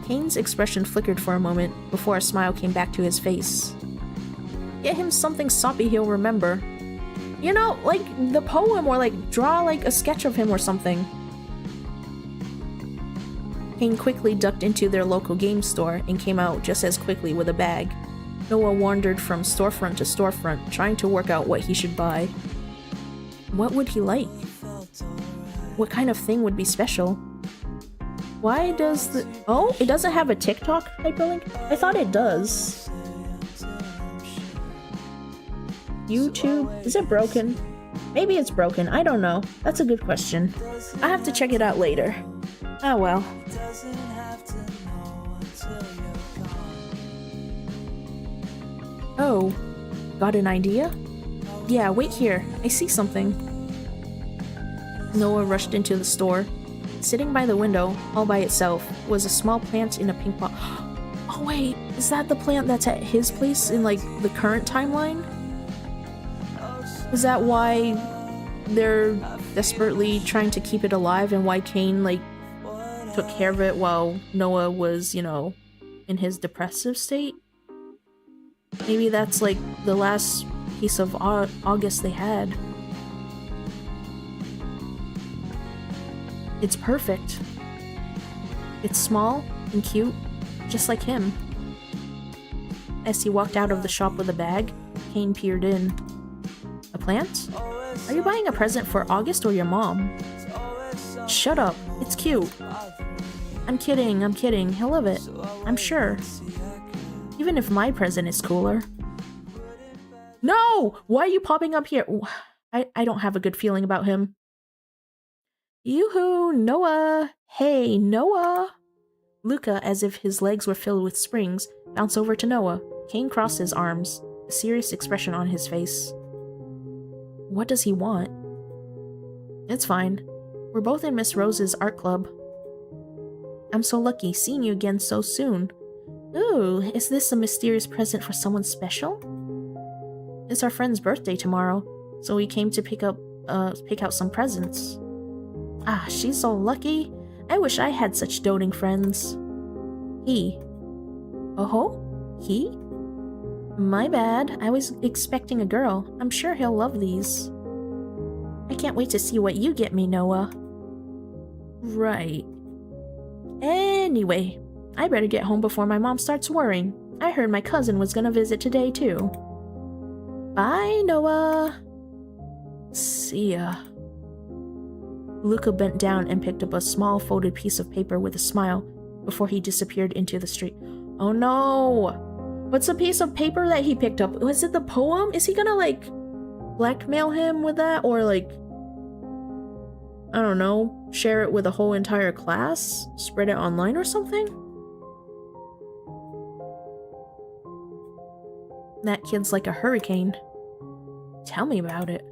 Kane's expression flickered for a moment before a smile came back to his face. Get him something soppy he'll remember. You know, like the poem, or like draw like a sketch of him or something. Kane quickly ducked into their local game store and came out just as quickly with a bag. Noah wandered from storefront to storefront, trying to work out what he should buy. What would he like? What kind of thing would be special? Why does the— oh, it doesn't have a TikTok hyperlink? I thought it does. YouTube? Is it broken? Maybe it's broken, I don't know. That's a good question. I have to check it out later. Oh well. Oh, got an idea? Yeah, wait here. I see something. Noah rushed into the store. Sitting by the window, all by itself, was a small plant in a pink pot. Oh wait, is that the plant that's at his place in, like, the current timeline? Is that why they're desperately trying to keep it alive and why Cain, like, took care of it while Noah was, you know, in his depressive state. Maybe that's, like, the last piece of August they had. It's perfect. It's small and cute, just like him. As he walked out of the shop with a bag, Cain peered in. A plant? Are you buying a present for August or your mom? Shut up, it's cute. I'm kidding, he'll love it. I'm sure. Even if my present is cooler. No! Why are you popping up here? I don't have a good feeling about him. Yoo-hoo, Noah! Hey, Noah! Luca, as if his legs were filled with springs, bounced over to Noah. Cain crossed his arms, a serious expression on his face. What does he want? It's fine. We're both in Miss Rose's art club. I'm so lucky seeing you again so soon. Ooh, is this a mysterious present for someone special? It's our friend's birthday tomorrow, so we came to pick out some presents. Ah, she's so lucky. I wish I had such doting friends. He. Oh-ho? He? My bad. I was expecting a girl. I'm sure he'll love these. I can't wait to see what you get me, Noah. Right. Anyway, I better get home before my mom starts worrying. I heard my cousin was gonna visit today, too. Bye, Noah. See ya. Luca bent down and picked up a small folded piece of paper with a smile before he disappeared into the street. Oh no! What's the piece of paper that he picked up? Was it the poem? Is he gonna, like, blackmail him with that? Or, like, I don't know, share it with a whole entire class? Spread it online or something? That kid's like a hurricane. Tell me about it.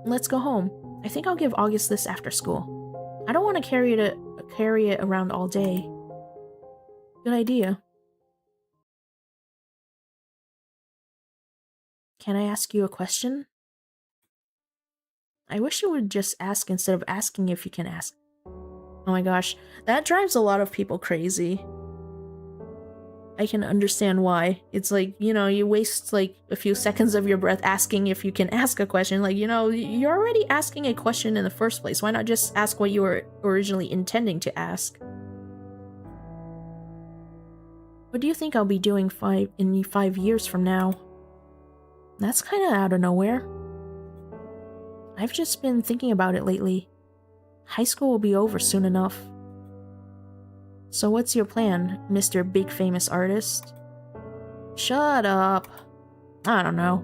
Let's go home. I think I'll give August this after school. I don't want to carry it around all day. Good idea. Can I ask you a question? I wish you would just ask instead of asking if you can ask. Oh my gosh, that drives a lot of people crazy. I can understand why. It's like, you know, you waste like a few seconds of your breath asking if you can ask a question. Like, you know, you're already asking a question in the first place. Why not just ask what you were originally intending to ask? What do you think I'll be doing in 5 years from now? That's kind of out of nowhere. I've just been thinking about it lately. High school will be over soon enough. So what's your plan, Mr. Big Famous Artist? Shut up. I don't know.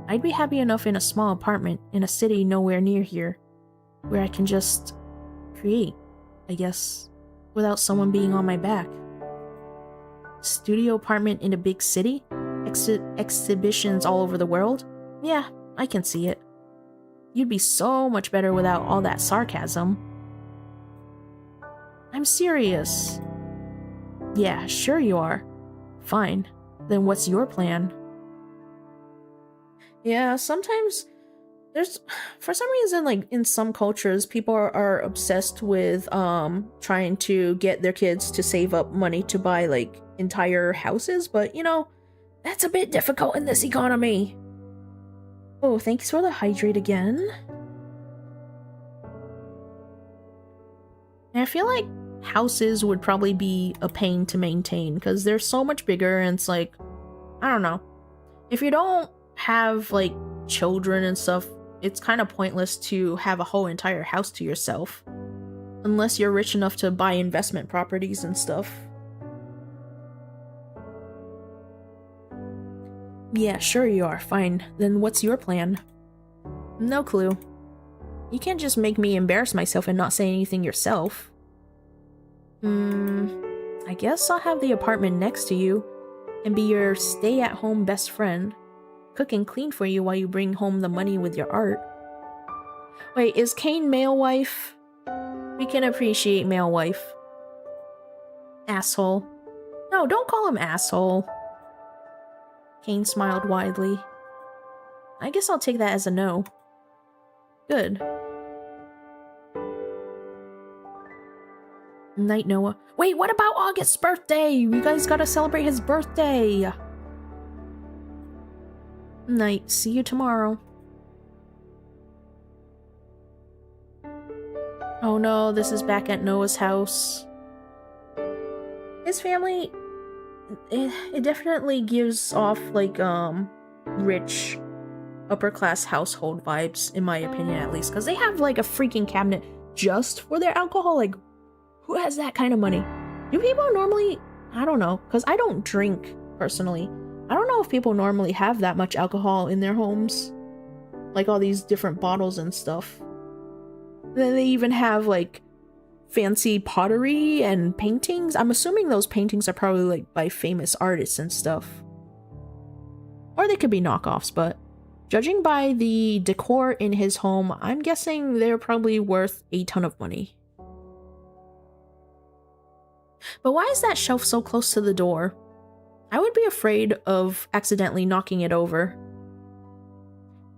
I'd be happy enough in a small apartment in a city nowhere near here, where I can just create, I guess, without someone being on my back. Studio apartment in a big city? Exhibitions all over the world? Yeah, I can see it. You'd be so much better without all that sarcasm. I'm serious. Yeah, sure you are. Fine. Then what's your plan? Yeah, sometimes for some reason, like in some cultures, people are obsessed with trying to get their kids to save up money to buy like entire houses, but you know, that's a bit difficult in this economy. Oh, thanks for the hydrate again. And I feel like houses would probably be a pain to maintain because they're so much bigger and it's like, I don't know. If you don't have like children and stuff, it's kind of pointless to have a whole entire house to yourself. Unless you're rich enough to buy investment properties and stuff. Yeah, sure you are. Fine. Then what's your plan? No clue. You can't just make me embarrass myself and not say anything yourself. I guess I'll have the apartment next to you and be your stay-at-home best friend. Cook and clean for you while you bring home the money with your art. Wait, is Cain male wife? We can appreciate male wife. Asshole. No, don't call him asshole. Cain smiled widely. I guess I'll take that as a no. Good. Night, Noah. Wait, what about August's birthday? You guys gotta celebrate his birthday. Night. See you tomorrow. Oh no, this is back at Noah's house. His family, it definitely gives off like rich upper class household vibes, in my opinion at least, because they have like a freaking cabinet just for their alcohol. Like, who has that kind of money? Do people normally, I don't know, because I don't drink personally. I don't know if people normally have that much alcohol in their homes, like all these different bottles and stuff. Then they even have like fancy pottery and paintings. I'm assuming those paintings are probably like by famous artists and stuff. Or they could be knockoffs, but judging by the decor in his home, I'm guessing they're probably worth a ton of money. But why is that shelf so close to the door? I would be afraid of accidentally knocking it over.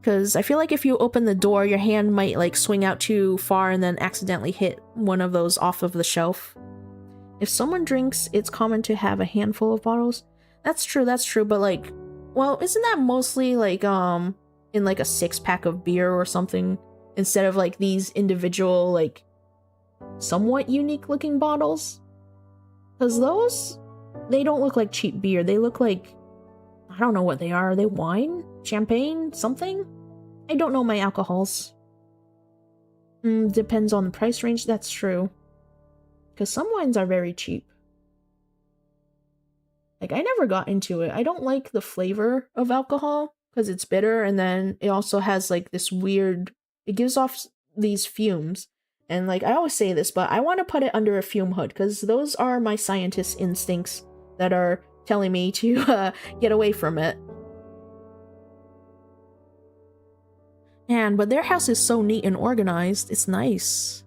Because I feel like if you open the door, your hand might like swing out too far and then accidentally hit one of those off of the shelf. If someone drinks, it's common to have a handful of bottles. That's true, but like, well, isn't that mostly like in like a 6-pack of beer or something, instead of like these individual like somewhat unique looking bottles? Because those, they don't look like cheap beer. They look like, I don't know what they are. Are they wine? Champagne? Something? I don't know my alcohols. Depends on the price range. That's true. Because some wines are very cheap. Like, I never got into it. I don't like the flavor of alcohol because it's bitter, and then it also has like this weird, it gives off these fumes. And like, I always say this, but I want to put it under a fume hood because those are my scientist instincts that are telling me to get away from it. Man, but their house is so neat and organized. It's nice.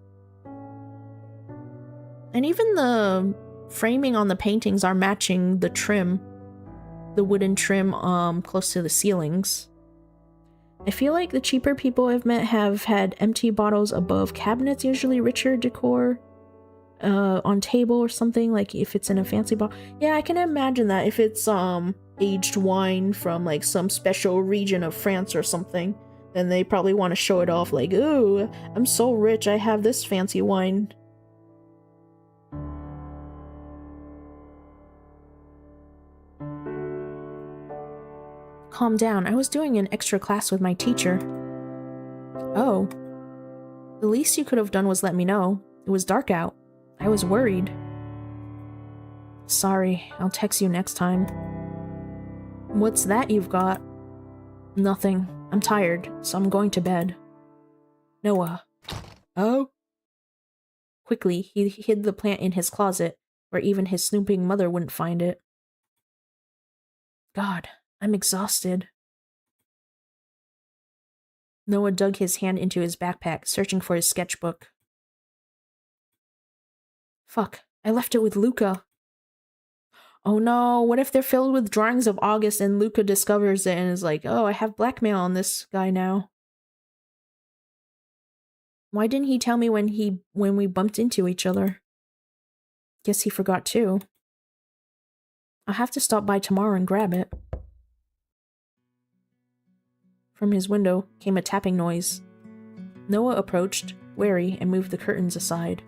And even the framing on the paintings are matching the trim. The wooden trim close to the ceilings. I feel like the cheaper people I've met have had empty bottles above cabinets, usually richer decor. On table or something, like if it's in a fancy bottle. Yeah, I can imagine that if it's aged wine from like some special region of France or something, then they probably want to show it off like, ooh, I'm so rich, I have this fancy wine. Calm down, I was doing an extra class with my teacher. Oh. The least you could have done was let me know. It was dark out. I was worried. Sorry, I'll text you next time. What's that you've got? Nothing. I'm tired, so I'm going to bed. Noah. Oh? Quickly, he hid the plant in his closet, where even his snooping mother wouldn't find it. God, I'm exhausted. Noah dug his hand into his backpack, searching for his sketchbook. Fuck, I left it with Luca. Oh no, what if they're filled with drawings of August and Luca discovers it and is like, oh, I have blackmail on this guy now. Why didn't he tell me when we bumped into each other? Guess he forgot too. I'll have to stop by tomorrow and grab it. From his window came a tapping noise. Noah approached, wary, and moved the curtains aside.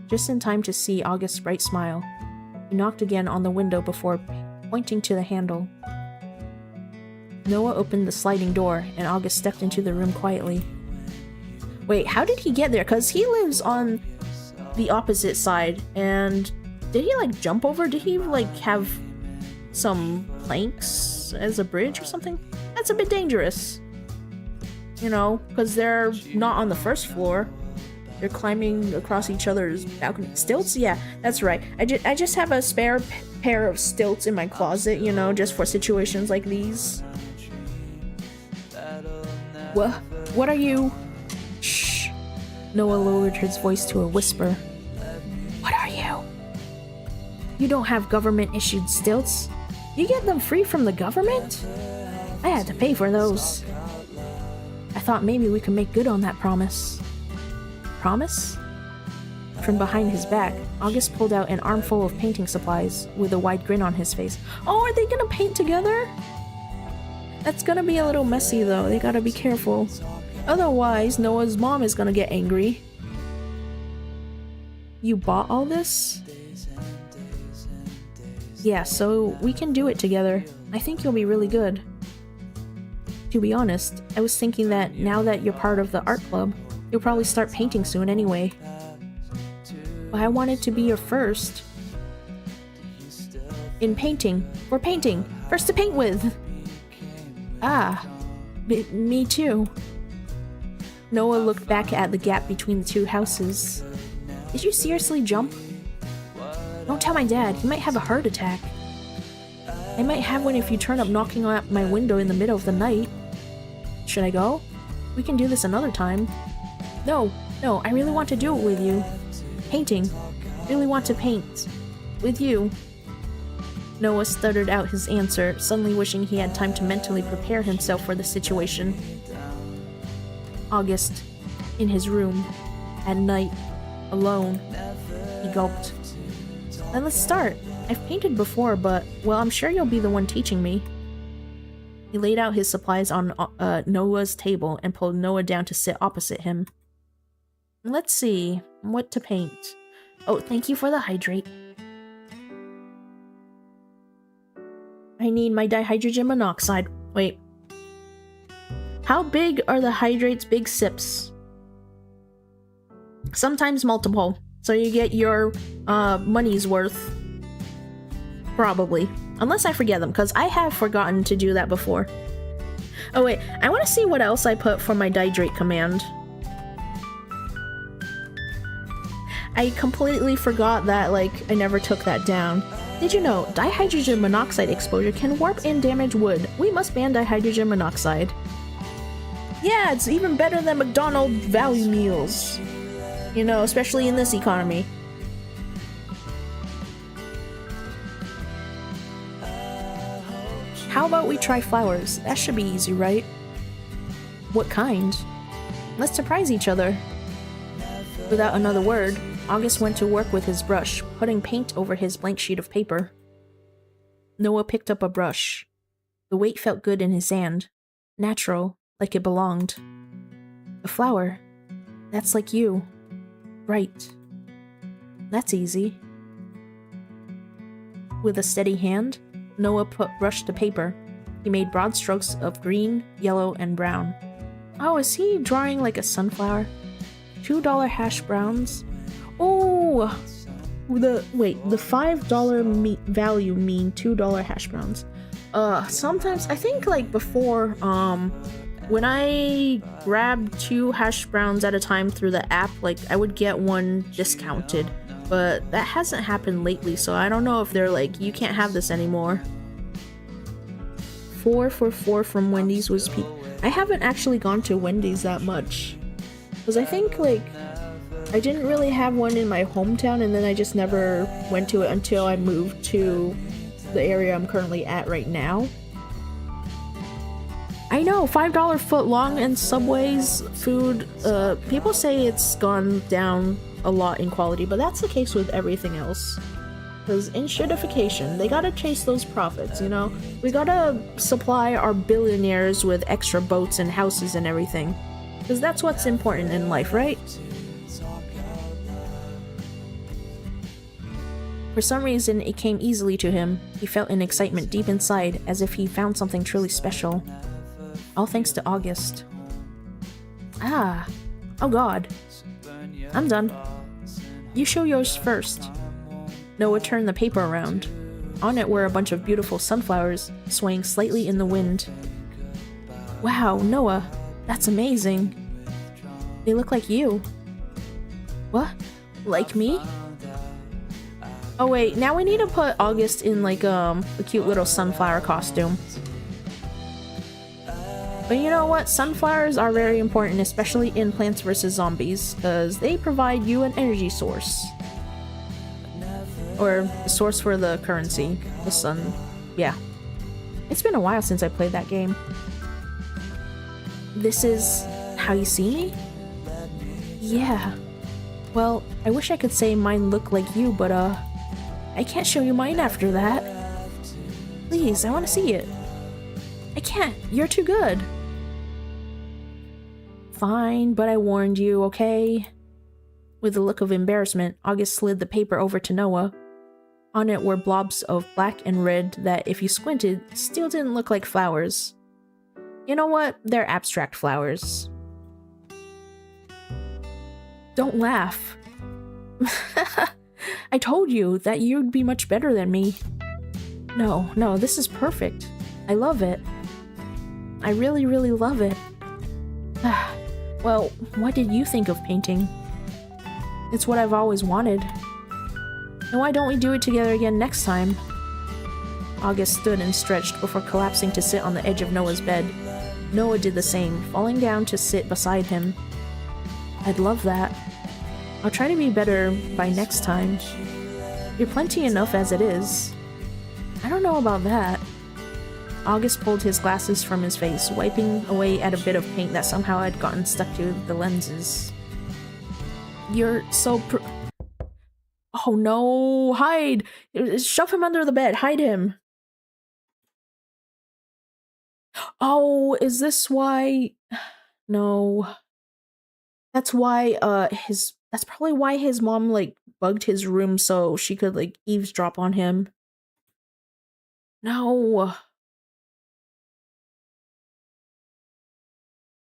Just in time to see August's bright smile. He knocked again on the window before pointing to the handle. Noah opened the sliding door, and August stepped into the room quietly. Wait, how did he get there? Because he lives on the opposite side, and did he, like, jump over? Did he, like, have some planks as a bridge or something? That's a bit dangerous. You know, because they're not on the first floor. They're climbing across each other's balcony. Stilts? Yeah, that's right. I just have a spare pair of stilts in my closet, you know, just for situations like these. What are you? Shh. Noah lowered his voice to a whisper. What are you? You don't have government-issued stilts. You get them free from the government? I had to pay for those. I thought maybe we could make good on that promise. Promise? from behind his back, August pulled out an armful of painting supplies with a wide grin on his face. Oh, are they gonna paint together? That's gonna be a little messy though, they gotta be careful. Otherwise, Noah's mom is gonna get angry. You bought all this? Yeah, so we can do it together. I think you'll be really good. To be honest, I was thinking that now that you're part of the art club, you'll probably start painting soon anyway. But I wanted to be your first. In painting. For painting! First to paint with! Ah. Me too. Noah looked back at the gap between the two houses. Did you seriously jump? Don't tell my dad, he might have a heart attack. I might have one if you turn up knocking at my window in the middle of the night. Should I go? We can do this another time. No, I really want to do it with you. Painting. Really want to paint. With you. Noah stuttered out his answer, suddenly wishing he had time to mentally prepare himself for the situation. August. In his room. At night. Alone. He gulped. Then let's start. I've painted before, but, well, I'm sure you'll be the one teaching me. He laid out his supplies on Noah's table and pulled Noah down to sit opposite him. Let's see, what to paint. Oh, thank you for the hydrate. I need my dihydrogen monoxide. Wait. How big are the hydrate's big sips? Sometimes multiple, so you get your money's worth. Probably. Unless I forget them, because I have forgotten to do that before. Oh wait, I want to see what else I put for my dihydrate command. I completely forgot that, like, I never took that down. Did you know, dihydrogen monoxide exposure can warp and damage wood? We must ban dihydrogen monoxide. Yeah, it's even better than McDonald's value meals. You know, especially in this economy. How about we try flowers? That should be easy, right? What kind? Let's surprise each other. Without another word, August went to work with his brush, putting paint over his blank sheet of paper. Noah picked up a brush. The weight felt good in his hand. Natural, like it belonged. A flower. That's like you. Right. That's easy. With a steady hand, Noah brushed the paper. He made broad strokes of green, yellow, and brown. Oh, is he drawing like a sunflower? $2 hash browns? Oh! The $5 value mean $2 hash browns. Sometimes, I think like before, when I grabbed 2 hash browns at a time through the app, like I would get one discounted. But that hasn't happened lately, so I don't know if they're like, you can't have this anymore. 4 for 4 from Wendy's was peak. I haven't actually gone to Wendy's that much. Because I think, like, I didn't really have one in my hometown, and then I just never went to it until I moved to the area I'm currently at right now. I know, $5 foot long and Subway's food, people say it's gone down a lot in quality, but that's the case with everything else. Because in shittification, they gotta chase those profits, you know? We gotta supply our billionaires with extra boats and houses and everything. Because that's what's important in life, right? For some reason, it came easily to him. He felt an excitement deep inside, as if he found something truly special. All thanks to August. Ah. Oh god. I'm done. You show yours first. Noah turned the paper around. On it were a bunch of beautiful sunflowers, swaying slightly in the wind. Wow, Noah, that's amazing. They look like you. What? Like me? Oh wait, now we need to put August in like a cute little sunflower costume. But you know what? Sunflowers are very important, especially in Plants vs. Zombies, because they provide you an energy source. Or a source for the currency. The sun. Yeah. It's been a while since I played that game. This is how you see me? Yeah. Well, I wish I could say mine look like you, but I can't show you mine after that. Please, I want to see it. I can't. You're too good. Fine, but I warned you, okay? With a look of embarrassment, August slid the paper over to Noah. On it were blobs of black and red that, if you squinted, still didn't look like flowers. You know what? They're abstract flowers. Don't laugh. I told you that you'd be much better than me. No, this is perfect. I love it. I really, really love it. Well, what did you think of painting? It's what I've always wanted. And why don't we do it together again next time? August stood and stretched before collapsing to sit on the edge of Noah's bed. Noah did the same, falling down to sit beside him. I'd love that. I'll try to be better by next time. You're plenty enough as it is. I don't know about that. August pulled his glasses from his face, wiping away at a bit of paint that somehow had gotten stuck to the lenses. You're so Oh no, hide! Shove him under the bed, hide him! Oh, is this why? No. That's why, that's probably why his mom, like, bugged his room so she could, like, eavesdrop on him. No.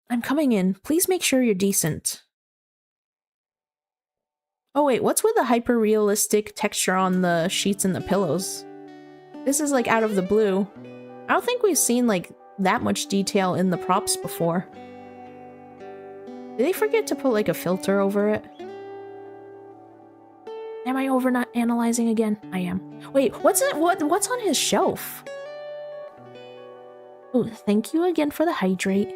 I'm coming in. Please make sure you're decent. Oh wait, what's with the hyper-realistic texture on the sheets and the pillows? This is, like, out of the blue. I don't think we've seen, like, that much detail in the props before. Did they forget to put, like, a filter over it? Am I over not analyzing again? I am. Wait, what's on his shelf? Oh, thank you again for the hydrate.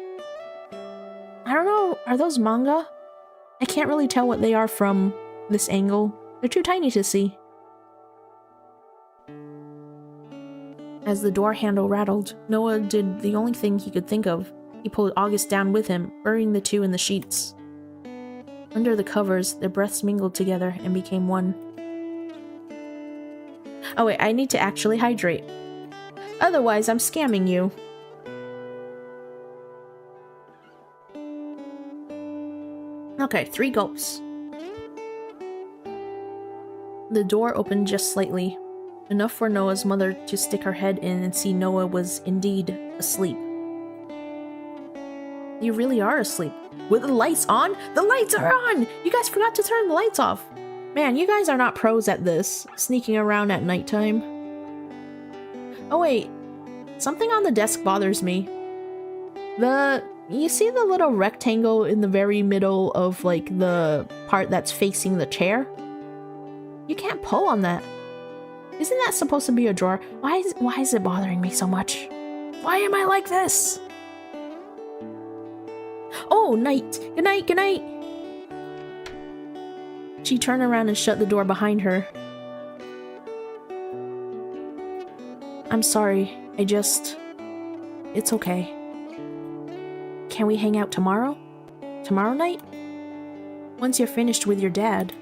I don't know, are those manga? I can't really tell what they are from this angle. They're too tiny to see. As the door handle rattled, Noah did the only thing he could think of. He pulled August down with him, burying the two in the sheets. Under the covers, their breaths mingled together and became one. Oh wait, I need to actually hydrate. Otherwise, I'm scamming you. Okay, 3 gulps. The door opened just slightly, enough for Noah's mother to stick her head in and see Noah was indeed asleep. You really are asleep. With the lights on? The lights are on! You guys forgot to turn the lights off. Man, you guys are not pros at this, sneaking around at nighttime. Oh wait, something on the desk bothers me. You see the little rectangle in the very middle of, like, the part that's facing the chair? You can't pull on that. Isn't that supposed to be a drawer? Why is it bothering me so much? Why am I like this? Oh, night! Good night, good night! She turned around and shut the door behind her. I'm sorry, it's okay. Can we hang out tomorrow? Tomorrow night? Once you're finished with your dad.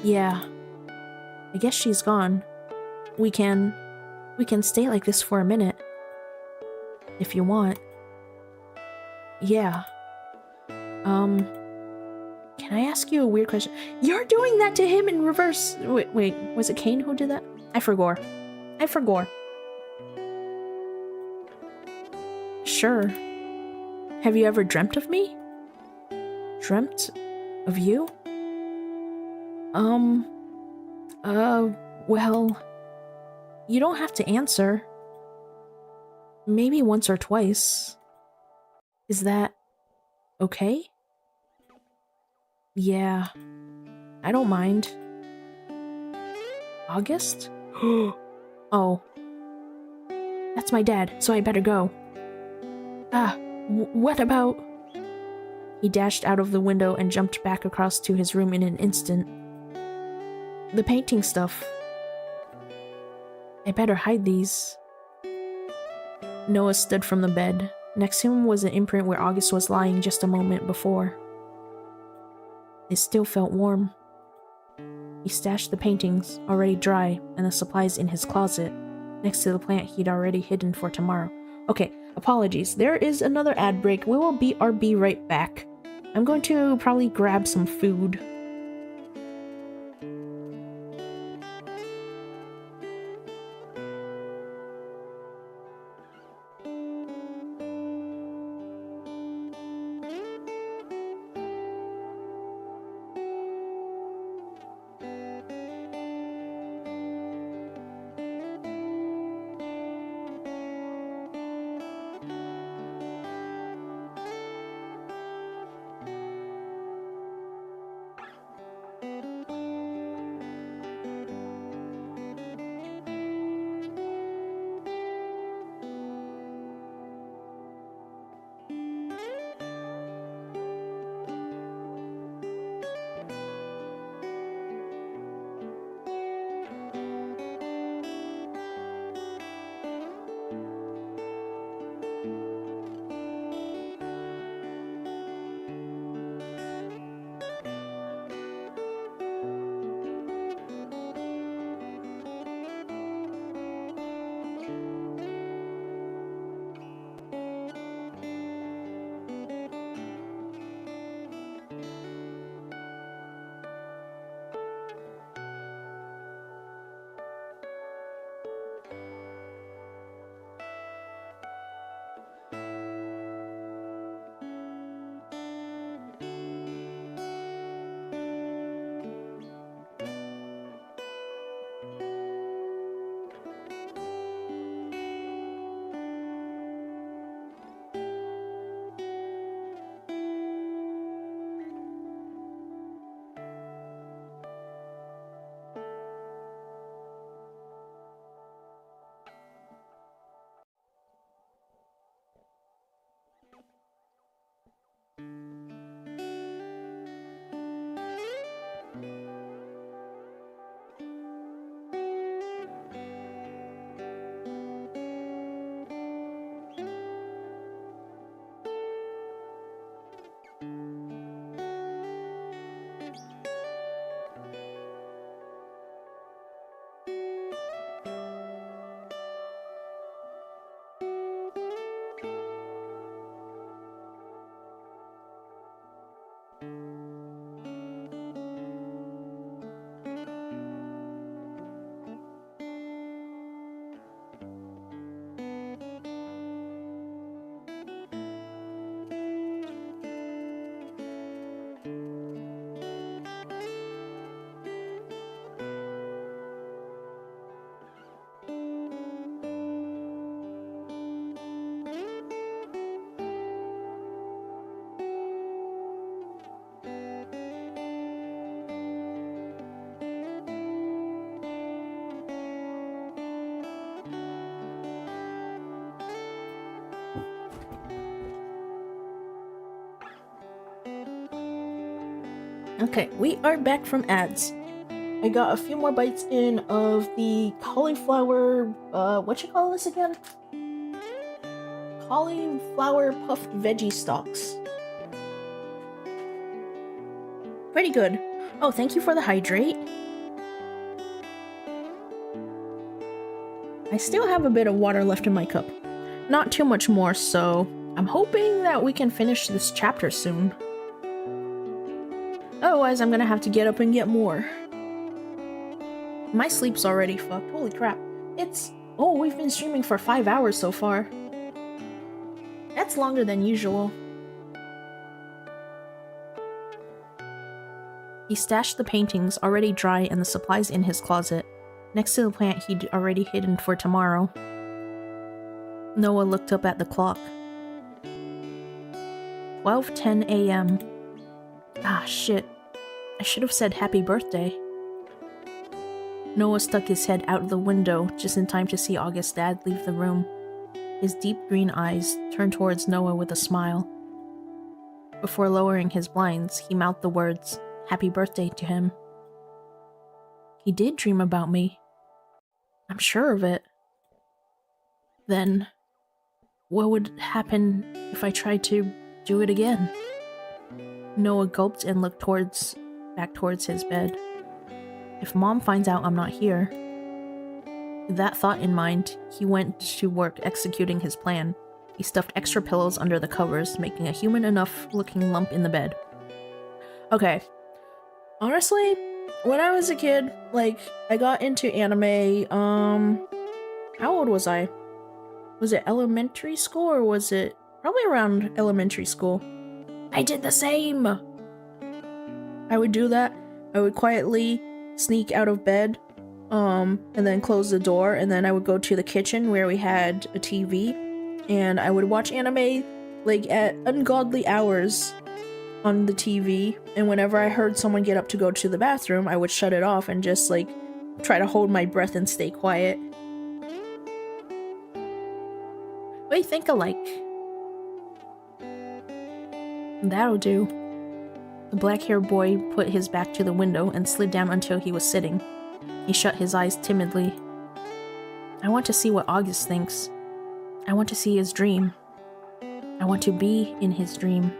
Yeah. I guess she's gone. We can stay like this for a minute. If you want. Yeah. Can I ask you a weird question? You're doing that to him in reverse. Wait, was it Kane who did that? I forgot. Sure. Have you ever dreamt of me? Dreamt of you? Well, you don't have to answer. Maybe once or twice. Is that okay? Yeah, I don't mind. August? Oh. That's my dad, so I better go. What about... He dashed out of the window and jumped back across to his room in an instant. The painting stuff. I better hide these. Noah stood from the bed. Next to him was an imprint where August was lying just a moment before. It still felt warm. He stashed the paintings, already dry, and the supplies in his closet, next to the plant he'd already hidden for tomorrow. Okay, apologies. There is another ad break. We will be right back. I'm going to probably grab some food. Okay, we are back from ads. I got a few more bites in of the cauliflower, what you call this again? Cauliflower puffed veggie stalks. Pretty good. Oh, thank you for the hydrate. I still have a bit of water left in my cup. Not too much more, so I'm hoping that we can finish this chapter soon. Otherwise, I'm gonna have to get up and get more. My sleep's already fucked. Holy crap. Oh, we've been streaming for 5 hours so far. That's longer than usual. He stashed the paintings, already dry, and the supplies in his closet, next to the plant he'd already hidden for tomorrow. Noah looked up at the clock. 12:10 a.m. Ah, shit. I should have said happy birthday. Noah stuck his head out of the window just in time to see August's dad leave the room. His deep green eyes turned towards Noah with a smile. Before lowering his blinds, he mouthed the words, "Happy birthday," to him. He did dream about me. I'm sure of it. Then, what would happen if I tried to do it again? Noah gulped and looked back towards his bed. If Mom finds out I'm not here... With that thought in mind, he went to work executing his plan. He stuffed extra pillows under the covers, making a human enough looking lump in the bed. Okay. Honestly, when I was a kid, like, I got into anime, how old was I? Was it elementary school or was it probably around elementary school? I did the same! I would do that. I would quietly sneak out of bed, and then close the door, and then I would go to the kitchen where we had a TV, and I would watch anime, like, at ungodly hours on the TV, and whenever I heard someone get up to go to the bathroom, I would shut it off and just, like, try to hold my breath and stay quiet. We think alike. That'll do. The black-haired boy put his back to the window and slid down until he was sitting. He shut his eyes timidly. I want to see what August thinks. I want to see his dream. I want to be in his dream.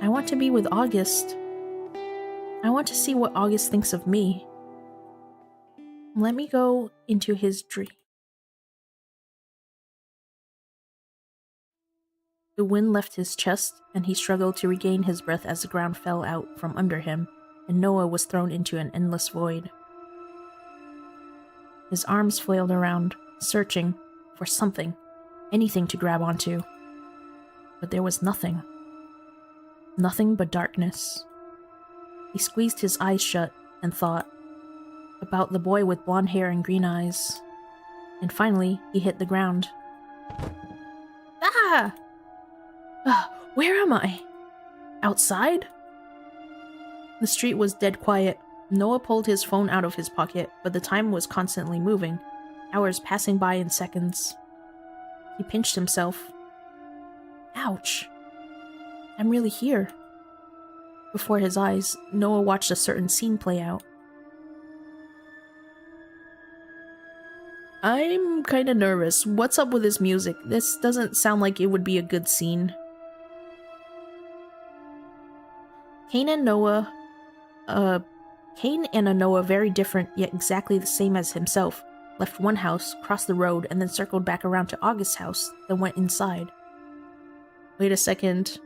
I want to be with August. I want to see what August thinks of me. Let me go into his dream. The wind left his chest, and he struggled to regain his breath as the ground fell out from under him, and Noah was thrown into an endless void. His arms flailed around, searching for something, anything to grab onto. But there was nothing. Nothing but darkness. He squeezed his eyes shut and thought about the boy with blonde hair and green eyes. And finally, he hit the ground. Ah! Where am I? Outside? The street was dead quiet. Noah pulled his phone out of his pocket, but the time was constantly moving, hours passing by in seconds. He pinched himself. Ouch. I'm really here. Before his eyes, Noah watched a certain scene play out. I'm kinda nervous. What's up with this music? This doesn't sound like it would be a good scene. Cain and a Noah very different, yet exactly the same as himself, left one house, crossed the road, and then circled back around to August's house, then went inside. Wait a second.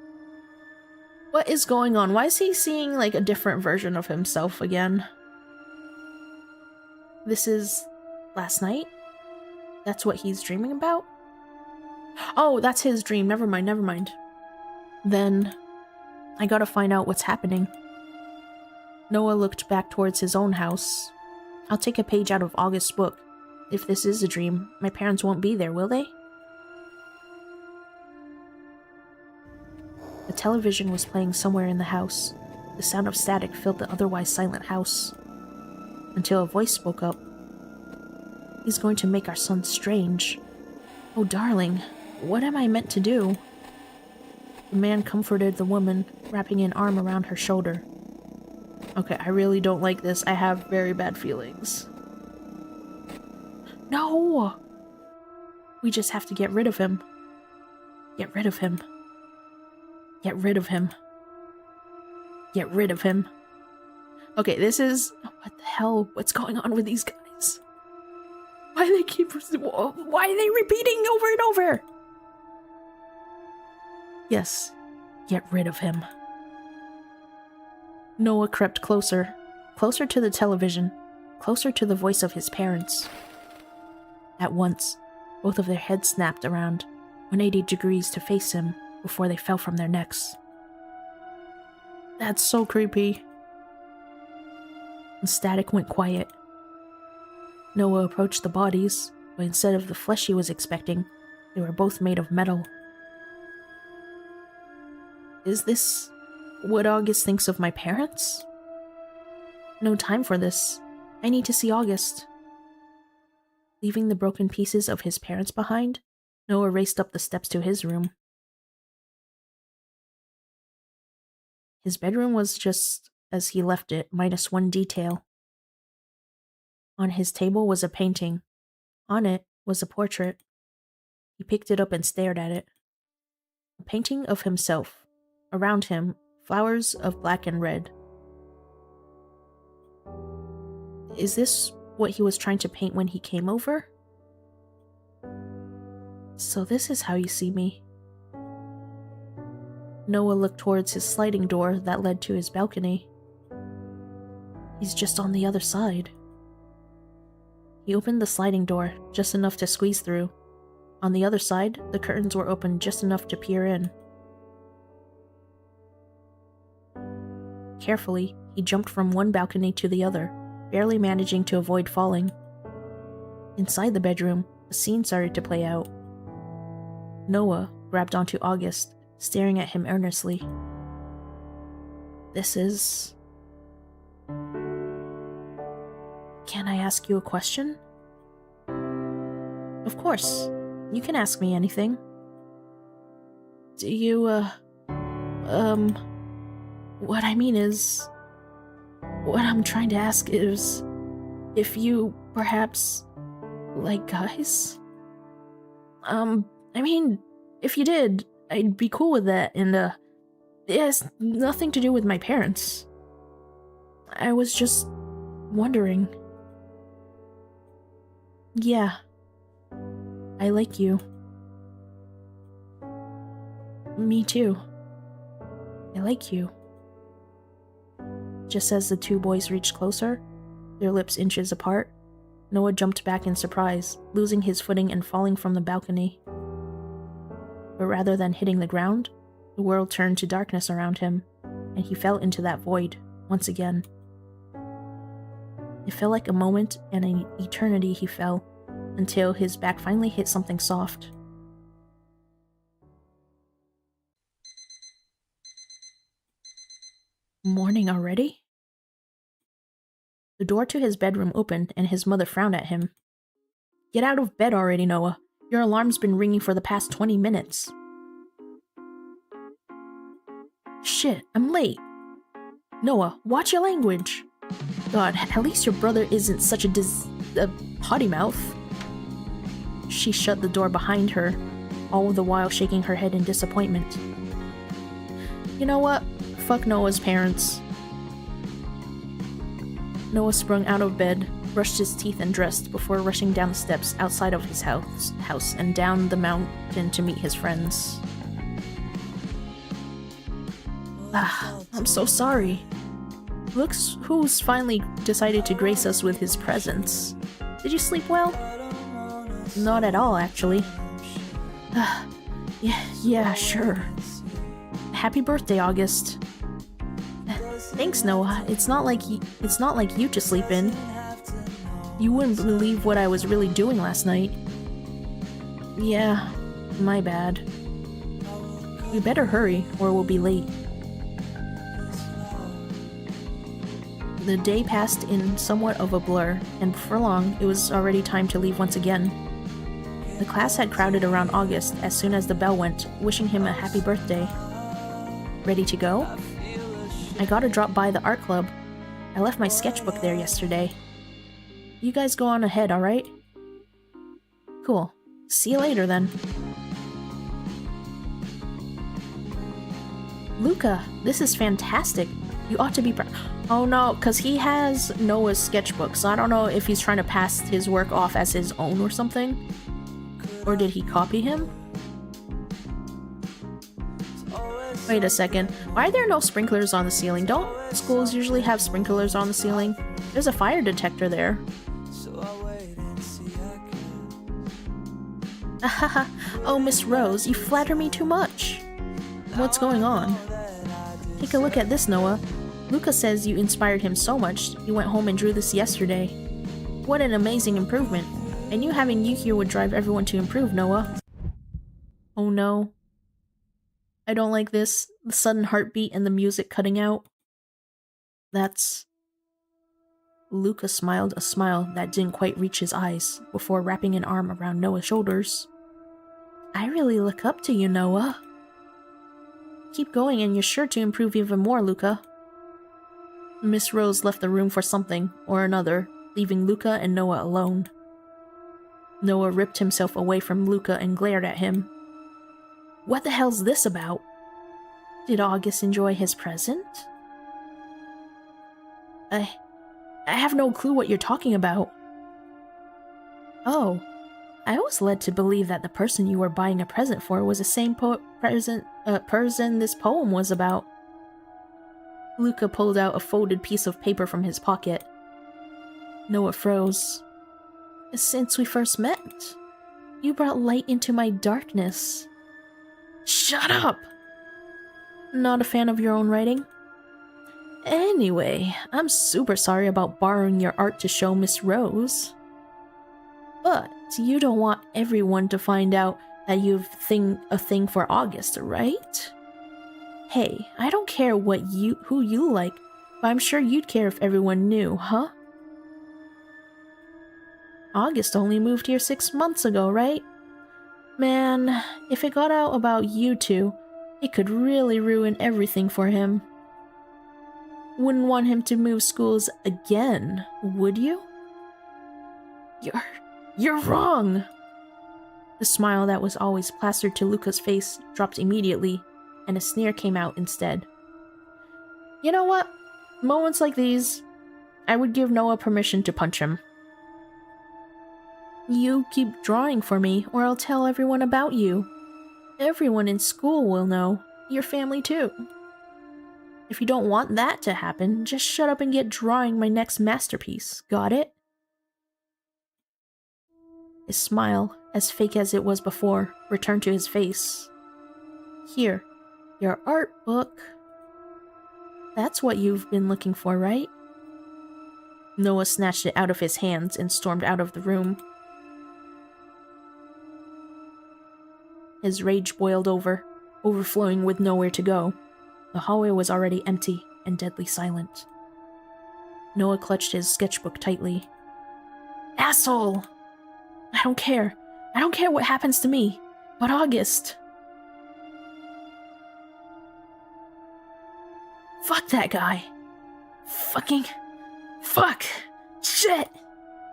What is going on? Why is he seeing, like, a different version of himself again? This is last night? That's what he's dreaming about? Oh, that's his dream. Never mind. Then I gotta find out what's happening. Noah looked back towards his own house. I'll take a page out of August's book. If this is a dream, my parents won't be there, will they? The television was playing somewhere in the house. The sound of static filled the otherwise silent house. Until a voice spoke up. He's going to make our son strange. Oh, darling, what am I meant to do? The man comforted the woman, wrapping an arm around her shoulder. Okay, I really don't like this. I have very bad feelings. No! We just have to get rid of him. Get rid of him. Get rid of him. Get rid of him. Okay, this is... What the hell? What's going on with these guys? Why are they repeating over and over? Yes, get rid of him. Noah crept closer. Closer to the television. Closer to the voice of his parents. At once, both of their heads snapped around, 180 degrees to face him, before they fell from their necks. That's so creepy. The static went quiet. Noah approached the bodies, but instead of the flesh he was expecting, they were both made of metal. Is this what August thinks of my parents? No time for this. I need to see August. Leaving the broken pieces of his parents behind, Noah raced up the steps to his room. His bedroom was just as he left it, minus one detail. On his table was a painting. On it was a portrait. He picked it up and stared at it. A painting of himself, Around him, flowers of black and red. Is this what he was trying to paint when he came over? So this is how you see me. Noah looked towards his sliding door that led to his balcony. He's just on the other side. He opened the sliding door, just enough to squeeze through. On the other side, the curtains were open just enough to peer in. Carefully, he jumped from one balcony to the other, barely managing to avoid falling. Inside the bedroom, a scene started to play out. Noah grabbed onto August, staring at him earnestly. This is... Can I ask you a question? Of course. You can ask me anything. Do you, what I mean is... What I'm trying to ask is... If you, perhaps, like guys? I mean, if you did, I'd be cool with that, and, it has nothing to do with my parents. I was just... wondering. Yeah. I like you. Me too. I like you. Just as the two boys reached closer, their lips inches apart, Noah jumped back in surprise, losing his footing and falling from the balcony. But rather than hitting the ground, the world turned to darkness around him, and he fell into that void, once again. It felt like a moment and an eternity he fell, until his back finally hit something soft. Morning already? The door to his bedroom opened and his mother frowned at him. Get out of bed already, Noah. Your alarm's been ringing for the past 20 minutes. Shit, I'm late. Noah, watch your language. God, at least your brother isn't such a potty mouth. She shut the door behind her, all the while shaking her head in disappointment. You know what? Fuck Noah's parents. Noah sprung out of bed, brushed his teeth and dressed before rushing down the steps outside of his house and down the mountain to meet his friends. I'm so sorry. Looks who's finally decided to grace us with his presence. Did you sleep well? Not at all, actually. Yeah, sure. Happy birthday, August. Thanks, Noah. It's not like you to sleep in. You wouldn't believe what I was really doing last night. Yeah, my bad. We better hurry, or we'll be late. The day passed in somewhat of a blur, and before long, it was already time to leave once again. The class had crowded around August as soon as the bell went, wishing him a happy birthday. Ready to go? I gotta drop by the art club. I left my sketchbook there yesterday. You guys go on ahead, alright? Cool. See you later, then. Luca, this is fantastic. You ought to be Oh no, because he has Noah's sketchbook, so I don't know if he's trying to pass his work off as his own or something. Or did he copy him? Wait a second. Why are there no sprinklers on the ceiling? Don't schools usually have sprinklers on the ceiling? There's a fire detector there. Ahaha. Oh, Miss Rose, you flatter me too much. What's going on? Take a look at this, Noah. Luca says you inspired him so much, he went home and drew this yesterday. What an amazing improvement. I knew having you here would drive everyone to improve, Noah. Oh no. I don't like this. The sudden heartbeat and the music cutting out. That's... Luca smiled a smile that didn't quite reach his eyes, before wrapping an arm around Noah's shoulders. I really look up to you, Noah. Keep going and you're sure to improve even more, Luca. Miss Rose left the room for something or another, leaving Luca and Noah alone. Noah ripped himself away from Luca and glared at him. What the hell's this about? Did August enjoy his present? I have no clue what you're talking about. Oh, I was led to believe that the person you were buying a present for was the same person this poem was about. Luca pulled out a folded piece of paper from his pocket. Noah froze. Since we first met, you brought light into my darkness. Shut up! Not a fan of your own writing? Anyway, I'm super sorry about borrowing your art to show Miss Rose. But you don't want everyone to find out that you've a thing for August, right? Hey, I don't care who you like, but I'm sure you'd care if everyone knew, huh? August only moved here 6 months ago, right? Man, if it got out about you two, it could really ruin everything for him. Wouldn't want him to move schools again, would you? You're wrong! The smile that was always plastered to Luca's face dropped immediately, and a sneer came out instead. You know what? Moments like these, I would give Noah permission to punch him. You keep drawing for me, or I'll tell everyone about you. Everyone in school will know. Your family too. If you don't want that to happen, just shut up and get drawing my next masterpiece. Got it? His smile, as fake as it was before, returned to his face. Here, your art book. That's what you've been looking for, right? Noah snatched it out of his hands and stormed out of the room. His rage boiled over, overflowing with nowhere to go. The hallway was already empty and deadly silent. Noah clutched his sketchbook tightly. Asshole! I don't care. I don't care what happens to me. But August... Fuck that guy. Fucking... Fuck! Shit!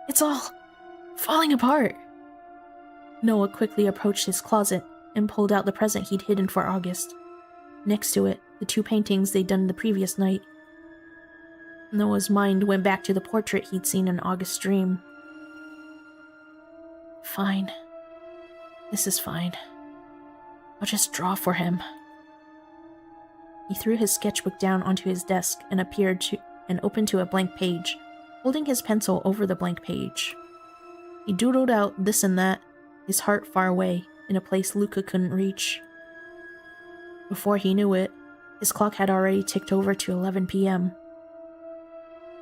It's all... falling apart. Noah quickly approached his closet and pulled out the present he'd hidden for August. Next to it, the 2 paintings they'd done the previous night. Noah's mind went back to the portrait he'd seen in August's dream. Fine. This is fine. I'll just draw for him. He threw his sketchbook down onto his desk and opened to a blank page, holding his pencil over the blank page. He doodled out this and that, his heart far away, in a place Luca couldn't reach. Before he knew it, his clock had already ticked over to 11 p.m.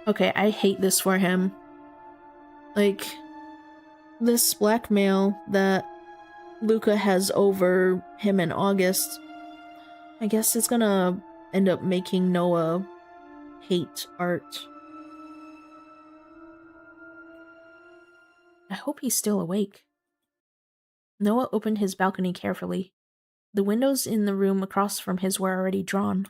Okay, I hate this for him. Like, this blackmail that Luca has over him and August, I guess it's gonna end up making Noah hate art. I hope he's still awake. Noah opened his balcony carefully. The windows in the room across from his were already drawn.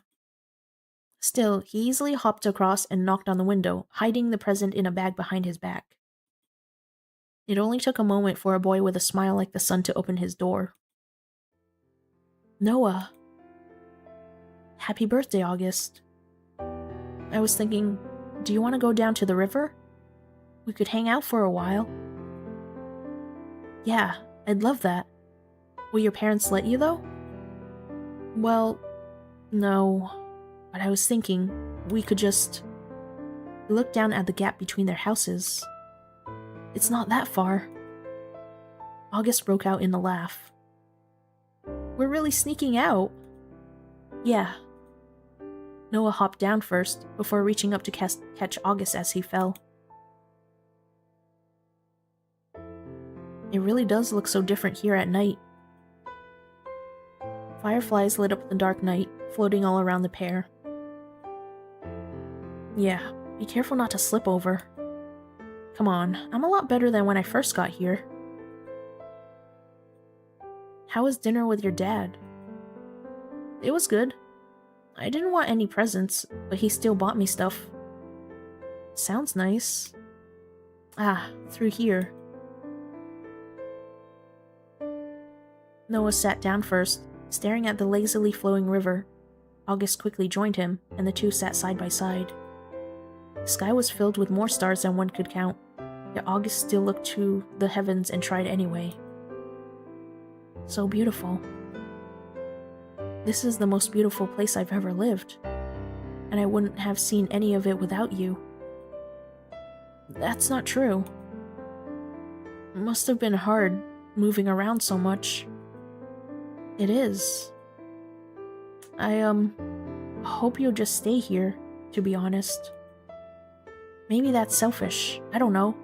Still, he easily hopped across and knocked on the window, hiding the present in a bag behind his back. It only took a moment for a boy with a smile like the sun to open his door. Noah. Happy birthday, August. I was thinking, do you want to go down to the river? We could hang out for a while. Yeah, I'd love that. Will your parents let you, though? Well, no. But I was thinking, we could just... He looked down at the gap between their houses. It's not that far. August broke out in a laugh. We're really sneaking out. Yeah. Noah hopped down first, before reaching up to catch August as he fell. It really does look so different here at night. Fireflies lit up the dark night, floating all around the pair. Yeah, be careful not to slip over. Come on, I'm a lot better than when I first got here. How was dinner with your dad? It was good. I didn't want any presents, but he still bought me stuff. Sounds nice. Ah, through here. Noah sat down first, staring at the lazily flowing river. August quickly joined him, and the two sat side by side. The sky was filled with more stars than one could count, yet August still looked to the heavens and tried anyway. So beautiful. This is the most beautiful place I've ever lived, and I wouldn't have seen any of it without you. That's not true. It must have been hard moving around so much. It is. I hope you'll just stay here, to be honest. Maybe that's selfish, I don't know.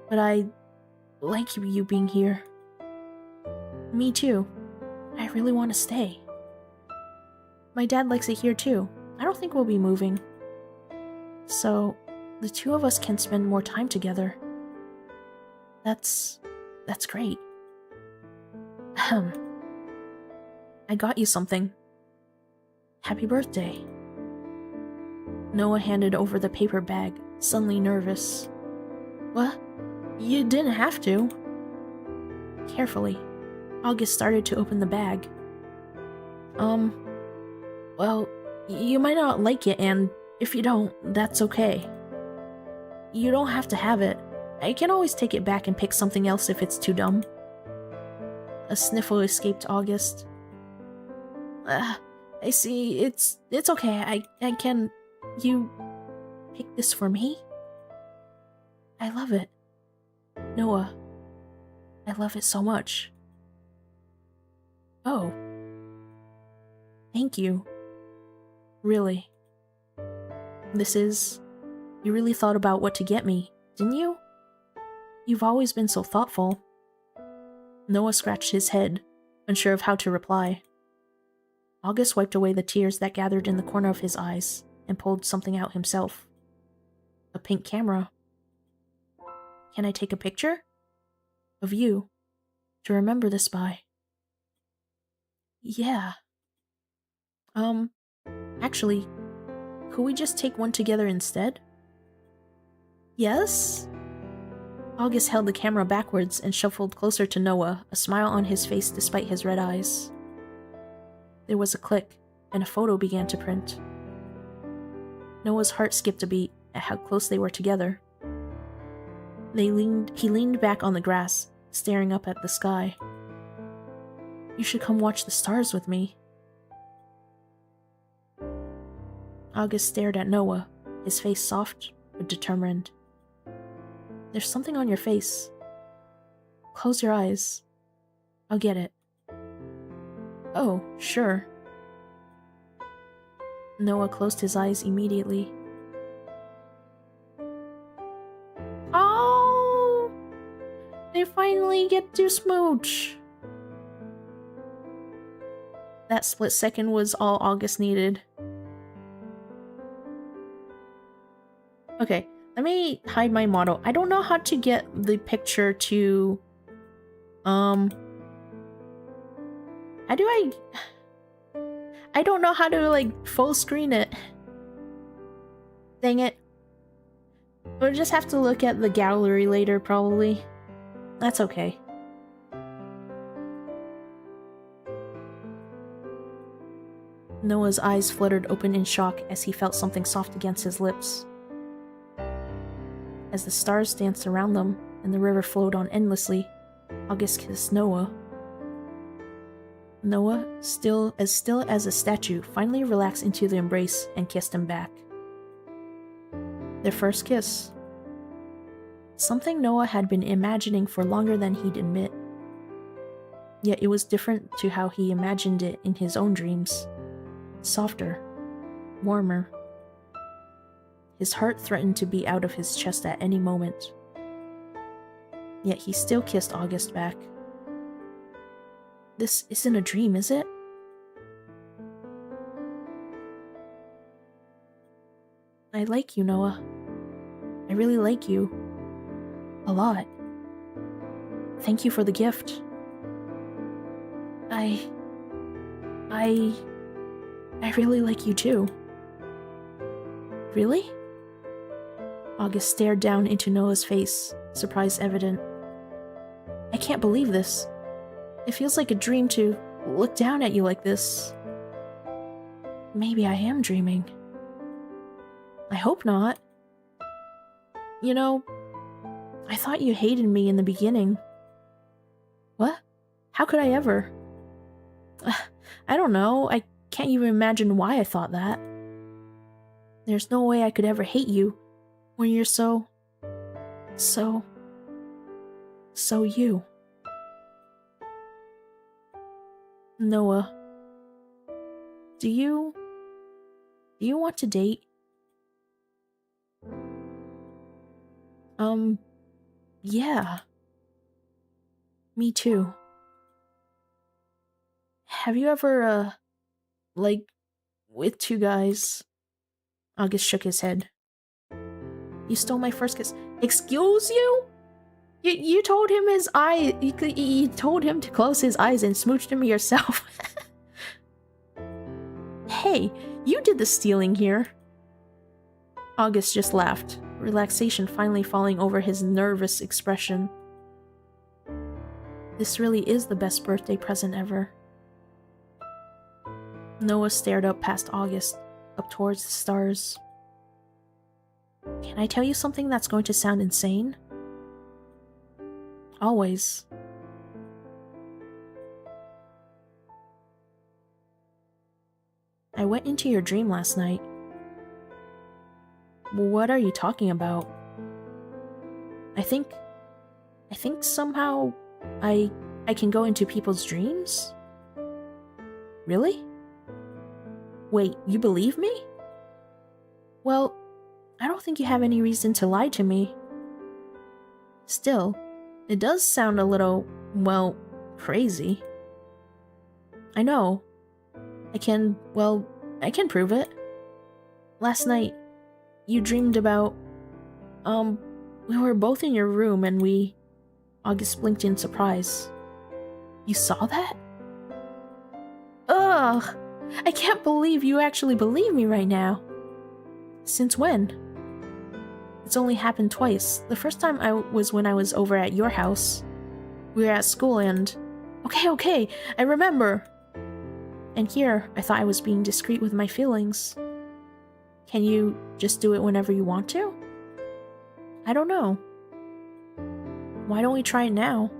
But I like you being here. Me too. I really want to stay. My dad likes it here too. I don't think we'll be moving. So, the two of us can spend more time together. That's great. I got you something. Happy birthday. Noah handed over the paper bag, suddenly nervous. What? You didn't have to. Carefully, August started to open the bag. Well, you might not like it, and if you don't, that's okay. You don't have to have it. I can always take it back and pick something else if it's too dumb. A sniffle escaped August. I see, it's okay, I can... You... pick this for me? I love it. Noah, I love it so much. Oh. Thank you. Really. You really thought about what to get me, didn't you? You've always been so thoughtful. Noah scratched his head, unsure of how to reply. August wiped away the tears that gathered in the corner of his eyes and pulled something out himself. A pink camera. Can I take a picture? Of you. To remember this by. Yeah. Actually, could we just take one together instead? Yes? August held the camera backwards and shuffled closer to Noah, a smile on his face despite his red eyes. There was a click, and a photo began to print. Noah's heart skipped a beat at how close they were together. He leaned back on the grass, staring up at the sky. You should come watch the stars with me. August stared at Noah, his face soft but determined. There's something on your face. Close your eyes. I'll get it. Oh, sure. Noah closed his eyes immediately. Oh! They finally get to smooch! That split second was all August needed. Okay, let me hide my model. I don't know how to get the picture to... How do I don't know how to, like, full screen it. Dang it. We'll just have to look at the gallery later, probably. That's okay. Noah's eyes fluttered open in shock as he felt something soft against his lips. As the stars danced around them and the river flowed on endlessly, August kissed Noah. Noah, still as a statue, finally relaxed into the embrace and kissed him back. Their first kiss. Something Noah had been imagining for longer than he'd admit. Yet it was different to how he imagined it in his own dreams. Softer. Warmer. His heart threatened to be out of his chest at any moment. Yet he still kissed August back. This isn't a dream, is it? I like you, Noah. I really like you. A lot. Thank you for the gift. I really like you too. Really? August stared down into Noah's face, surprise evident. I can't believe this. It feels like a dream to look down at you like this. maybe I am dreaming. I hope not. You know, I thought you hated me in the beginning. What? How could I ever? I don't know. I can't even imagine why I thought that. There's no way I could ever hate you when you're so you. Noah, do you want to date? Yeah. Me too. Have you ever, like, with two guys? August shook his head. You stole my first kiss. Excuse you? You told him his eye. You told him to close his eyes and smooched him yourself. Hey, you did the stealing here. August just laughed, relaxation finally falling over his nervous expression. This really is the best birthday present ever. Noah stared up past August, up towards the stars. Can I tell you something that's going to sound insane? Always. I went into your dream last night. What are you talking about? I think somehow I can go into people's dreams? Really? Wait, you believe me? Well, I don't think you have any reason to lie to me. Still, it does sound a little, well, crazy. I know. I can prove it. Last night, you dreamed about, we were both in your room and August blinked in surprise. You saw that? Ugh! I can't believe you actually believe me right now. Since when? It's only happened twice. The first time was when I was over at your house. We were at school and... Okay, I remember! And here, I thought I was being discreet with my feelings. Can you just do it whenever you want to? I don't know. Why don't we try it now?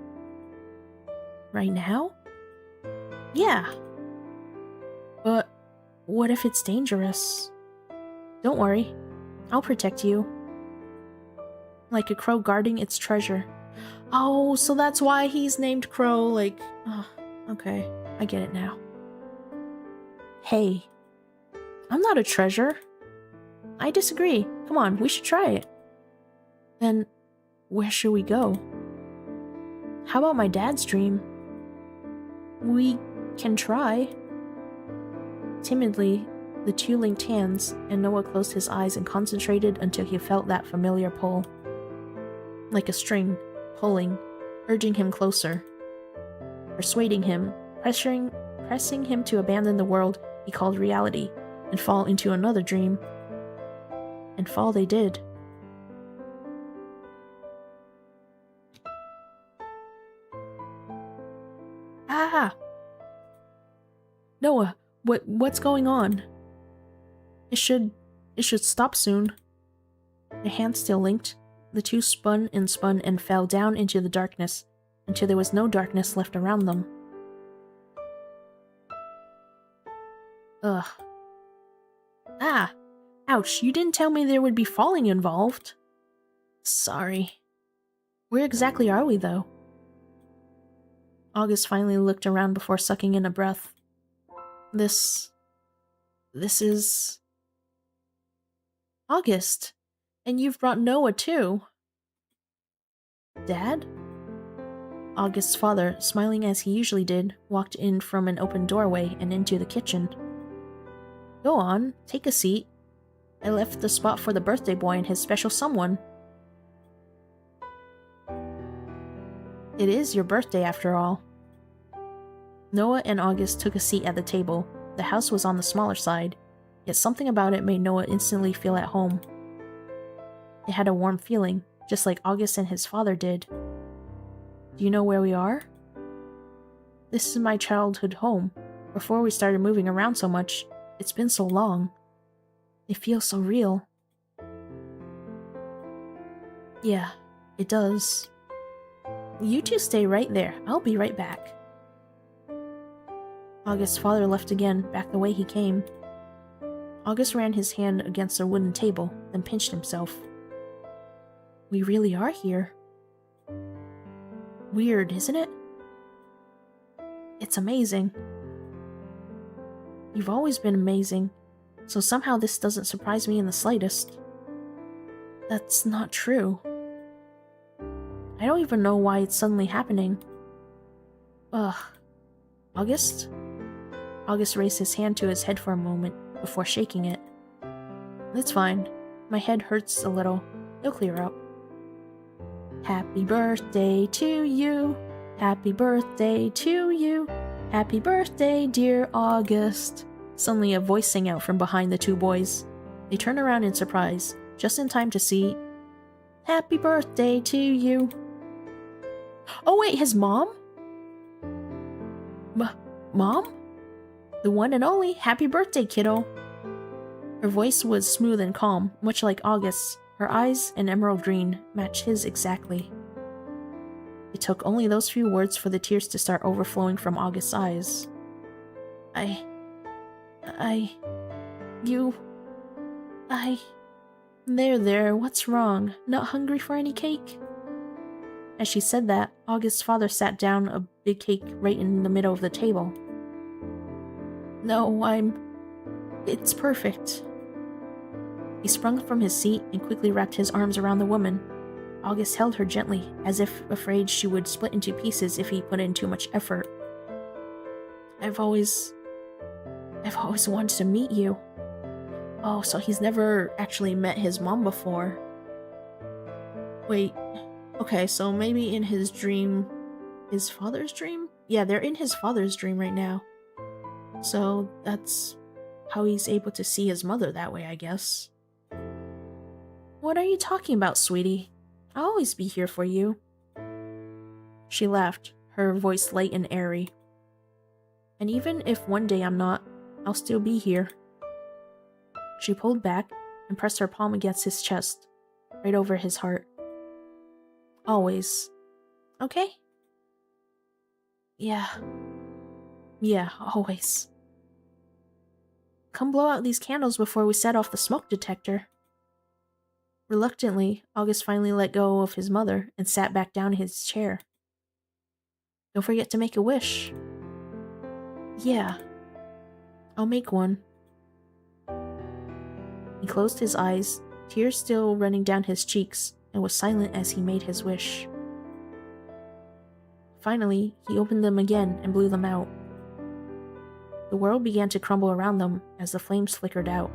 Right now? Yeah. But what if it's dangerous? Don't worry. I'll protect you. Like a crow guarding its treasure. Oh, so that's why he's named Crow, like... Oh, okay, I get it now. Hey. I'm not a treasure. I disagree. Come on, we should try it. Then, where should we go? How about my dad's dream? We can try. Timidly, the two linked hands, and Noah closed his eyes and concentrated until he felt that familiar pull. Like a string, pulling, urging him closer. Persuading him, pressing him to abandon the world he called reality, and fall into another dream. And fall they did. Ah! Noah, what's going on? It should stop soon. The hands still linked. The two spun and fell down into the darkness, until there was no darkness left around them. Ugh. Ah! Ouch, you didn't tell me there would be falling involved. Sorry. Where exactly are we, though? August finally looked around before sucking in a breath. This is... August! And you've brought Noah, too. Dad? August's father, smiling as he usually did, walked in from an open doorway and into the kitchen. Go on, take a seat. I left the spot for the birthday boy and his special someone. It is your birthday, after all. Noah and August took a seat at the table. The house was on the smaller side, yet something about it made Noah instantly feel at home. It had a warm feeling, just like August and his father did. Do you know where we are? This is my childhood home, before we started moving around so much. It's been so long. It feels so real. Yeah, it does. You two stay right there. I'll be right back. August's father left again, back the way he came. August ran his hand against a wooden table, then pinched himself. We really are here. Weird, isn't it? It's amazing. You've always been amazing, so somehow this doesn't surprise me in the slightest. That's not true. I don't even know why it's suddenly happening. Ugh. August? August raised his hand to his head for a moment, before shaking it. It's fine. My head hurts a little. It'll clear up. Happy birthday to you. Happy birthday to you. Happy birthday, dear August. Suddenly a voice sang out from behind the two boys. They turned around in surprise, just in time to see... Happy birthday to you. Oh wait, his mom? Mom? The one and only happy birthday, kiddo. Her voice was smooth and calm, much like August's. Her eyes, an emerald green, matched his exactly. It took only those few words for the tears to start overflowing from August's eyes. There, what's wrong? Not hungry for any cake? As she said that, August's father sat down a big cake right in the middle of the table. No, it's perfect. He sprung from his seat and quickly wrapped his arms around the woman. August held her gently, as if afraid she would split into pieces if he put in too much effort. I've always wanted to meet you. Oh, so he's never actually met his mom before. Wait, okay, so maybe in his dream... His father's dream? Yeah, they're in his father's dream right now. So that's how he's able to see his mother that way, I guess. What are you talking about, sweetie? I'll always be here for you. She laughed, her voice light and airy. And even if one day I'm not, I'll still be here. She pulled back and pressed her palm against his chest, right over his heart. Always. Okay? Yeah, always. Come blow out these candles before we set off the smoke detector. Reluctantly, August finally let go of his mother and sat back down in his chair. Don't forget to make a wish. Yeah, I'll make one. He closed his eyes, tears still running down his cheeks, and was silent as he made his wish. Finally, he opened them again and blew them out. The world began to crumble around them as the flames flickered out.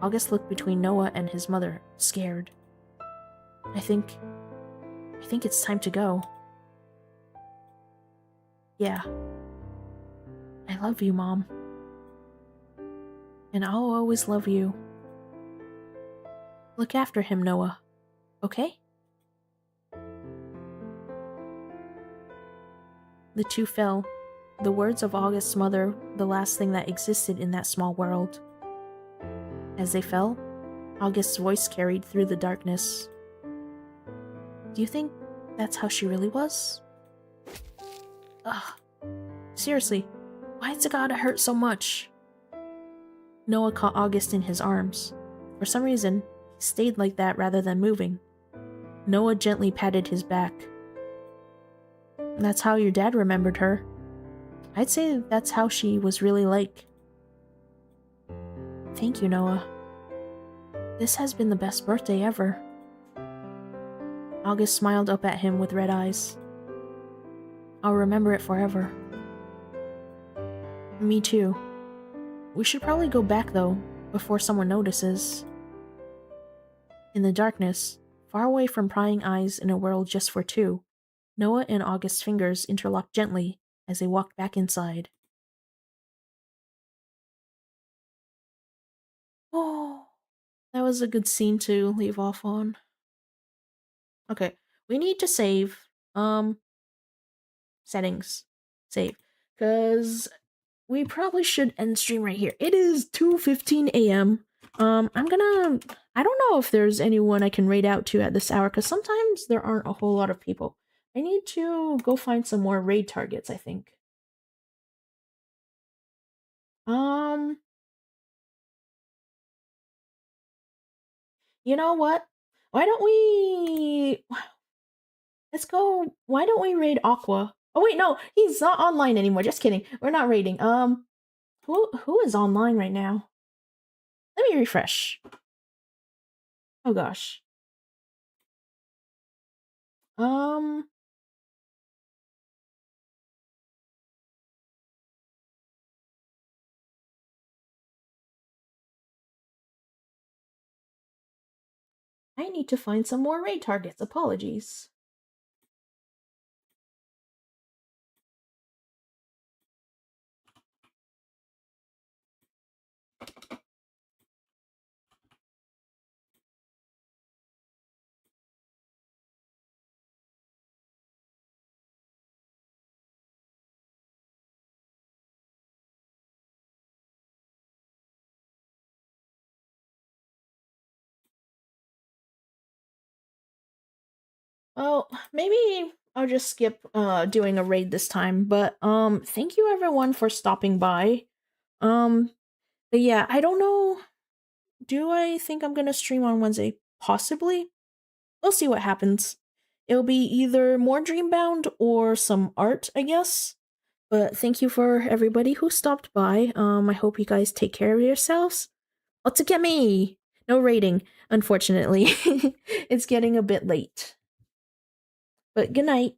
August looked between Noah and his mother, scared. I think it's time to go. Yeah. I love you, Mom. And I'll always love you. Look after him, Noah. Okay? The two fell, the words of August's mother the last thing that existed in that small world. As they fell, August's voice carried through the darkness. Do you think that's how she really was? Ugh. Seriously, why's it gotta hurt so much? Noah caught August in his arms. For some reason, he stayed like that rather than moving. Noah gently patted his back. That's how your dad remembered her. I'd say that's how she was really like. Thank you, Noah. This has been the best birthday ever. August smiled up at him with red eyes. I'll remember it forever. Me too. We should probably go back though, before someone notices. In the darkness, far away from prying eyes in a world just for two, Noah and August's fingers interlocked gently as they walked back inside. Oh, that was a good scene to leave off on. Okay, we need to save. Settings. Save. Because we probably should end stream right here. It is 2:15 a.m. I don't know if there's anyone I can raid out to at this hour, because sometimes there aren't a whole lot of people. I need to go find some more raid targets, I think. Um, you know what? Why don't we let's go. Why don't we raid Aqua? Oh wait, no, he's not online anymore. Just kidding. We're not raiding. Who is online right now? Let me refresh. Oh gosh. Um, I need to find some more raid targets. Apologies. Oh, maybe I'll just skip doing a raid this time, but thank you everyone for stopping by. Um but yeah, I don't know. Do I think I'm going to stream on Wednesday? Possibly. We'll see what happens. It'll be either more Dreambound or some art, I guess. But thank you for everybody who stopped by. I hope you guys take care of yourselves. Look at me! No rating, unfortunately. It's getting a bit late. But good night.